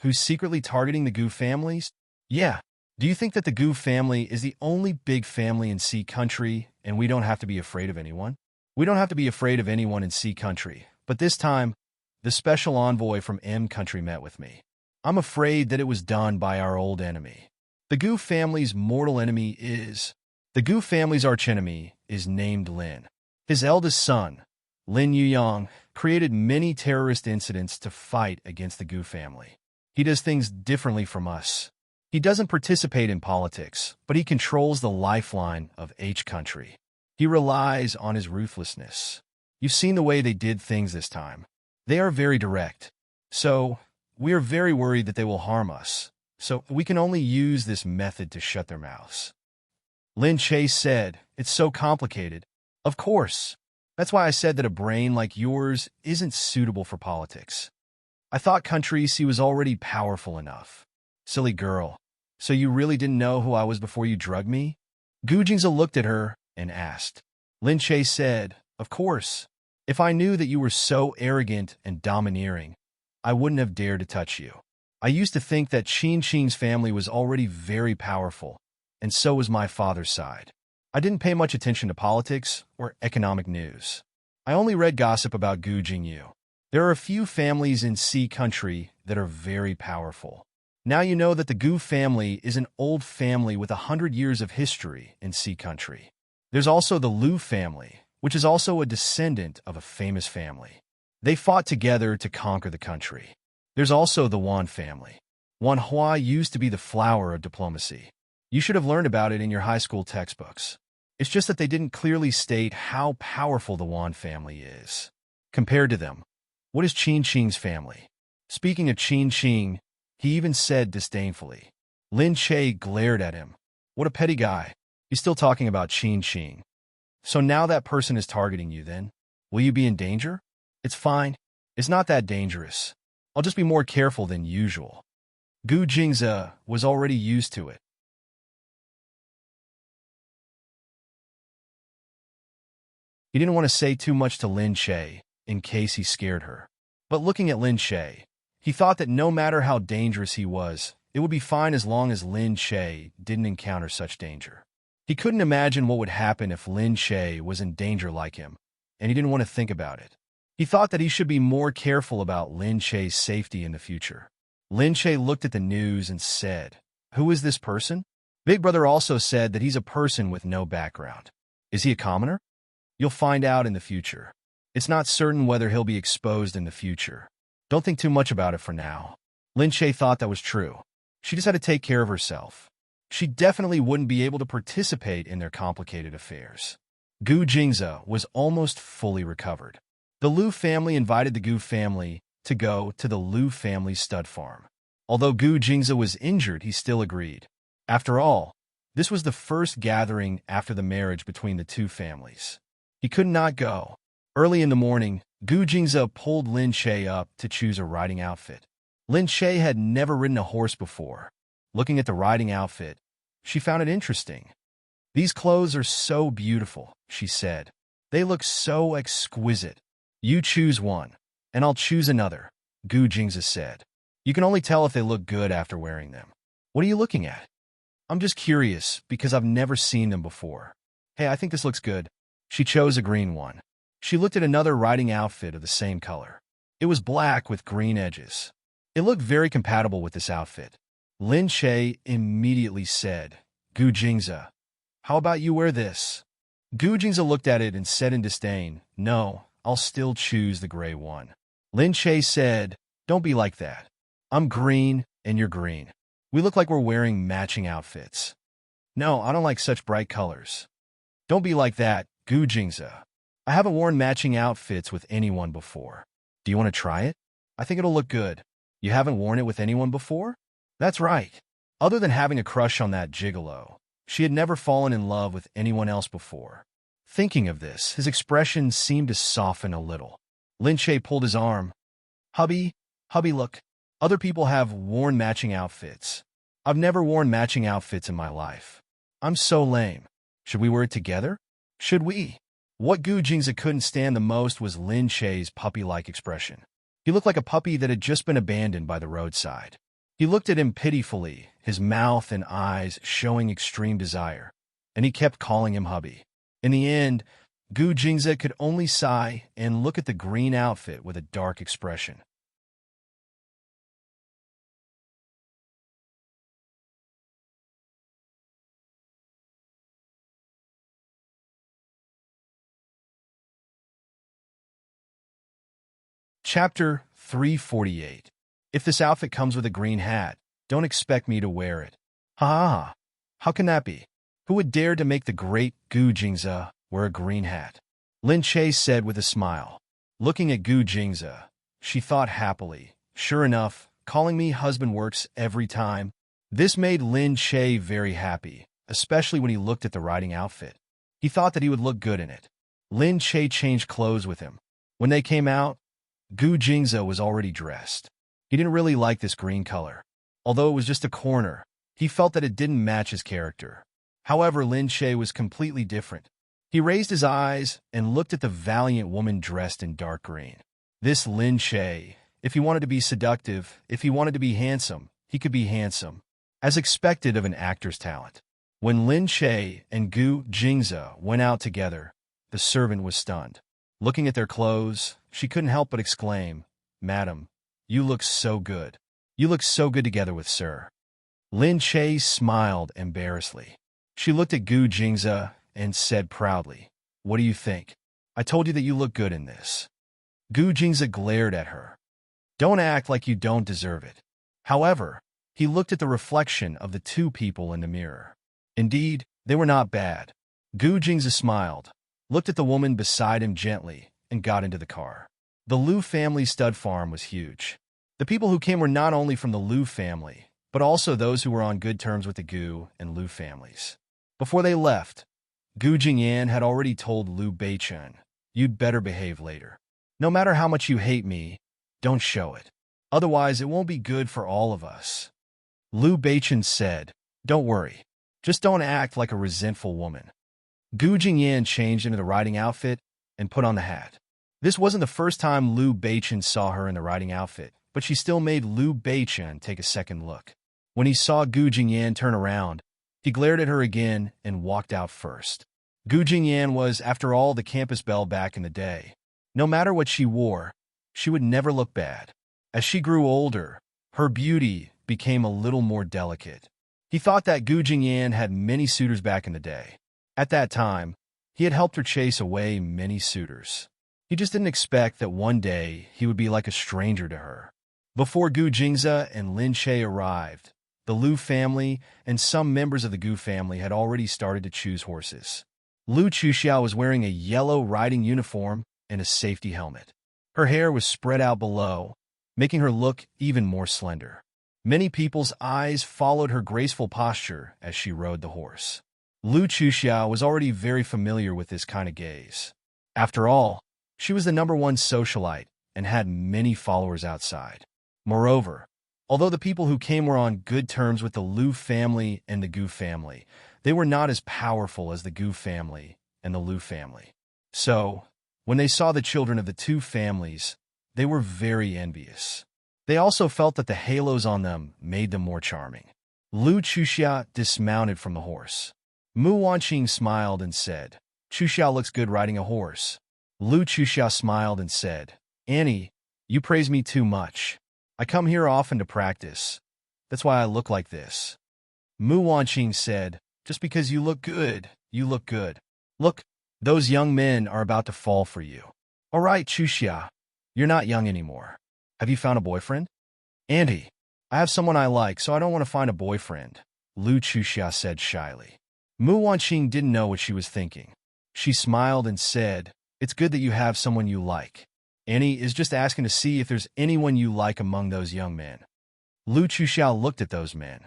Who's secretly targeting the Gu families? "Yeah. Do you think that the Gu family is the only big family in Sea Country and we don't have to be afraid of anyone?" "We don't have to be afraid of anyone in Sea Country, but this time, the special envoy from M Country met with me. I'm afraid that it was done by our old enemy. The Gu family's mortal enemy is... The Gu family's archenemy is named Lin. His eldest son, Lin Yuyang, created many terrorist incidents to fight against the Gu family. He does things differently from us. He doesn't participate in politics, but he controls the lifeline of H Country. He relies on his ruthlessness. You've seen the way they did things this time. They are very direct. So, we are very worried that they will harm us. So, we can only use this method to shut their mouths." Lin Che said, "It's so complicated." "Of course. That's why I said that a brain like yours isn't suitable for politics. I thought Country C was already powerful enough." "Silly girl. So you really didn't know who I was before you drugged me?" Gu Jingzi looked at her and asked. Lin Che said, "Of course. If I knew that you were so arrogant and domineering, I wouldn't have dared to touch you. I used to think that Qin Qing's family was already very powerful, and so was my father's side. I didn't pay much attention to politics or economic news. I only read gossip about Gu Jingyu. There are a few families in Sea Country that are very powerful. Now you know that the Gu family is an old family with 100 years of history in Sea Country. There's also the Liu family, which is also a descendant of a famous family. They fought together to conquer the country. There's also the Wan family. Wan Hua used to be the flower of diplomacy. You should have learned about it in your high school textbooks. It's just that they didn't clearly state how powerful the Wan family is. Compared to them, what is Qin Qing's family? Speaking of Qin Qing, he even said disdainfully. Lin Che glared at him. What a petty guy. He's still talking about Qin Qing. So now that person is targeting you then? Will you be in danger? It's fine. It's not that dangerous. I'll just be more careful than usual. Gu Jingze was already used to it. He didn't want to say too much to Lin Che, in case he scared her. But looking at Lin Che, he thought that no matter how dangerous he was, it would be fine as long as Lin Che didn't encounter such danger. He couldn't imagine what would happen if Lin Che was in danger like him, and he didn't want to think about it. He thought that he should be more careful about Lin Che's safety in the future. Lin Che looked at the news and said, "Who is this person?" Big Brother also said that he's a person with no background. Is he a commoner? You'll find out in the future. It's not certain whether he'll be exposed in the future. Don't think too much about it for now. Lin Che thought that was true. She just had to take care of herself. She definitely wouldn't be able to participate in their complicated affairs. Gu Jingze was almost fully recovered. The Liu family invited the Gu family to go to the Liu family stud farm. Although Gu Jingze was injured, he still agreed. After all, this was the first gathering after the marriage between the two families. He could not go. Early in the morning, Gu Jingze pulled Lin Che up to choose a riding outfit. Lin Che had never ridden a horse before. Looking at the riding outfit, she found it interesting. "These clothes are so beautiful," she said. "They look so exquisite. You choose one, and I'll choose another," Gu Jingze said. "You can only tell if they look good after wearing them." "What are you looking at?" "I'm just curious, because I've never seen them before." "Hey, I think this looks good." She chose a green one. She looked at another riding outfit of the same color. It was black with green edges. It looked very compatible with this outfit. Lin Che immediately said, "Gu Jingze, how about you wear this?" Gu Jingze looked at it and said in disdain, "No, I'll still choose the gray one." Lin Che said, "Don't be like that. I'm green and you're green. We look like we're wearing matching outfits." "No, I don't like such bright colors." "Don't be like that, Gu Jingze. I haven't worn matching outfits with anyone before. Do you want to try it? I think it'll look good." "You haven't worn it with anyone before?" "That's right. Other than having a crush on that gigolo, she had never fallen in love with anyone else before." Thinking of this, his expression seemed to soften a little. Lin Che pulled his arm. Hubby, look. Other people have worn matching outfits. I've never worn matching outfits in my life. I'm so lame. Should we wear it together? Should we?" What Gu Jingze couldn't stand the most was Lin Che's puppy-like expression. He looked like a puppy that had just been abandoned by the roadside. He looked at him pitifully, his mouth and eyes showing extreme desire, and he kept calling him hubby. In the end, Gu Jingze could only sigh and look at the green outfit with a dark expression. Chapter 348. If this outfit comes with a green hat, don't expect me to wear it. Ha ha ha. How can that be? Who would dare to make the great Gu Jingze wear a green hat? Lin Che said with a smile. Looking at Gu Jingze, she thought happily, "Sure enough, calling me husband works every time." This made Lin Che very happy, especially when he looked at the riding outfit. He thought that he would look good in it. Lin Che changed clothes with him. When they came out, Gu Jingze was already dressed. He didn't really like this green color. Although it was just a corner, he felt that it didn't match his character. However, Lin Che was completely different. He raised his eyes and looked at the valiant woman dressed in dark green. This Lin Che, if he wanted to be seductive, if he wanted to be handsome, he could be handsome, as expected of an actor's talent. When Lin Che and Gu Jingze went out together, the servant was stunned. Looking at their clothes, she couldn't help but exclaim, "Madam, you look so good. You look so good together with Sir." Lin Che smiled embarrassedly. She looked at Gu Jingze and said proudly, "What do you think? I told you that you look good in this." Gu Jingze glared at her. "Don't act like you don't deserve it." However, he looked at the reflection of the two people in the mirror. Indeed, they were not bad. Gu Jingzi smiled, looked at the woman beside him gently, and got into the car. The Liu family stud farm was huge. The people who came were not only from the Liu family, but also those who were on good terms with the Gu and Liu families. Before they left, Gu Jingyan had already told Liu Beichen, "You'd better behave later. No matter how much you hate me, don't show it. Otherwise, it won't be good for all of us." Liu Beichen said, "Don't worry. Just don't act like a resentful woman." Gu Jingyan changed into the riding outfit and put on the hat. This wasn't the first time Liu Beichen saw her in the riding outfit, but she still made Liu Beichen take a second look. When he saw Gu Jingyan turn around, he glared at her again and walked out first. Gu Jingyan was, after all, the campus belle back in the day. No matter what she wore, she would never look bad. As she grew older, her beauty became a little more delicate. He thought that Gu Jingyan had many suitors back in the day. At that time, he had helped her chase away many suitors. He just didn't expect that one day he would be like a stranger to her. Before Gu Jingzi and Lin Che arrived, the Liu family and some members of the Gu family had already started to choose horses. Liu Chuxiao was wearing a yellow riding uniform and a safety helmet. Her hair was spread out below, making her look even more slender. Many people's eyes followed her graceful posture as she rode the horse. Liu Chuxiao was already very familiar with this kind of gaze. After all, she was the #1 socialite and had many followers outside. Moreover, although the people who came were on good terms with the Liu family and the Gu family, they were not as powerful as the Gu family and the Liu family. So, when they saw the children of the two families, they were very envious. They also felt that the halos on them made them more charming. Liu Chuxia dismounted from the horse. Mu Wanqing smiled and said, "Chuxia looks good riding a horse." Liu Chuxia smiled and said, "Annie, you praise me too much. I come here often to practice. That's why I look like this." Mu Wanqing said, "Just because you look good, you look good. Look, those young men are about to fall for you." "All right, Chuxia, you're not young anymore. Have you found a boyfriend?" "Auntie, I have someone I like, so I don't want to find a boyfriend," Liu Chuxia said shyly. Mu Wanqing didn't know what she was thinking. She smiled and said, "It's good that you have someone you like. Annie is just asking to see if there's anyone you like among those young men." Liu Chuxiao looked at those men.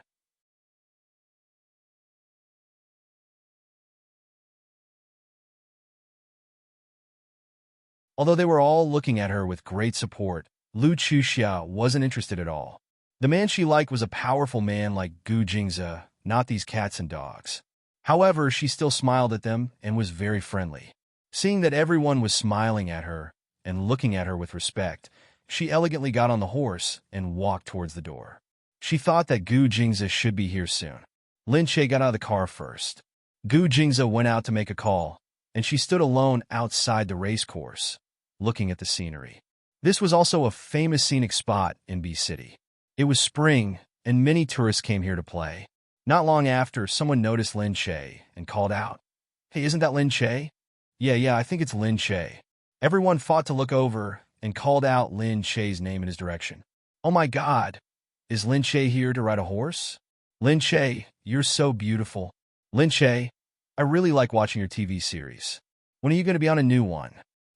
Although they were all looking at her with great support, Liu Chuxia wasn't interested at all. The man she liked was a powerful man like Gu Jingzi, not these cats and dogs. However, she still smiled at them and was very friendly. Seeing that everyone was smiling at her and looking at her with respect, she elegantly got on the horse and walked towards the door. She thought that Gu Jingzi should be here soon. Lin Che got out of the car first. Gu Jingzi went out to make a call, and she stood alone outside the race course, looking at the scenery. This was also a famous scenic spot in B City. It was spring, and many tourists came here to play. Not long after, someone noticed Lin Che and called out, "Hey, isn't that Lin Che?" Yeah, I think it's Lin Che." Everyone fought to look over and called out Lin Che's name in his direction. "Oh my God, is Lin Che here to ride a horse?" "Lin Che, you're so beautiful." "Lin Che, I really like watching your TV series. When are you going to be on a new one?"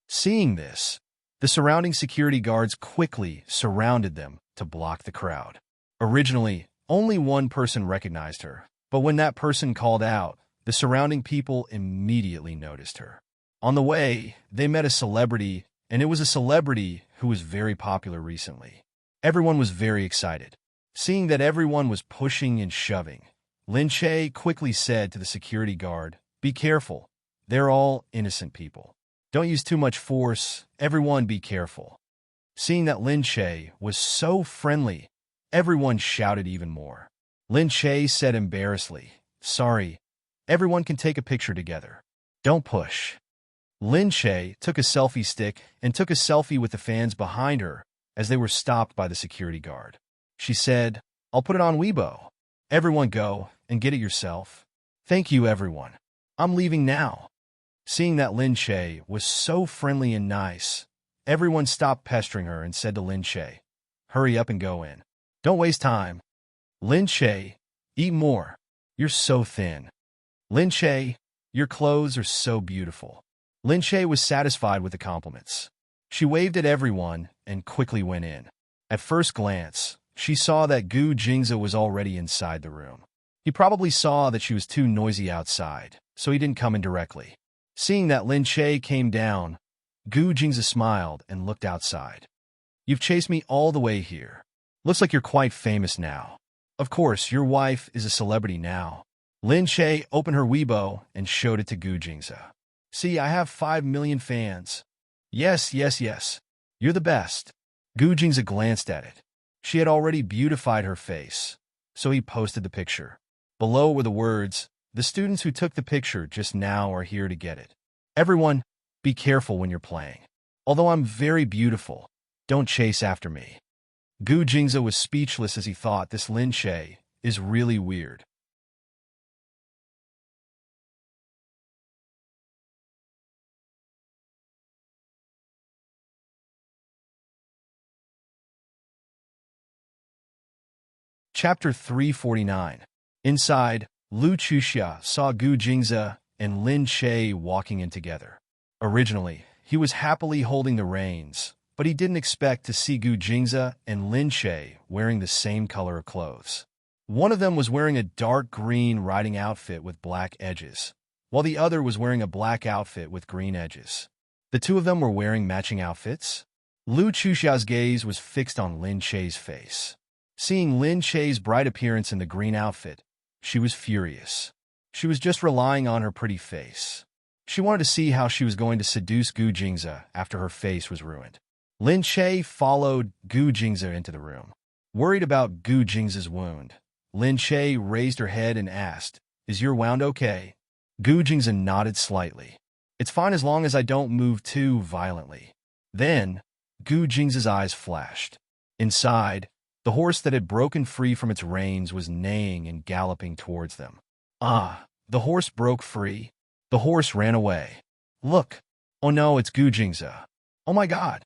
Seeing this, the surrounding security guards quickly surrounded them to block the crowd. Originally, only one person recognized her, but when that person called out, the surrounding people immediately noticed her. On the way, they met a celebrity, and it was a celebrity who was very popular recently. Everyone was very excited. Seeing that everyone was pushing and shoving, Lin Che quickly said to the security guard, "Be careful. They're all innocent people. Don't use too much force. Everyone be careful." Seeing that Lin Che was so friendly, everyone shouted even more. Lin Che said embarrassedly, "Sorry, everyone can take a picture together. Don't push." Lin Che took a selfie stick and took a selfie with the fans behind her as they were stopped by the security guard. She said, "I'll put it on Weibo. Everyone go and get it yourself. Thank you, everyone. I'm leaving now." Seeing that Lin Che was so friendly and nice, everyone stopped pestering her and said to Lin Che, "Hurry up and go in. Don't waste time." "Lin Che, eat more. You're so thin." Lin Che, your clothes are so beautiful. Lin Che was satisfied with the compliments. She waved at everyone and quickly went in. At first glance, she saw that Gu Jingze was already inside the room. He probably saw that she was too noisy outside, so he didn't come in directly. Seeing that Lin Che came down, Gu Jingze smiled and looked outside. You've chased me all the way here. Looks like you're quite famous now. Of course, your wife is a celebrity now. Lin Che opened her Weibo and showed it to Gu Jingze. See, I have 5 million fans. Yes, yes, yes. You're the best. Gu Jingze glanced at it. She had already beautified her face, so he posted the picture. Below were the words, "The students who took the picture just now are here to get it. Everyone, be careful when you're playing. Although I'm very beautiful, don't chase after me." Gu Jingze was speechless as he thought this Lin Che is really weird. Chapter 349. Inside, Lu Chuxia saw Gu Jingze and Lin Che walking in together. Originally, he was happily holding the reins, but he didn't expect to see Gu Jingze and Lin Che wearing the same color of clothes. One of them was wearing a dark green riding outfit with black edges, while the other was wearing a black outfit with green edges. The two of them were wearing matching outfits. Lu Chuxia's gaze was fixed on Lin Che's face. Seeing Lin Che's bright appearance in the green outfit, she was furious. She was just relying on her pretty face. She wanted to see how she was going to seduce Gu Jingze after her face was ruined. Lin Che followed Gu Jingze into the room. Worried about Gu Jingze's wound, Lin Che raised her head and asked, "Is your wound okay?" Gu Jingze nodded slightly. "It's fine as long as I don't move too violently." Then, Gu Jingze's eyes flashed. Inside, the horse that had broken free from its reins was neighing and galloping towards them. Ah, the horse broke free. The horse ran away. Look! Oh no, it's Gu Jingze. Oh my god!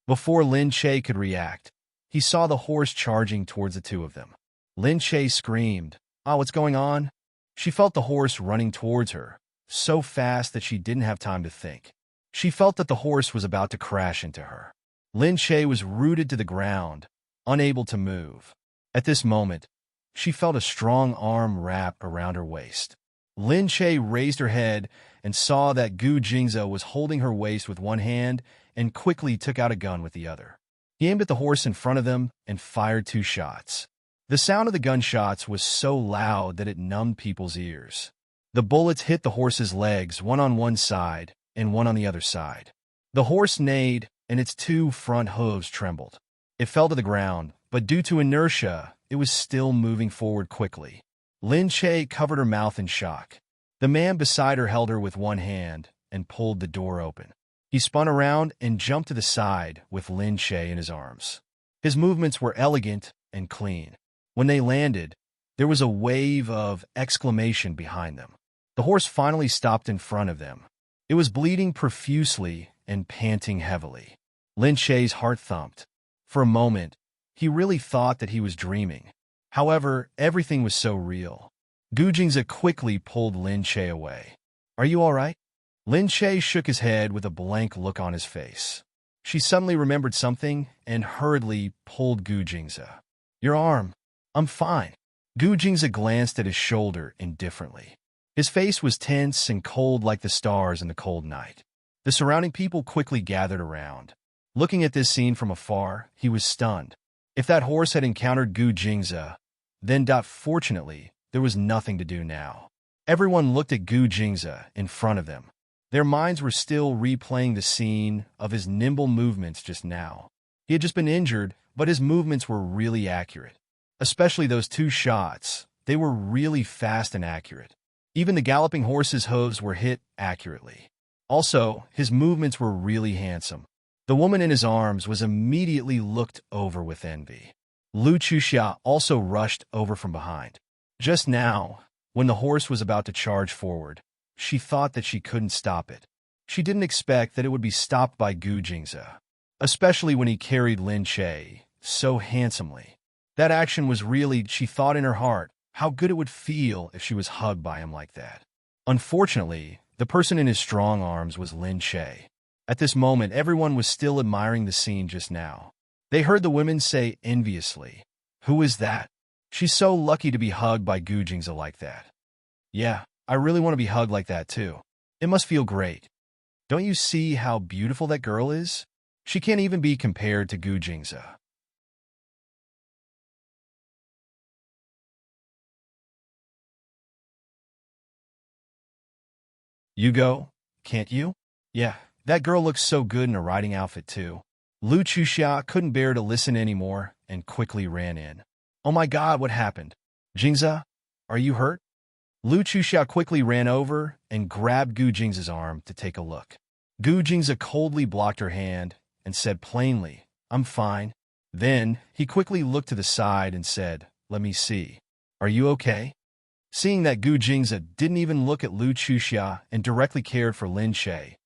Before Lin Che could react, he saw the horse charging towards the two of them. Lin Che screamed, "Ah, what's going on?" She felt the horse running towards her, so fast that she didn't have time to think. She felt that the horse was about to crash into her. Lin Che was rooted to the ground, unable to move. At this moment, she felt a strong arm wrap around her waist. Lin Che raised her head and saw that Gu Jingze was holding her waist with one hand and quickly took out a gun with the other. He aimed at the horse in front of them and fired 2 shots. The sound of the gunshots was so loud that it numbed people's ears. The bullets hit the horse's legs, one on one side and one on the other side. The horse neighed and its 2 front hooves trembled. It fell to the ground, but due to inertia, it was still moving forward quickly. Lin Che covered her mouth in shock. The man beside her held her with one hand and pulled the door open. He spun around and jumped to the side with Lin Che in his arms. His movements were elegant and clean. When they landed, there was a wave of exclamation behind them. The horse finally stopped in front of them. It was bleeding profusely and panting heavily. Lin Che's heart thumped. For a moment, he really thought that he was dreaming. However, everything was so real. Gu Jingze quickly pulled Lin Che away. "Are you all right?" Lin Che shook his head with a blank look on his face. She suddenly remembered something and hurriedly pulled Gu Jingze. "Your arm. I'm fine." Gu Jingze glanced at his shoulder indifferently. His face was tense and cold like the stars in the cold night. The surrounding people quickly gathered around. Looking at this scene from afar, he was stunned. If that horse had encountered Gu Jingze, then fortunately, there was nothing to do now. Everyone looked at Gu Jingze in front of them. Their minds were still replaying the scene of his nimble movements just now. He had just been injured, but his movements were really accurate. Especially those 2 shots. They were really fast and accurate. Even the galloping horse's hooves were hit accurately. Also, his movements were really handsome. The woman in his arms was immediately looked over with envy. Lu Chuxia also rushed over from behind. Just now, when the horse was about to charge forward, she thought that she couldn't stop it. She didn't expect that it would be stopped by Gu Jingze, especially when he carried Lin Che so handsomely. That action was really, she thought in her heart, how good it would feel if she was hugged by him like that. Unfortunately, the person in his strong arms was Lin Che. At this moment, everyone was still admiring the scene just now. They heard the women say enviously, "Who is that? She's so lucky to be hugged by Gu Jingzi like that." "Yeah, I really want to be hugged like that too. It must feel great. Don't you see how beautiful that girl is? She can't even be compared to Gu Jingzi." "You go, can't you?" "Yeah, that girl looks so good in a riding outfit too." Lu Chuxia couldn't bear to listen anymore and quickly ran in. "Oh my god, what happened? Jingzi, are you hurt?" Lu Chuxia quickly ran over and grabbed Gu Jingzi's arm to take a look. Gu Jingzi coldly blocked her hand and said plainly, "I'm fine." Then he quickly looked to the side and said, "Let me see. Are you okay?" Seeing that Gu Jingzi didn't even look at Lu Chuxia and directly cared for Lin Che,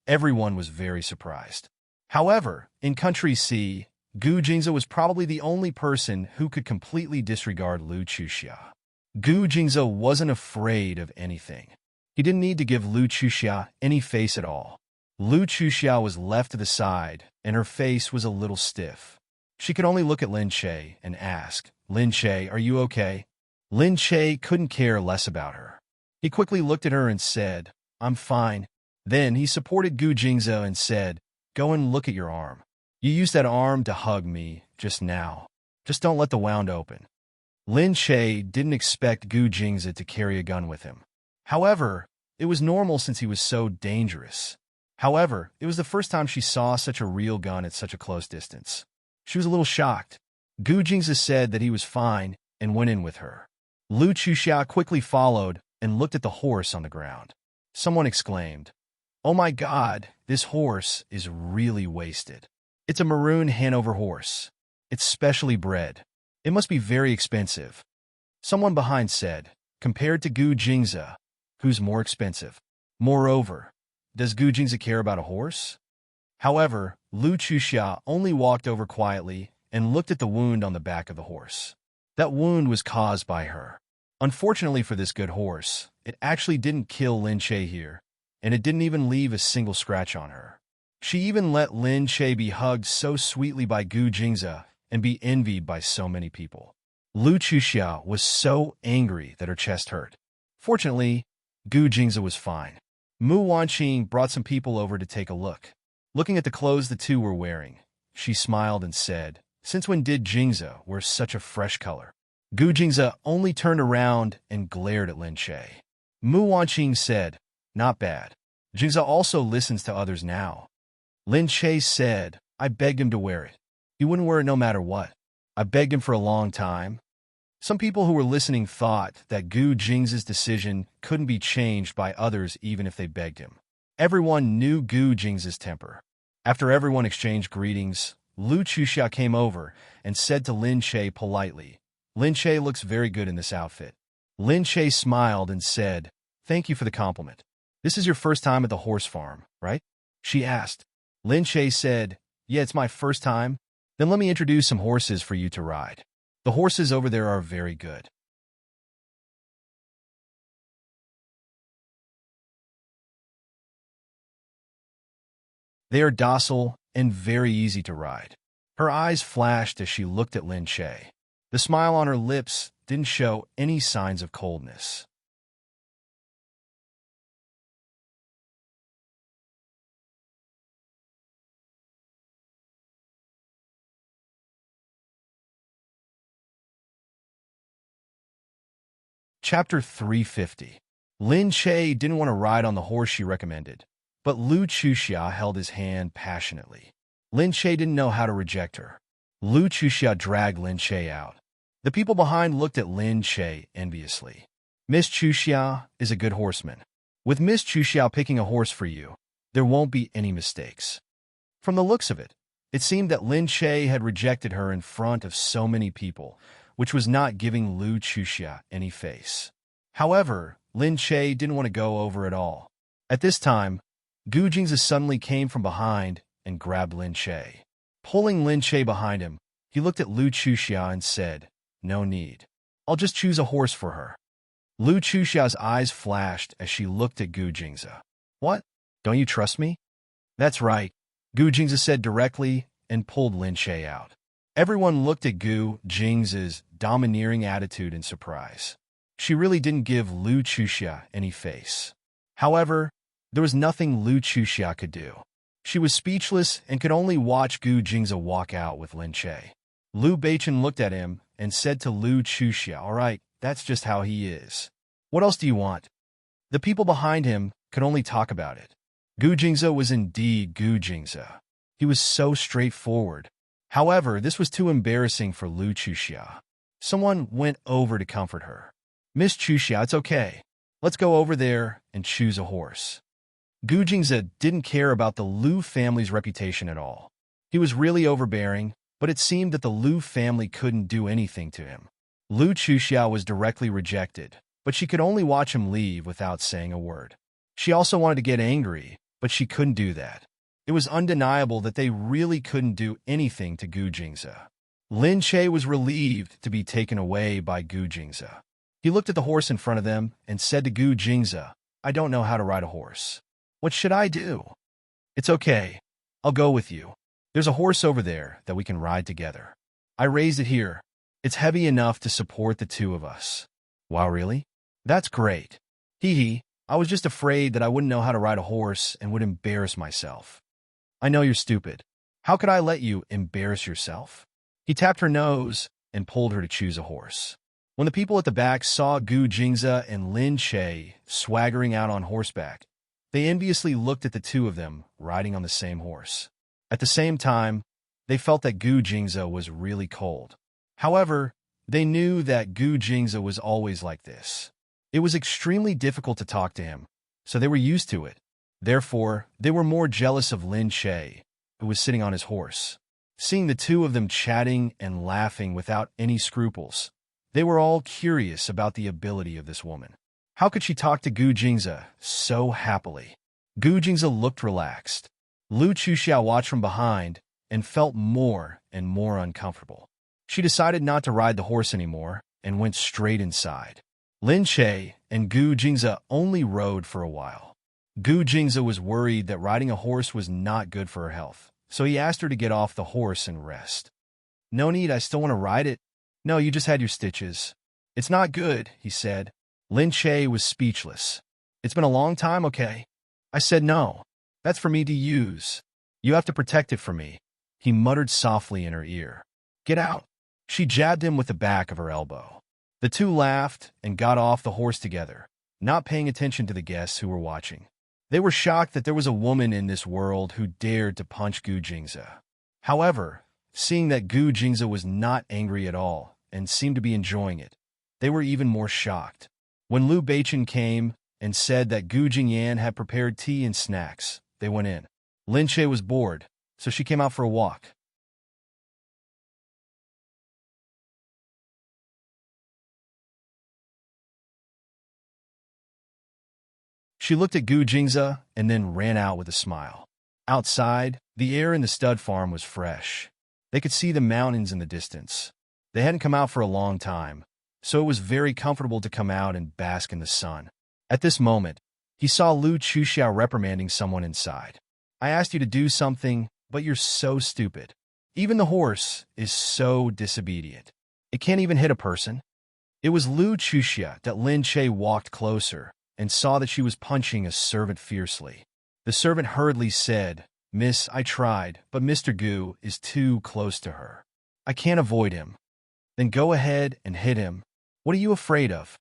everyone was very surprised. However, in Country C, Gu Jingzi was probably the only person who could completely disregard Lu Chuxia. Gu Jingzi wasn't afraid of anything. He didn't need to give Lu Chuxia any face at all. Lu Chuxia was left to the side, and her face was a little stiff. She could only look at Lin Che and ask, "Lin Che, are you okay?" Lin Che couldn't care less about her. He quickly looked at her and said, "I'm fine." Then he supported Gu Jingzi and said, "Go and look at your arm. You used that arm to hug me just now. Just don't let the wound open." Lin Che didn't expect Gu Jingzi to carry a gun with him. However, it was normal since he was so dangerous. However, it was the first time she saw such a real gun at such a close distance. She was a little shocked. Gu Jingzi said that he was fine and went in with her. Lu Chuxia quickly followed and looked at the horse on the ground. Someone exclaimed, "Oh my god, this horse is really wasted. It's a maroon Hanover horse. It's specially bred. It must be very expensive." Someone behind said, "Compared to Gu Jingzi, who's more expensive? Moreover, does Gu Jingzi care about a horse?" However, Lu Chuxia only walked over quietly and looked at the wound on the back of the horse. That wound was caused by her. Unfortunately for this good horse, it actually didn't kill Lin Che here, and it didn't even leave a single scratch on her. She even let Lin Che be hugged so sweetly by Gu Jingzi and be envied by so many people. Lu Chuxia was so angry that her chest hurt. Fortunately, Gu Jingzi was fine. Mu Wanqing brought some people over to take a look. Looking at the clothes the two were wearing, she smiled and said, "Since when did Jingzi wear such a fresh color?" Gu Jingzi only turned around and glared at Lin Che. Mu Wanqing said, "Not bad. Jingzi also listens to others now." Lin Che said, "I begged him to wear it. He wouldn't wear it no matter what. I begged him for a long time." Some people who were listening thought that Gu Jingzi's decision couldn't be changed by others even if they begged him. Everyone knew Gu Jingzi's temper. After everyone exchanged greetings, Lu Chuxia came over and said to Lin Che politely, "Lin Che looks very good in this outfit." Lin Che smiled and said, "Thank you for the compliment. This is your first time at the horse farm, right?" she asked. Lin Che said, "Yeah, it's my first time." "Then let me introduce some horses for you to ride. The horses over there are very good. They are docile and very easy to ride." Her eyes flashed as she looked at Lin Che. The smile on her lips didn't show any signs of coldness. Chapter 350. Lin Che didn't want to ride on the horse she recommended, but Lu Chuxia held his hand passionately. Lin Che didn't know how to reject her. Lu Chuxia dragged Lin Che out. The people behind looked at Lin Che enviously. "Miss Chuxia is a good horseman. With Miss Chuxia picking a horse for you, there won't be any mistakes." From the looks of it, it seemed that Lin Che had rejected her in front of so many people, which was not giving Lu Chuxia any face. However, Lin Che didn't want to go over at all. At this time, Gu Jingzi suddenly came from behind and grabbed Lin Che. Pulling Lin Che behind him, he looked at Lu Chuxia and said, "No need. I'll just choose a horse for her." Lu Chuxia's eyes flashed as she looked at Gu Jingzi. What? Don't you trust me? That's right, Gu Jingzi said directly and pulled Lin Che out. Everyone looked at Gu Jingzi's domineering attitude in surprise. She really didn't give Lu Chuxia any face. However, there was nothing Lu Chuxia could do. She was speechless and could only watch Gu Jingzi walk out with Lin Che. Lu Beichen looked at him and said to Lu Chuxia, "All right, that's just how he is. What else do you want?" The people behind him could only talk about it. Gu Jingzi was indeed Gu Jingzi. He was so straightforward. However, this was too embarrassing for Lu Chuxia. Someone went over to comfort her. "Miss Chuxia, it's okay. Let's go over there and choose a horse." Gu Jingzi didn't care about the Lu family's reputation at all. He was really overbearing, but it seemed that the Lu family couldn't do anything to him. Lu Chuxia was directly rejected, but she could only watch him leave without saying a word. She also wanted to get angry, but she couldn't do that. It was undeniable that they really couldn't do anything to Gu Jingzi. Lin Che was relieved to be taken away by Gu Jingzi. He looked at the horse in front of them and said to Gu Jingzi, "I don't know how to ride a horse. What should I do?" "It's okay. I'll go with you. There's a horse over there that we can ride together. I raised it here. It's heavy enough to support the two of us." "Wow, really? That's great. Hee hee, I was just afraid that I wouldn't know how to ride a horse and would embarrass myself." "I know you're stupid. How could I let you embarrass yourself?" He tapped her nose and pulled her to choose a horse. When the people at the back saw Gu Jingzi and Lin Che swaggering out on horseback, they enviously looked at the two of them riding on the same horse. At the same time, they felt that Gu Jingzi was really cold. However, they knew that Gu Jingzi was always like this. It was extremely difficult to talk to him, so they were used to it. Therefore, they were more jealous of Lin Che, who was sitting on his horse. Seeing the two of them chatting and laughing without any scruples, they were all curious about the ability of this woman. How could she talk to Gu Jingzi so happily? Gu Jingzi looked relaxed. Lu Chuxia watched from behind and felt more and more uncomfortable. She decided not to ride the horse anymore and went straight inside. Lin Che and Gu Jingzi only rode for a while. Gu Jingzi was worried that riding a horse was not good for her health, so he asked her to get off the horse and rest. "No need, I still want to ride it." "No, you just had your stitches." "It's not good," he said. Lin Che was speechless. "It's been a long time, okay?" "I said no. That's for me to use. You have to protect it from me," he muttered softly in her ear. "Get out." She jabbed him with the back of her elbow. The two laughed and got off the horse together, not paying attention to the guests who were watching. They were shocked that there was a woman in this world who dared to punch Gu Jingzi. However, seeing that Gu Jingzi was not angry at all and seemed to be enjoying it, they were even more shocked. When Lu Beichen came and said that Gu Jingyan had prepared tea and snacks, they went in. Lin Che was bored, so she came out for a walk. She looked at Gu Jingzi and then ran out with a smile. Outside, the air in the stud farm was fresh. They could see the mountains in the distance. They hadn't come out for a long time, so it was very comfortable to come out and bask in the sun. At this moment, he saw Lu Chuxia reprimanding someone inside. "I asked you to do something, but you're so stupid. Even the horse is so disobedient. It can't even hit a person." It was Lu Chuxia that Lin Che walked closer and saw that she was punching a servant fiercely. The servant hurriedly said, "Miss, I tried, but Mr. Gu is too close to her. I can't avoid him." "Then go ahead and hit him. What are you afraid of?"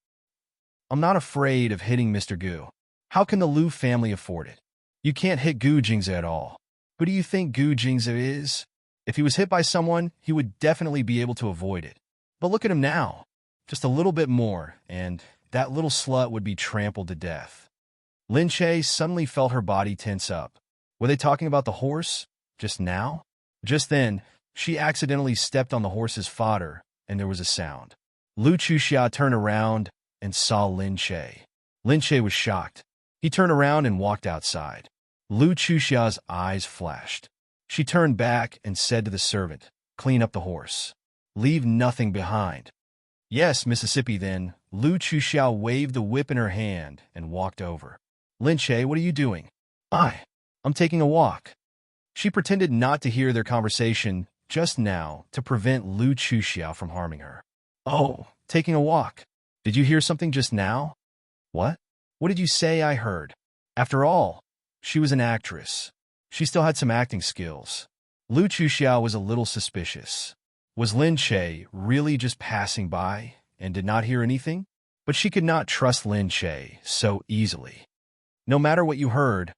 "I'm not afraid of hitting Mr. Gu. How can the Lu family afford it? You can't hit Gu Jingzi at all. Who do you think Gu Jingzi is? If he was hit by someone, he would definitely be able to avoid it. But look at him now. Just a little bit more, and that little slut would be trampled to death." Lin Che suddenly felt her body tense up. Were they talking about the horse? Just now? Just then, she accidentally stepped on the horse's fodder, and there was a sound. Lu Chuxia turned around and saw Lin Che. Lin Che was shocked. He turned around and walked outside. Lu Chuxia's eyes flashed. She turned back and said to the servant, "Clean up the horse. Leave nothing behind." Yes, Mississippi then. Lu Chuxiao waved the whip in her hand and walked over. Lin Che, what are you doing? I'm taking a walk. She pretended not to hear their conversation just now to prevent Lu Chuxiao from harming her. Oh, taking a walk. Did you hear something just now? What? What did you say I heard? After all, she was an actress. She still had some acting skills. Lu Chuxiao was a little suspicious. Was Lin Che really just passing by and did not hear anything? But she could not trust Lin Che so easily. No matter what you heard,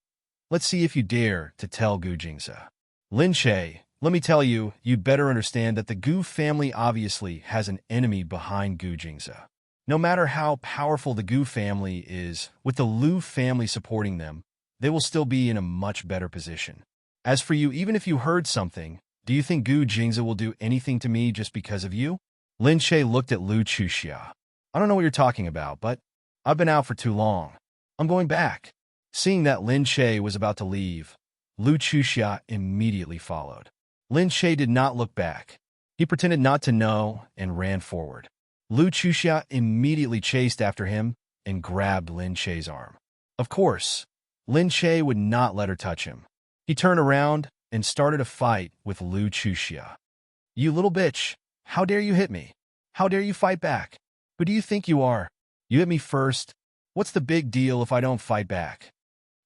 let's see if you dare to tell Gu Jingze. Lin Che, let me tell you, you'd better understand that the Gu family obviously has an enemy behind Gu Jingze. No matter how powerful the Gu family is, with the Lu family supporting them, they will still be in a much better position. As for you, even if you heard something, do you think Gu Jingze will do anything to me just because of you? Lin Che looked at Lu Chuxia. I don't know what you're talking about, but I've been out for too long. I'm going back. Seeing that Lin Che was about to leave, Lu Chuxia immediately followed. Lin Che did not look back. He pretended not to know and ran forward. Lu Chuxia immediately chased after him and grabbed Lin Che's arm. Of course, Lin Che would not let her touch him. He turned around and started a fight with Lu Chuxia. You little bitch, how dare you hit me? How dare you fight back? Who do you think you are? You hit me first. What's the big deal if I don't fight back?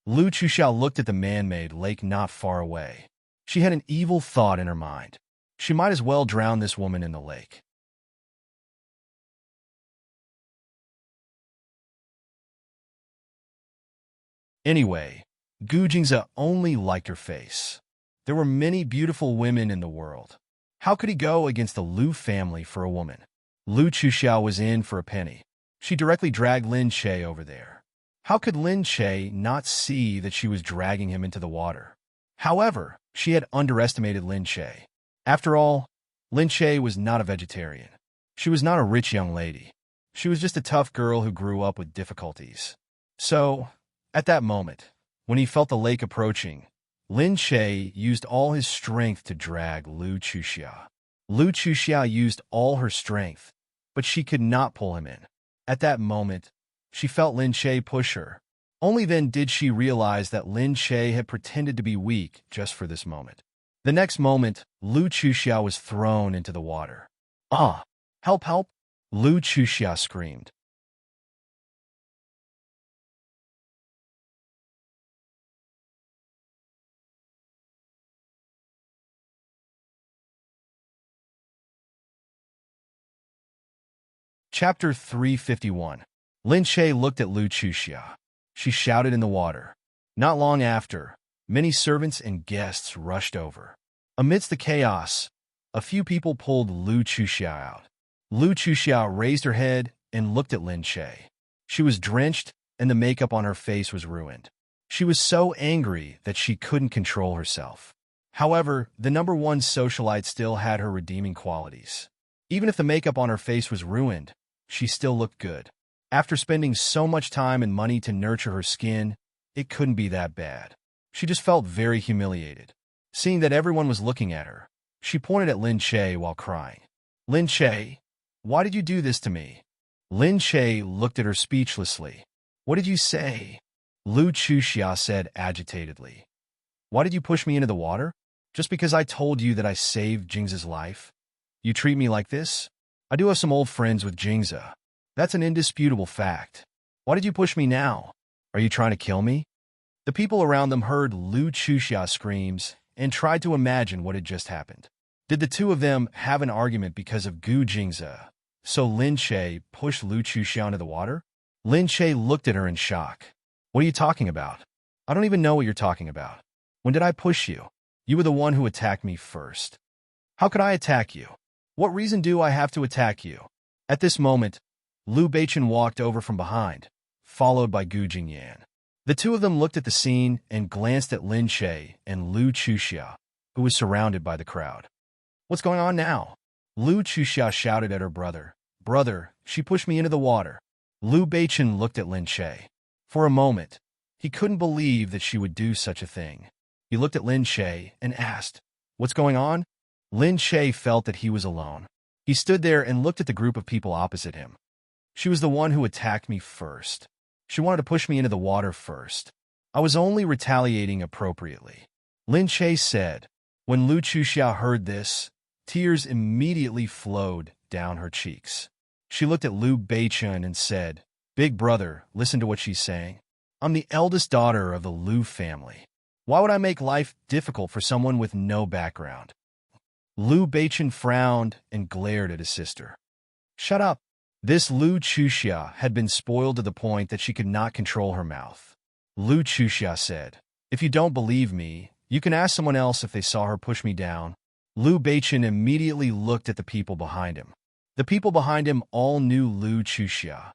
Lu Chuxia looked at the man-made lake not far away. She had an evil thought in her mind. She might as well drown this woman in the lake. Anyway, Gu Jingze only liked her face. There were many beautiful women in the world. How could he go against the Lu family for a woman? Lu Chuxiao was in for a penny. She directly dragged Lin Che over there. How could Lin Che not see that she was dragging him into the water? However, she had underestimated Lin Che. After all, Lin Che was not a vegetarian. She was not a rich young lady. She was just a tough girl who grew up with difficulties. So, at that moment, when he felt the lake approaching, Lin Che used all his strength to drag Lu Chuxia. Lu Chuxia used all her strength, but she could not pull him in. At that moment, she felt Lin Che push her. Only then did she realize that Lin Che had pretended to be weak just for this moment. The next moment, Lu Chuxia was thrown into the water. Ah! Help, help! Lu Chuxia screamed. Chapter 351. Lin Che looked at Lu Chuxia. She shouted in the water. Not long after, many servants and guests rushed over. Amidst the chaos, a few people pulled Lu Chuxia out. Lu Chuxia raised her head and looked at Lin Che. She was drenched and the makeup on her face was ruined. She was so angry that she couldn't control herself. However, the number one socialite still had her redeeming qualities. Even if the makeup on her face was ruined, she still looked good. After spending so much time and money to nurture her skin, it couldn't be that bad. She just felt very humiliated. Seeing that everyone was looking at her, she pointed at Lin Che while crying. Lin Che, why did you do this to me? Lin Che looked at her speechlessly. What did you say? Lu Chuxia said agitatedly. Why did you push me into the water? Just because I told you that I saved Jingze's life? You treat me like this? I do have some old friends with Jingze. That's an indisputable fact. Why did you push me now? Are you trying to kill me? The people around them heard Lu Chuxia's screams and tried to imagine what had just happened. Did the two of them have an argument because of Gu Jingze? So Lin Che pushed Lu Chuxia into the water? Lin Che looked at her in shock. What are you talking about? I don't even know what you're talking about. When did I push you? You were the one who attacked me first. How could I attack you? What reason do I have to attack you? At this moment, Lu Beichen walked over from behind, followed by Gu Jingyan. The two of them looked at the scene and glanced at Lin Che and Lu Chuxia, who was surrounded by the crowd. What's going on now? Lu Chuxia shouted at her brother. Brother, she pushed me into the water. Lu Beichen looked at Lin Che. For a moment, he couldn't believe that she would do such a thing. He looked at Lin Che and asked, What's going on? Lin Che felt that he was alone. He stood there and looked at the group of people opposite him. She was the one who attacked me first. She wanted to push me into the water first. I was only retaliating appropriately. Lin Che said. When Lu Chuxia heard this, tears immediately flowed down her cheeks. She looked at Liu Beichun and said, Big brother, listen to what she's saying. I'm the eldest daughter of the Liu family. Why would I make life difficult for someone with no background? Liu Beichun frowned and glared at his sister. Shut up. This Lu Chuxia had been spoiled to the point that she could not control her mouth. Lu Chuxia said, If you don't believe me, you can ask someone else if they saw her push me down. Liu Beichun immediately looked at the people behind him. The people behind him all knew Lu Chuxia,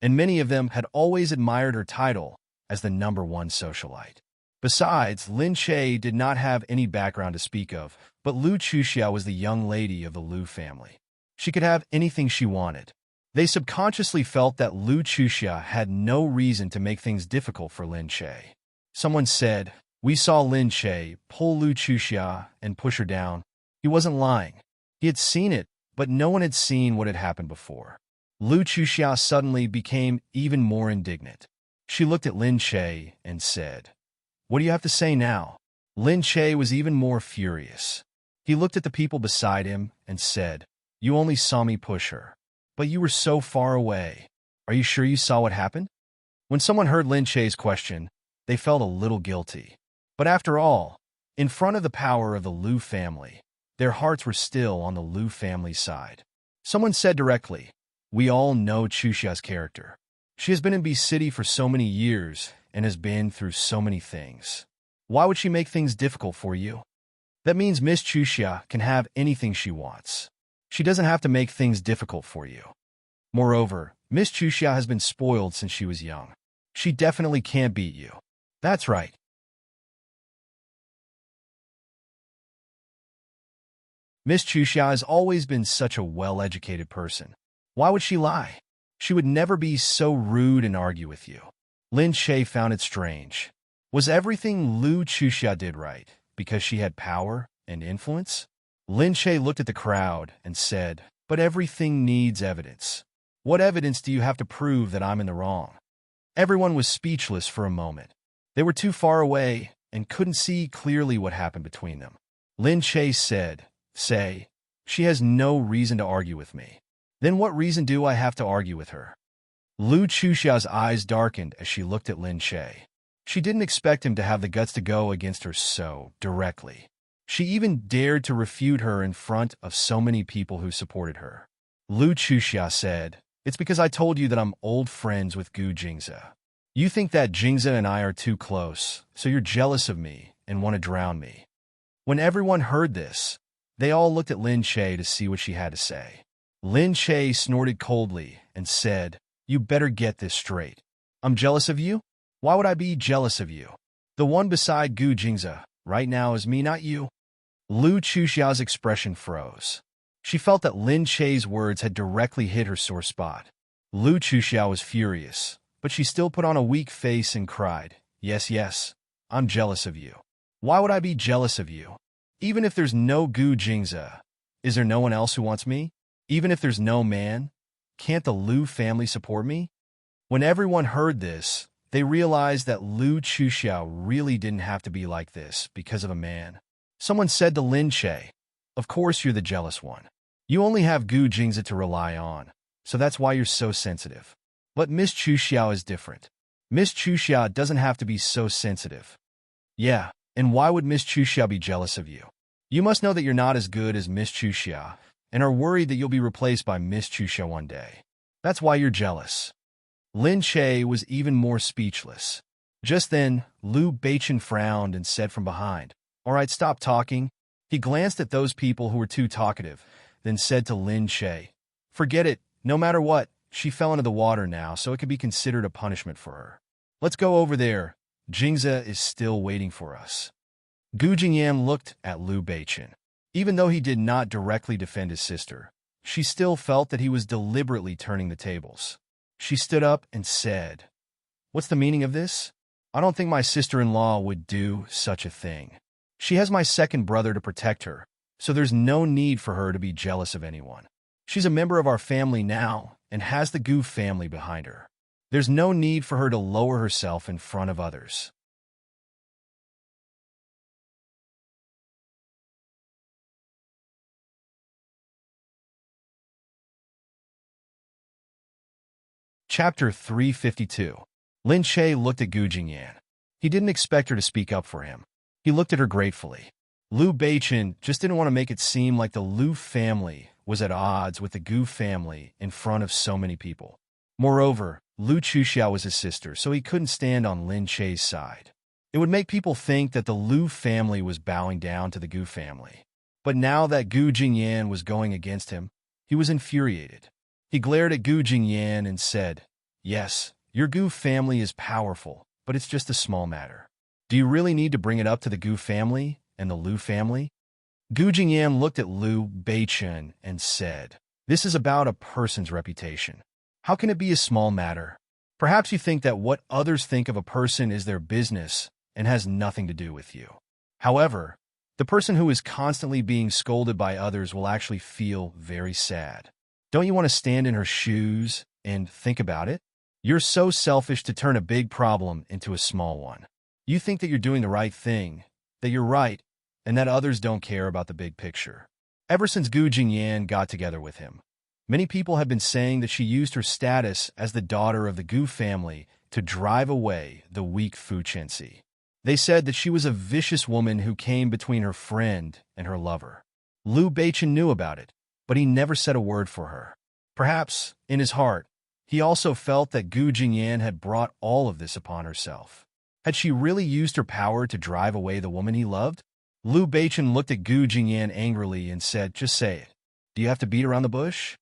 and many of them had always admired her title as the #1 socialite. Besides, Lin Che did not have any background to speak of, but Lu Chuxia was the young lady of the Liu family. She could have anything she wanted. They subconsciously felt that Lu Chuxia had no reason to make things difficult for Lin Che. Someone said, We saw Lin Che pull Lu Chuxia and push her down. He wasn't lying. He had seen it, but no one had seen what had happened before. Lu Chuxia suddenly became even more indignant. She looked at Lin Che and said, What do you have to say now? Lin Che was even more furious. He looked at the people beside him and said, You only saw me push her. But you were so far away. Are you sure you saw what happened? When someone heard Lin Che's question, they felt a little guilty. But after all, in front of the power of the Liu family, their hearts were still on the Liu family side. Someone said directly, We all know Chuxia's character. She has been in B City for so many years and has been through so many things. Why would she make things difficult for you? That means Miss Chuxia can have anything she wants. She doesn't have to make things difficult for you. Moreover, Miss Chuxia has been spoiled since she was young. She definitely can't beat you. That's right. Miss Chuxia has always been such a well-educated person. Why would she lie? She would never be so rude and argue with you. Lin Che found it strange. Was everything Lu Chuxia did right because she had power and influence? Lin Che looked at the crowd and said, But everything needs evidence. What evidence do you have to prove that I'm in the wrong? Everyone was speechless for a moment. They were too far away and couldn't see clearly what happened between them. Lin Che said, Say, she has no reason to argue with me. Then what reason do I have to argue with her? Lu Chuxia's eyes darkened as she looked at Lin Che. She didn't expect him to have the guts to go against her so directly. She even dared to refute her in front of so many people who supported her. Lu Chuxia said, It's because I told you that I'm old friends with Gu Jingze. You think that Jingze and I are too close, so you're jealous of me and want to drown me. When everyone heard this, they all looked at Lin Che to see what she had to say. Lin Che snorted coldly and said, You better get this straight. I'm jealous of you? Why would I be jealous of you? The one beside Gu Jingze right now is me, not you. Lu Chuxia's expression froze. She felt that Lin Che's words had directly hit her sore spot. Lu Chuxia was furious, but she still put on a weak face and cried, Yes, yes, I'm jealous of you. Why would I be jealous of you? Even if there's no Gu Jingze, is there no one else who wants me? Even if there's no man, can't the Liu family support me? When everyone heard this, they realized that Lu Chuxia really didn't have to be like this because of a man. Someone said to Lin Che, Of course you're the jealous one. You only have Gu Jingze to rely on, so that's why you're so sensitive. But Miss Chuxia is different. Miss Chuxia doesn't have to be so sensitive. Yeah, and why would Miss Chuxia be jealous of you? You must know that you're not as good as Miss Chuxia, and are worried that you'll be replaced by Miss Chuxia one day. That's why you're jealous. Lin Che was even more speechless. Just then, Liu Beichun frowned and said from behind, All right, stop talking. He glanced at those people who were too talkative, then said to Lin Che, Forget it, no matter what, she fell into the water now, so it could be considered a punishment for her. Let's go over there. Jingze is still waiting for us. Gu Jingyan looked at Liu Beichun. Even though he did not directly defend his sister, she still felt that he was deliberately turning the tables. She stood up and said, What's the meaning of this? I don't think my sister-in-law would do such a thing. She has my second brother to protect her, so there's no need for her to be jealous of anyone. She's a member of our family now and has the Gu family behind her. There's no need for her to lower herself in front of others. Chapter 352. Lin Che looked at Gu Jingyan. He didn't expect her to speak up for him. He looked at her gratefully. Liu Beichen just didn't want to make it seem like the Liu family was at odds with the Gu family in front of so many people. Moreover, Liu Chuxiao was his sister, so he couldn't stand on Lin Che's side. It would make people think that the Liu family was bowing down to the Gu family. But now that Gu Jingyan was going against him, he was infuriated. He glared at Gu Jingyan and said, "Yes, your Gu family is powerful, but it's just a small matter. Do you really need to bring it up to the Gu family and the Liu family?" Gu Jingyan looked at Liu Beichen and said, "This is about a person's reputation. How can it be a small matter? Perhaps you think that what others think of a person is their business and has nothing to do with you. However, the person who is constantly being scolded by others will actually feel very sad. Don't you want to stand in her shoes and think about it? You're so selfish to turn a big problem into a small one. You think that you're doing the right thing, that you're right, and that others don't care about the big picture." Ever since Gu Jingyan got together with him, many people have been saying that she used her status as the daughter of the Gu family to drive away the weak Fu Chenxi. They said that she was a vicious woman who came between her friend and her lover. Liu Beichen knew about it, but he never said a word for her. Perhaps, in his heart, he also felt that Gu Jingyan had brought all of this upon herself. Had she really used her power to drive away the woman he loved? Liu Beichen looked at Gu Jingyan angrily and said, "Just say it. Do you have to beat around the bush?"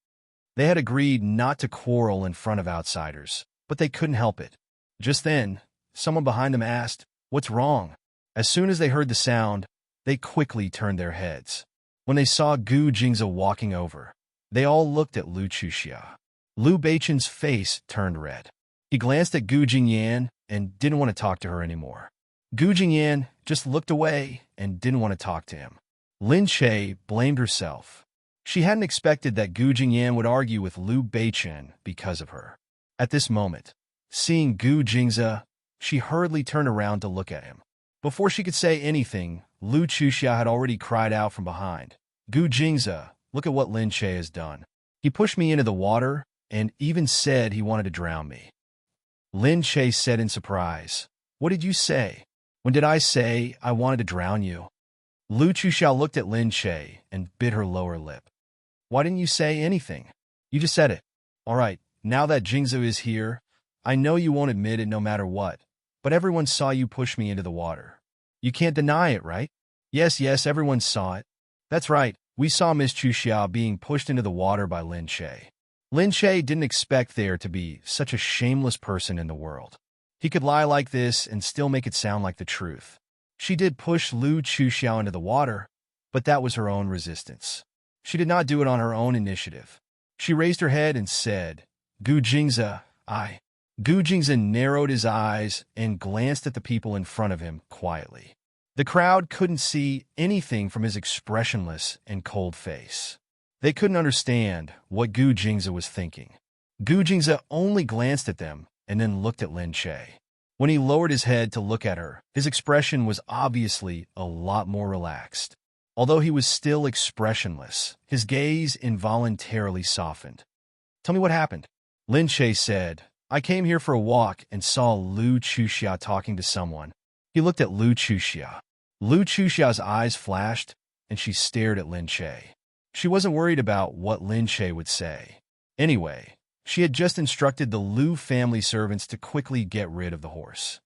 They had agreed not to quarrel in front of outsiders, but they couldn't help it. Just then, someone behind them asked, "What's wrong?" As soon as they heard the sound, they quickly turned their heads. When they saw Gu Jingza walking over, they all looked at Liu Chuxia. Liu Beichen's face turned red. He glanced at Gu Jingyan and didn't want to talk to her anymore. Gu Jingyan just looked away and didn't want to talk to him. Lin Che blamed herself. She hadn't expected that Gu Jingyan would argue with Liu Beichen because of her. At this moment, seeing Gu Jingza, she hurriedly turned around to look at him. Before she could say anything, Liu Chuxia had already cried out from behind, "Gu Jingza, look at what Lin Che has done. He pushed me into the water and even said he wanted to drown me." Lin Che said in surprise, "What did you say? When did I say I wanted to drown you?" Liu Chuxia looked at Lin Che and bit her lower lip. "Why didn't you say anything? You just said it. All right, now that Jingza is here, I know you won't admit it no matter what, but everyone saw you push me into the water. You can't deny it, right?" Yes, everyone saw it. That's right, we saw Miss Chuxia being pushed into the water by Lin Che. Lin Che didn't expect there to be such a shameless person in the world. He could lie like this and still make it sound like the truth. She did push Liu Chuxia into the water, but that was her own resistance. She did not do it on her own initiative. She raised her head and said, "Gu Jingza, I." Gu Jingza narrowed his eyes and glanced at the people in front of him quietly. The crowd couldn't see anything from his expressionless and cold face. They couldn't understand what Gu Jingza was thinking. Gu Jingza only glanced at them and then looked at Lin Che. When he lowered his head to look at her, his expression was obviously a lot more relaxed. Although he was still expressionless, his gaze involuntarily softened. "Tell me what happened." Lin Che said, "I came here for a walk and saw Liu Chuxia talking to someone." He looked at Liu Chuxia. Liu Chuxia's eyes flashed, and she stared at Lin Che. She wasn't worried about what Lin Che would say. Anyway, she had just instructed the Liu family servants to quickly get rid of the horse.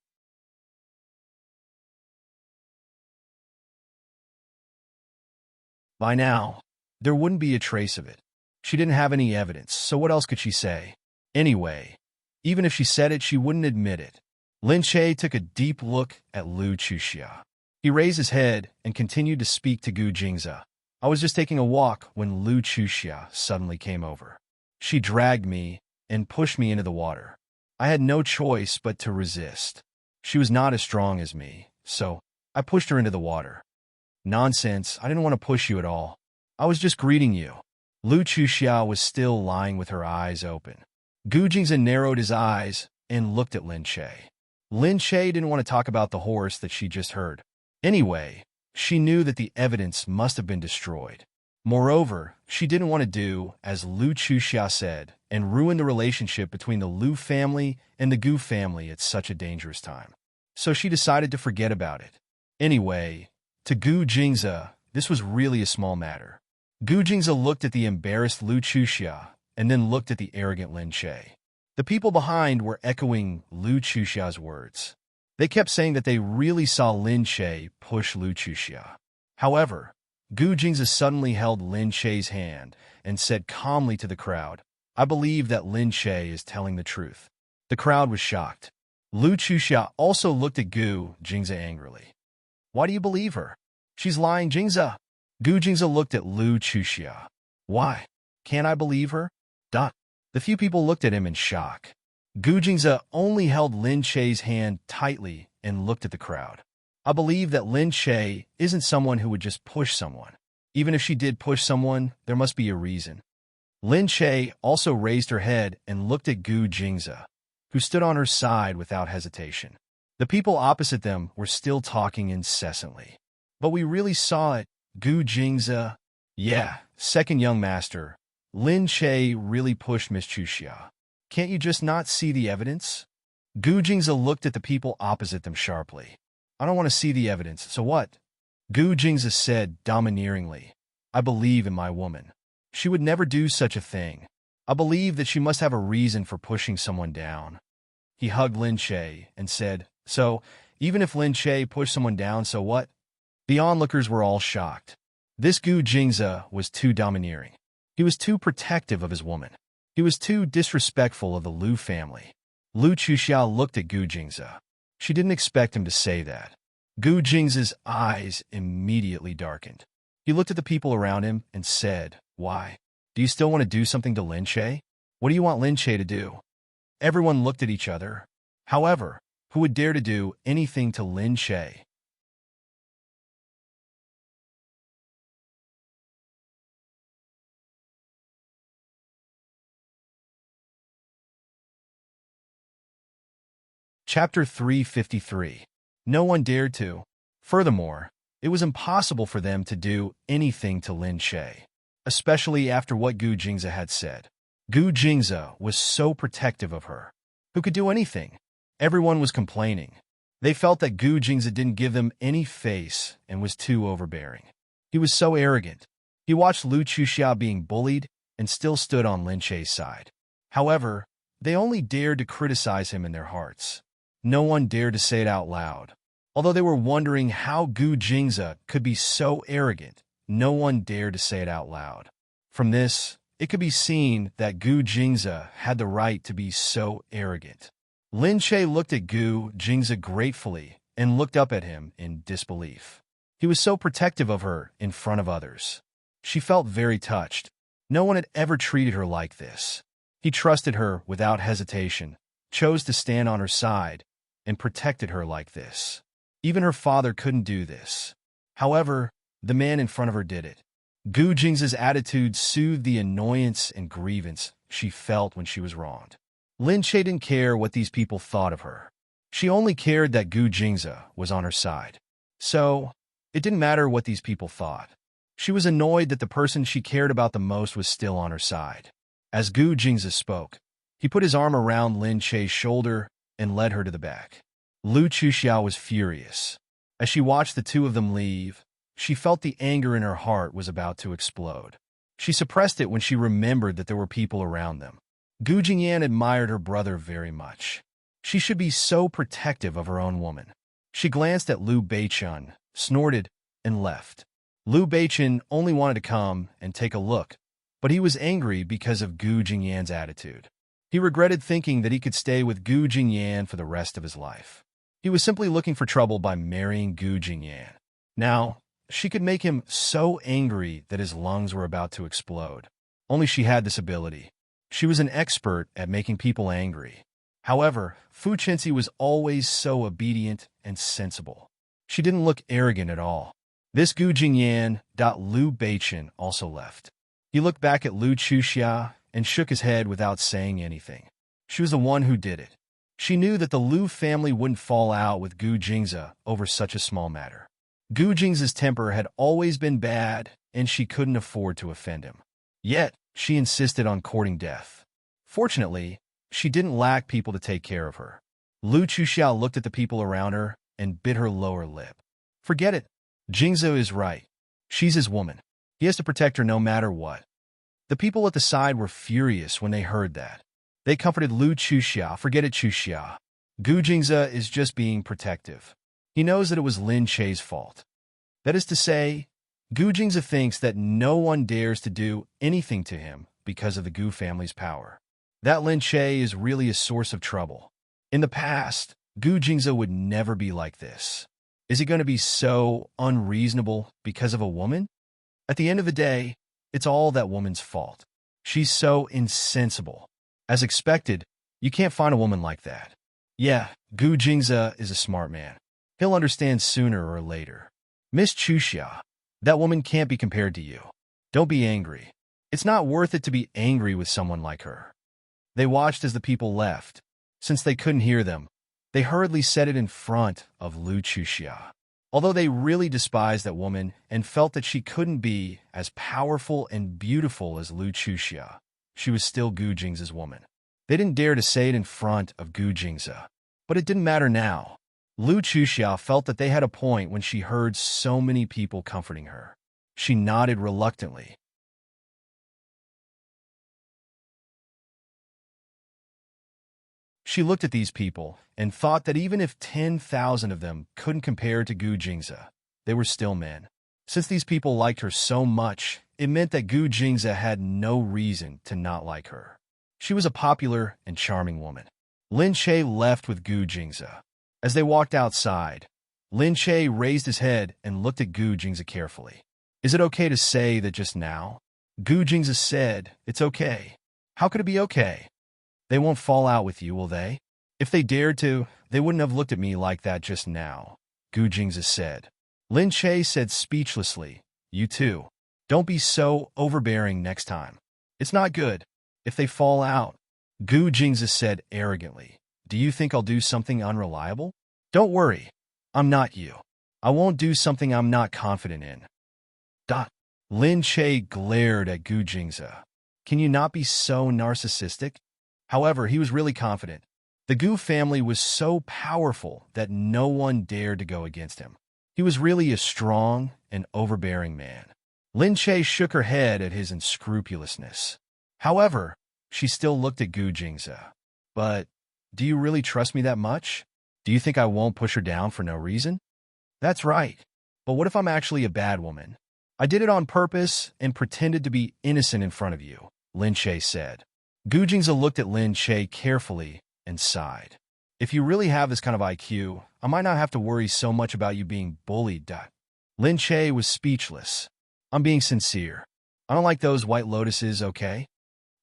By now, there wouldn't be a trace of it. She didn't have any evidence, so what else could she say? Anyway, even if she said it, she wouldn't admit it. Lin Che took a deep look at Liu Chuxia. He raised his head and continued to speak to Gu Jingza. "I was just taking a walk when Liu Chuxia suddenly came over. She dragged me and pushed me into the water. I had no choice but to resist. She was not as strong as me, so I pushed her into the water." "Nonsense, I didn't want to push you at all. I was just greeting you." Lu Chuxia was still lying with her eyes open. Gu Jingze narrowed his eyes and looked at Lin Che. Lin Che didn't want to talk about the horse that she just heard. Anyway, she knew that the evidence must have been destroyed. Moreover, she didn't want to do as Lu Chuxia said and ruin the relationship between the Lu family and the Gu family at such a dangerous time. So she decided to forget about it. Anyway, to Gu Jingze, this was really a small matter. Gu Jingze looked at the embarrassed Lu Chuxia and then looked at the arrogant Lin Che. The people behind were echoing Lu Chuxia's words. They kept saying that they really saw Lin Che push Lu Chuxia. However, Gu Jingze suddenly held Lin Che's hand and said calmly to the crowd, "I believe that Lin Che is telling the truth." The crowd was shocked. Lu Chuxia also looked at Gu Jingze angrily. "Why do you believe her? She's lying, Jingze." Gu Jingze looked at Lu Chuxia. "Why? Can't I believe her?" The few people looked at him in shock. Gu Jingze only held Lin Che's hand tightly and looked at the crowd. "I believe that Lin Che isn't someone who would just push someone. Even if she did push someone, there must be a reason." Lin Che also raised her head and looked at Gu Jingze, who stood on her side without hesitation. The people opposite them were still talking incessantly. "But we really saw it, Gu Jingze." "Yeah, second young master. Lin Che really pushed Miss Chuxia. Can't you just not see the evidence?" Gu Jingze looked at the people opposite them sharply. "I don't want to see the evidence, so what?" Gu Jingze said domineeringly, "I believe in my woman. She would never do such a thing. I believe that she must have a reason for pushing someone down." He hugged Lin Che and said, "So, even if Lin Che pushed someone down, so what?" The onlookers were all shocked. This Gu Jingze was too domineering. He was too protective of his woman. He was too disrespectful of the Lu family. Lu Chuxia looked at Gu Jingze. She didn't expect him to say that. Gu Jingze's eyes immediately darkened. He looked at the people around him and said, "Why? Do you still want to do something to Lin Che? What do you want Lin Che to do?" Everyone looked at each other. However, who would dare to do anything to Lin Che? Chapter 353. No one dared to. Furthermore, it was impossible for them to do anything to Lin Che, especially after what Gu Jingze had said. Gu Jingze was so protective of her. Who could do anything? Everyone was complaining. They felt that Gu Jingze didn't give them any face and was too overbearing. He was so arrogant. He watched Lu Chuxia being bullied and still stood on Lin Che's side. However, they only dared to criticize him in their hearts. No one dared to say it out loud. Although they were wondering how Gu Jingze could be so arrogant, no one dared to say it out loud. From this, it could be seen that Gu Jingze had the right to be so arrogant. Lin Che looked at Gu Jingze gratefully and looked up at him in disbelief. He was so protective of her in front of others. She felt very touched. No one had ever treated her like this. He trusted her without hesitation, chose to stand on her side, and protected her like this. Even her father couldn't do this. However, the man in front of her did it. Gu Jingze's attitude soothed the annoyance and grievance she felt when she was wronged. Lin Che didn't care what these people thought of her. She only cared that Gu Jingze was on her side. So, it didn't matter what these people thought. She was annoyed that the person she cared about the most was still on her side. As Gu Jingze spoke, he put his arm around Lin Che's shoulder and led her to the back. Lu Chuxia was furious. As she watched the two of them leave, she felt the anger in her heart was about to explode. She suppressed it when she remembered that there were people around them. Gu Jingyan admired her brother very much. She should be so protective of her own woman. She glanced at Liu Beichun, snorted, and left. Liu Beichun only wanted to come and take a look, but he was angry because of Gu Jingyan's attitude. He regretted thinking that he could stay with Gu Jingyan for the rest of his life. He was simply looking for trouble by marrying Gu Jingyan. Now, she could make him so angry that his lungs were about to explode. Only she had this ability. She was an expert at making people angry. However, Fu Chenxi was always so obedient and sensible. She didn't look arrogant at all. This Gu Jingyan. Liu Beichun also left. He looked back at Lu Chuxia and shook his head without saying anything. She was the one who did it. She knew that the Lu family wouldn't fall out with Gu Jingzi over such a small matter. Gu Jingzi's temper had always been bad, and she couldn't afford to offend him. Yet, she insisted on courting death. Fortunately, she didn't lack people to take care of her. Lu Chuxiao looked at the people around her and bit her lower lip. Forget it. Jingzi is right. She's his woman. He has to protect her no matter what. The people at the side were furious when they heard that. They comforted Lu Chuxia. Forget it, Chuxia. Gu Jingzi is just being protective. He knows that it was Lin Chei's fault. That is to say, Gu Jingzi thinks that no one dares to do anything to him because of the Gu family's power. That Lin Chei is really a source of trouble. In the past, Gu Jingzi would never be like this. Is he going to be so unreasonable because of a woman? At the end of the day, it's all that woman's fault. She's so insensible. As expected, you can't find a woman like that. Yeah, Gu Jingzi is a smart man. He'll understand sooner or later. Miss Chuxia, that woman can't be compared to you. Don't be angry. It's not worth it to be angry with someone like her. They watched as the people left. Since they couldn't hear them, they hurriedly said it in front of Lu Chuxia. Although they really despised that woman and felt that she couldn't be as powerful and beautiful as Lu Chuxia, she was still Gu Jingzi's woman. They didn't dare to say it in front of Gu Jingzi. But it didn't matter now. Lu Chuxia felt that they had a point when she heard so many people comforting her. She nodded reluctantly. She looked at these people and thought that even if 10,000 of them couldn't compare to Gu Jingzi, they were still men. Since these people liked her so much, it meant that Gu Jingzi had no reason to not like her. She was a popular and charming woman. Lin Chei left with Gu Jingzi. As they walked outside, Lin Chei raised his head and looked at Gu Jingzi carefully. Is it okay to say that just now? Gu Jingzi said, it's okay. How could it be okay? They won't fall out with you, will they? If they dared to, they wouldn't have looked at me like that just now, Gu Jingzi said. Lin Chei said speechlessly, you too. Don't be so overbearing next time. It's not good. If they fall out, Gu Jingzi said arrogantly, do you think I'll do something unreliable? Don't worry. I'm not you. I won't do something I'm not confident in. Lin Chei glared at Gu Jingzi. Can you not be so narcissistic? However, he was really confident. The Gu family was so powerful that no one dared to go against him. He was really a strong and overbearing man. Lin Chei shook her head at his unscrupulousness. However, she still looked at Gu Jingzi. But, do you really trust me that much? Do you think I won't push her down for no reason? That's right. But what if I'm actually a bad woman? I did it on purpose and pretended to be innocent in front of you, Lin Chei said. Gu Jingzi looked at Lin Chei carefully and sighed. If you really have this kind of IQ, I might not have to worry so much about you being bullied. Lin Chei was speechless. I'm being sincere. I don't like those white lotuses, okay?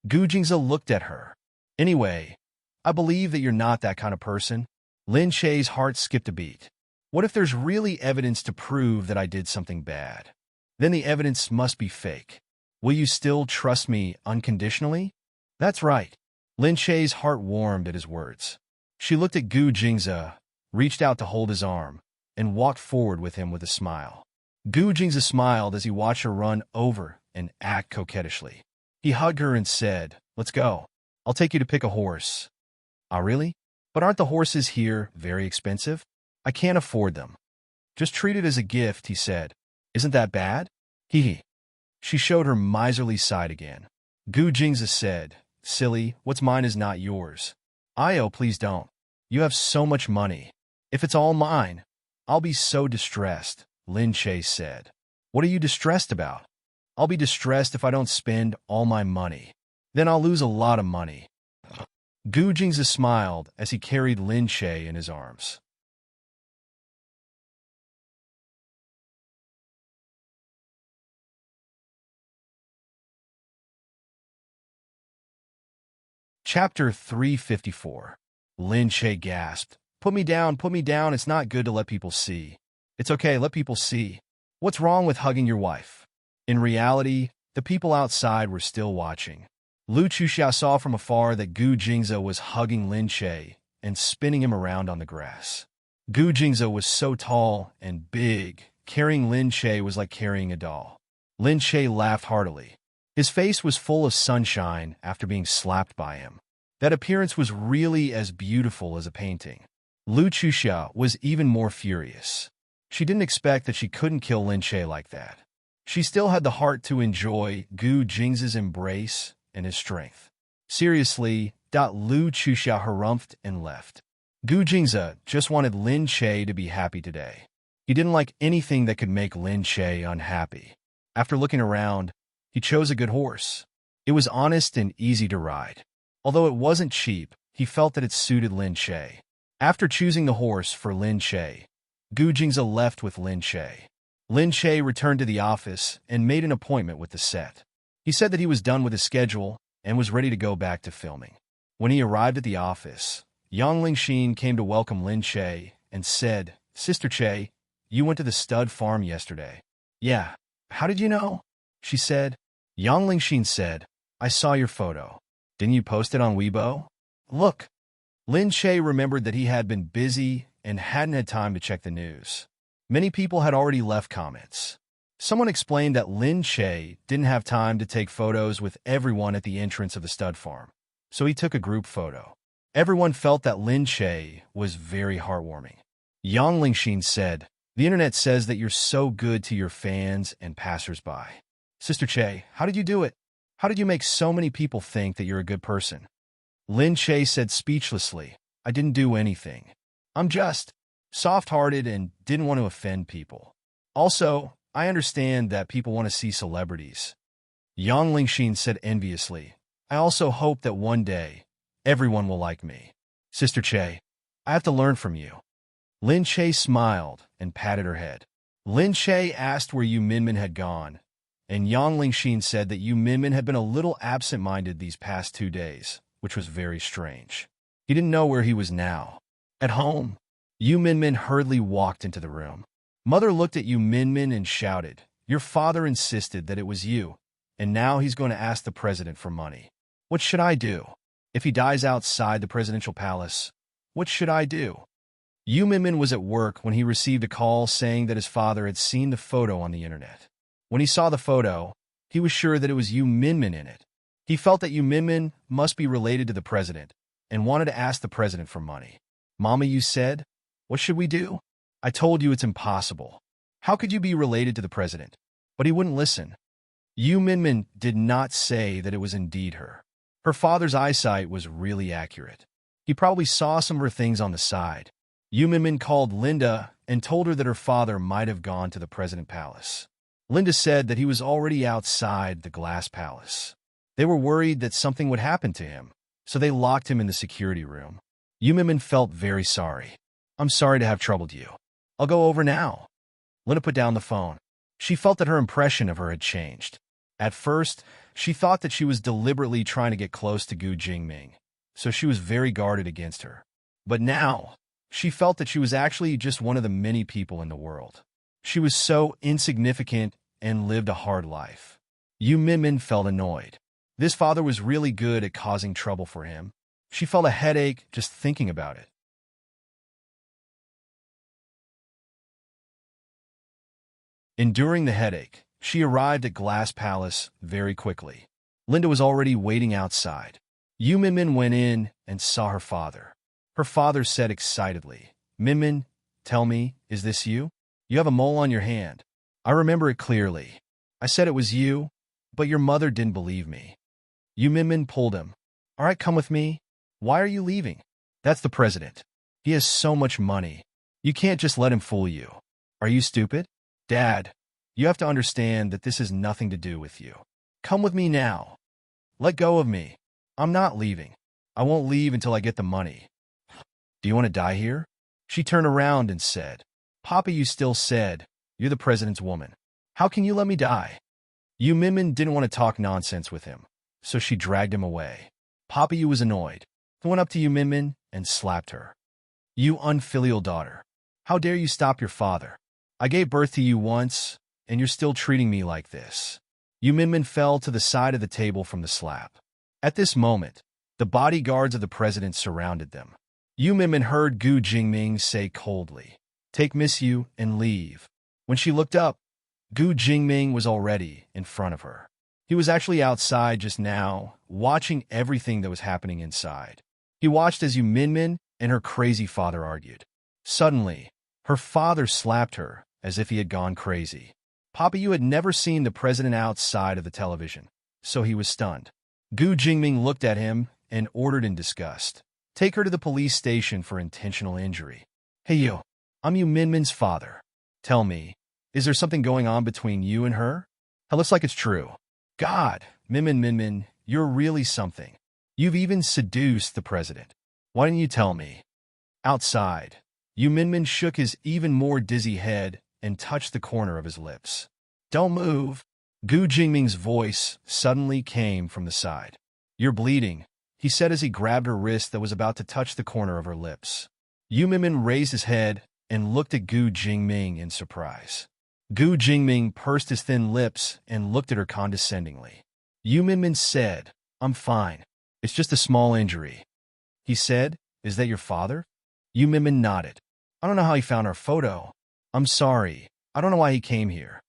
Gu Jingzi looked at her. Anyway, I believe that you're not that kind of person. Lin Chei's heart skipped a beat. What if there's really evidence to prove that I did something bad? Then the evidence must be fake. Will you still trust me unconditionally? That's right. Lin Chei's heart warmed at his words. She looked at Gu Jingzi, reached out to hold his arm, and walked forward with him with a smile. Gu Jingzi smiled as he watched her run over and act coquettishly. He hugged her and said, let's go. I'll take you to pick a horse. Ah, really? But aren't the horses here very expensive? I can't afford them. Just treat it as a gift, he said. Isn't that bad? Hee hee. She showed her miserly side again. Gu Jingzi said, silly, what's mine is not yours. Io, please don't. You have so much money. If it's all mine, I'll be so distressed, Lin Chei said. What are you distressed about? I'll be distressed if I don't spend all my money. Then I'll lose a lot of money. Gu Jingzi smiled as he carried Lin Chei in his arms. Chapter 354. Lin Chei gasped. Put me down, it's not good to let people see. It's okay, let people see. What's wrong with hugging your wife? In reality, The people outside were still watching. Lu Chuxiao saw from afar that Gu Jingze was hugging Lin Che and spinning him around on the grass. Gu Jingze was so tall and big, carrying Lin Che was like carrying a doll. Lin Che laughed heartily. His face was full of sunshine after being slapped by him. That appearance was really as beautiful as a painting. Lu Chuxiao was even more furious. She didn't expect that she couldn't kill Lin Che like that. She still had the heart to enjoy Gu Jingze's embrace and his strength. Seriously, Lu Chuxiao harumphed and left. Gu Jingze just wanted Lin Che to be happy today. He didn't like anything that could make Lin Che unhappy. After looking around, he chose a good horse. It was honest and easy to ride. Although it wasn't cheap, he felt that it suited Lin Che. After choosing the horse for Lin Che, Gu Jingze left with Lin Che. Lin Che returned to the office and made an appointment with the set. He said that he was done with his schedule and was ready to go back to filming. When he arrived at the office, Yang Lingxin came to welcome Lin Che and said, "Sister Che, you went to the stud farm yesterday." "Yeah. How did you know?" she said. Yang Lingxin said, "I saw your photo. Didn't you post it on Weibo?" "Look." Lin Che remembered that he had been busy and hadn't had time to check the news. Many people had already left comments. Someone explained that Lin Che didn't have time to take photos with everyone at the entrance of the stud farm, so he took a group photo. Everyone felt that Lin Che was very heartwarming. Yang Lingxin said, "The internet says that you're so good to your fans and passersby. Sister Che, how did you do it? How did you make so many people think that you're a good person?" Lin Che said speechlessly, "I didn't do anything. I'm just soft-hearted and didn't want to offend people. Also, I understand that people want to see celebrities." Yang Lingxin said enviously, "I also hope that one day, everyone will like me. Sister Che, I have to learn from you." Lin Che smiled and patted her head. Lin Che asked where Yu Minmin had gone, and Yang Lingxin said that Yu Minmin had been a little absent-minded these past 2 days, which was very strange. He didn't know where he was now. At home, Yu Minmin hurriedly walked into the room. Mother looked at Yu Minmin and shouted, "Your father insisted that it was you, and now he's going to ask the president for money. What should I do? If he dies outside the presidential palace, what should I do?" Yu Minmin was at work when he received a call saying that his father had seen the photo on the internet. When he saw the photo, he was sure that it was Yu Minmin in it. He felt that Yu Minmin must be related to the president and wanted to ask the president for money. "Mama, you said, what should we do? I told you it's impossible. How could you be related to the president?" But he wouldn't listen. Yu Minmin did not say that it was indeed her. Her father's eyesight was really accurate. He probably saw some of her things on the side. Yu Minmin called Linda and told her that her father might have gone to the president palace. Linda said that he was already outside the glass palace. They were worried that something would happen to him, so they locked him in the security room. Yu Minmin felt very sorry. "I'm sorry to have troubled you. I'll go over now." Linda put down the phone. She felt that her impression of her had changed. At first, she thought that she was deliberately trying to get close to Gu Jingming, so she was very guarded against her. But now, she felt that she was actually just one of the many people in the world. She was so insignificant and lived a hard life. Yu Minmin felt annoyed. This father was really good at causing trouble for him. She felt a headache just thinking about it. Enduring the headache, she arrived at Glass Palace very quickly. Linda was already waiting outside. Yu Minmin went in and saw her father. Her father said excitedly, "Minmin, tell me, is this you? You have a mole on your hand. I remember it clearly. I said it was you, but your mother didn't believe me." Yu Minmin pulled him. "All right, come with me. Why are you leaving? That's the president. He has so much money. You can't just let him fool you. Are you stupid? Dad, you have to understand that this has nothing to do with you. Come with me now. Let go of me. I'm not leaving. I won't leave until I get the money." "Do you want to die here?" She turned around and said, "Papa, you still said, you're the president's woman. How can you let me die?" Yu Minmin didn't want to talk nonsense with him, so she dragged him away. Papa Yu was annoyed. He went up to Yu Minmin and slapped her. "You unfilial daughter. How dare you stop your father? I gave birth to you once, and you're still treating me like this." Yu Minmin fell to the side of the table from the slap. At this moment, the bodyguards of the president surrounded them. Yu Minmin heard Gu Jingming say coldly, "Take Miss Yu and leave." When she looked up, Gu Jingming was already in front of her. He was actually outside just now, watching everything that was happening inside. He watched as Yu Minmin and her crazy father argued. Suddenly, her father slapped her as if he had gone crazy. Papa Yu had never seen the president outside of the television, so he was stunned. Gu Jingming looked at him and ordered in disgust, "Take her to the police station for intentional injury." "Hey Yu, I'm Yu Minmin's father. Tell me, is there something going on between you and her? It looks like it's true." "God, Minmin, you're really something. You've even seduced the president. Why didn't you tell me?" Outside, Yu Minmin shook his even more dizzy head and touched the corner of his lips. "Don't move." Gu Jingming's voice suddenly came from the side. "You're bleeding," he said as he grabbed her wrist that was about to touch the corner of her lips. Yu Minmin raised his head and looked at Gu Jingming in surprise. Gu Jingming pursed his thin lips and looked at her condescendingly. Yu Minmin said, "I'm fine. It's just a small injury." He said, "Is that your father?" Yu Minmin nodded. "I don't know how he found our photo. I'm sorry. I don't know why he came here.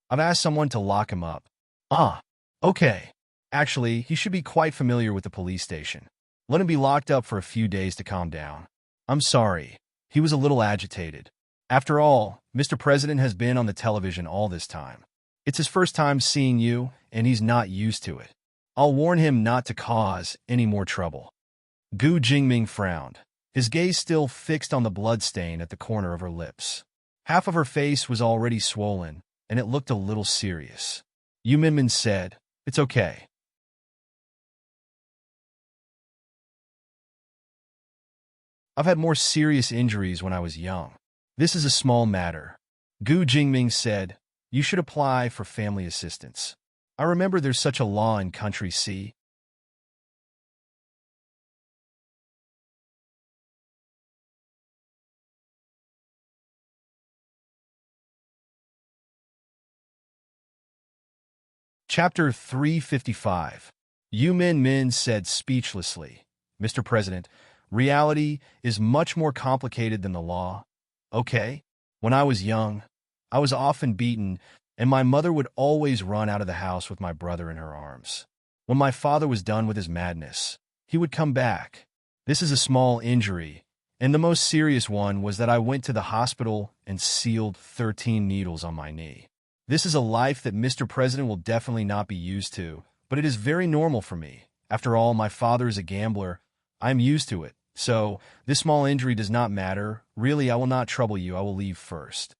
I've asked someone to lock him up." "Ah, okay. Actually, he should be quite familiar with the police station. Let him be locked up for a few days to calm down." "I'm sorry." He was a little agitated. After all, Mr. President has been on the television all this time. It's his first time seeing you, and he's not used to it. I'll warn him not to cause any more trouble." Gu Jingming frowned, his gaze still fixed on the bloodstain at the corner of her lips. Half of her face was already swollen, and it looked a little serious. Yu Minmin said, "It's okay. I've had more serious injuries when I was young. This is a small matter." Gu Jingming said, "You should apply for family assistance. I remember there's such a law in Country C." Chapter 355. Yu Minmin said speechlessly, "Mr. President, reality is much more complicated than the law. Okay? When I was young, I was often beaten, and my mother would always run out of the house with my brother in her arms. When my father was done with his madness, he would come back. This is a small injury, and the most serious one was that I went to the hospital and sealed 13 needles on my knee. This is a life that Mr. President will definitely not be used to, but it is very normal for me. After all, my father is a gambler. I'm used to it. So, this small injury does not matter. Really, I will not trouble you. I will leave first."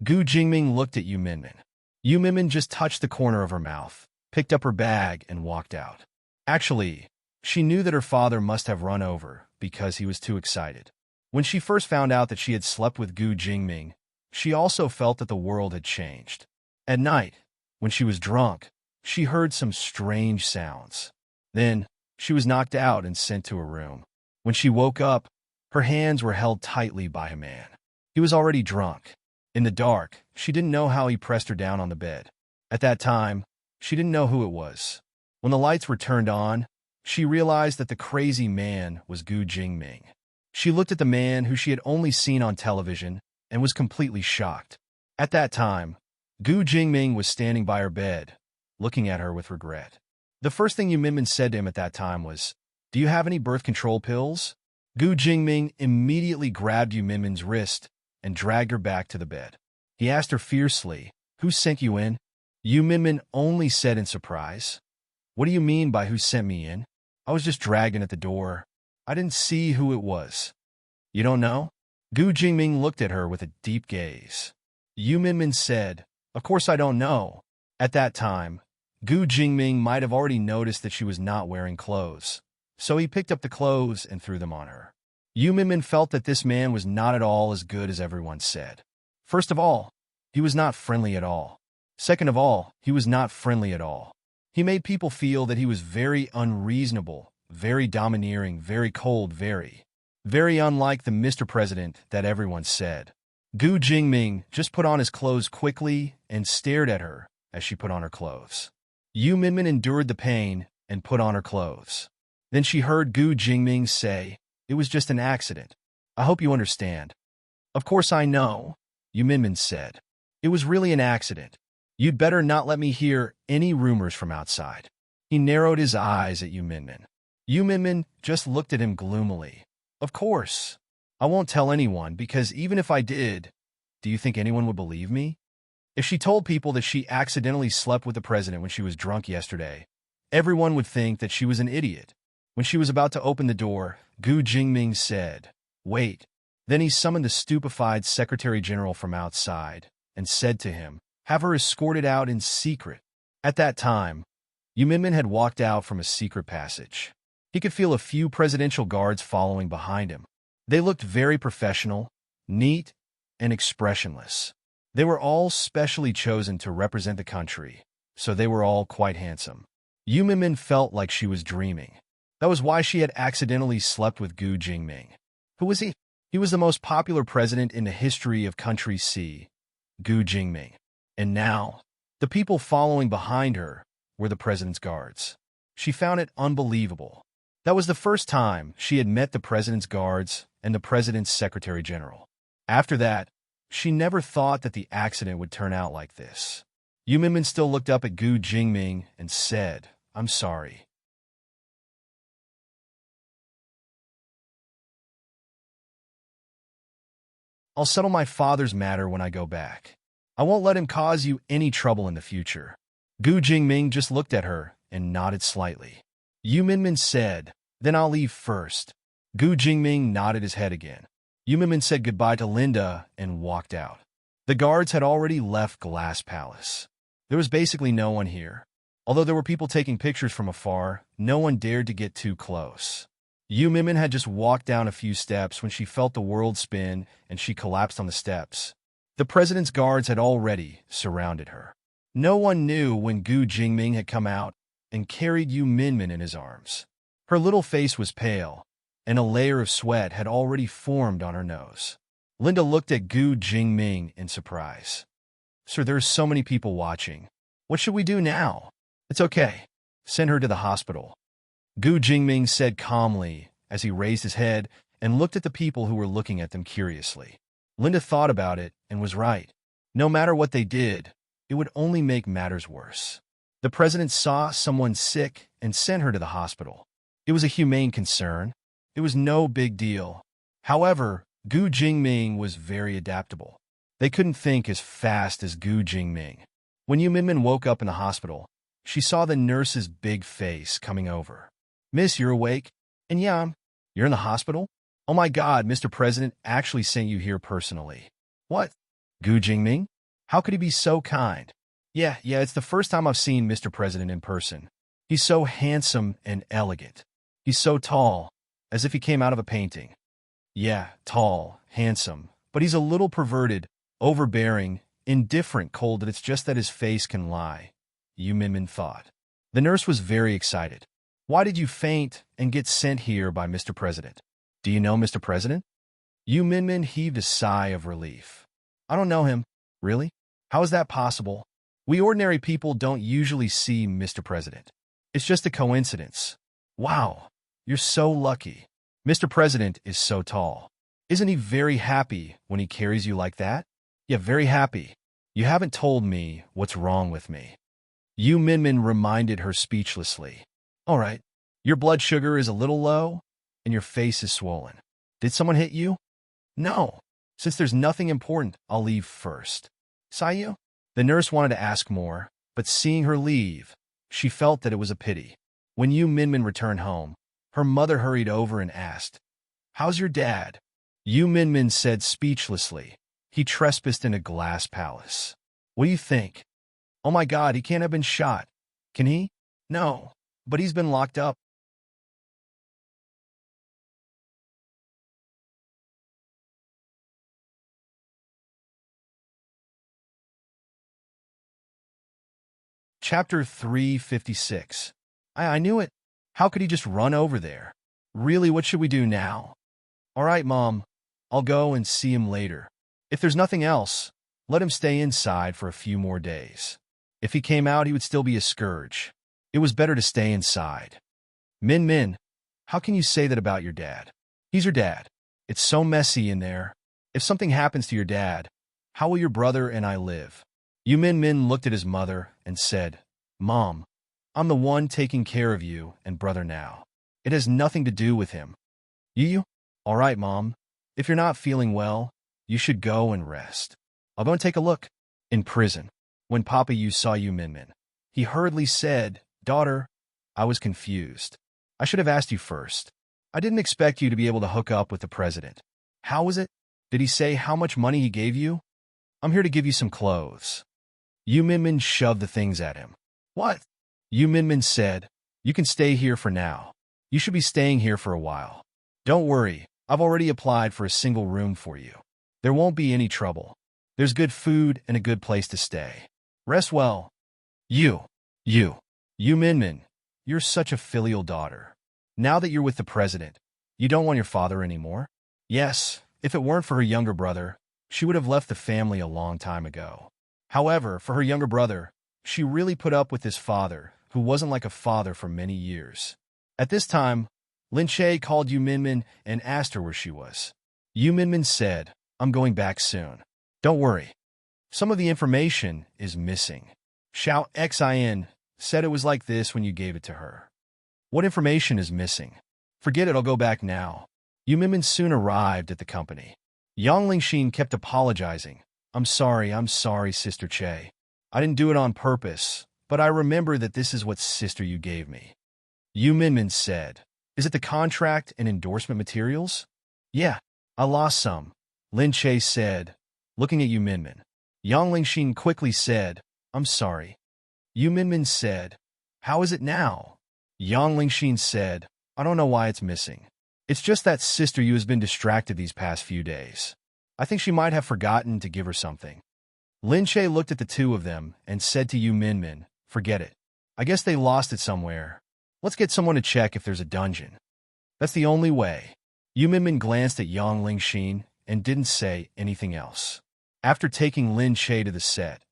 Gu Jingming looked at Yu Minmin. Yu Minmin just touched the corner of her mouth, picked up her bag, and walked out. Actually, she knew that her father must have run over because he was too excited. When she first found out that she had slept with Gu Jingming, she also felt that the world had changed. At night, when she was drunk, she heard some strange sounds. Then, she was knocked out and sent to her room. When she woke up, her hands were held tightly by a man. He was already drunk. In the dark, she didn't know how he pressed her down on the bed. At that time, she didn't know who it was. When the lights were turned on, she realized that the crazy man was Gu Jingming. She looked at the man who she had only seen on television and was completely shocked. At that time, Gu Jingming was standing by her bed, looking at her with regret. The first thing Yu Minmin said to him at that time was, "Do you have any birth control pills?" Gu Jingming immediately grabbed Yu Minmin's wrist and dragged her back to the bed. He asked her fiercely, "Who sent you in?" Yu Minmin only said in surprise, "What do you mean by who sent me in? I was just dragging at the door. I didn't see who it was." "You don't know?" Gu Jingming looked at her with a deep gaze. Yu Minmin said, "Of course I don't know." At that time, Gu Jingming might have already noticed that she was not wearing clothes, so he picked up the clothes and threw them on her. Yu Minmin felt that this man was not at all as good as everyone said. First of all, he was not friendly at all. Second of all, he was not friendly at all. He made people feel that he was very unreasonable, very domineering, very cold, very unlike the Mr. President that everyone said. Gu Jingming just put on his clothes quickly and stared at her as she put on her clothes. Yu Minmin endured the pain and put on her clothes. Then she heard Gu Jingming say, "It was just an accident. I hope you understand." "Of course I know," Yu Minmin said. "It was really an accident. You'd better not let me hear any rumors from outside." He narrowed his eyes at Yu Minmin. Yu Minmin just looked at him gloomily. "Of course. I won't tell anyone, because even if I did, do you think anyone would believe me? If she told people that she accidentally slept with the president when she was drunk yesterday, everyone would think that she was an idiot." When she was about to open the door, Gu Jingming said, "Wait." Then he summoned the stupefied Secretary General from outside and said to him, "Have her escorted out in secret." At that time, Yu Minmin had walked out from a secret passage. He could feel a few presidential guards following behind him. They looked very professional, neat, and expressionless. They were all specially chosen to represent the country, so they were all quite handsome. Yu Minmin felt like she was dreaming. That was why she had accidentally slept with Gu Jingming. Who was he? He was the most popular president in the history of Country C, Gu Jingming. And now, the people following behind her were the president's guards. She found it unbelievable. That was the first time she had met the president's guards and the president's secretary general. After that, she never thought that the accident would turn out like this. Yu Minmin still looked up at Gu Jingming and said, "I'm sorry." "I'll settle my father's matter when I go back. I won't let him cause you any trouble in the future." Gu Jingming just looked at her and nodded slightly. Yu Minmin said, "Then I'll leave first." Gu Jingming nodded his head again. Yu Minmin said goodbye to Linda and walked out. The guards had already left Glass Palace. There was basically no one here. Although there were people taking pictures from afar, no one dared to get too close. Yu Minmin had just walked down a few steps when she felt the world spin and she collapsed on the steps. The president's guards had already surrounded her. No one knew when Gu Jingming had come out and carried Yu Minmin in his arms. Her little face was pale, and a layer of sweat had already formed on her nose. Linda looked at Gu Jingming in surprise. "Sir, there are so many people watching. What should we do now?" "It's okay. Send her to the hospital," Gu Jingming said calmly as he raised his head and looked at the people who were looking at them curiously. Linda thought about it and was right. No matter what they did, it would only make matters worse. The president saw someone sick and sent her to the hospital. It was a humane concern. It was no big deal. However, Gu Jingming was very adaptable. They couldn't think as fast as Gu Jingming. When Yu Minmin woke up in the hospital, she saw the nurse's big face coming over. "Miss, you're awake?" "And yeah, you're in the hospital?" "Oh my God, Mr. President actually sent you here personally." "What? Gu Jingming? How could he be so kind?" Yeah, it's the first time I've seen Mr. President in person. He's so handsome and elegant. He's so tall, as if he came out of a painting." "Yeah, tall, handsome, but he's a little perverted, overbearing, indifferent, cold, and it's just that his face can lie," Yu Minmin thought. The nurse was very excited. "Why did you faint and get sent here by Mr. President? Do you know Mr. President?" Yu Minmin heaved a sigh of relief. "I don't know him." "Really? How is that possible? We ordinary people don't usually see Mr. President. It's just a coincidence." "Wow, you're so lucky. Mr. President is so tall. Isn't he very happy when he carries you like that?" "Yeah, very happy. You haven't told me what's wrong with me." Yu Minmin reminded her speechlessly. "All right, your blood sugar is a little low, and your face is swollen. Did someone hit you?" "No. Since there's nothing important, I'll leave first." "Sayu?" The nurse wanted to ask more, but seeing her leave, she felt that it was a pity. When Yu Minmin returned home, her mother hurried over and asked, "How's your dad?" Yu Minmin said speechlessly, "He trespassed in a glass palace." "What do you think?" "Oh my God, he can't have been shot. Can he?" "No, but he's been locked up." Chapter 356. I knew it. How could he just run over there? Really, what should we do now? "All right, Mom. I'll go and see him later. If there's nothing else, let him stay inside for a few more days." If he came out, he would still be a scourge. It was better to stay inside. Min Min, how can you say that about your dad? He's your dad. It's so messy in there. If something happens to your dad, how will your brother and I live? Min Min looked at his mother and said, Mom, I'm the one taking care of you and brother now. It has nothing to do with him. You? All right, Mom. If you're not feeling well, you should go and rest. I'll go and take a look. In prison, when Papa Yu saw Min Min, he hurriedly said, Daughter, I was confused. I should have asked you first. I didn't expect you to be able to hook up with the president. How was it? Did he say how much money he gave you? I'm here to give you some clothes. Min Min shoved the things at him. What? Min Min said, You can stay here for now. You should be staying here for a while. Don't worry, I've already applied for a single room for you. There won't be any trouble. There's good food and a good place to stay. Rest well. You Min Min, you're such a filial daughter. Now that you're with the president, you don't want your father anymore? Yes, if it weren't for her younger brother, she would have left the family a long time ago. However, for her younger brother, she really put up with his father, who wasn't like a father for many years. At this time, Lin Che called Min Min and asked her where she was. Min Min said, I'm going back soon. Don't worry. Some of the information is missing. Xiao Xin said it was like this when you gave it to her. What information is missing? Forget it, I'll go back now. Min Min soon arrived at the company. Yang Lingxin kept apologizing. I'm sorry, Sister Che. I didn't do it on purpose, but I remember that this is what sister you gave me. Min Min said, Is it the contract and endorsement materials? Yeah, I lost some, Lin Che said, looking at Min Min. Yang Lingxin quickly said, I'm sorry. Min Min said, How is it now? Yang Lingxin said, I don't know why it's missing. It's just that sister you has been distracted these past few days. I think she might have forgotten to give her something. Lin Che looked at the two of them and said to Min Min, Forget it. I guess they lost it somewhere. Let's get someone to check if there's a dungeon. That's the only way. Min Min glanced at Yang Lingxin and didn't say anything else. After taking Lin Che to the set,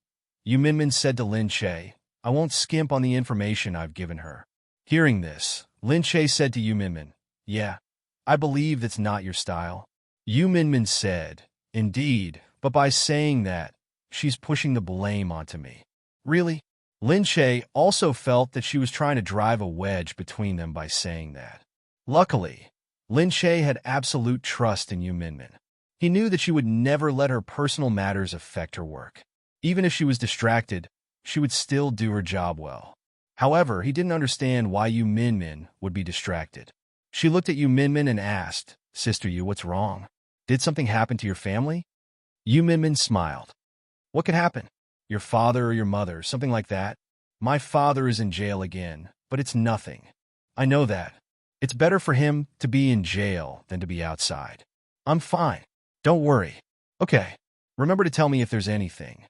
Min Min said to Lin Che, I won't skimp on the information I've given her. Hearing this, Lin Che said to Min Min, Yeah, I believe that's not your style. Min Min said, Indeed, but by saying that, she's pushing the blame onto me. Really? Lin Che also felt that she was trying to drive a wedge between them by saying that. Luckily, Lin Che had absolute trust in Min Min. He knew that she would never let her personal matters affect her work. Even if she was distracted, she would still do her job well. However, he didn't understand why Min Min would be distracted. She looked at Min Min and asked, Sister Yu, what's wrong? Did something happen to your family? Min Min smiled. What could happen? Your father or your mother, something like that? My father is in jail again, but it's nothing. I know that. It's better for him to be in jail than to be outside. I'm fine. Don't worry. Okay. Remember to tell me if there's anything.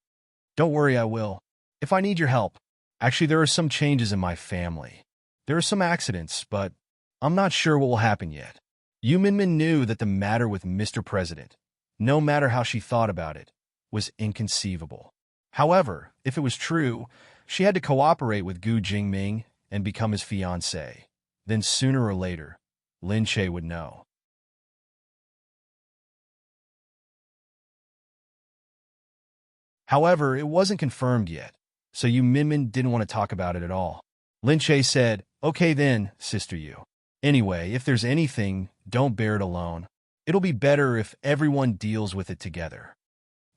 Don't worry, I will. If I need your help. Actually, there are some changes in my family. There are some accidents, but I'm not sure what will happen yet. Min Min knew that the matter with Mr. President, no matter how she thought about it, was inconceivable. However, if it was true, she had to cooperate with Gu Jingming and become his fiancée. Then sooner or later, Lin Che would know. However, it wasn't confirmed yet, so Min Min didn't want to talk about it at all. Lin Che said, Okay then, Sister Yu. Anyway, if there's anything, don't bear it alone. It'll be better if everyone deals with it together.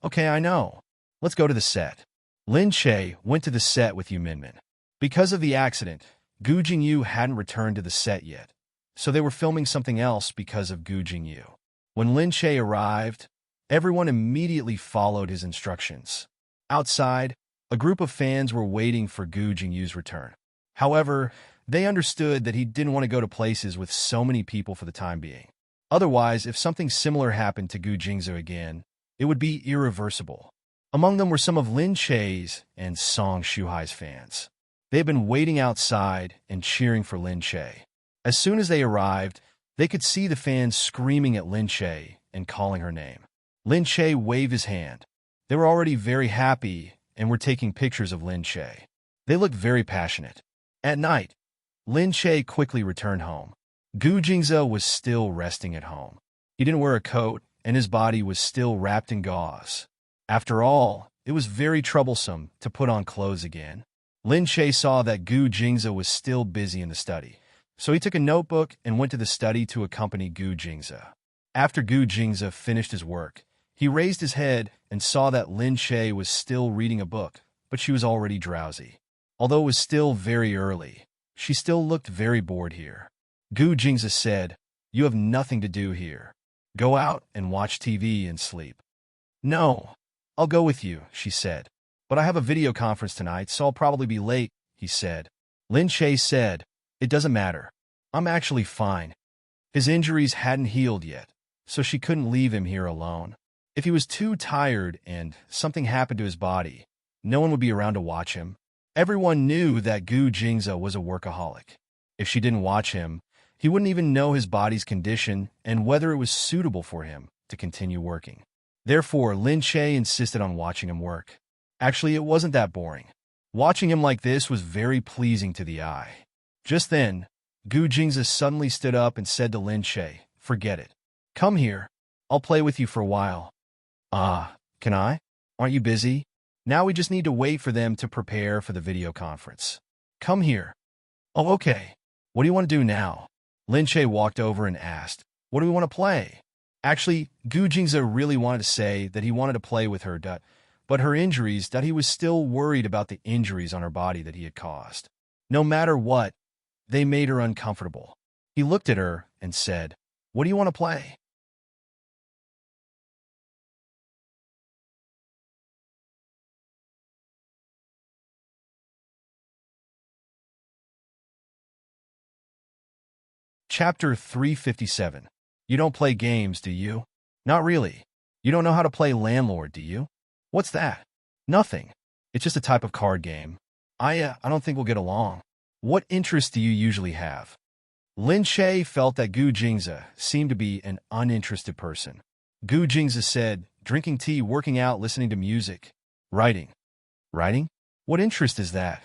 Okay, I know. Let's go to the set. Lin Che went to the set with Min Min. Because of the accident, Gu Jingyu hadn't returned to the set yet, so they were filming something else because of Gu Jingyu. When Lin Che arrived, everyone immediately followed his instructions. Outside, a group of fans were waiting for Gu Jingyu's return. However, they understood that he didn't want to go to places with so many people for the time being. Otherwise, if something similar happened to Gu Jingzu again, it would be irreversible. Among them were some of Lin Che's and Song Shuhai's fans. They had been waiting outside and cheering for Lin Che. As soon as they arrived, they could see the fans screaming at Lin Che and calling her name. Lin Che waved his hand. They were already very happy and were taking pictures of Lin Che. They looked very passionate. At night, Lin Che quickly returned home. Gu Jingze was still resting at home. He didn't wear a coat, and his body was still wrapped in gauze. After all, it was very troublesome to put on clothes again. Lin Che saw that Gu Jingze was still busy in the study, so he took a notebook and went to the study to accompany Gu Jingze. After Gu Jingze finished his work, he raised his head and saw that Lin Che was still reading a book, but she was already drowsy. Although it was still very early, she still looked very bored here. Gu Jingze said, "You have nothing to do here. Go out and watch TV and sleep." "No, I'll go with you," she said. "But I have a video conference tonight, so I'll probably be late," he said. Lin Che said, "It doesn't matter. I'm actually fine." His injuries hadn't healed yet, so she couldn't leave him here alone. If he was too tired and something happened to his body, no one would be around to watch him. Everyone knew that Gu Jingze was a workaholic. If she didn't watch him, he wouldn't even know his body's condition and whether it was suitable for him to continue working. Therefore, Lin Che insisted on watching him work. Actually, it wasn't that boring. Watching him like this was very pleasing to the eye. Just then, Gu Jingze suddenly stood up and said to Lin Che, "Forget it. Come here. I'll play with you for a while." "Ah, can I? Aren't you busy? Now we just need to wait for them to prepare for the video conference. Come here." "Oh, okay. What do you want to do now?" Lin Che walked over and asked, "What do we want to play?" Actually, Gu Jingze really wanted to say that he wanted to play with her, but her injuries, that he was still worried about the injuries on her body that he had caused. No matter what, they made her uncomfortable. He looked at her and said, "What do you want to play?" Chapter 357. You don't play games, do you? Not really. You don't know how to play landlord, do you? What's that? Nothing. It's just a type of card game. I don't think we'll get along. What interests do you usually have? Lin Che felt that Gu Jingze seemed to be an uninterested person. Gu Jingze said, "Drinking tea, working out, listening to music, writing." "Writing? What interest is that?"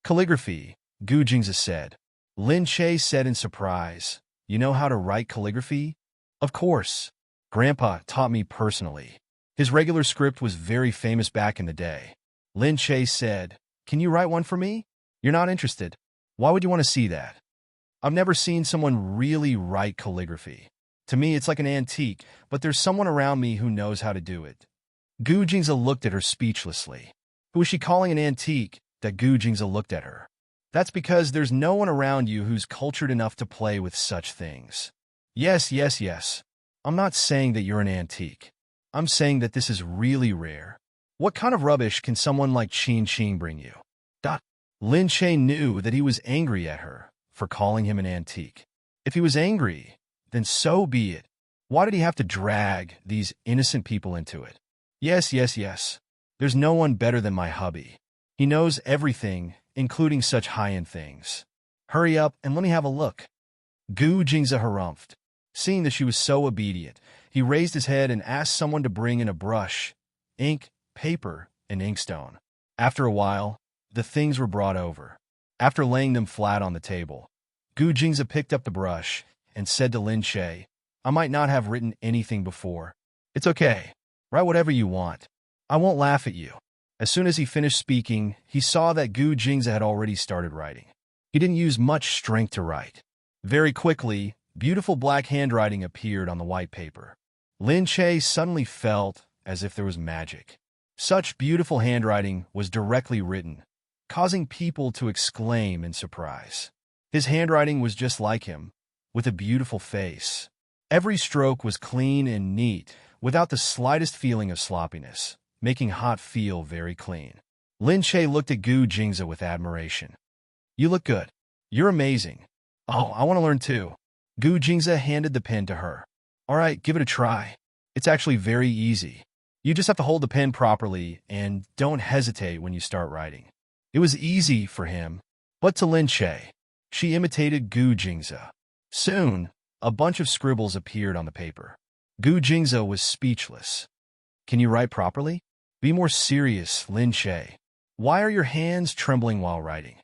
"Calligraphy," Gu Jingze said. Lin Che said in surprise, "You know how to write calligraphy?" "Of course. Grandpa taught me personally. His regular script was very famous back in the day." Lin Che said, "Can you write one for me?" "You're not interested. Why would you want to see that?" "I've never seen someone really write calligraphy. To me, it's like an antique, but there's someone around me who knows how to do it." Gu Jingze looked at her speechlessly. Who is she calling an antique? That Gu Jingze looked at her. "That's because there's no one around you who's cultured enough to play with such things." Yes. I'm not saying that you're an antique. I'm saying that this is really rare. What kind of rubbish can someone like Qin Qing bring you? Lin Che knew that he was angry at her for calling him an antique. If he was angry, then so be it. Why did he have to drag these innocent people into it? Yes. There's no one better than my hubby. He knows everything, including such high-end things. Hurry up and let me have a look. Gu Jingze harumphed. Seeing that she was so obedient, he raised his head and asked someone to bring in a brush, ink, paper, and inkstone. After a while, the things were brought over. After laying them flat on the table, Gu Jingze picked up the brush and said to Lin Che, "I might not have written anything before. It's okay. Write whatever you want. I won't laugh at you." As soon as he finished speaking, he saw that Gu Jingze had already started writing. He didn't use much strength to write. Very quickly, beautiful black handwriting appeared on the white paper. Lin Che suddenly felt as if there was magic. Such beautiful handwriting was directly written, causing people to exclaim in surprise. His handwriting was just like him, with a beautiful face. Every stroke was clean and neat, without the slightest feeling of sloppiness, making Hot feel very clean. Lin Che looked at Gu Jingze with admiration. "You look good. You're amazing. Oh, I want to learn too." Gu Jingze handed the pen to her. "All right, give it a try. It's actually very easy. You just have to hold the pen properly and don't hesitate when you start writing." It was easy for him, but to Lin Che, she imitated Gu Jingze. Soon, a bunch of scribbles appeared on the paper. Gu Jingze was speechless. "Can you write properly?" "Be more serious, Lin Che. Why are your hands trembling while writing?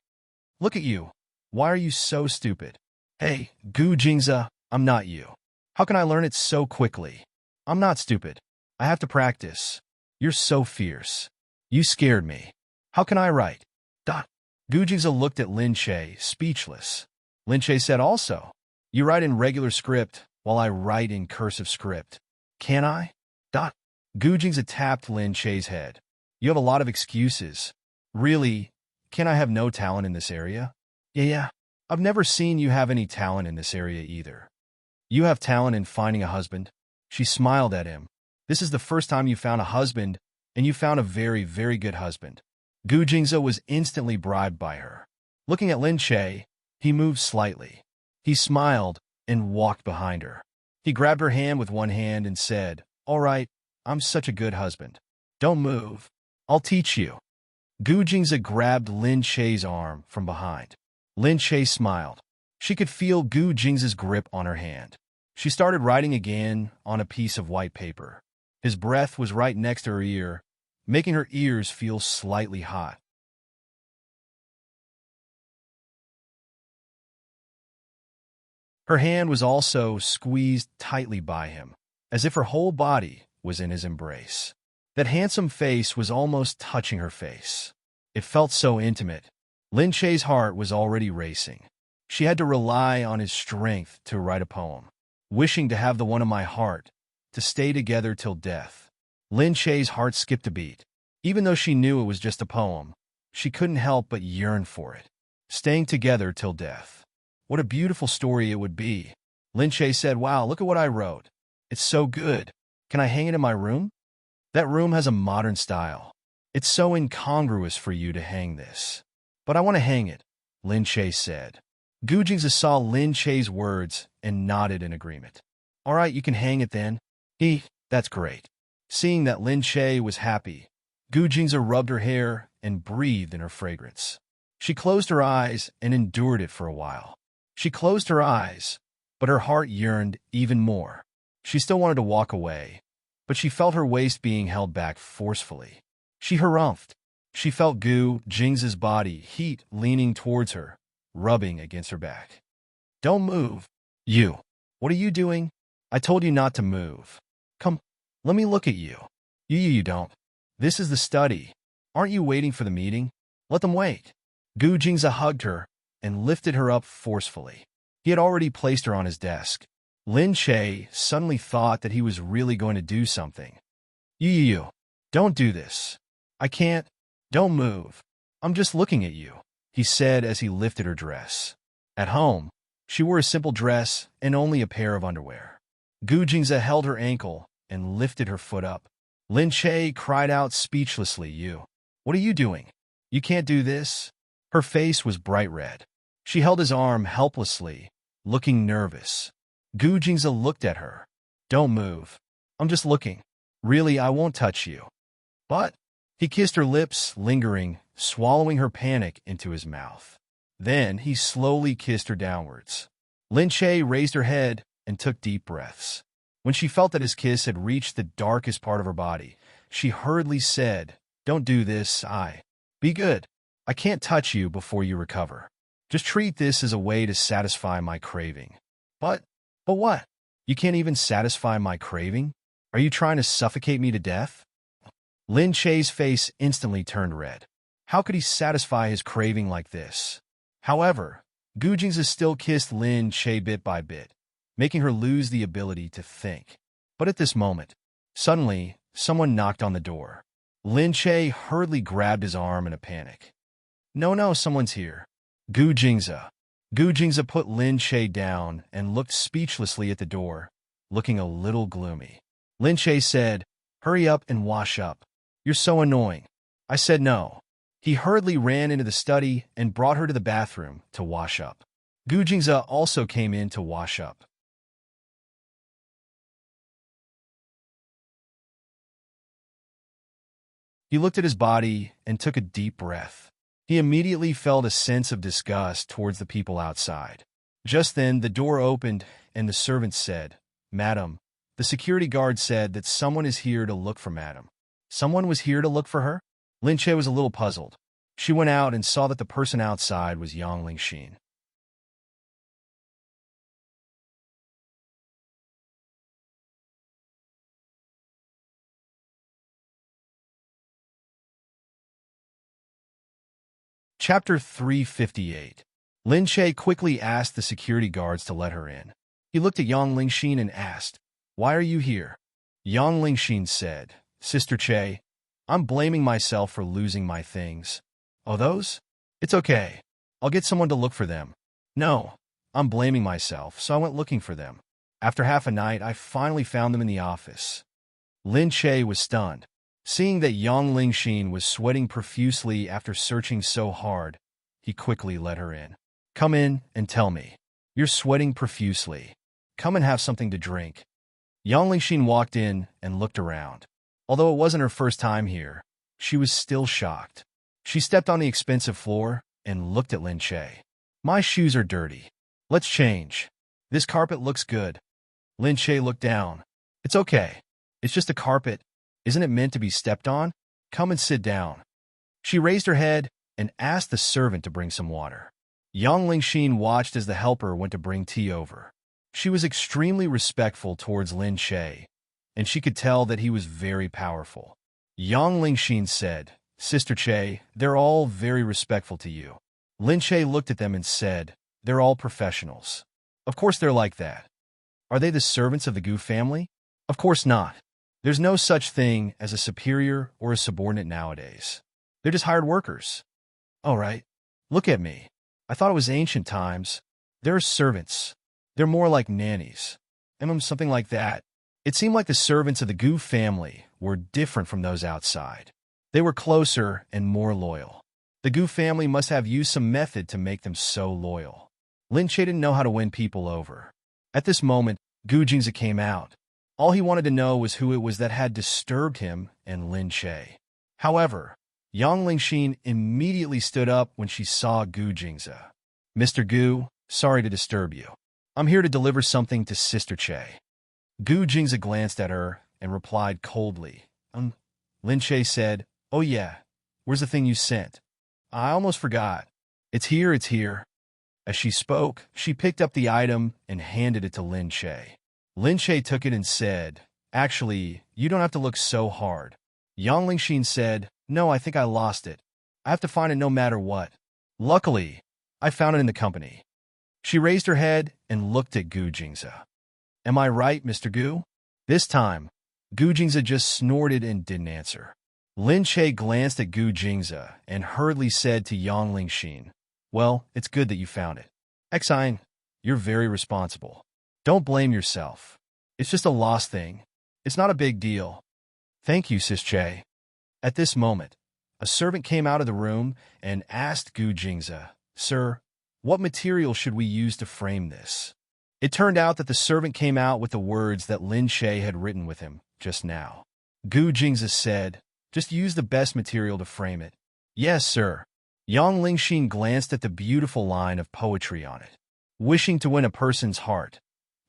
Look at you. Why are you so stupid? Hey, Gu Jingza, I'm not you. How can I learn it so quickly? I'm not stupid. I have to practice. You're so fierce. You scared me. How can I write? Dot. Gu Jingza looked at Lin Che, speechless. Lin Che said also, you write in regular script while I write in cursive script. Can I? Dot. Gu Jingza tapped Lin Che's head. You have a lot of excuses. Really? Can I have no talent in this area? Yeah. I've never seen you have any talent in this area either. You have talent in finding a husband? She smiled at him. This is the first time you found a husband, and you found a very, very good husband. Gu Jingza was instantly bribed by her. Looking at Lin Che, he moved slightly. He smiled and walked behind her. He grabbed her hand with one hand and said, all right, I'm such a good husband. Don't move. I'll teach you. Gu Jingza grabbed Lin Che's arm from behind. Lin Che smiled. She could feel Gu Jingza's grip on her hand. She started writing again on a piece of white paper. His breath was right next to her ear, making her ears feel slightly hot. Her hand was also squeezed tightly by him, as if her whole body was in his embrace. That handsome face was almost touching her face. It felt so intimate. Lin Che's heart was already racing. She had to rely on his strength to write a poem. Wishing to have the one in my heart, to stay together till death. Lin Che's heart skipped a beat. Even though she knew it was just a poem, she couldn't help but yearn for it. Staying together till death. What a beautiful story it would be. Lin Che said, wow, look at what I wrote. It's so good. Can I hang it in my room? That room has a modern style. It's so incongruous for you to hang this. But I want to hang it, Lin Che said. Gu Jingza saw Lin Che's words and nodded in agreement. All right, you can hang it then. That's great. Seeing that Lin Che was happy, Gu Jingza rubbed her hair and breathed in her fragrance. She closed her eyes and endured it for a while. She closed her eyes, but her heart yearned even more. She still wanted to walk away, but she felt her waist being held back forcefully. She harumphed. She felt Gu Jingza's body heat leaning towards her, rubbing against her back. Don't move. You. What are you doing? I told you not to move. Come, let me look at you. You don't. This is the study. Aren't you waiting for the meeting? Let them wait. Gu Jingza hugged her and lifted her up forcefully. He had already placed her on his desk. Lin Che suddenly thought that he was really going to do something. You. Don't do this. I can't. Don't move. I'm just looking at you, he said as he lifted her dress. At home, she wore a simple dress and only a pair of underwear. Gu Jingza held her ankle and lifted her foot up. Lin Che cried out speechlessly, you. What are you doing? You can't do this. Her face was bright red. She held his arm helplessly, looking nervous. Gu Jingza looked at her. Don't move. I'm just looking. Really, I won't touch you. But he kissed her lips, lingering, swallowing her panic into his mouth. Then he slowly kissed her downwards. Lin Che raised her head and took deep breaths. When she felt that his kiss had reached the darkest part of her body, she hurriedly said, don't do this, Be good. I can't touch you before you recover. Just treat this as a way to satisfy my craving. But what? You can't even satisfy my craving? Are you trying to suffocate me to death? Lin Che's face instantly turned red. How could he satisfy his craving like this? However, Gu Jingza still kissed Lin Che bit by bit, making her lose the ability to think. But at this moment, suddenly, someone knocked on the door. Lin Che hurriedly grabbed his arm in a panic. No, someone's here. Gu Jingza. Gu Jingza put Lin Che down and looked speechlessly at the door, looking a little gloomy. Lin Che said, hurry up and wash up. You're so annoying. I said no. He hurriedly ran into the study and brought her to the bathroom to wash up. Gu Jingza also came in to wash up. He looked at his body and took a deep breath. He immediately felt a sense of disgust towards the people outside. Just then, the door opened and the servant said, Madam, the security guard said that someone is here to look for Madam. Someone was here to look for her? Lin Che was a little puzzled. She went out and saw that the person outside was Yang Lingxin. Chapter 358. Lin Che quickly asked the security guards to let her in. He looked at Yang Lingxin and asked, "Why are you here?" Yang Lingxin said, "Sister Che, I'm blaming myself for losing my things." "Oh, those? It's okay. I'll get someone to look for them." "No, I'm blaming myself, so I went looking for them. After half a night, I finally found them in the office." Lin Che was stunned. Seeing that Yang Lingxin was sweating profusely after searching so hard, he quickly let her in. "Come in and tell me. You're sweating profusely. Come and have something to drink." Yang Lingxin walked in and looked around. Although it wasn't her first time here, she was still shocked. She stepped on the expensive floor and looked at Lin Che. "My shoes are dirty. Let's change. This carpet looks good." Lin Che looked down. "It's okay. It's just a carpet. Isn't it meant to be stepped on? Come and sit down." She raised her head and asked the servant to bring some water. Yang Lingxin watched as the helper went to bring tea over. She was extremely respectful towards Lin Che, and she could tell that he was very powerful. Yang Lingxin said, "Sister Che, they're all very respectful to you." Lin Che looked at them and said, "They're all professionals. Of course they're like that. Are they the servants of the Gu family? Of course not. There's no such thing as a superior or a subordinate nowadays. They're just hired workers." "All right. Look at me. I thought it was ancient times. They're servants. They're more like nannies. Something like that." It seemed like the servants of the Gu family were different from those outside. They were closer and more loyal. The Gu family must have used some method to make them so loyal. Lin Che didn't know how to win people over. At this moment, Gu Jingzi came out. All he wanted to know was who it was that had disturbed him and Lin Che. However, Yang Lingxin immediately stood up when she saw Gu Jingzi. "Mr. Gu, sorry to disturb you. I'm here to deliver something to Sister Che." Gu Jingzi glanced at her and replied coldly. Lin Che said, "Oh yeah, where's the thing you sent? I almost forgot. It's here, it's here." As she spoke, she picked up the item and handed it to Lin Che. Lin Che took it and said, "Actually, you don't have to look so hard." Yang Lingxin said, "No, I think I lost it. I have to find it no matter what. Luckily, I found it in the company." She raised her head and looked at Gu Jingzi. "Am I right, Mr. Gu?" This time, Gu Jingzi just snorted and didn't answer. Lin Che glanced at Gu Jingzi and hurriedly said to Yang Lingxin, "Well, it's good that you found it. Exine, you're very responsible. Don't blame yourself. It's just a lost thing. It's not a big deal." "Thank you, Sis Che." At this moment, a servant came out of the room and asked Gu Jingzi, "Sir, what material should we use to frame this?" It turned out that the servant came out with the words that Lin Che had written with him just now. Gu Jingzi said, "Just use the best material to frame it." "Yes, sir." Yang Lingxin glanced at the beautiful line of poetry on it. "Wishing to win a person's heart,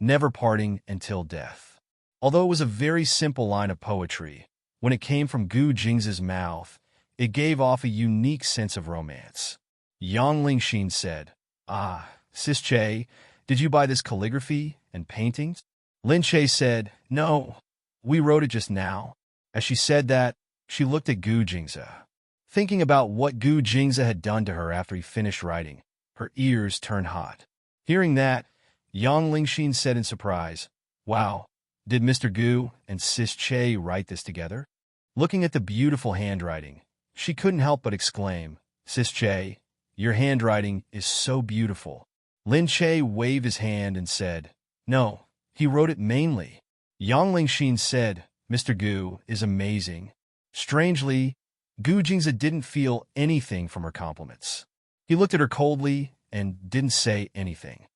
never parting until death." Although it was a very simple line of poetry, when it came from Gu Jingzi's mouth, it gave off a unique sense of romance. Yang Lingxin said, "Ah, Sis Che, did you buy this calligraphy and paintings?" Lin Che said, "No, we wrote it just now." As she said that, she looked at Gu Jingzi. Thinking about what Gu Jingzi had done to her after he finished writing, her ears turned hot. Hearing that, Yang Lingxin said in surprise, "Wow, did Mr. Gu and Sis Che write this together?" Looking at the beautiful handwriting, she couldn't help but exclaim, "Sis Che, your handwriting is so beautiful." Lin Che waved his hand and said, "No, he wrote it mainly." Yang Lingxin said, "Mr. Gu is amazing." Strangely, Gu Jingzi didn't feel anything from her compliments. He looked at her coldly and didn't say anything.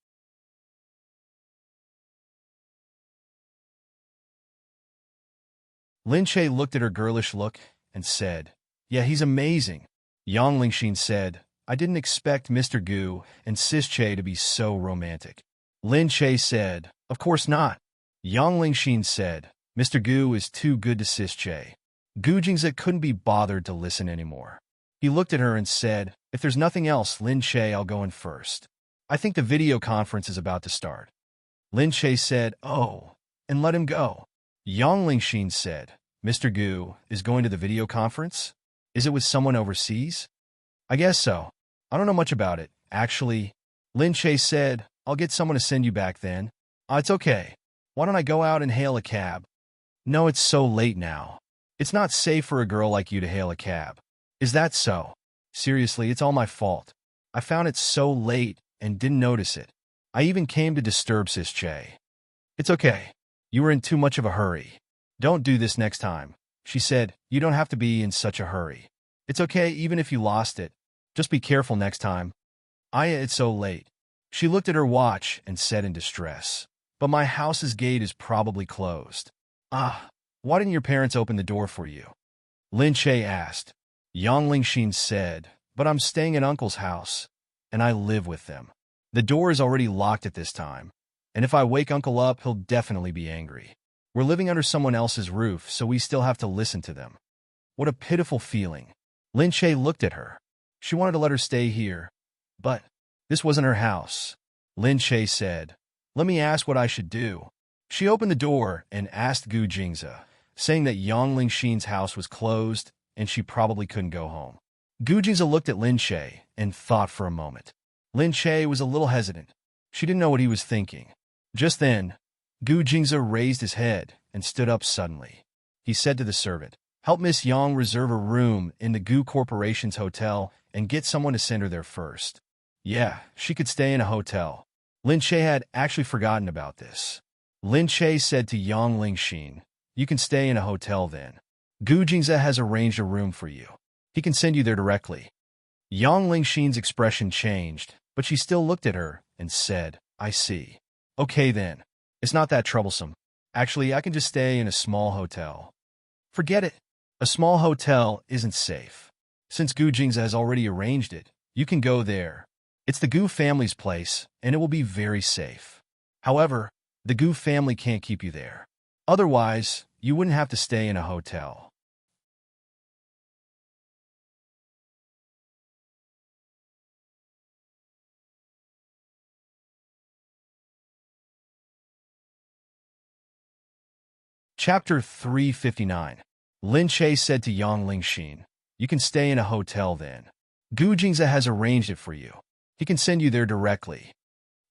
Lin Che looked at her girlish look and said, "Yeah, he's amazing." Yang Lingxin said, "I didn't expect Mr. Gu and Sis Che to be so romantic." Lin Che said, "Of course not." Yang Lingxin said, "Mr. Gu is too good to Sis Che." Gu Jingzi couldn't be bothered to listen anymore. He looked at her and said, "If there's nothing else, Lin Che, I'll go in first. I think the video conference is about to start." Lin Che said, "Oh," and let him go. Yang Lingxin said, "Mr. Gu is going to the video conference? Is it with someone overseas?" "I guess so. I don't know much about it, actually." Lin Che said, "I'll get someone to send you back then." It's okay. Why don't I go out and hail a cab?" "No, it's so late now. It's not safe for a girl like you to hail a cab." "Is that so?" "Seriously, it's all my fault. I found it so late and didn't notice it. I even came to disturb Sis Che." "It's okay. You were in too much of a hurry. Don't do this next time." She said, "You don't have to be in such a hurry. It's okay even if you lost it. Just be careful next time." It's so late." She looked at her watch and said in distress, "But my house's gate is probably closed." Why didn't your parents open the door for you?" Lin Che asked. Yang Lingxin said, "But I'm staying at Uncle's house, and I live with them. The door is already locked at this time, and if I wake Uncle up, he'll definitely be angry. We're living under someone else's roof, so we still have to listen to them." What a pitiful feeling. Lin Che looked at her. She wanted to let her stay here, but this wasn't her house. Lin Che said, "Let me ask what I should do." She opened the door and asked Gu Jingze, saying that Yang Lingxin's house was closed and she probably couldn't go home. Gu Jingze looked at Lin Che and thought for a moment. Lin Che was a little hesitant. She didn't know what he was thinking. Just then, Gu Jingze raised his head and stood up suddenly. He said to the servant, "Help Miss Yang reserve a room in the Gu Corporation's hotel and get someone to send her there first." Yeah, she could stay in a hotel. Lin Che had actually forgotten about this. Lin Che said to Yang Lingxin, "You can stay in a hotel then. Gu Jingze has arranged a room for you. He can send you there directly." Yang Lingxin's expression changed, but she still looked at her and said, "I see. Okay then. It's not that troublesome. Actually, I can just stay in a small hotel." "Forget it. A small hotel isn't safe. Since Gu Jingze has already arranged it, you can go there. It's the Gu family's place, and it will be very safe. However, the Gu family can't keep you there. Otherwise, you wouldn't have to stay in a hotel." Chapter 359. Lin Che said to Yang Lingxin, "You can stay in a hotel then. Gu Jingze has arranged it for you. He can send you there directly."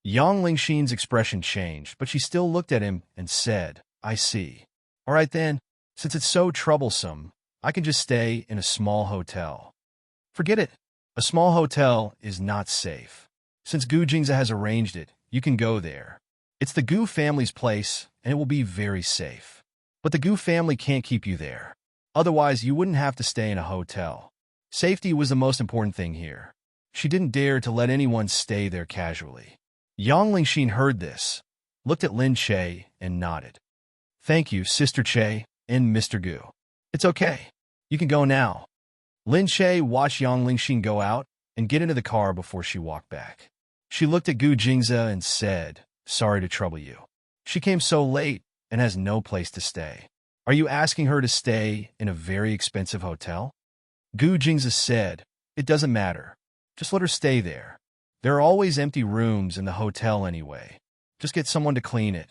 Yang Lingxin's expression changed, but she still looked at him and said, "I see. All right then, since it's so troublesome, I can just stay in a small hotel." "Forget it. A small hotel is not safe. Since Gu Jingze has arranged it, you can go there. It's the Gu family's place, and it will be very safe. But the Gu family can't keep you there. Otherwise, you wouldn't have to stay in a hotel." Safety was the most important thing here. She didn't dare to let anyone stay there casually. Yang Lingxin heard this, looked at Lin Che, and nodded. "Thank you, Sister Che and Mr. Gu. It's okay. You can go now." Lin Che watched Yang Lingxin go out and get into the car before she walked back. She looked at Gu Jingze and said, "Sorry to trouble you. She came so late and has no place to stay. Are you asking her to stay in a very expensive hotel?" Gu Jingze said, "It doesn't matter. Just let her stay there. There are always empty rooms in the hotel anyway. Just get someone to clean it.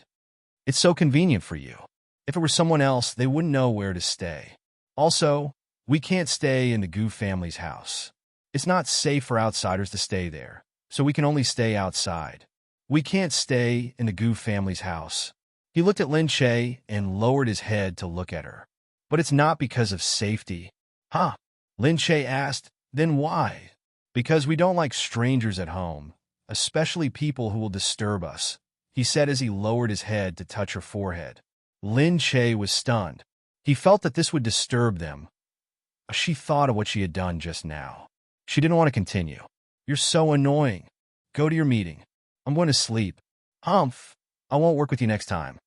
It's so convenient for you. If it were someone else, they wouldn't know where to stay. Also, we can't stay in the Gu family's house. It's not safe for outsiders to stay there, so we can only stay outside. We can't stay in the Gu family's house." He looked at Lin Che and lowered his head to look at her. "But it's not because of safety." "Huh?" Lin Che asked. "Then why?" "Because we don't like strangers at home, especially people who will disturb us," he said as he lowered his head to touch her forehead. Lin Che was stunned. He felt that this would disturb them. She thought of what she had done just now. She didn't want to continue. "You're so annoying. Go to your meeting. I'm going to sleep." "Humph. I won't work with you next time."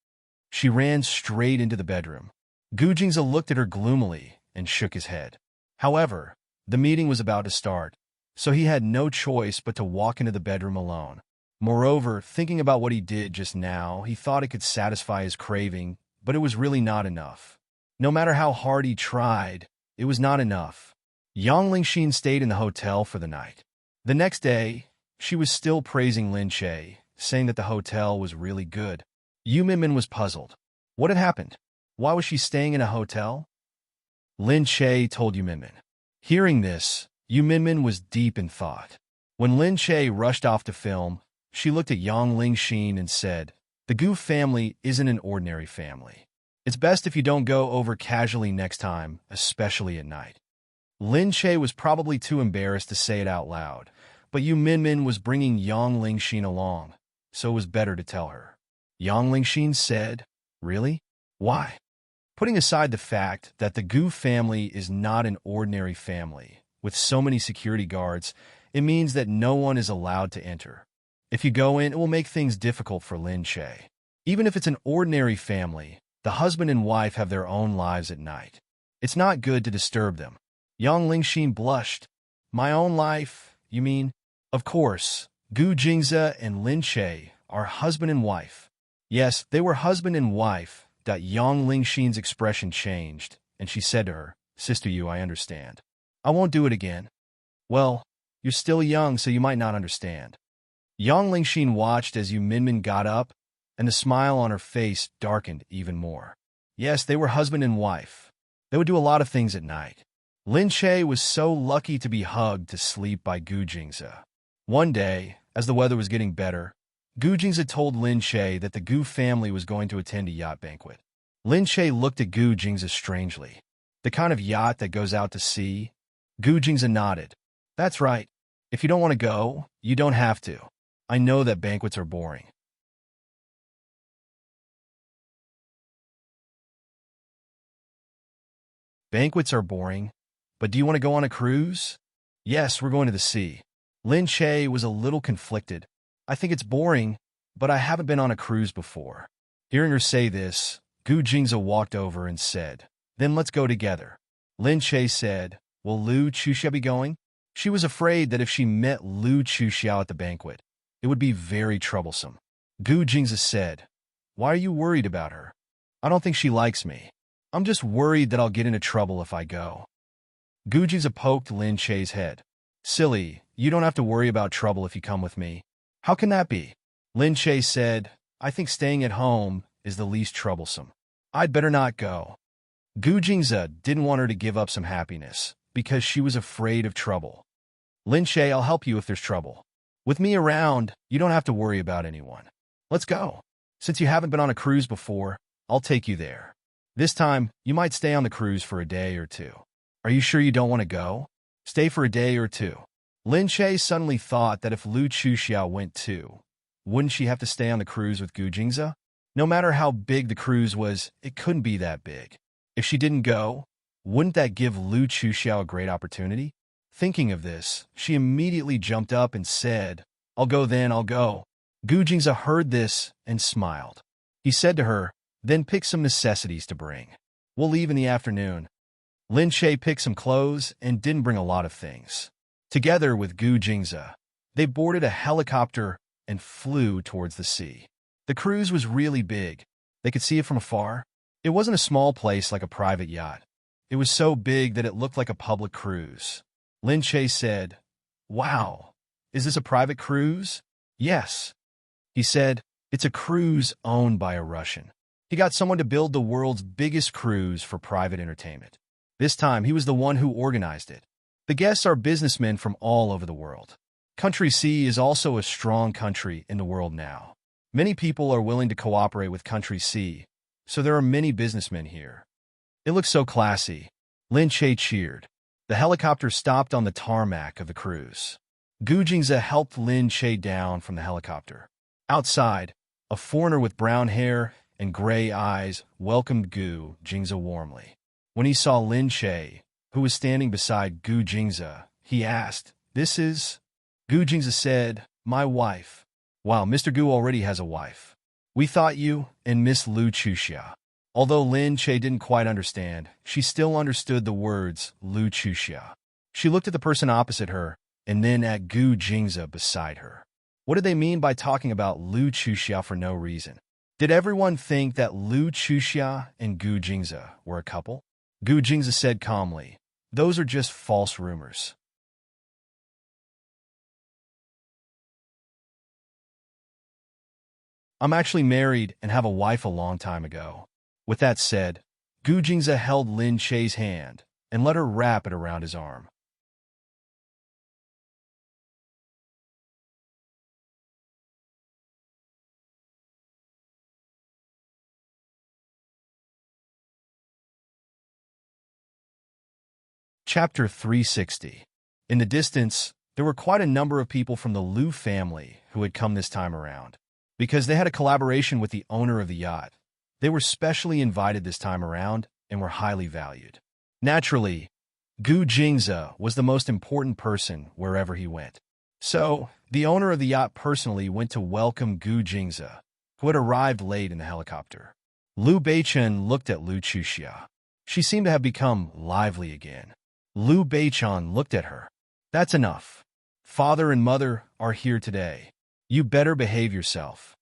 She ran straight into the bedroom. Gu Jingze looked at her gloomily and shook his head. However, the meeting was about to start, so he had no choice but to walk into the bedroom alone. Moreover, thinking about what he did just now, he thought it could satisfy his craving, but it was really not enough. No matter how hard he tried, it was not enough. Yang Lingxin stayed in the hotel for the night. The next day, she was still praising Lin Che, saying that the hotel was really good. Yu Minmin was puzzled. What had happened? Why was she staying in a hotel? Lin Che told Yu Minmin. Hearing this, Yu Minmin was deep in thought. When Lin Che rushed off to film, she looked at Yang Lingxin and said, "The Gu family isn't an ordinary family. It's best if you don't go over casually next time, especially at night." Lin Che was probably too embarrassed to say it out loud, but Yu Minmin was bringing Yang Lingxin along, so it was better to tell her. Yang Lingxin said, "Really? Why?" Putting aside the fact that the Gu family is not an ordinary family, with so many security guards, it means that no one is allowed to enter. If you go in, it will make things difficult for Lin Che. Even if it's an ordinary family, the husband and wife have their own lives at night. It's not good to disturb them. Yang Lingxin blushed. "My own life, you mean?" Of course, Gu Jingze and Lin Che are husband and wife. Yes, they were husband and wife. Yang Lingxin's expression changed, and she said to her, "Sister Yu, I understand. I won't do it again." "Well, you're still young, so you might not understand." Yang Lingxin watched as Yu Minmin got up, and the smile on her face darkened even more. Yes, they were husband and wife. They would do a lot of things at night. Lin Che was so lucky to be hugged to sleep by Gu Jingze. One day, as the weather was getting better, Gu Jingze told Lin Che that the Gu family was going to attend a yacht banquet. Lin Che looked at Gu Jingze strangely. "The kind of yacht that goes out to sea?" Gu Jingze nodded. "That's right. If you don't want to go, you don't have to. I know that banquets are boring." Banquets are boring, but do you want to go on a cruise? Yes, we're going to the sea. Lin Che was a little conflicted. "I think it's boring, but I haven't been on a cruise before." Hearing her say this, Gu Jingze walked over and said, "Then let's go together." Lin Che said, "Will Lu Chuxia be going?" She was afraid that if she met Lu Chuxiao at the banquet, it would be very troublesome. Gu Jingze said, "Why are you worried about her? I don't think she likes me. I'm just worried that I'll get into trouble if I go." Gu Jingze poked Lin Che's head. "Silly, you don't have to worry about trouble if you come with me." "How can that be?" Lin Che said, "I think staying at home is the least troublesome. I'd better not go." Gu Jingze didn't want her to give up some happiness, because she was afraid of trouble. "Lin Che, I'll help you if there's trouble. With me around, you don't have to worry about anyone. Let's go. Since you haven't been on a cruise before, I'll take you there. This time, you might stay on the cruise for a day or two. Are you sure you don't want to go? Stay for a day or two." Lin Che suddenly thought that if Lu Chuxiao went too, wouldn't she have to stay on the cruise with Gu Jingze? No matter how big the cruise was, it couldn't be that big. If she didn't go, wouldn't that give Lu Chuxiao a great opportunity? Thinking of this, she immediately jumped up and said, "I'll go then, I'll go." Gu Jingze heard this and smiled. He said to her, "Then pick some necessities to bring. We'll leave in the afternoon." Lin Che picked some clothes and didn't bring a lot of things. Together with Gu Jingze, they boarded a helicopter and flew towards the sea. The cruise was really big. They could see it from afar. It wasn't a small place like a private yacht. It was so big that it looked like a public cruise. Lin Che said, "Wow, is this a private cruise?" "Yes." He said, "It's a cruise owned by a Russian. He got someone to build the world's biggest cruise for private entertainment. This time, he was the one who organized it. The guests are businessmen from all over the world. Country C is also a strong country in the world now. Many people are willing to cooperate with Country C, so there are many businessmen here. It looks so classy." Lin Che cheered. The helicopter stopped on the tarmac of the cruise. Gu Jingze helped Lin Che down from the helicopter. Outside, a foreigner with brown hair and gray eyes welcomed Gu Jingze warmly. When he saw Lin Che, who was standing beside Gu Jingze, he asked, "This is?" Gu Jingze said, "My wife." "Wow, Mr. Gu already has a wife. We thought you and Miss Lu Chuxia." Although Lin Che didn't quite understand, she still understood the words Lu Chuxia. She looked at the person opposite her and then at Gu Jingze beside her. What did they mean by talking about Lu Chuxia for no reason? Did everyone think that Lu Chuxia and Gu Jingze were a couple? Gu Jingze said calmly, Those are just false rumors. I'm actually married and have a wife a long time ago. With that said, Gu Jingze held Lin Che's hand and let her wrap it around his arm. Chapter 360. In the distance, there were quite a number of people from the Liu family who had come this time around. Because they had a collaboration with the owner of the yacht, they were specially invited this time around and were highly valued. Naturally, Gu Jingze was the most important person wherever he went. So, the owner of the yacht personally went to welcome Gu Jingze, who had arrived late in the helicopter. Liu Beichen looked at Liu Chuxia. She seemed to have become lively again. Liu Beichen looked at her. That's enough. Father and mother are here today. You better behave yourself.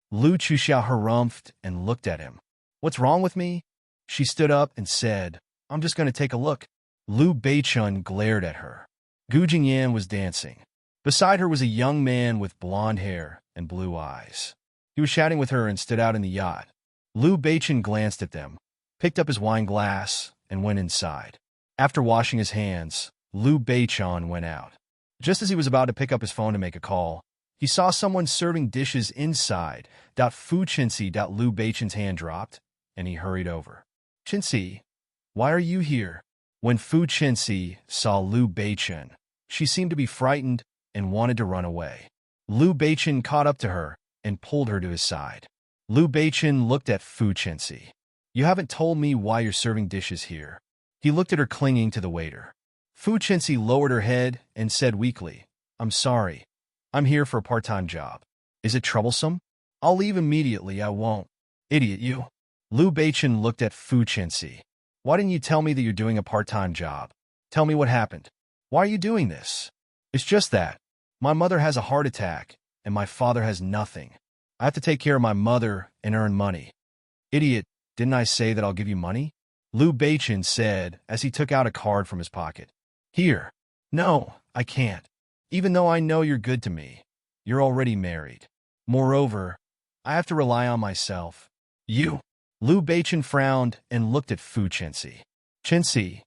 Liu Chuxia harumphed and looked at him. What's wrong with me? She stood up and said, I'm just going to take a look. Liu Beichen glared at her. Gu Jingyan was dancing. Beside her was a young man with blonde hair and blue eyes. He was chatting with her and stood out in the yacht. Liu Beichen glanced at them, picked up his wine glass, and went inside. After washing his hands, Liu Beichen went out. Just as he was about to pick up his phone to make a call, he saw someone serving dishes inside. Fu Qinxi. Liu Beichen's hand dropped, and he hurried over. Qinxi, why are you here? When Fu Qinxi saw Liu Beichen, she seemed to be frightened and wanted to run away. Liu Beichen caught up to her and pulled her to his side. Liu Beichen looked at Fu Qinxi. You haven't told me why you're serving dishes here. He looked at her clinging to the waiter. Fu Qinxi lowered her head and said weakly, I'm sorry. I'm here for a part-time job. Is it troublesome? I'll leave immediately, I won't. Idiot you. Liu Beichen looked at Fu Qinxi. Why didn't you tell me that you're doing a part-time job? Tell me what happened. Why are you doing this? It's just that. My mother has a heart attack, and my father has nothing. I have to take care of my mother and earn money. Idiot, didn't I say that I'll give you money? Liu Beichen said as he took out a card from his pocket. Here. No, I can't. Even though I know you're good to me, you're already married. Moreover, I have to rely on myself. You. Liu Beichen frowned and looked at Fu Qinxi. Qinxi.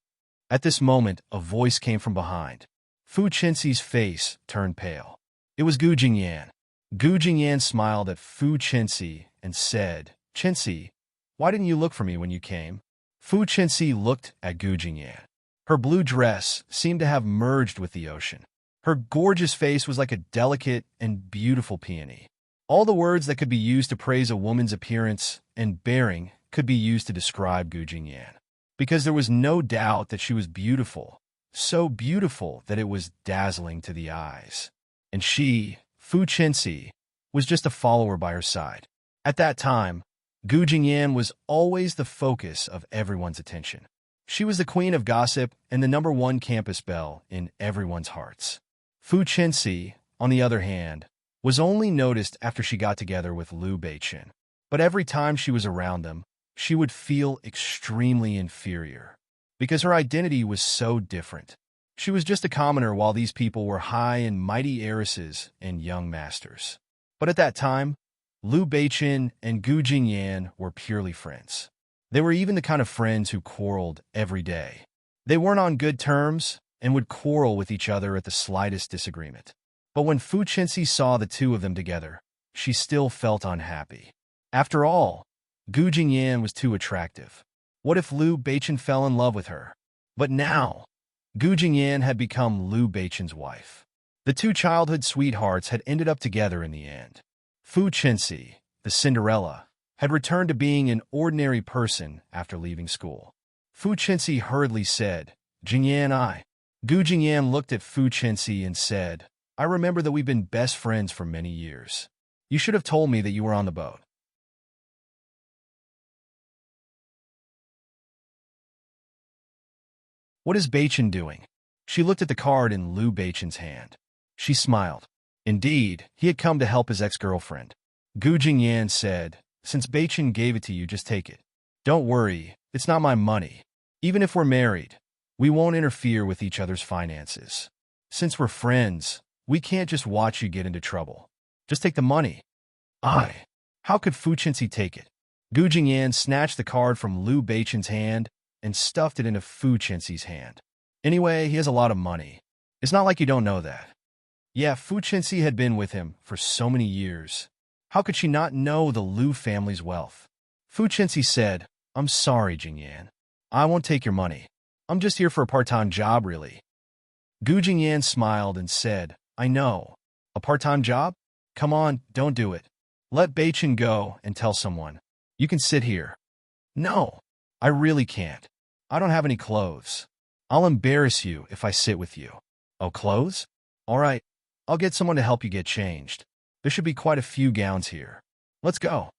At this moment, a voice came from behind. Fu Qinxi's face turned pale. It was Gu Jingyan. Gu Jingyan smiled at Fu Qinxi and said, Qinxi, why didn't you look for me when you came? Fu Qinxi looked at Gu Jingyan. Her blue dress seemed to have merged with the ocean. Her gorgeous face was like a delicate and beautiful peony. All the words that could be used to praise a woman's appearance and bearing could be used to describe Gu Jingyan. Because there was no doubt that she was beautiful, so beautiful that it was dazzling to the eyes. And she, Fu Qinxi, was just a follower by her side. At that time, Gu Jingyan was always the focus of everyone's attention. She was the queen of gossip and the #1 campus belle in everyone's hearts. Fu Qinxi, on the other hand, was only noticed after she got together with Liu Beichen. But every time she was around them, she would feel extremely inferior, because her identity was so different. She was just a commoner while these people were high and mighty heiresses and young masters. But at that time, Liu Beichen and Gu Jingyan were purely friends. They were even the kind of friends who quarreled every day. They weren't on good terms and would quarrel with each other at the slightest disagreement. But when Fu Qinxi saw the two of them together, she still felt unhappy. After all, Gu Jingyan was too attractive. What if Liu Beichen fell in love with her? But now, Gu Jingyan had become Liu Beichen's wife. The two childhood sweethearts had ended up together in the end. Fu Qinxi, the Cinderella, had returned to being an ordinary person after leaving school. Fu Qinxi hurriedly said, Jingyan. Gu Jingyan looked at Fu Qinxi and said, I remember that we've been best friends for many years. You should have told me that you were on the boat. What is Beichen doing? She looked at the card in Liu Beichen's hand. She smiled. Indeed, he had come to help his ex-girlfriend. Gu Jingyan said, Since Beichen gave it to you, just take it. Don't worry, it's not my money. Even if we're married, We won't interfere with each other's finances. Since we're friends, we can't just watch you get into trouble. Just take the money. How could Fu Qinxi take it? Gu Jingyan snatched the card from Liu Beichen's hand and stuffed it into Fu Qinxi's hand. Anyway, he has a lot of money. It's not like you don't know that. Yeah, Fu Qinxi had been with him for so many years. How could she not know the Liu family's wealth? Fu Qinxi said, I'm sorry, Jingyan. I won't take your money. I'm just here for a part-time job, really. Gu Jingyan smiled and said, I know. A part-time job? Come on, don't do it. Let Beichen go and tell someone. You can sit here. No, I really can't. I don't have any clothes. I'll embarrass you if I sit with you. Oh, clothes? All right, I'll get someone to help you get changed. There should be quite a few gowns here. Let's go.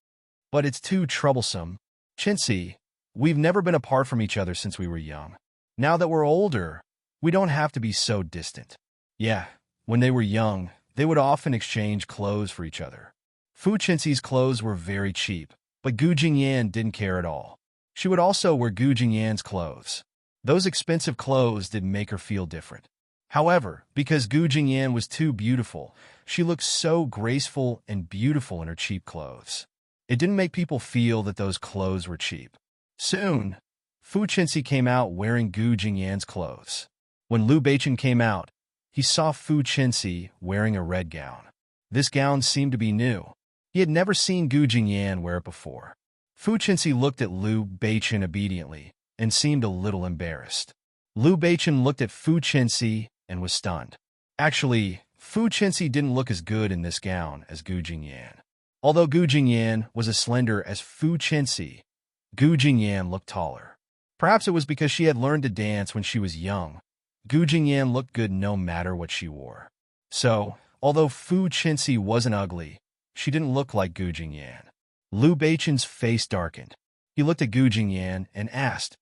But it's too troublesome. Qinxi, we've never been apart from each other since we were young. Now that we're older, we don't have to be so distant. Yeah, when they were young, they would often exchange clothes for each other. Fu Qinxi's clothes were very cheap, but Gu Jingyan didn't care at all. She would also wear Gu Jingyan's clothes. Those expensive clothes didn't make her feel different. However, because Gu Jingyan was too beautiful, she looked so graceful and beautiful in her cheap clothes. It didn't make people feel that those clothes were cheap. Soon, Fu Qinxi came out wearing Gu Jingyan's clothes. When Liu Beichen came out, he saw Fu Qinxi wearing a red gown. This gown seemed to be new. He had never seen Gu Jingyan wear it before. Fu Qinxi looked at Liu Beichen obediently and seemed a little embarrassed. Liu Beichen looked at Fu Qinxi and was stunned. Actually, Fu Qinxi didn't look as good in this gown as Gu Jingyan. Although Gu Jingyan was as slender as Fu Qinxi, Gu Jingyan looked taller. Perhaps it was because she had learned to dance when she was young. Gu Jingyan looked good no matter what she wore. So, although Fu Qinxi wasn't ugly, she didn't look like Gu Jingyan. Liu Beichen's face darkened. He looked at Gu Jingyan and asked,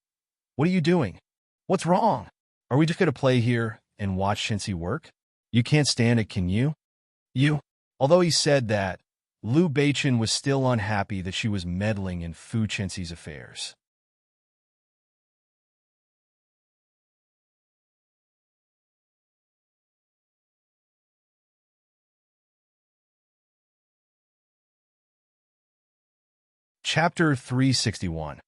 What are you doing? What's wrong? Are we just going to play here and watch Qinxi work? You can't stand it, can you? Although he said that, Liu Beichen was still unhappy that she was meddling in Fu Qinxi's affairs. Chapter 361.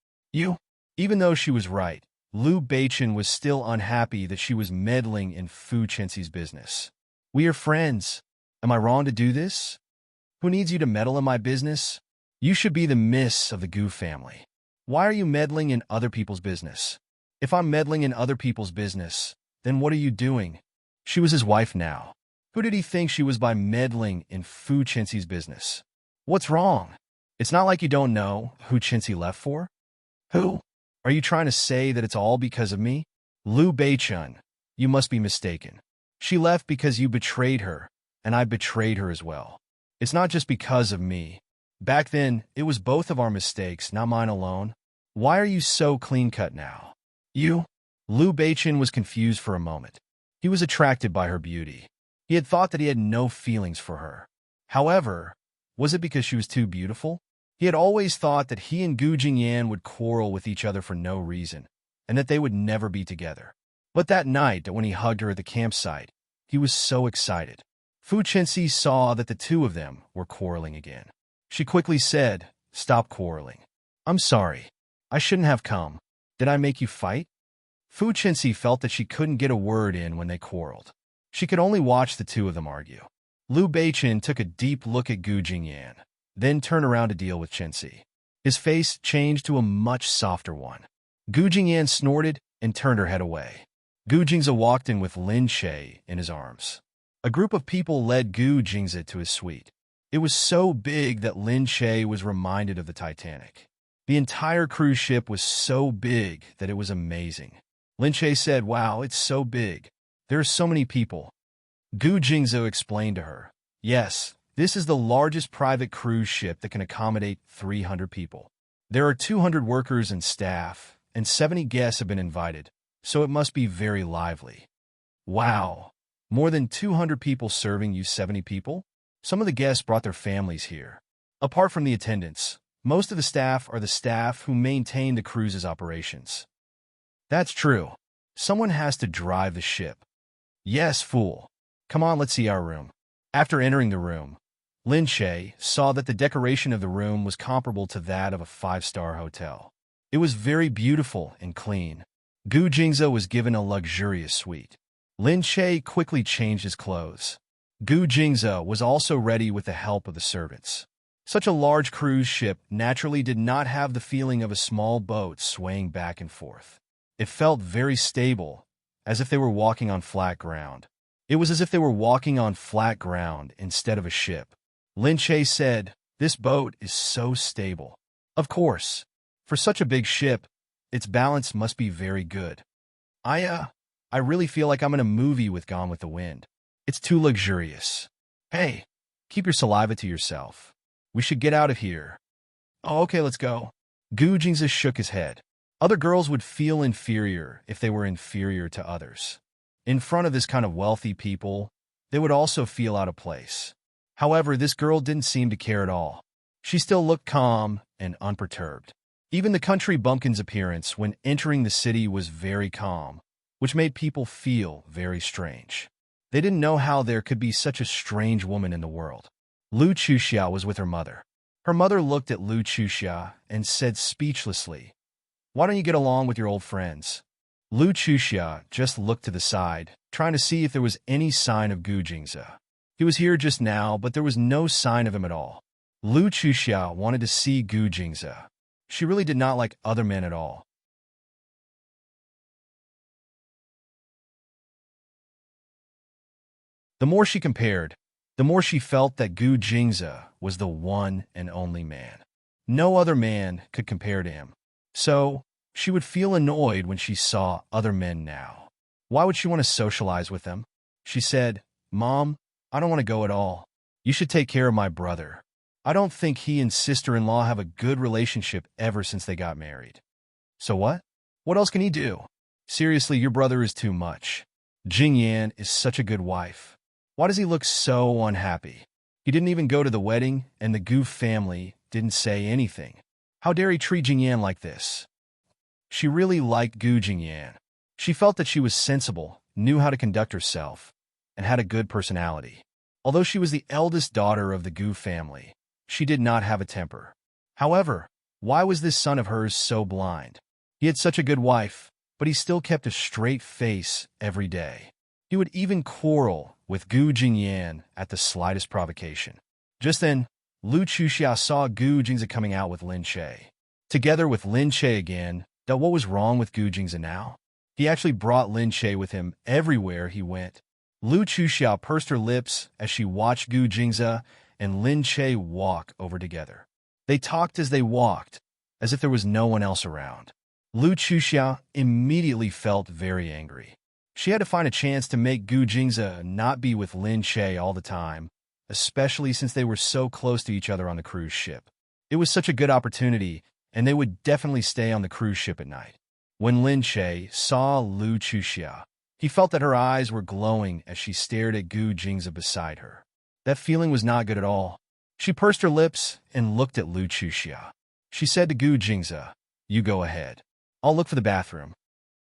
Even though she was right, Liu Beichen was still unhappy that she was meddling in Fu Qinxi's business. We are friends. Am I wrong to do this? Who needs you to meddle in my business? You should be the miss of the Gu family. Why are you meddling in other people's business? If I'm meddling in other people's business, then what are you doing? She was his wife now. Who did he think she was by meddling in Fu Qinxi's business? What's wrong? It's not like you don't know who Qinxi left for. Who? Are you trying to say that it's all because of me? Liu Beichen, you must be mistaken. She left because you betrayed her, and I betrayed her as well. It's not just because of me. Back then, it was both of our mistakes, not mine alone. Why are you so clean-cut now? Liu Beichen was confused for a moment. He was attracted by her beauty. He had thought that he had no feelings for her. However, was it because she was too beautiful? He had always thought that he and Gu Jingyan would quarrel with each other for no reason, and that they would never be together. But that night, when he hugged her at the campsite, he was so excited. Fu Qinxi saw that the two of them were quarreling again. She quickly said, Stop quarreling. I'm sorry. I shouldn't have come. Did I make you fight? Fu Qinxi felt that she couldn't get a word in when they quarreled. She could only watch the two of them argue. Liu Beichen took a deep look at Gu Jingyan, then turned around to deal with Qinxi. His face changed to a much softer one. Gu Jingyan snorted and turned her head away. Gu Jingze walked in with Lin Che in his arms. A group of people led Gu Jingze to his suite. It was so big that Lin Che was reminded of the Titanic. The entire cruise ship was so big that it was amazing. Lin Che said, Wow, it's so big. There are so many people. Gu Jingze explained to her, Yes, this is the largest private cruise ship that can accommodate 300 people. There are 200 workers and staff, and 70 guests have been invited, so it must be very lively. Wow! More than 200 people serving you 70 people? Some of the guests brought their families here. Apart from the attendants, most of the staff are the staff who maintain the cruise's operations. That's true. Someone has to drive the ship. Yes, fool. Come on, let's see our room. After entering the room, Lin Che saw that the decoration of the room was comparable to that of a five-star hotel. It was very beautiful and clean. Gu Jingze was given a luxurious suite. Lin Che quickly changed his clothes. Gu Jingze was also ready with the help of the servants. Such a large cruise ship naturally did not have the feeling of a small boat swaying back and forth. It felt very stable, as if they were walking on flat ground. It was as if they were walking on flat ground instead of a ship. Lin Che said, "This boat is so stable." Of course, for such a big ship, its balance must be very good. I really feel like I'm in a movie with Gone with the Wind. It's too luxurious. Hey, keep your saliva to yourself. We should get out of here. Oh, okay, let's go. Gu Jingze shook his head. Other girls would feel inferior if they were inferior to others. In front of this kind of wealthy people, they would also feel out of place. However, this girl didn't seem to care at all. She still looked calm and unperturbed. Even the country bumpkin's appearance when entering the city was very calm, which made people feel very strange. They didn't know how there could be such a strange woman in the world. Lu Chuxia was with her mother. Her mother looked at Lu Chuxia and said speechlessly, "Why don't you get along with your old friends?" Lu Chuxia just looked to the side, trying to see if there was any sign of Gu Jingze. He was here just now, but there was no sign of him at all. Lu Chuxia wanted to see Gu Jingze. She really did not like other men at all. The more she compared, the more she felt that Gu Jingze was the one and only man. No other man could compare to him. So, she would feel annoyed when she saw other men now. Why would she want to socialize with them? She said, "Mom, I don't want to go at all. You should take care of my brother. I don't think he and sister-in-law have a good relationship ever since they got married." So what? What else can he do? Seriously, your brother is too much. Jing Yan is such a good wife. Why does he look so unhappy? He didn't even go to the wedding, and the Gu family didn't say anything. How dare he treat Jing Yan like this? She really liked Gu Jingyan. She felt that she was sensible, knew how to conduct herself, and had a good personality. Although she was the eldest daughter of the Gu family, she did not have a temper. However, why was this son of hers so blind? He had such a good wife, but he still kept a straight face every day. He would even quarrel with Gu Jingyan at the slightest provocation. Just then, Lu Chuxia saw Gu Jingze coming out with Lin Che. Together with Lin Che again, that what was wrong with Gu Jingze now? He actually brought Lin Che with him everywhere he went. Lu Chuxia pursed her lips as she watched Gu Jingze and Lin Che walk over together. They talked as they walked, as if there was no one else around. Lu Chuxia immediately felt very angry. She had to find a chance to make Gu Jingze not be with Lin Che all the time, especially since they were so close to each other on the cruise ship. It was such a good opportunity, and they would definitely stay on the cruise ship at night. When Lin Che saw Lu Chuxia, he felt that her eyes were glowing as she stared at Gu Jingze beside her. That feeling was not good at all. She pursed her lips and looked at Lu Chuxia. She said to Gu Jingze, "You go ahead. I'll look for the bathroom."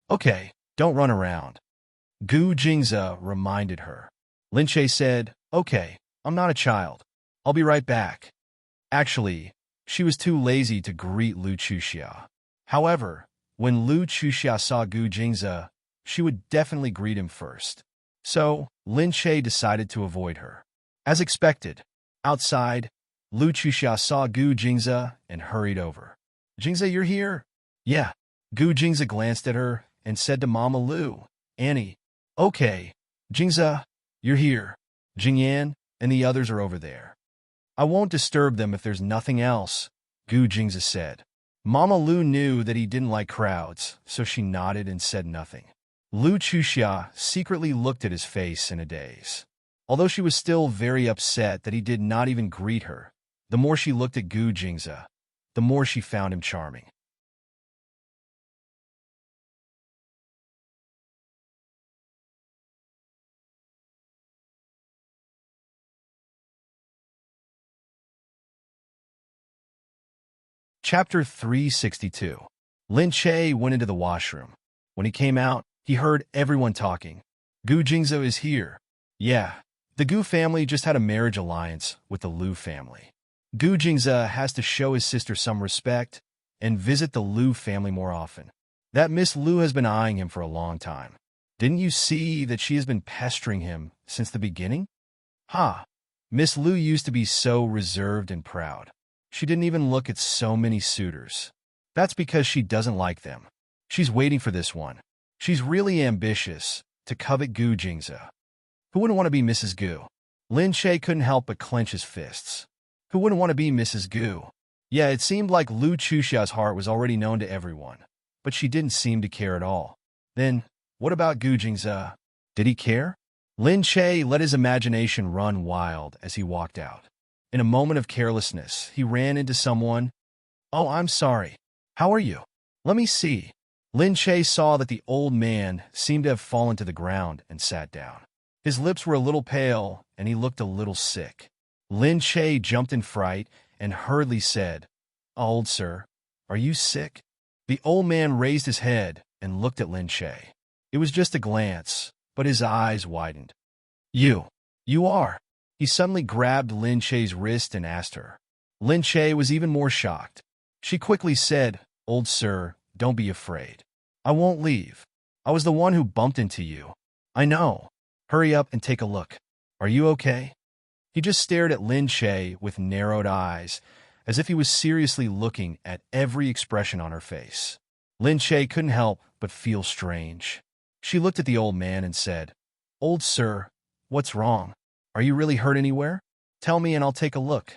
"Okay, don't run around," Gu Jingze reminded her. Lin Che said, "Okay, I'm not a child. I'll be right back." Actually, she was too lazy to greet Lu Chuxia. However, when Lu Chuxia saw Gu Jingze, she would definitely greet him first. So, Lin Che decided to avoid her. As expected, outside, Lu Chuxia saw Gu Jingze and hurried over. "Jingze, you're here?" "Yeah." Gu Jingze glanced at her and said to Mama Lu, "Annie." "Okay, Jingze, you're here. Jingyan and the others are over there. I won't disturb them if there's nothing else," Gu Jingze said. Mama Lu knew that he didn't like crowds, so she nodded and said nothing. Lu Chuxia secretly looked at his face in a daze. Although she was still very upset that he did not even greet her, the more she looked at Gu Jingze, the more she found him charming. Chapter 362. Lin Che went into the washroom. When he came out, He heard everyone talking. Gu Jingzhou is here. Yeah, the Gu family just had a marriage alliance with the Lu family. Gu Jingzhou has to show his sister some respect and visit the Lu family more often. That Miss Lu has been eyeing him for a long time. Didn't you see that she has been pestering him since the beginning? Ha! Miss Lu used to be so reserved and proud. She didn't even look at so many suitors. That's because she doesn't like them. She's waiting for this one. She's really ambitious to covet Gu Jingzhou. Who wouldn't want to be Mrs. Gu? Lin Che couldn't help but clench his fists. Who wouldn't want to be Mrs. Gu? Yeah, it seemed like Lu Chuxia's heart was already known to everyone, but she didn't seem to care at all. Then, what about Gu Jingzhou? Did he care? Lin Che let his imagination run wild as he walked out. In a moment of carelessness, he ran into someone. Oh, I'm sorry. How are you? Let me see. Lin Che saw that the old man seemed to have fallen to the ground and sat down. His lips were a little pale, and he looked a little sick. Lin Che jumped in fright and hurriedly said, "Old sir, are you sick?" The old man raised his head and looked at Lin Che. It was just a glance, but his eyes widened. You are." He suddenly grabbed Lin Che's wrist and asked her. Lin Che was even more shocked. She quickly said, "Old sir, don't be afraid. I won't leave. I was the one who bumped into you. I know. Hurry up and take a look. Are you okay?" He just stared at Lin Che with narrowed eyes, as if he was seriously looking at every expression on her face. Lin Che couldn't help but feel strange. She looked at the old man and said, "Old sir, what's wrong? Are you really hurt anywhere? Tell me and I'll take a look."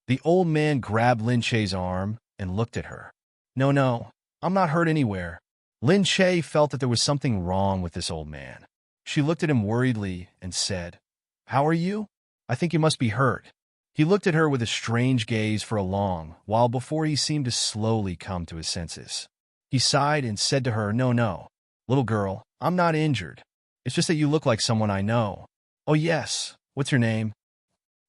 The old man grabbed Lin Che's arm and looked at her. No, I'm not hurt anywhere." Lin Che felt that there was something wrong with this old man. She looked at him worriedly and said, "How are you? I think you must be hurt." He looked at her with a strange gaze for a long while before he seemed to slowly come to his senses. He sighed and said to her, No, little girl, I'm not injured. It's just that you look like someone I know." "Oh yes, what's your name?"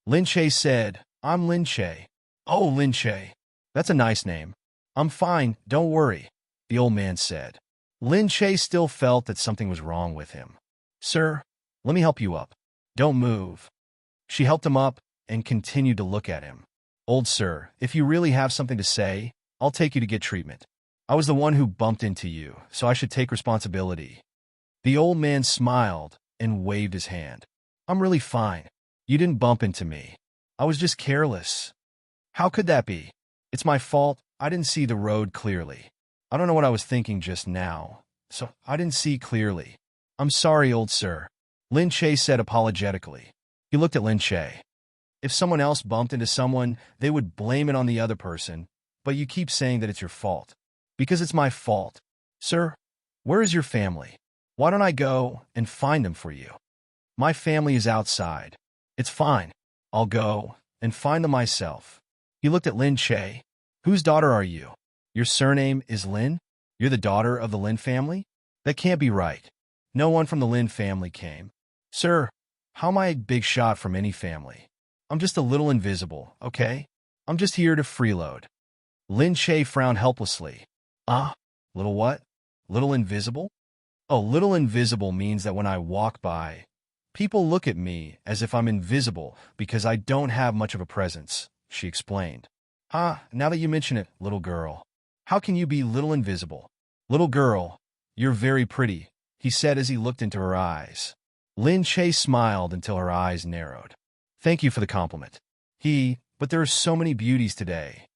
Lin Che said, "I'm Lin Che." "Oh, Lin Che, that's a nice name." "I'm fine, don't worry," the old man said. Lin Che still felt that something was wrong with him. "Sir, let me help you up. Don't move." She helped him up and continued to look at him. "Old sir, if you really have something to say, I'll take you to get treatment. I was the one who bumped into you, so I should take responsibility." The old man smiled and waved his hand. "I'm really fine. You didn't bump into me. I was just careless." "How could that be?" "It's my fault. I didn't see the road clearly. I don't know what I was thinking just now, so I didn't see clearly. I'm sorry, old sir," Lin Che said apologetically. He looked at Lin Che. "If someone else bumped into someone, they would blame it on the other person, but you keep saying that it's your fault." "Because it's my fault. Sir, where is your family? Why don't I go and find them for you?" "My family is outside." "It's fine. I'll go and find them myself." He looked at Lin Che. "Whose daughter are you? Your surname is Lin? You're the daughter of the Lin family? That can't be right. No one from the Lin family came." "Sir, how am I a big shot from any family? I'm just a little invisible, okay? I'm just here to freeload." Lin Che frowned helplessly. "Ah, little what? Little invisible?" "Oh, little invisible means that when I walk by, people look at me as if I'm invisible because I don't have much of a presence," she explained. Now that you mention it, little girl, how can you be little invisible?" "Little girl, you're very pretty," he said as he looked into her eyes. Lin Che smiled until her eyes narrowed. "Thank you for the compliment." But there are so many beauties today."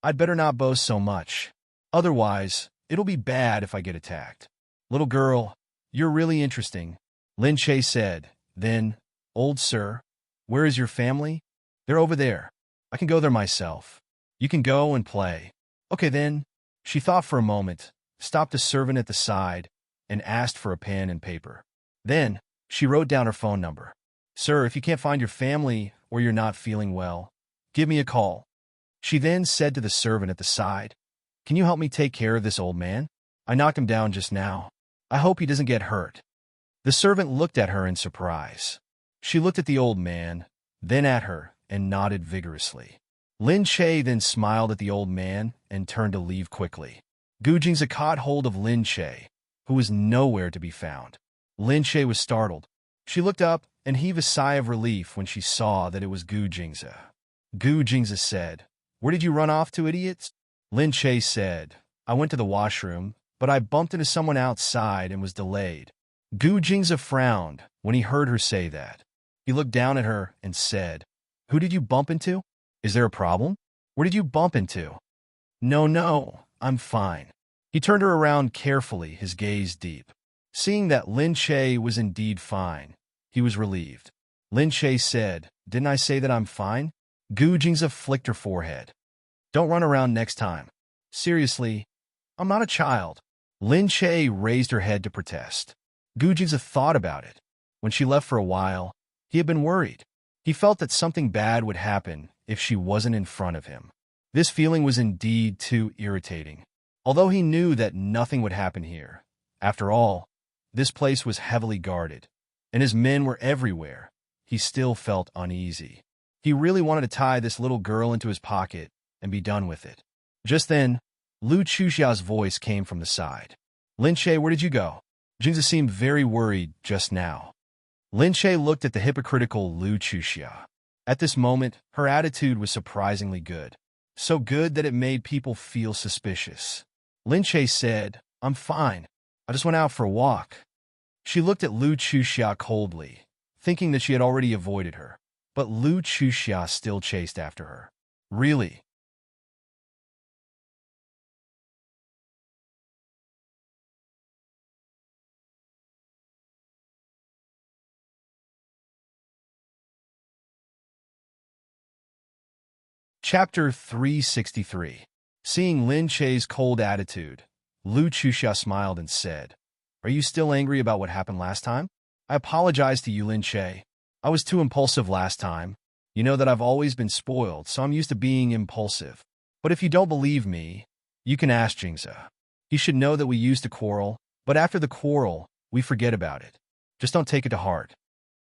"I'd better not boast so much. Otherwise, it'll be bad if I get attacked." "Little girl, you're really interesting," Lin Che said. Then, "Old sir, where is your family?" "They're over there. I can go there myself. You can go and play." "Okay then." She thought for a moment, stopped a servant at the side, and asked for a pen and paper. Then, she wrote down her phone number. "Sir, if you can't find your family or you're not feeling well, give me a call." She then said to the servant at the side, "Can you help me take care of this old man? I knocked him down just now. I hope he doesn't get hurt." The servant looked at her in surprise. She looked at the old man, then at her, and nodded vigorously. Lin Che then smiled at the old man and turned to leave quickly. Gu Jingzi caught hold of Lin Che, who was nowhere to be found. Lin Che was startled. She looked up and heaved a sigh of relief when she saw that it was Gu Jingzi. Gu Jingzi said, "Where did you run off to, idiots?" Lin Che said, "I went to the washroom, but I bumped into someone outside and was delayed." Gu Jingzi frowned when he heard her say that. He looked down at her and said, "Who did you bump into? Is there a problem? Where did you bump into?" No, I'm fine." He turned her around carefully, his gaze deep. Seeing that Lin Che was indeed fine, he was relieved. Lin Che said, "Didn't I say that I'm fine?" Gu Jingzi flicked her forehead. "Don't run around next time. Seriously, I'm not a child." Lin Che raised her head to protest. Gu Jingzi thought about it. When she left for a while, he had been worried. He felt that something bad would happen if she wasn't in front of him. This feeling was indeed too irritating. Although he knew that nothing would happen here. After all, this place was heavily guarded, and his men were everywhere. He still felt uneasy. He really wanted to tie this little girl into his pocket and be done with it. Just then, Lu Chuxia's voice came from the side. "Lin Che, where did you go?" Jingzi seemed very worried just now. Lin Che looked at the hypocritical Lu Chuxia. At this moment, her attitude was surprisingly good. So good that it made people feel suspicious. Lin Che said, "I'm fine. I just went out for a walk." She looked at Lu Chuxia coldly, thinking that she had already avoided her. But Lu Chuxia still chased after her. "Really?" Chapter 363. Seeing Lin Che's cold attitude, Lu Chuxia smiled and said, "Are you still angry about what happened last time? I apologize to you, Lin Che. I was too impulsive last time. You know that I've always been spoiled, so I'm used to being impulsive. But if you don't believe me, you can ask Jingzi. You should know that we used to quarrel, but after the quarrel, we forget about it. Just don't take it to heart."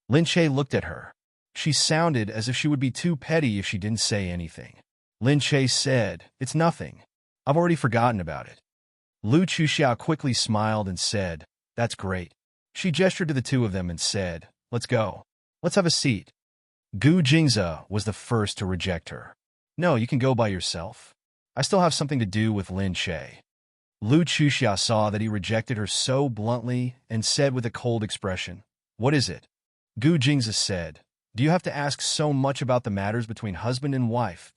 Lin Che looked at her. She sounded as if she would be too petty if she didn't say anything. Lin Che said, "It's nothing. I've already forgotten about it." Lu Chuxia quickly smiled and said, "That's great." She gestured to the two of them and said, "Let's go. Let's have a seat." Gu Jingzi was the first to reject her. "No, you can go by yourself. I still have something to do with Lin Che." Lu Chuxia saw that he rejected her so bluntly and said with a cold expression, "What is it?" Gu Jingzi said, "Do you have to ask so much about the matters between husband and wife?"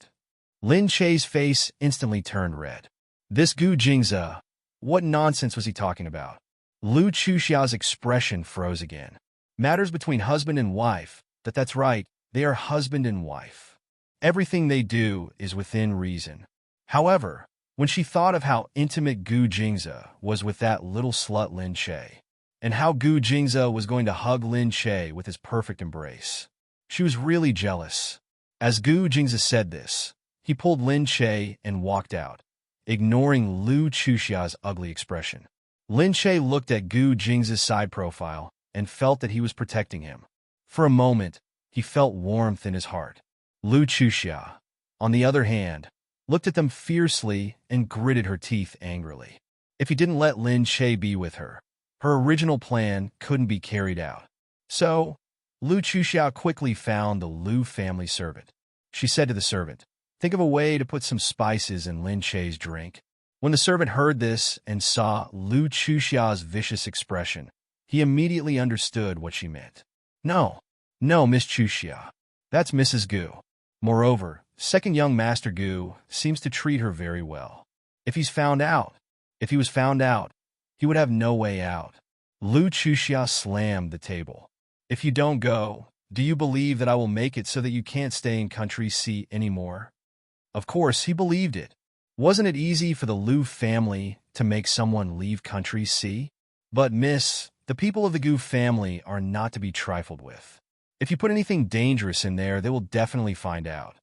Lin Che's face instantly turned red. This Gu Jingzi, what nonsense was he talking about? Lu Chuxia's expression froze again. Matters between husband and wife, that's right, they are husband and wife. Everything they do is within reason. However, when she thought of how intimate Gu Jingzi was with that little slut Lin Che, and how Gu Jingzi was going to hug Lin Che with his perfect embrace, she was really jealous. As Gu Jingzi said this, he pulled Lin Che and walked out, ignoring Lu Chuxia's ugly expression. Lin Che looked at Gu Jingzi's side profile and felt that he was protecting him. For a moment, he felt warmth in his heart. Lu Chuxia, on the other hand, looked at them fiercely and gritted her teeth angrily. If he didn't let Lin Che be with her, her original plan couldn't be carried out. So, Lu Chuxia quickly found the Lu family servant. She said to the servant, "Think of a way to put some spices in Lin Che's drink." When the servant heard this and saw Lu Chuxia's vicious expression, he immediately understood what she meant. No, Miss Chuxia. That's Mrs. Gu. Moreover, second young Master Gu seems to treat her very well. If he was found out, he would have no way out. Lu Chuxia slammed the table. "If you don't go, do you believe that I will make it so that you can't stay in Country C anymore?" Of course, he believed it. Wasn't it easy for the Lu family to make someone leave Country C? But miss, the people of the Gu family are not to be trifled with. If you put anything dangerous in there, they will definitely find out.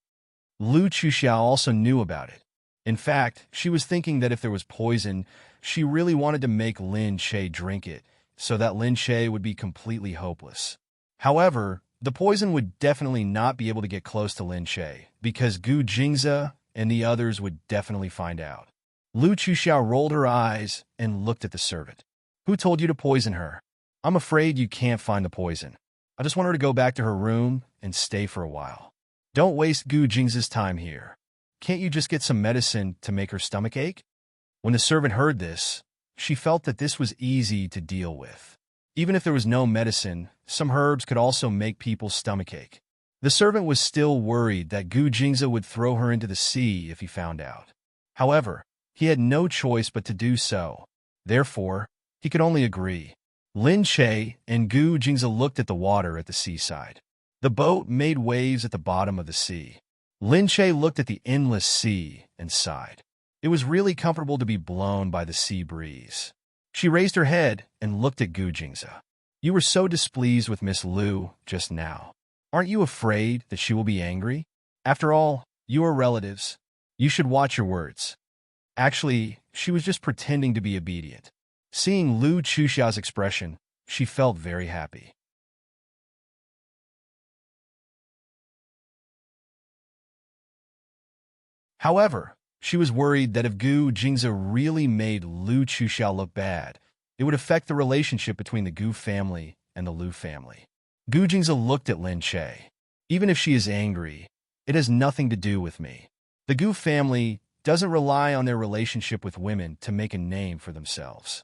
Lu Chuxia also knew about it. In fact, she was thinking that if there was poison, she really wanted to make Lin Che drink it, so that Lin Che would be completely hopeless. However, The poison would definitely not be able to get close to Lin Che, because Gu Jingze and the others would definitely find out. Lu Chuxiao rolled her eyes and looked at the servant. Who told you to poison her? I'm afraid you can't find the poison. I just want her to go back to her room and stay for a while. Don't waste Gu Jingze's time here. Can't you just get some medicine to make her stomach ache? When the servant heard this, she felt that this was easy to deal with. Even if there was no medicine, some herbs could also make people's stomach ache. The servant was still worried that Gu Jingze would throw her into the sea if he found out. However, he had no choice but to do so. Therefore, he could only agree. Lin Che and Gu Jingze looked at the water at the seaside. The boat made waves at the bottom of the sea. Lin Che looked at the endless sea and sighed. It was really comfortable to be blown by the sea breeze. She raised her head and looked at Gu Jingze. You were so displeased with Miss Lu just now. Aren't you afraid that she will be angry? After all, you are relatives. You should watch your words. Actually, she was just pretending to be obedient. Seeing Lu Chuxiao's expression, she felt very happy. However, she was worried that if Gu Jingze really made Lu Chuxiao look bad, it would affect the relationship between the Gu family and the Lu family. Gu Jingze looked at Lin Che. Even if she is angry, it has nothing to do with me. The Gu family doesn't rely on their relationship with women to make a name for themselves.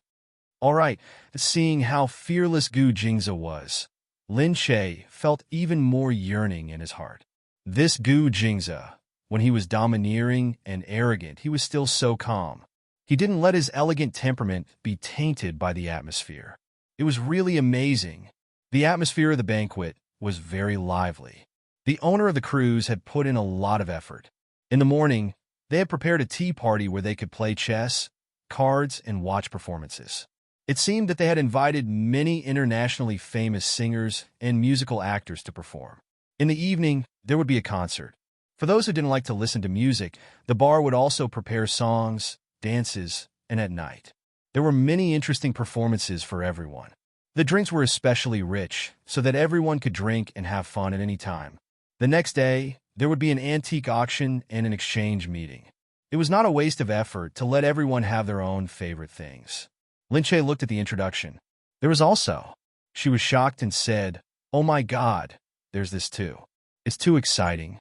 All right, seeing how fearless Gu Jingze was, Lin Che felt even more yearning in his heart. This Gu Jingze, when he was domineering and arrogant, he was still so calm. He didn't let his elegant temperament be tainted by the atmosphere. It was really amazing. The atmosphere of the banquet was very lively. The owner of the cruise had put in a lot of effort. In the morning, they had prepared a tea party where they could play chess, cards, and watch performances. It seemed that they had invited many internationally famous singers and musical actors to perform. In the evening, there would be a concert. For those who didn't like to listen to music, the bar would also prepare songs, dances, and at night, there were many interesting performances for everyone. The drinks were especially rich, so that everyone could drink and have fun at any time. The next day, there would be an antique auction and an exchange meeting. It was not a waste of effort to let everyone have their own favorite things. Lin Che looked at the introduction. There was also. She was shocked and said, "Oh my God, there's this too. It's too exciting."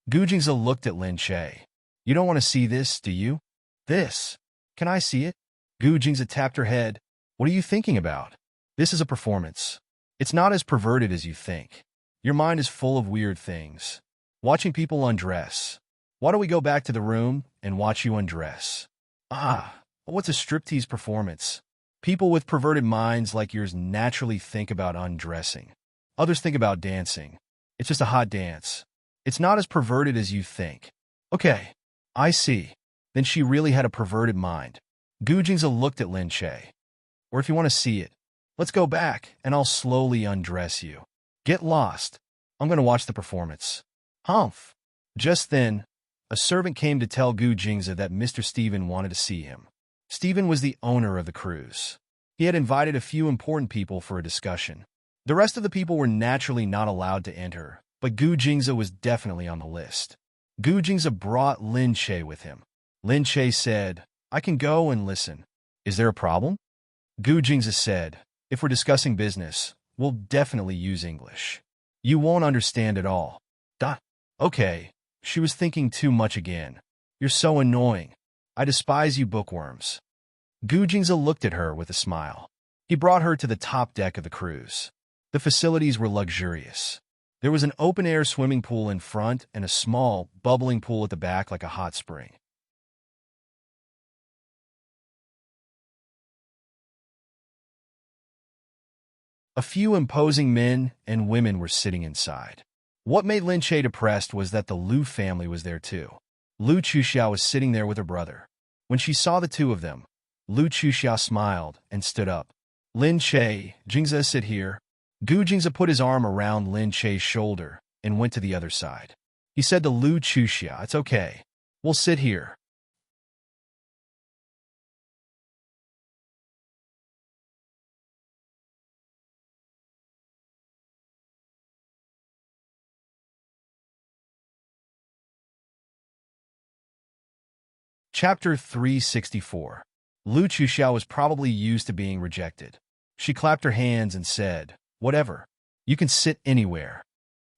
Gu Jingze looked at Lin Che. You don't want to see this, do you? This. Can I see it? Gu Jingze tapped her head. What are you thinking about? This is a performance. It's not as perverted as you think. Your mind is full of weird things. Watching people undress. Why don't we go back to the room and watch you undress? Ah, what's a striptease performance? People with perverted minds like yours naturally think about undressing. Others think about dancing. It's just a hot dance. It's not as perverted as you think. Okay, I see. Then she really had a perverted mind. Gu Jingze looked at Lin Che. Or if you want to see it, let's go back and I'll slowly undress you. Get lost. I'm going to watch the performance. Humph. Just then, a servant came to tell Gu Jingze that Mr. Stephen wanted to see him. Stephen was the owner of the cruise. He had invited a few important people for a discussion. The rest of the people were naturally not allowed to enter, but Gu Jingze was definitely on the list. Gu Jingze brought Lin Che with him. Lin Che said, I can go and listen. Is there a problem? Gu Jingze said, if we're discussing business, we'll definitely use English. You won't understand at all. Duh. Okay, she was thinking too much again. You're so annoying. I despise you bookworms. Gu Jingze looked at her with a smile. He brought her to the top deck of the cruise. The facilities were luxurious. There was an open-air swimming pool in front and a small, bubbling pool at the back like a hot spring. A few imposing men and women were sitting inside. What made Lin Che depressed was that the Lu family was there too. Lu Chuxiao was sitting there with her brother. When she saw the two of them, Lu Chuxiao smiled and stood up. Lin Che, Jingze, sit here. Gu Jingze put his arm around Lin Che's shoulder and went to the other side. He said to Lu Chuxiao, it's okay. We'll sit here. Chapter 364. Lu Chuxiao was probably used to being rejected. She clapped her hands and said, "Whatever. You can sit anywhere."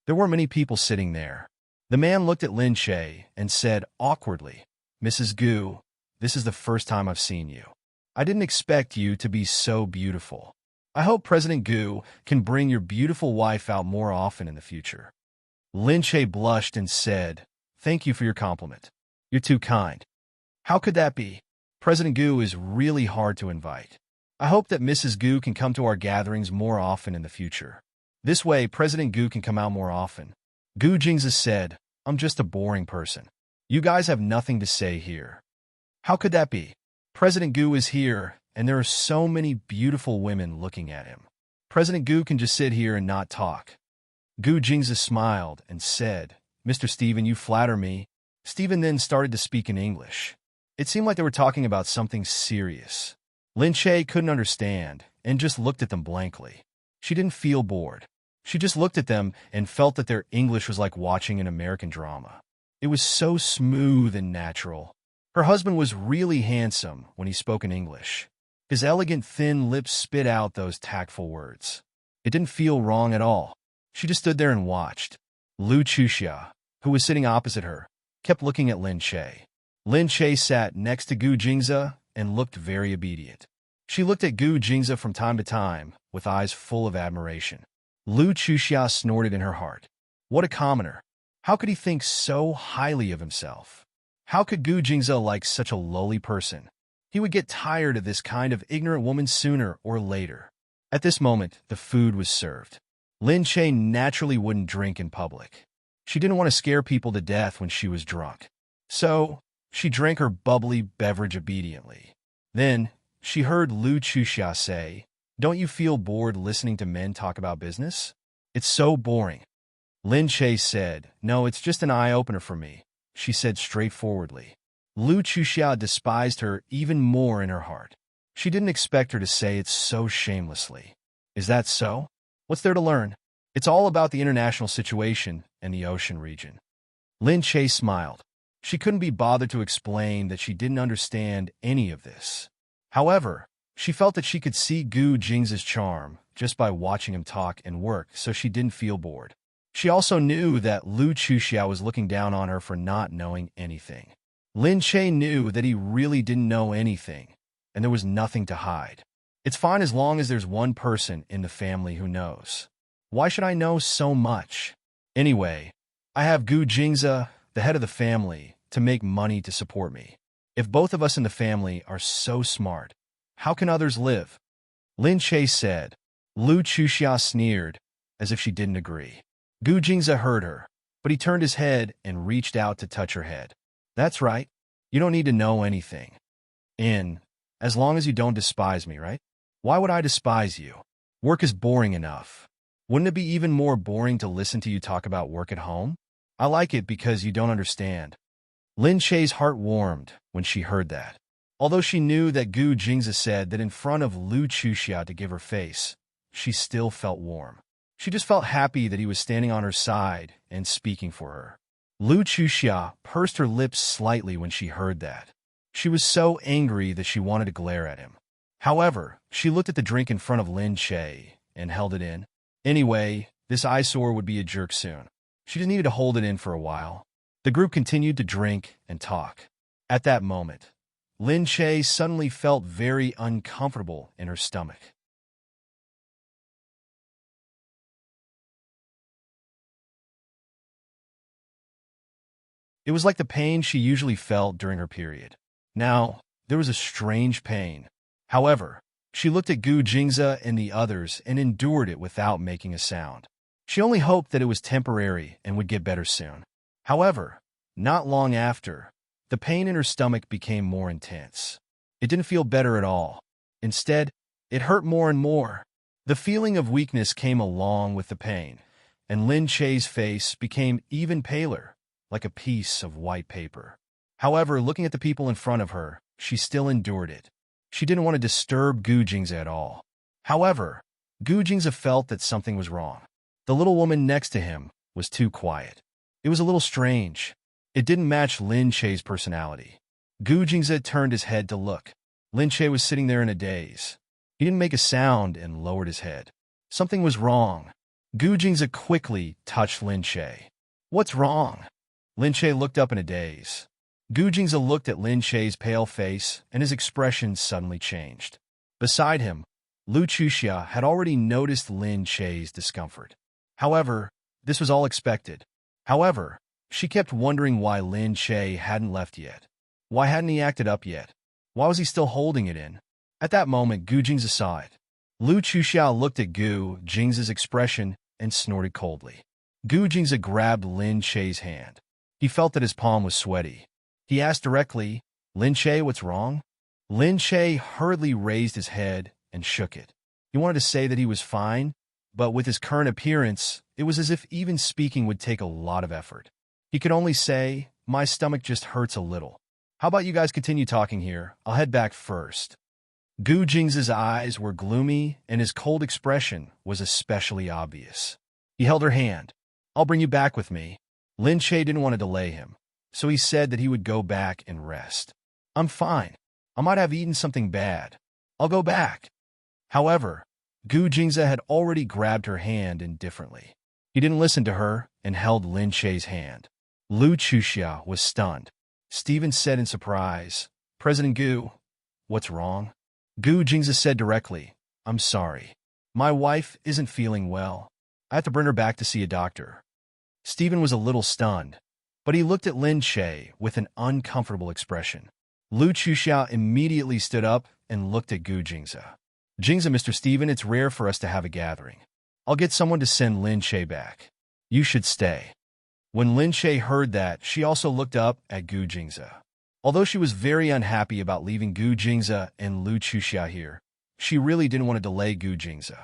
There weren't many people sitting there. The man looked at Lin Che and said awkwardly, "Mrs. Gu, this is the first time I've seen you. I didn't expect you to be so beautiful. I hope President Gu can bring your beautiful wife out more often in the future." Lin Che blushed and said, "Thank you for your compliment. You're too kind. How could that be? President Gu is really hard to invite. I hope that Mrs. Gu can come to our gatherings more often in the future. This way, President Gu can come out more often." Gu Jingzi said, "I'm just a boring person. You guys have nothing to say here." "How could that be? President Gu is here, and there are so many beautiful women looking at him. President Gu can just sit here and not talk." Gu Jingzi smiled and said, "Mr. Stephen, you flatter me." Stephen then started to speak in English. It seemed like they were talking about something serious. Lin Che couldn't understand and just looked at them blankly. She didn't feel bored. She just looked at them and felt that their English was like watching an American drama. It was so smooth and natural. Her husband was really handsome when he spoke in English. His elegant thin lips spit out those tactful words. It didn't feel wrong at all. She just stood there and watched. Lu Chuxia, who was sitting opposite her, kept looking at Lin Che. Lin Che sat next to Gu Jingzi and looked very obedient. She looked at Gu Jingzi from time to time with eyes full of admiration. Lu Chuxia snorted in her heart. What a commoner! How could he think so highly of himself? How could Gu Jingzi like such a lowly person? He would get tired of this kind of ignorant woman sooner or later. At this moment, the food was served. Lin Che naturally wouldn't drink in public. She didn't want to scare people to death when she was drunk. So, she drank her bubbly beverage obediently. Then, she heard Lu Chuxia say, "Don't you feel bored listening to men talk about business? It's so boring." Lin Che said, "No, it's just an eye-opener for me," she said straightforwardly. Lu Chuxia despised her even more in her heart. She didn't expect her to say it so shamelessly. Is that so? What's there to learn? It's all about the international situation and the ocean region. Lin Che smiled. She couldn't be bothered to explain that she didn't understand any of this. However, she felt that she could see Gu Jingzi's charm just by watching him talk and work, so she didn't feel bored. She also knew that Lu Chuxia was looking down on her for not knowing anything. Lin Che knew that he really didn't know anything, and there was nothing to hide. It's fine as long as there's one person in the family who knows. Why should I know so much? Anyway, I have Gu Jingzi, the head of the family, to make money to support me. If both of us in the family are so smart, how can others live?" Lin Che said. Lu Chuxia sneered, as if she didn't agree. Gu Jingzi heard her, but he turned his head and reached out to touch her head. "That's right. You don't need to know anything. As long as you don't despise me, right? Why would I despise you? Work is boring enough. Wouldn't it be even more boring to listen to you talk about work at home? I like it because you don't understand." Lin Che's heart warmed when she heard that. Although she knew that Gu Jingzi said that in front of Lu Chuxia to give her face, she still felt warm. She just felt happy that he was standing on her side and speaking for her. Lu Chuxia pursed her lips slightly when she heard that. She was so angry that she wanted to glare at him. However, she looked at the drink in front of Lin Che and held it in. Anyway, this eyesore would be a jerk soon. She just needed to hold it in for a while. The group continued to drink and talk. At that moment, Lin Che suddenly felt very uncomfortable in her stomach. It was like the pain she usually felt during her period. Now, there was a strange pain. However, she looked at Gu Jingzi and the others and endured it without making a sound. She only hoped that it was temporary and would get better soon. However, not long after, the pain in her stomach became more intense. It didn't feel better at all. Instead, it hurt more and more. The feeling of weakness came along with the pain, and Lin Che's face became even paler, like a piece of white paper. However, looking at the people in front of her, she still endured it. She didn't want to disturb Gu Jingzi at all. However, Gu Jingzi felt that something was wrong. The little woman next to him was too quiet. It was a little strange. It didn't match Lin Che's personality. Gu Jingze turned his head to look. Lin Che was sitting there in a daze. He didn't make a sound and lowered his head. Something was wrong. Gu Jingze quickly touched Lin Che. What's wrong? Lin Che looked up in a daze. Gu Jingze looked at Lin Che's pale face, and his expression suddenly changed. Beside him, Lu Chuxia had already noticed Lin Che's discomfort. However, this was all expected. However, she kept wondering why Lin Che hadn't left yet. Why hadn't he acted up yet? Why was he still holding it in? At that moment, Gu Jingze saw it. Lu Chuxiao looked at Gu Jingze's expression and snorted coldly. Gu Jingze grabbed Lin Che's hand. He felt that his palm was sweaty. He asked directly, Lin Che, what's wrong? Lin Che hurriedly raised his head and shook it. He wanted to say that he was fine, but with his current appearance, it was as if even speaking would take a lot of effort. He could only say, my stomach just hurts a little. How about you guys continue talking here? I'll head back first. Gu Jingze's eyes were gloomy, and his cold expression was especially obvious. He held her hand. I'll bring you back with me. Lin Che didn't want to delay him, so he said that he would go back and rest. I'm fine. I might have eaten something bad. I'll go back. However, Gu Jingze had already grabbed her hand indifferently. He didn't listen to her and held Lin Che's hand. Lu Chuxia was stunned. Stephen said in surprise, President Gu, what's wrong? Gu Jingze said directly, I'm sorry. My wife isn't feeling well. I have to bring her back to see a doctor. Stephen was a little stunned, but he looked at Lin Che with an uncomfortable expression. Lu Chuxia immediately stood up and looked at Gu Jingze. Jingze, Mr. Stephen, it's rare for us to have a gathering. I'll get someone to send Lin Che back. You should stay. When Lin Che heard that, she also looked up at Gu Jingze. Although she was very unhappy about leaving Gu Jingze and Lu Chuxia here, she really didn't want to delay Gu Jingze.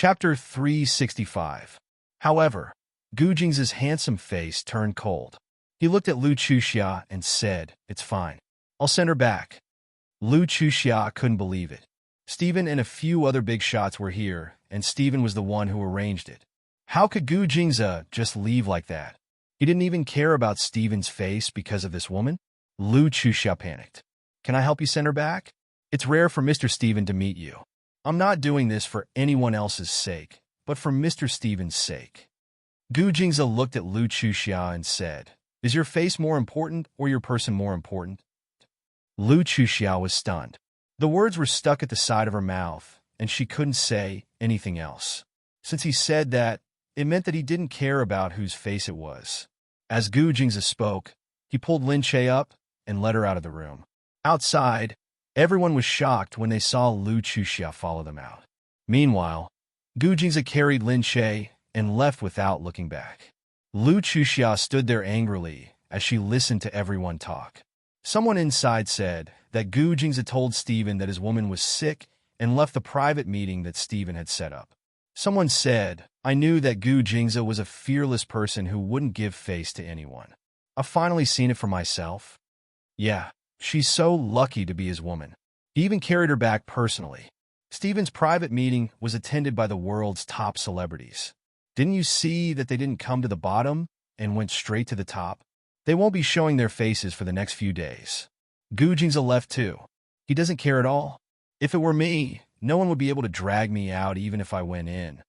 Chapter 365. However, Gu Jingze's handsome face turned cold. He looked at Lu Chuxia and said, It's fine. I'll send her back. Lu Chuxia couldn't believe it. Stephen and a few other big shots were here, and Stephen was the one who arranged it. How could Gu Jingze just leave like that? He didn't even care about Stephen's face because of this woman? Lu Chuxia panicked. Can I help you send her back? It's rare for Mr. Stephen to meet you. I'm not doing this for anyone else's sake, but for Mr. Stephen's sake. Gu Jingze looked at Lu Chuxia and said, Is your face more important or your person more important? Lu Chuxia was stunned. The words were stuck at the side of her mouth, and she couldn't say anything else. Since he said that, it meant that he didn't care about whose face it was. As Gu Jingze spoke, he pulled Lin Che up and led her out of the room. Outside, everyone was shocked when they saw Lu Chuxia follow them out. Meanwhile, Gu Jingze carried Lin Che and left without looking back. Lu Chuxia stood there angrily as she listened to everyone talk. Someone inside said that Gu Jingze told Stephen that his woman was sick and left the private meeting that Stephen had set up. Someone said, I knew that Gu Jingze was a fearless person who wouldn't give face to anyone. I've finally seen it for myself. Yeah. She's so lucky to be his woman. He even carried her back personally. Stephen's private meeting was attended by the world's top celebrities. Didn't you see that they didn't come to the bottom and went straight to the top? They won't be showing their faces for the next few days. Gu Jingze left too. He doesn't care at all. If it were me, no one would be able to drag me out even if I went in.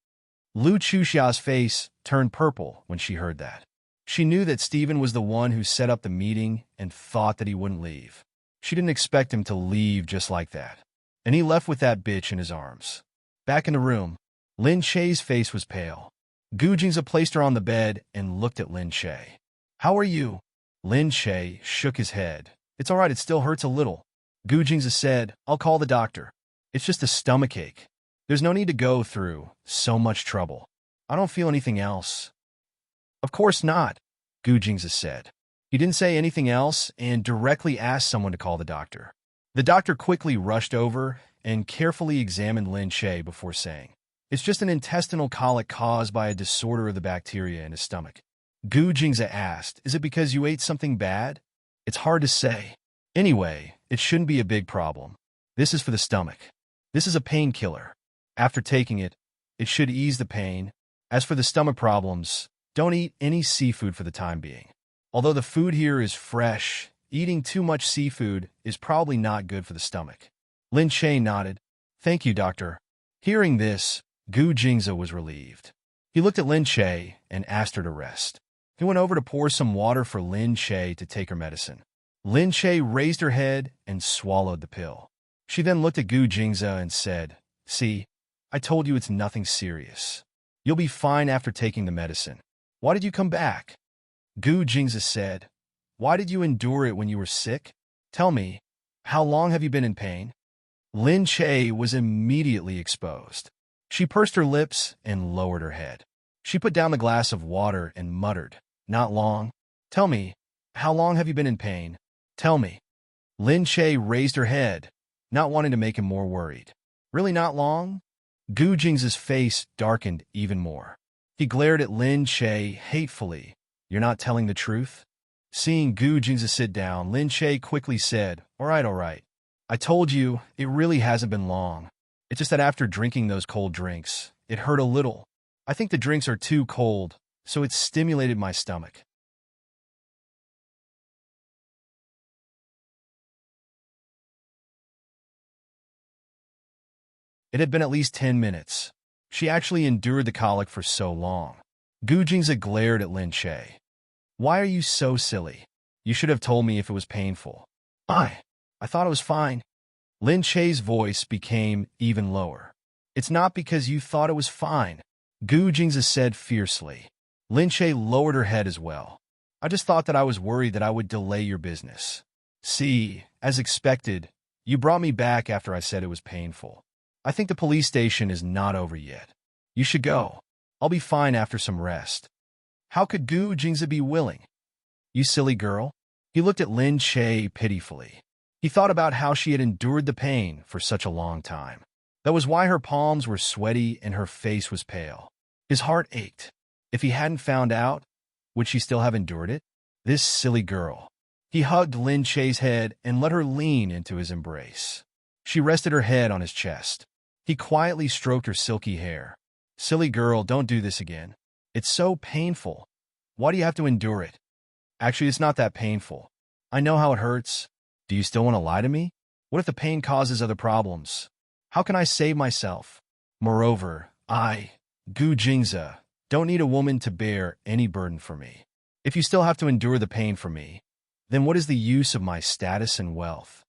Lu Chuxia's face turned purple when she heard that. She knew that Stephen was the one who set up the meeting and thought that he wouldn't leave. She didn't expect him to leave just like that. And he left with that bitch in his arms. Back in the room, Lin Che's face was pale. Gu Jingze placed her on the bed and looked at Lin Che. How are you? Lin Che shook his head. It's all right, it still hurts a little. Gu Jingze said, I'll call the doctor. It's just a stomachache. There's no need to go through so much trouble. I don't feel anything else. Of course not, Gu Jingze said. He didn't say anything else and directly asked someone to call the doctor. The doctor quickly rushed over and carefully examined Lin Che before saying, It's just an intestinal colic caused by a disorder of the bacteria in his stomach. Gu Jingze asked, Is it because you ate something bad? It's hard to say. Anyway, It shouldn't be a big problem. This is for the stomach. This is a painkiller. After taking it, it should ease the pain. As for the stomach problems, don't eat any seafood for the time being. Although the food here is fresh, eating too much seafood is probably not good for the stomach. Lin Che nodded. Thank you, doctor. Hearing this, Gu Jingze was relieved. He looked at Lin Che and asked her to rest. He went over to pour some water for Lin Che to take her medicine. Lin Che raised her head and swallowed the pill. She then looked at Gu Jingze and said, See, I told you it's nothing serious. You'll be fine after taking the medicine. Why did you come back? Gu Jingze said, Why did you endure it when you were sick? Tell me, how long have you been in pain? Lin Che was immediately exposed. She pursed her lips and lowered her head. She put down the glass of water and muttered, Not long. Tell me, how long have you been in pain? Tell me. Lin Che raised her head, not wanting to make him more worried. Really not long? Gu Jingze's face darkened even more. He glared at Lin Che hatefully. You're not telling the truth? Seeing Gu Jingze sit down, Lin Che quickly said, All right. I told you, it really hasn't been long. It's just that after drinking those cold drinks, it hurt a little. I think the drinks are too cold, so it stimulated my stomach. It had been at least 10 minutes. She actually endured the colic for so long. Gu Jingze glared at Lin Che. Why are you so silly? You should have told me if it was painful. I thought it was fine. Lin Che's voice became even lower. It's not because you thought it was fine, Gu Jingze said fiercely. Lin Che lowered her head as well. I just thought that I was worried that I would delay your business. See, as expected, you brought me back after I said it was painful. I think the police station is not over yet. You should go. I'll be fine after some rest. How could Gu Jingze be willing? You silly girl. He looked at Lin Che pitifully. He thought about how she had endured the pain for such a long time. That was why her palms were sweaty and her face was pale. His heart ached. If he hadn't found out, would she still have endured it? This silly girl. He hugged Lin Che's head and let her lean into his embrace. She rested her head on his chest. He quietly stroked her silky hair. Silly girl, don't do this again. It's so painful. Why do you have to endure it? Actually, it's not that painful. I know how it hurts. Do you still want to lie to me? What if the pain causes other problems? How can I save myself? Moreover, I, Gu Jingze, don't need a woman to bear any burden for me. If you still have to endure the pain for me, then what is the use of my status and wealth?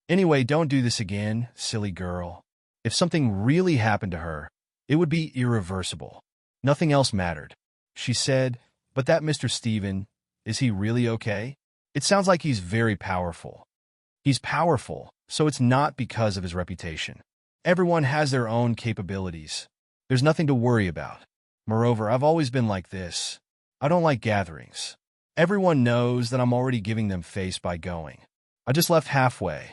Anyway, don't do this again, silly girl. If something really happened to her, it would be irreversible. Nothing else mattered. She said, But that Mr. Steven, is he really okay? It sounds like he's very powerful. He's powerful, so it's not because of his reputation. Everyone has their own capabilities. There's nothing to worry about. Moreover, I've always been like this. I don't like gatherings. Everyone knows that I'm already giving them face by going. I just left halfway.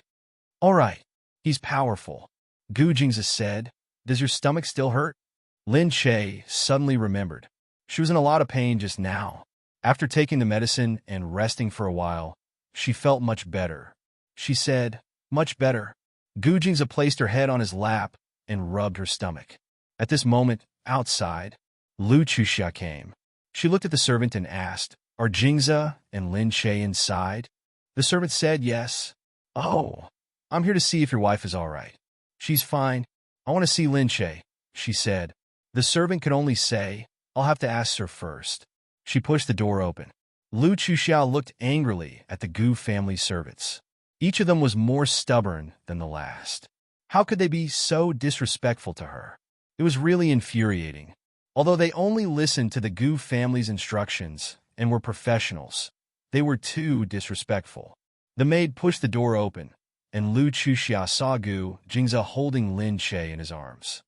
All right. He's powerful. Gu Jingze said, Does your stomach still hurt? Lin Che suddenly remembered. She was in a lot of pain just now. After taking the medicine and resting for a while, she felt much better. She said, Much better. Gu Jingze placed her head on his lap and rubbed her stomach. At this moment, outside, Lu Chuxia came. She looked at the servant and asked, Are Jingze and Lin Che inside? The servant said yes. Oh, I'm here to see if your wife is all right. She's fine. I want to see Lin Che, she said. The servant could only say, I'll have to ask her first. She pushed the door open. Lu Chuxiao looked angrily at the Gu family servants. Each of them was more stubborn than the last. How could they be so disrespectful to her? It was really infuriating. Although they only listened to the Gu family's instructions and were professionals, they were too disrespectful. The maid pushed the door open, and Lu Chuxia saw Gu Jingze holding Lin Che in his arms.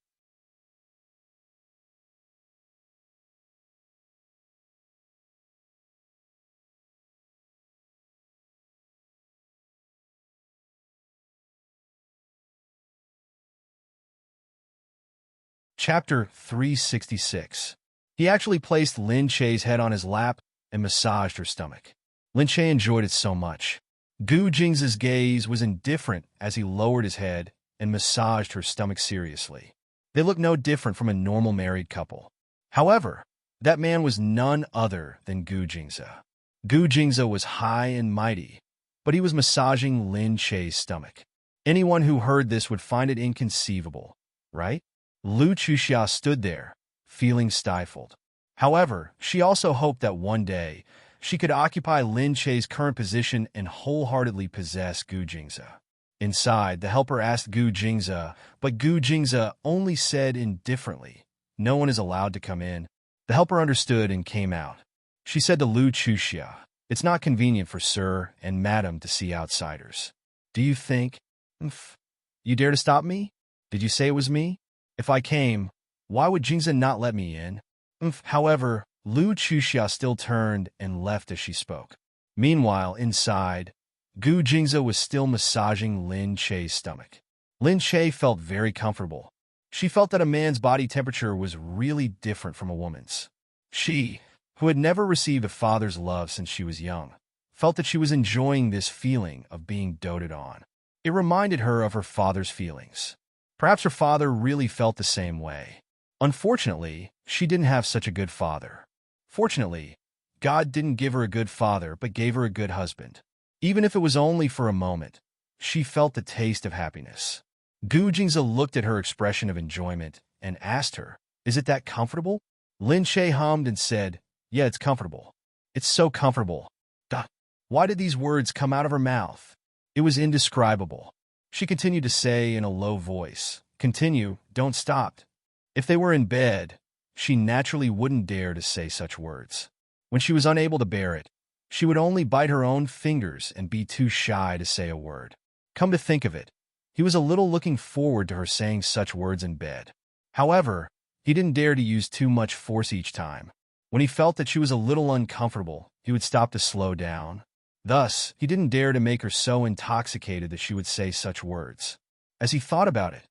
Chapter 366. He actually placed Lin Che's head on his lap and massaged her stomach. Lin Che enjoyed it so much. Gu Jing's gaze was indifferent as he lowered his head and massaged her stomach seriously. They looked no different from a normal married couple. However, that man was none other than Gu Jingze. Gu Jingze was high and mighty, but he was massaging Lin Che's stomach. Anyone who heard this would find it inconceivable, right? Lu Chuxia stood there, feeling stifled. However, she also hoped that one day she could occupy Lin Che's current position and wholeheartedly possess Gu Jingze. Inside, the helper asked Gu Jingze, but Gu Jingze only said indifferently, "No one is allowed to come in." The helper understood and came out. She said to Lu Chuxia, "It's not convenient for Sir and Madam to see outsiders. Do you think, you dare to stop me? Did you say it was me? If I came, why would Jingze not let me in?" However, Lu Chuxia still turned and left as she spoke. Meanwhile, inside, Gu Jingze was still massaging Lin Che's stomach. Lin Che felt very comfortable. She felt that a man's body temperature was really different from a woman's. She, who had never received a father's love since she was young, felt that she was enjoying this feeling of being doted on. It reminded her of her father's feelings. Perhaps her father really felt the same way. Unfortunately, she didn't have such a good father. Fortunately, God didn't give her a good father but gave her a good husband. Even if it was only for a moment, she felt the taste of happiness. Gu Jingze looked at her expression of enjoyment and asked her, "Is it that comfortable?" Lin Che hummed and said, "Yeah, it's comfortable. It's so comfortable." Duh. Why did these words come out of her mouth? It was indescribable. She continued to say in a low voice, "Continue, don't stop." If they were in bed, she naturally wouldn't dare to say such words. When she was unable to bear it, she would only bite her own fingers and be too shy to say a word. Come to think of it, he was a little looking forward to her saying such words in bed. However, he didn't dare to use too much force each time. When he felt that she was a little uncomfortable, he would stop to slow down. Thus, he didn't dare to make her so intoxicated that she would say such words. As he thought about it,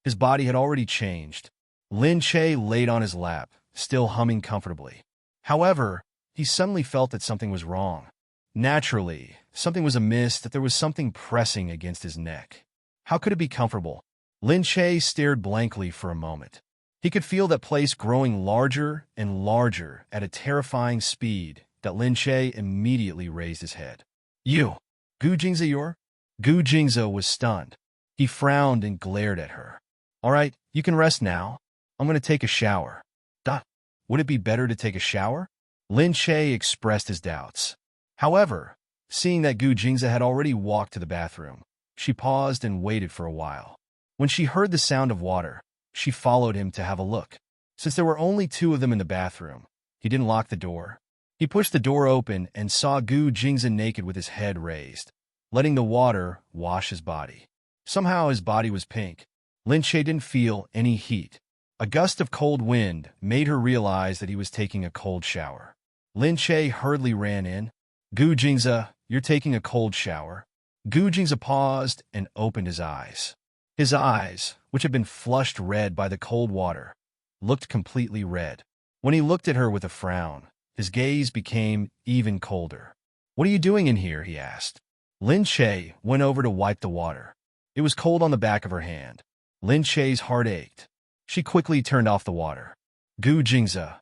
his body had already changed. Lin Che laid on his lap, still humming comfortably. However, he suddenly felt that something was wrong. Naturally, something was amiss, that there was something pressing against his neck. How could it be comfortable? Lin Che stared blankly for a moment. He could feel that place growing larger and larger at a terrifying speed that Lin Che immediately raised his head. "You, Gu Jingze, you're?" Gu Jingze was stunned. He frowned and glared at her. "All right, you can rest now. I'm going to take a shower." "Duh. Would it be better to take a shower?" Lin Che expressed his doubts. However, seeing that Gu Jingze had already walked to the bathroom, she paused and waited for a while. When she heard the sound of water, she followed him to have a look. Since there were only two of them in the bathroom, he didn't lock the door. He pushed the door open and saw Gu Jingze naked with his head raised, letting the water wash his body. Somehow his body was pink. Lin Che didn't feel any heat. A gust of cold wind made her realize that he was taking a cold shower. Lin Che hurriedly ran in. "Gu Jingze, you're taking a cold shower?" Gu Jingze paused and opened his eyes. His eyes, which had been flushed red by the cold water, looked completely red. When he looked at her with a frown, his gaze became even colder. "What are you doing in here?" he asked. Lin Che went over to wipe the water. It was cold on the back of her hand. Lin Che's heart ached. She quickly turned off the water. "Gu Jingze,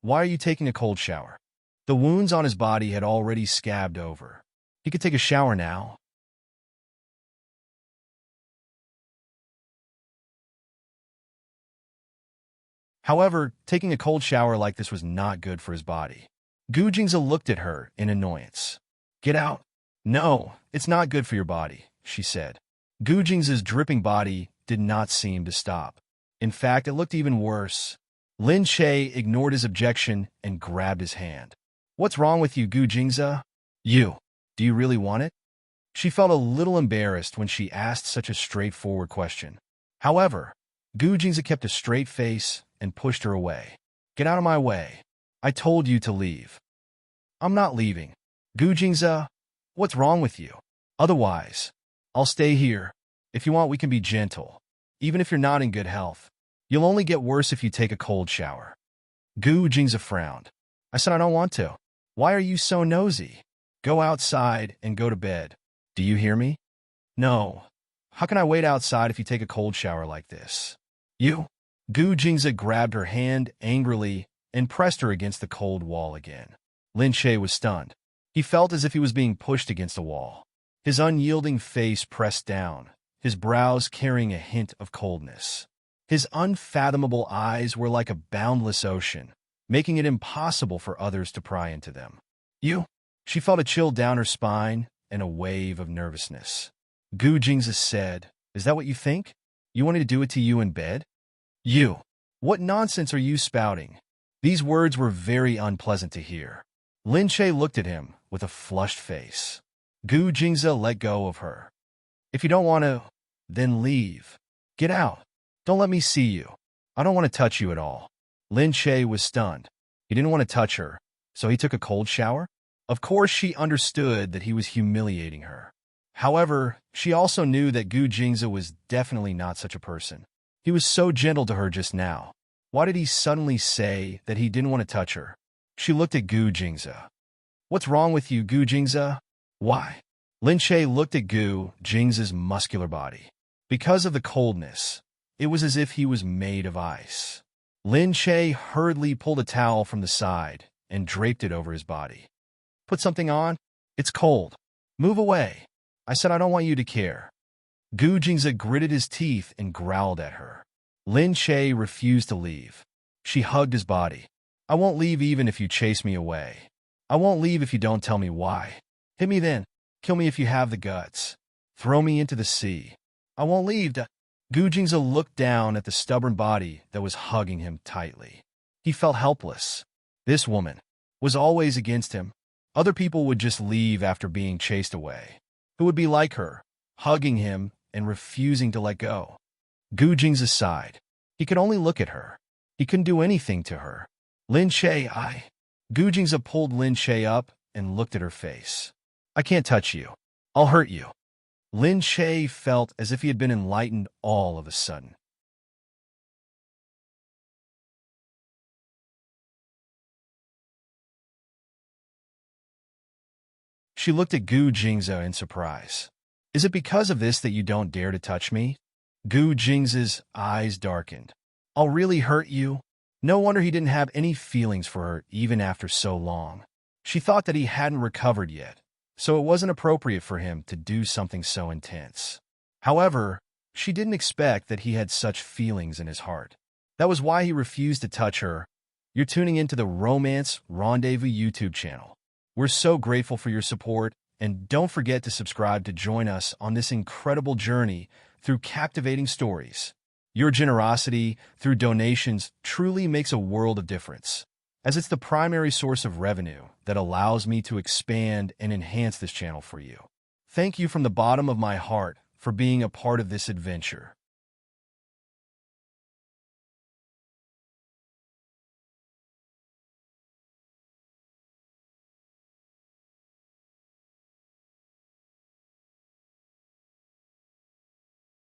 why are you taking a cold shower?" The wounds on his body had already scabbed over. He could take a shower now. However, taking a cold shower like this was not good for his body. Gu Jingze looked at her in annoyance. "Get out." "No, it's not good for your body," she said. Gu Jingze's dripping body did not seem to stop. In fact, it looked even worse. Lin Che ignored his objection and grabbed his hand. "What's wrong with you, Gu Jingze? Do you really want it?" She felt a little embarrassed when she asked such a straightforward question. However, Gu Jingze kept a straight face and pushed her away. "Get out of my way. I told you to leave." "I'm not leaving." "Gu Jingze, what's wrong with you? Otherwise, I'll stay here. If you want, we can be gentle. Even if you're not in good health, you'll only get worse if you take a cold shower." Gu Jingze frowned. "I said I don't want to. Why are you so nosy?" Go outside and go to bed. Do you hear me? No. How can I wait outside if you take a cold shower like this? You? Gu Jingze grabbed her hand angrily and pressed her against the cold wall again. Lin Che was stunned. He felt as if he was being pushed against a wall. His unyielding face pressed down, his brows carrying a hint of coldness. His unfathomable eyes were like a boundless ocean, making it impossible for others to pry into them. You? She felt a chill down her spine and a wave of nervousness. Gu Jingze said, "Is that what you think? You wanted to do it to you in bed?" You? What nonsense are you spouting? These words were very unpleasant to hear. Lin Che looked at him with a flushed face. Gu Jingze let go of her. "If you don't want to, then leave. Get out. Don't let me see you. I don't want to touch you at all." Lin Che was stunned. He didn't want to touch her, so he took a cold shower? Of course, she understood that he was humiliating her. However, she also knew that Gu Jingze was definitely not such a person. He was so gentle to her just now. Why did he suddenly say that he didn't want to touch her? She looked at Gu Jingze. "What's wrong with you, Gu Jingze? Why?" Lin Che looked at Gu Jingze's muscular body. Because of the coldness, it was as if he was made of ice. Lin Che hurriedly pulled a towel from the side and draped it over his body. "Put something on? It's cold. Move away. I said I don't want you to care." Gu Jingze gritted his teeth and growled at her. Lin Che refused to leave. She hugged his body. "I won't leave even if you chase me away. I won't leave if you don't tell me why. Hit me then. Kill me if you have the guts. Throw me into the sea. I won't leave." Gu Jingze looked down at the stubborn body that was hugging him tightly. He felt helpless. This woman was always against him. Other people would just leave after being chased away. Who would be like her, hugging him and refusing to let go? Gu Jingze sighed. He could only look at her. He couldn't do anything to her. "Lin Che, Gu Jingze pulled Lin Che up and looked at her face. "I can't touch you. I'll hurt you." Lin Che felt as if he had been enlightened all of a sudden. She looked at Gu Jingze in surprise. "Is it because of this that you don't dare to touch me?" Gu Jingze's eyes darkened. "I'll really hurt you?" No wonder he didn't have any feelings for her even after so long. She thought that he hadn't recovered yet, so it wasn't appropriate for him to do something so intense. However, she didn't expect that he had such feelings in his heart. That was why he refused to touch her. You're tuning into the Romance Rendezvous YouTube channel. We're so grateful for your support, and don't forget to subscribe to join us on this incredible journey through captivating stories. Your generosity through donations truly makes a world of difference, as it's the primary source of revenue that allows me to expand and enhance this channel for you. Thank you from the bottom of my heart for being a part of this adventure.